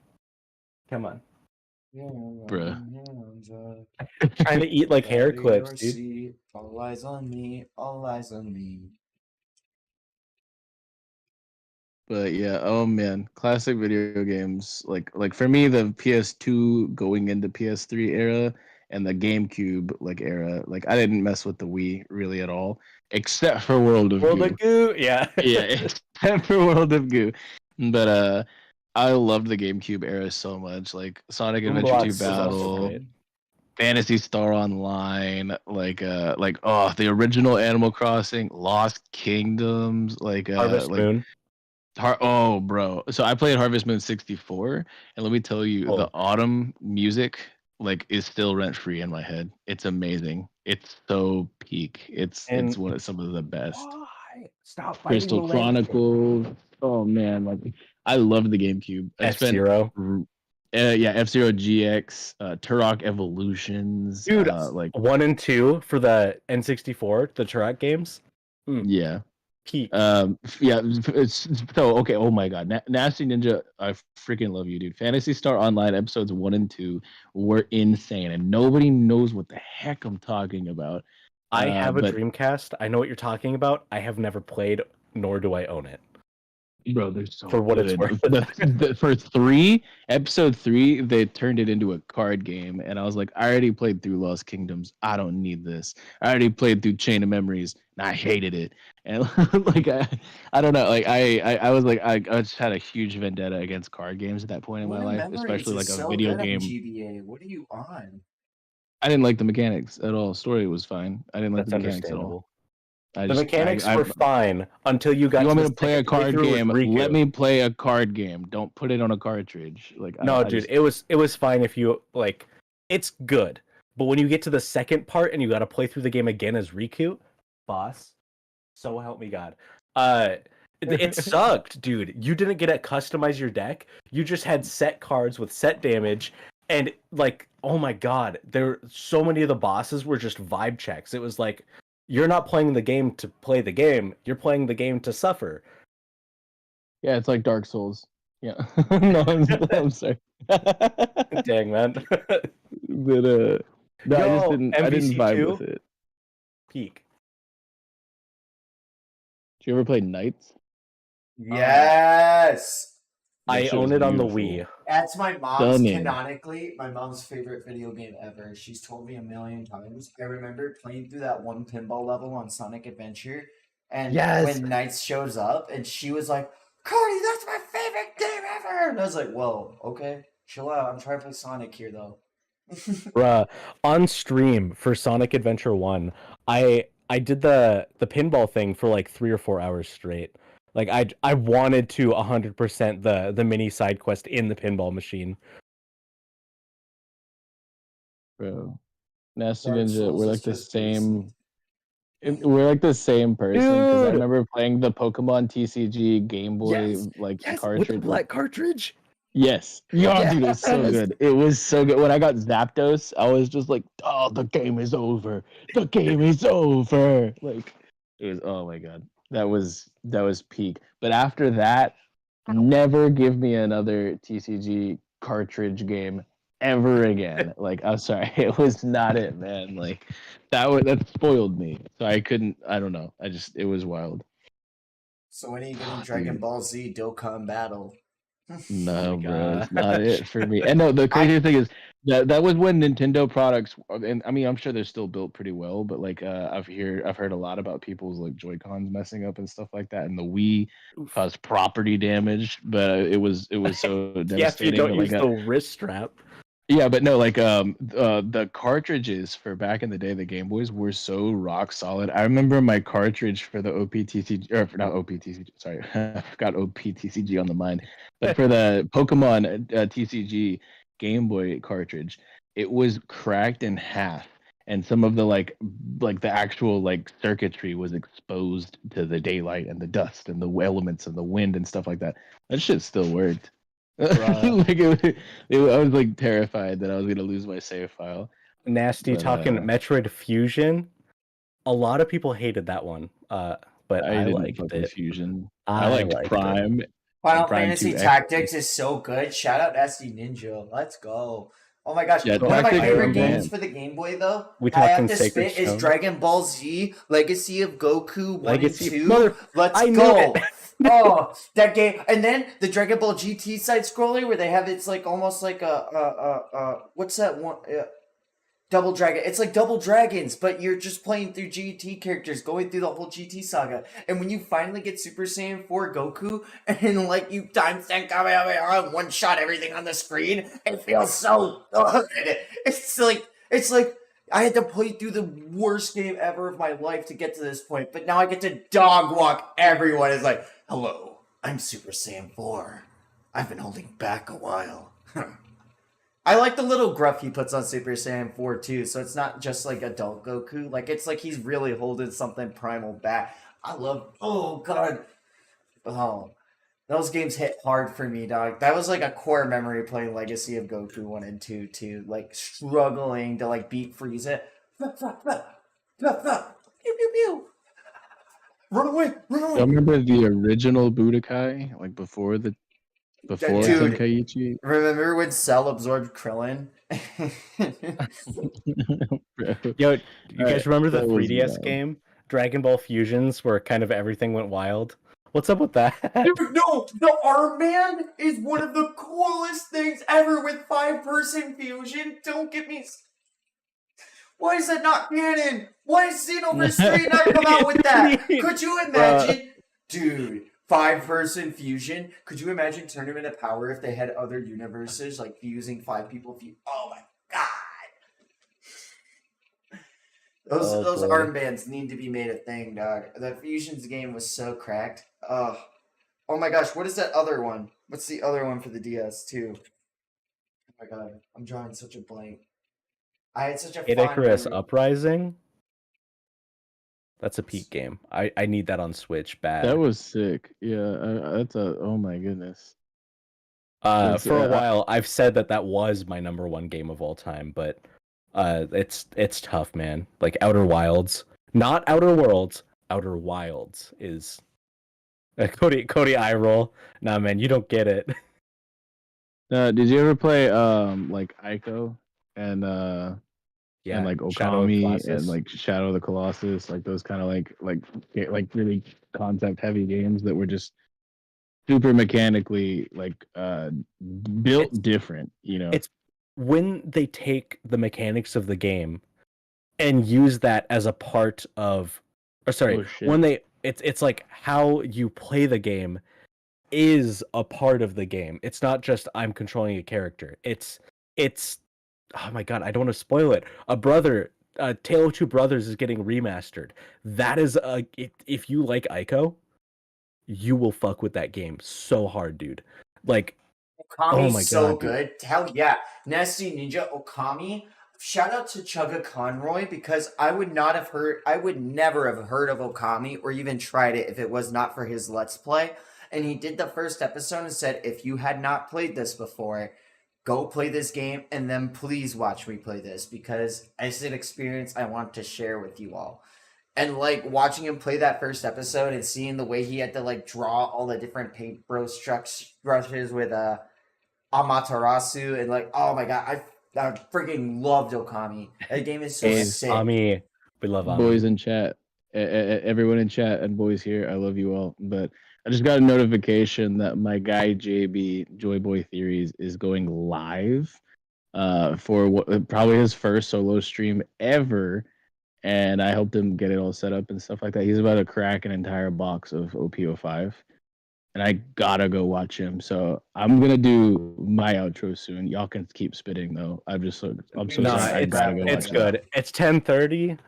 Speaker 4: Come on.
Speaker 5: Bro.
Speaker 4: Trying to eat like hair clips, dude.
Speaker 1: Seat. All eyes on me. All eyes on me.
Speaker 5: But yeah, oh man, classic video games. Like for me, the PS2 going into PS3 era and the GameCube like era. Like I didn't mess with the Wii really at all, except for World of
Speaker 4: World
Speaker 5: Goo.
Speaker 4: of Goo, yeah.
Speaker 5: Yeah, except for World of Goo. But I loved the GameCube era so much. Like Sonic Adventure 2 Battle, Phantasy Star Online, like oh the original Animal Crossing, Lost Kingdoms, like
Speaker 4: Harvest Moon.
Speaker 5: Oh, bro. So I played Harvest Moon 64, and let me tell you, the autumn music like is still rent free in my head. It's amazing. It's so peak. It's one of some of the best.
Speaker 4: Why? Stop
Speaker 5: Crystal Chronicles. Oh man, like I love the GameCube.
Speaker 4: F-Zero.
Speaker 5: Yeah, F-Zero GX, Turok Evolutions.
Speaker 4: Dude,
Speaker 5: like
Speaker 4: 1 and 2 for the N64, the Turok games.
Speaker 5: Yeah.
Speaker 4: Peak.
Speaker 5: Yeah, it's so okay. Oh my god, Nasty Ninja, I freaking love you, dude. Phantasy Star Online episodes 1 and 2 were insane, and nobody knows what the heck I'm talking about.
Speaker 4: I have a Dreamcast. I know what you're talking about. I have never played, nor do I own it.
Speaker 5: Bro, they're so
Speaker 4: For what it's
Speaker 5: good.
Speaker 4: worth.
Speaker 5: For episode 3, they turned it into a card game, and I was like, I already played through Lost Kingdoms. I don't need this. I already played through Chain of Memories, and I hated it. And like, I don't know. Like, I was like, I just had a huge vendetta against card games at that point in my
Speaker 1: One of
Speaker 5: life,
Speaker 1: Memories
Speaker 5: especially like
Speaker 1: is
Speaker 5: a
Speaker 1: so
Speaker 5: video
Speaker 1: good on
Speaker 5: game.
Speaker 1: GBA. What are you on?
Speaker 5: I didn't like the mechanics at all. Story was fine. I didn't like
Speaker 4: That's
Speaker 5: the mechanics at all.
Speaker 4: understandable.
Speaker 5: I
Speaker 4: The
Speaker 5: just,
Speaker 4: mechanics
Speaker 5: I
Speaker 4: were fine until you got
Speaker 5: you
Speaker 4: to
Speaker 5: want me
Speaker 4: the
Speaker 5: to play a
Speaker 4: second
Speaker 5: card
Speaker 4: playthrough with
Speaker 5: game?
Speaker 4: Riku.
Speaker 5: Let me play a card game. Don't put it on a cartridge. Like,
Speaker 4: No,
Speaker 5: I
Speaker 4: dude,
Speaker 5: just,
Speaker 4: it was fine if you like. It's good, but when you get to the second part and you got to play through the game again as Riku, boss, so help me God, it sucked, dude. You didn't get to customize your deck. You just had set cards with set damage, and like, oh my God, there so many of the bosses were just vibe checks. It was like you're not playing the game to play the game. You're playing the game to suffer.
Speaker 5: yeah, it's like Dark Souls. Yeah. No, I'm sorry.
Speaker 4: Dang, man.
Speaker 5: But no,
Speaker 4: Yo,
Speaker 5: I didn't vibe
Speaker 4: MVC2?
Speaker 5: with it.
Speaker 4: Peak.
Speaker 5: Did you ever play Knights?
Speaker 1: Yes.
Speaker 5: That
Speaker 4: I
Speaker 5: shit
Speaker 4: own
Speaker 5: was
Speaker 4: it on the
Speaker 5: beautiful.
Speaker 4: Wii.
Speaker 1: That's my mom's
Speaker 5: Stunning.
Speaker 1: canonically my mom's favorite video game ever. She's told me a million times. I remember playing through that one pinball level on Sonic Adventure, and
Speaker 4: Yes.
Speaker 1: when Knights shows up, and she was like, "Cody, that's my favorite game ever." And I was like, "Whoa, okay, chill out. I'm trying to play Sonic here, though."
Speaker 4: Bruh, on stream for Sonic Adventure 1, I did the pinball thing for like 3 or 4 hours straight. Like I wanted to 100% the mini side quest in the pinball machine.
Speaker 5: Bro. Nasty
Speaker 1: Dark
Speaker 5: Ninja,
Speaker 1: Souls
Speaker 5: we're
Speaker 1: is
Speaker 5: like the
Speaker 1: just
Speaker 5: same.
Speaker 1: basic.
Speaker 5: We're like the same person because I
Speaker 4: Dude!
Speaker 5: remember playing the Pokemon TCG Game Boy
Speaker 4: Yes,
Speaker 5: like
Speaker 4: yes, with the
Speaker 5: cartridge.
Speaker 4: black cartridge.
Speaker 5: Yes. Yeah, dude, it was so
Speaker 4: Yes!
Speaker 5: good. It was so good. When I got Zapdos, I was just like, oh, the game is over. The game is over. Like, it was, oh my God. That was peak. But after that, never give me another TCG cartridge game ever again. Like, I'm sorry. It was not it, man. Like, that spoiled me. So I couldn't, I don't know. It was wild.
Speaker 1: So when are you getting
Speaker 5: Ah,
Speaker 1: Dragon
Speaker 5: dude.
Speaker 1: Ball Z Dokkan Battle?
Speaker 5: No,
Speaker 4: Oh my
Speaker 5: bro, it's
Speaker 4: God.
Speaker 5: not it for me. And no, the crazy thing is that was when Nintendo products, and I mean, I'm sure they're still built pretty well, but like, I've heard a lot about people's like Joy-Cons messing up and stuff like that, and the Wii
Speaker 4: Oof.
Speaker 5: caused property damage, but it was so
Speaker 4: Yeah, if you
Speaker 5: devastating.
Speaker 4: don't use the wrist strap.
Speaker 5: Yeah, but no, like the cartridges for back in the day, the Game Boys were so rock solid. I remember my cartridge for the OPTCG, or not OPTCG, sorry, I've got OPTCG on the mind, but for the Pokemon TCG Game Boy cartridge, it was cracked in half, and some of the the actual like circuitry was exposed to the daylight and the dust and the elements and the wind and stuff like that. That shit still worked.
Speaker 4: Bruh.
Speaker 5: I was like terrified that I was gonna lose my save file.
Speaker 4: Nasty
Speaker 5: But,
Speaker 4: talking Metroid Fusion. A lot of people hated that one, but I
Speaker 5: didn't
Speaker 4: liked
Speaker 5: fuck with
Speaker 4: it.
Speaker 5: Fusion.
Speaker 4: I
Speaker 5: I liked
Speaker 4: liked it.
Speaker 5: Prime.
Speaker 1: Final
Speaker 5: Prime
Speaker 1: Fantasy
Speaker 5: 2X.
Speaker 1: Tactics is so good. Shout out SD Ninja. Let's go. Oh my gosh.
Speaker 5: Yeah,
Speaker 1: One of my
Speaker 5: Tactics
Speaker 1: favorite
Speaker 4: is
Speaker 1: games
Speaker 5: man.
Speaker 1: for the Game Boy, though,
Speaker 4: We
Speaker 1: I have
Speaker 4: talking
Speaker 1: to
Speaker 4: Sacred
Speaker 1: spit is
Speaker 4: Stone?
Speaker 1: Dragon Ball Z Legacy of Goku 1
Speaker 4: Legacy-
Speaker 1: and 2.
Speaker 4: Mother-
Speaker 1: Let's
Speaker 4: I knew
Speaker 1: go.
Speaker 4: it.
Speaker 1: Oh, that game. And then the Dragon Ball GT side scroller where they have it's like almost like a what's that one? Double Dragon. It's like Double Dragons, but you're just playing through GT characters, going through the whole GT saga. And when you finally get Super Saiyan 4 Goku, and like you time sync one shot everything on the screen, it feels so good. It's like I had to play through the worst game ever of my life to get to this point, but now I get to dog walk everyone. It's like, hello, I'm Super Saiyan 4. I've been holding back a while. I like the little gruff he puts on Super Saiyan 4 too, so it's not just like adult Goku. Like it's like he's really holding something primal back. I love oh god. Oh. Those games hit hard for me, dog. That was like a core memory playing Legacy of Goku 1 and 2 too. Like struggling to like beat Frieza. Pew pew pew. Run away, run away.
Speaker 5: I remember the original Budokai, like before
Speaker 1: Dude.
Speaker 5: Tenkaichi.
Speaker 1: Remember when Cell absorbed Krillin?
Speaker 4: Yo, you guys remember the
Speaker 5: that was
Speaker 4: 3DS
Speaker 5: wild.
Speaker 4: game? Dragon Ball Fusions, where kind of everything went wild? What's up with that?
Speaker 1: Dude, no, the armband is one of the coolest things ever with 5-person fusion. Don't get me. Why is that not canon? Why is Xenoverse 3 not come out with that? Could you imagine? Dude, 5-person fusion. Could you imagine Tournament of Power if they had other universes like fusing 5 people? Oh my god. Those
Speaker 4: boy.
Speaker 1: armbands need to be made a thing, dog. That fusions game was so cracked. Oh my gosh, what is that other one? What's the other one for the DS too? Oh my god, I'm drawing such a blank. I had such a
Speaker 4: Kid
Speaker 1: fond
Speaker 4: Icarus
Speaker 1: memory.
Speaker 4: Uprising. That's a peak game. I need that on Switch bad.
Speaker 5: That was sick. Yeah, that's a. Oh my goodness.
Speaker 4: For a while, I've said that was my #1 game of all time, but it's tough, man. Like Outer Wilds, not Outer Worlds. Outer Wilds is Cody eye roll. Nah, man, you don't get it.
Speaker 5: Did you ever play like Ico and
Speaker 4: Yeah,
Speaker 5: and like
Speaker 4: Shadow of
Speaker 5: Okami
Speaker 4: Colossus.
Speaker 5: and like Shadow of the Colossus, like those kind of like really concept heavy games that were just super mechanically like built different, you know.
Speaker 4: It's when they take the mechanics of the game and use that as a part of, or sorry,
Speaker 5: Oh, shit.
Speaker 4: when it's like how you play the game is a part of the game. It's not just I'm controlling a character. It's oh my god, I don't want to spoil it. Tale of Two Brothers is getting remastered. That is if you like Ico, you will fuck with that game so hard, dude. Like,
Speaker 1: Okami's
Speaker 4: oh my
Speaker 1: so
Speaker 4: god, dude.
Speaker 1: good. Hell yeah. Nasty Ninja Okami. Shout out to Chugga Conroy because I would never have heard of Okami or even tried it if it was not for his Let's Play. And he did the first episode and said, if you had not played this before, go play this game and then please watch me play this because it's an experience I want to share with you all. And like watching him play that first episode and seeing the way he had to like draw all the different paint brushes with Amaterasu and like, oh my god, I freaking loved Okami. That game is so sick.
Speaker 4: Ami, we love Ami.
Speaker 5: Boys in chat, everyone in chat and boys here, I love you all. But I just got a notification that my guy JB Joyboy Theories is going live for probably his first solo stream ever, and I helped him get it all set up and stuff like that. He's about to crack an entire box of OP05, and I gotta go watch him. So I'm gonna do my outro soon. Y'all can keep spitting though. I'm so sorry. I gotta go
Speaker 4: it's
Speaker 5: watch
Speaker 4: good.
Speaker 5: it.
Speaker 4: It's 10:30.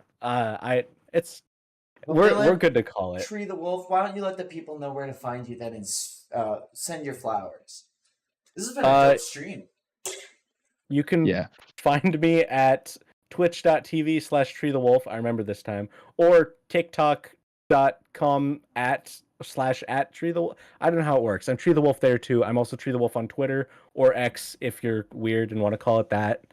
Speaker 4: We're good to call it.
Speaker 1: TreeTheWolf, why don't you let the people know where to find you then and send your flowers? This has been a dope stream.
Speaker 4: You can find me at twitch.tv/TreeTheWolf. I remember this time. Or TikTok.com/@TreeTheWolf. I don't know how it works. I'm TreeTheWolf there too. I'm also TreeTheWolf on Twitter or X if you're weird and want to call it that.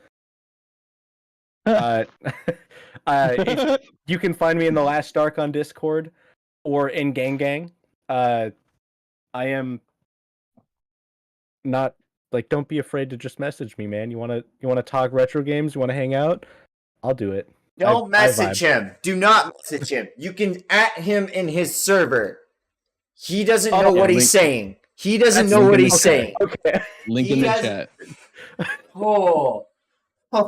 Speaker 4: You can find me in The Last Dark on Discord or in Gang Gang. I am not like, don't be afraid to just message me, man. You wanna talk retro games? You wanna hang out? I'll do it.
Speaker 1: Don't message him. Do not message him. You can at him in his server. He doesn't know what he's saying. He doesn't know what he's saying.
Speaker 4: Okay.
Speaker 5: Link in the chat.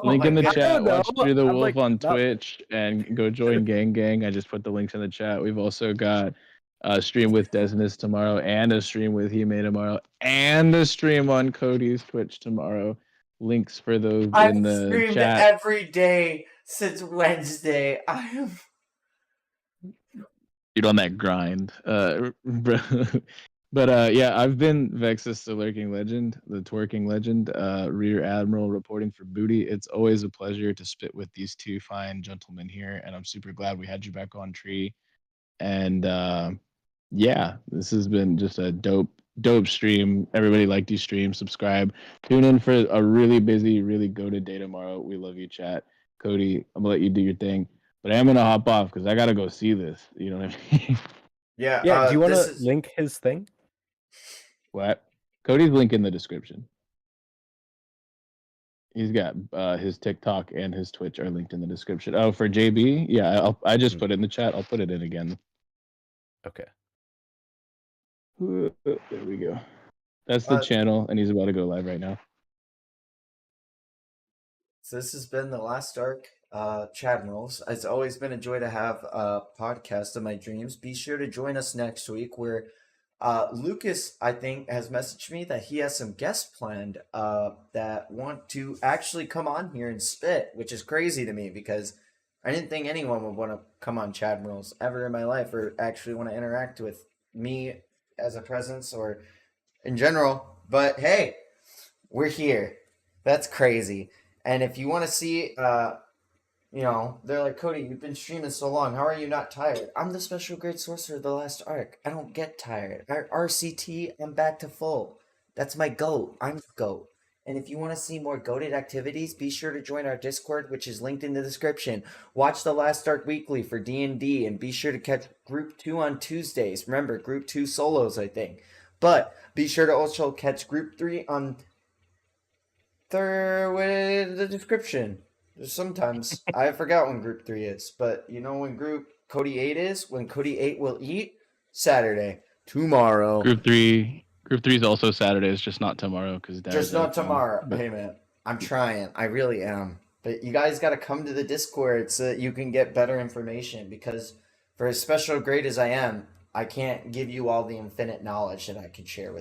Speaker 5: Link in the chat. Watch TreeTheWolf on Twitch and go join Gang Gang. I just put the links in the chat. We've also got a stream with Desnus tomorrow, and a stream with Hime tomorrow, and a stream on Cody's Twitch tomorrow. Links for those in the chat. I've streamed
Speaker 1: every day since Wednesday. I am
Speaker 5: dude on that grind. But yeah, I've been vexyz the Lurking Legend, the Twerking Legend, Rear Admiral reporting for Booty. It's always a pleasure to spit with these two fine gentlemen here, and I'm super glad we had you back on Tree. And yeah, this has been just a dope stream. Everybody like these streams. Subscribe. Tune in for a really busy, really goated day tomorrow. We love you, chat. Cody, I'm gonna let you do your thing, but I am gonna hop off because I gotta go see this. You know what I mean?
Speaker 1: Yeah.
Speaker 4: Do you want to link his thing?
Speaker 5: What? Cody's link in the description. He's got his TikTok and his Twitch are linked in the description. Oh, for JB, yeah, I just put it in the chat. I'll put it in again.
Speaker 4: Okay.
Speaker 5: There we go. That's the channel, and he's about to go live right now.
Speaker 1: So this has been the last arc, Chadmirals. It's always been a joy to have a podcast of my dreams. Be sure to join us next week where Lucas, I think, has messaged me that he has some guests planned that want to actually come on here and spit, which is crazy to me because I didn't think anyone would want to come on Chadmirals ever in my life or actually want to interact with me as a presence or in general. But hey, we're here. That's crazy. And if you want to see, they're like, Cody, you've been streaming so long. How are you not tired? I'm the special grade sorcerer of the last arc. I don't get tired. RCT, I'm back to full. That's my GOAT. I'm the GOAT. And if you want to see more goated activities, be sure to join our Discord, which is linked in the description. Watch the Last Arc Weekly for D&D, and be sure to catch Group 2 on Tuesdays. Remember, Group 2 solos, I think. But be sure to also catch Group 3 on with the description. Sometimes I forgot when Group 3 is, but you know when Group Cody 8 is? When Cody 8 will eat? Saturday. Tomorrow.
Speaker 5: Group 3 is also Saturdays, just not tomorrow because
Speaker 1: Just not tomorrow. But... Hey man, I'm trying. I really am. But you guys got to come to the Discord so that you can get better information because for as special grade as I am, I can't give you all the infinite knowledge that I can share with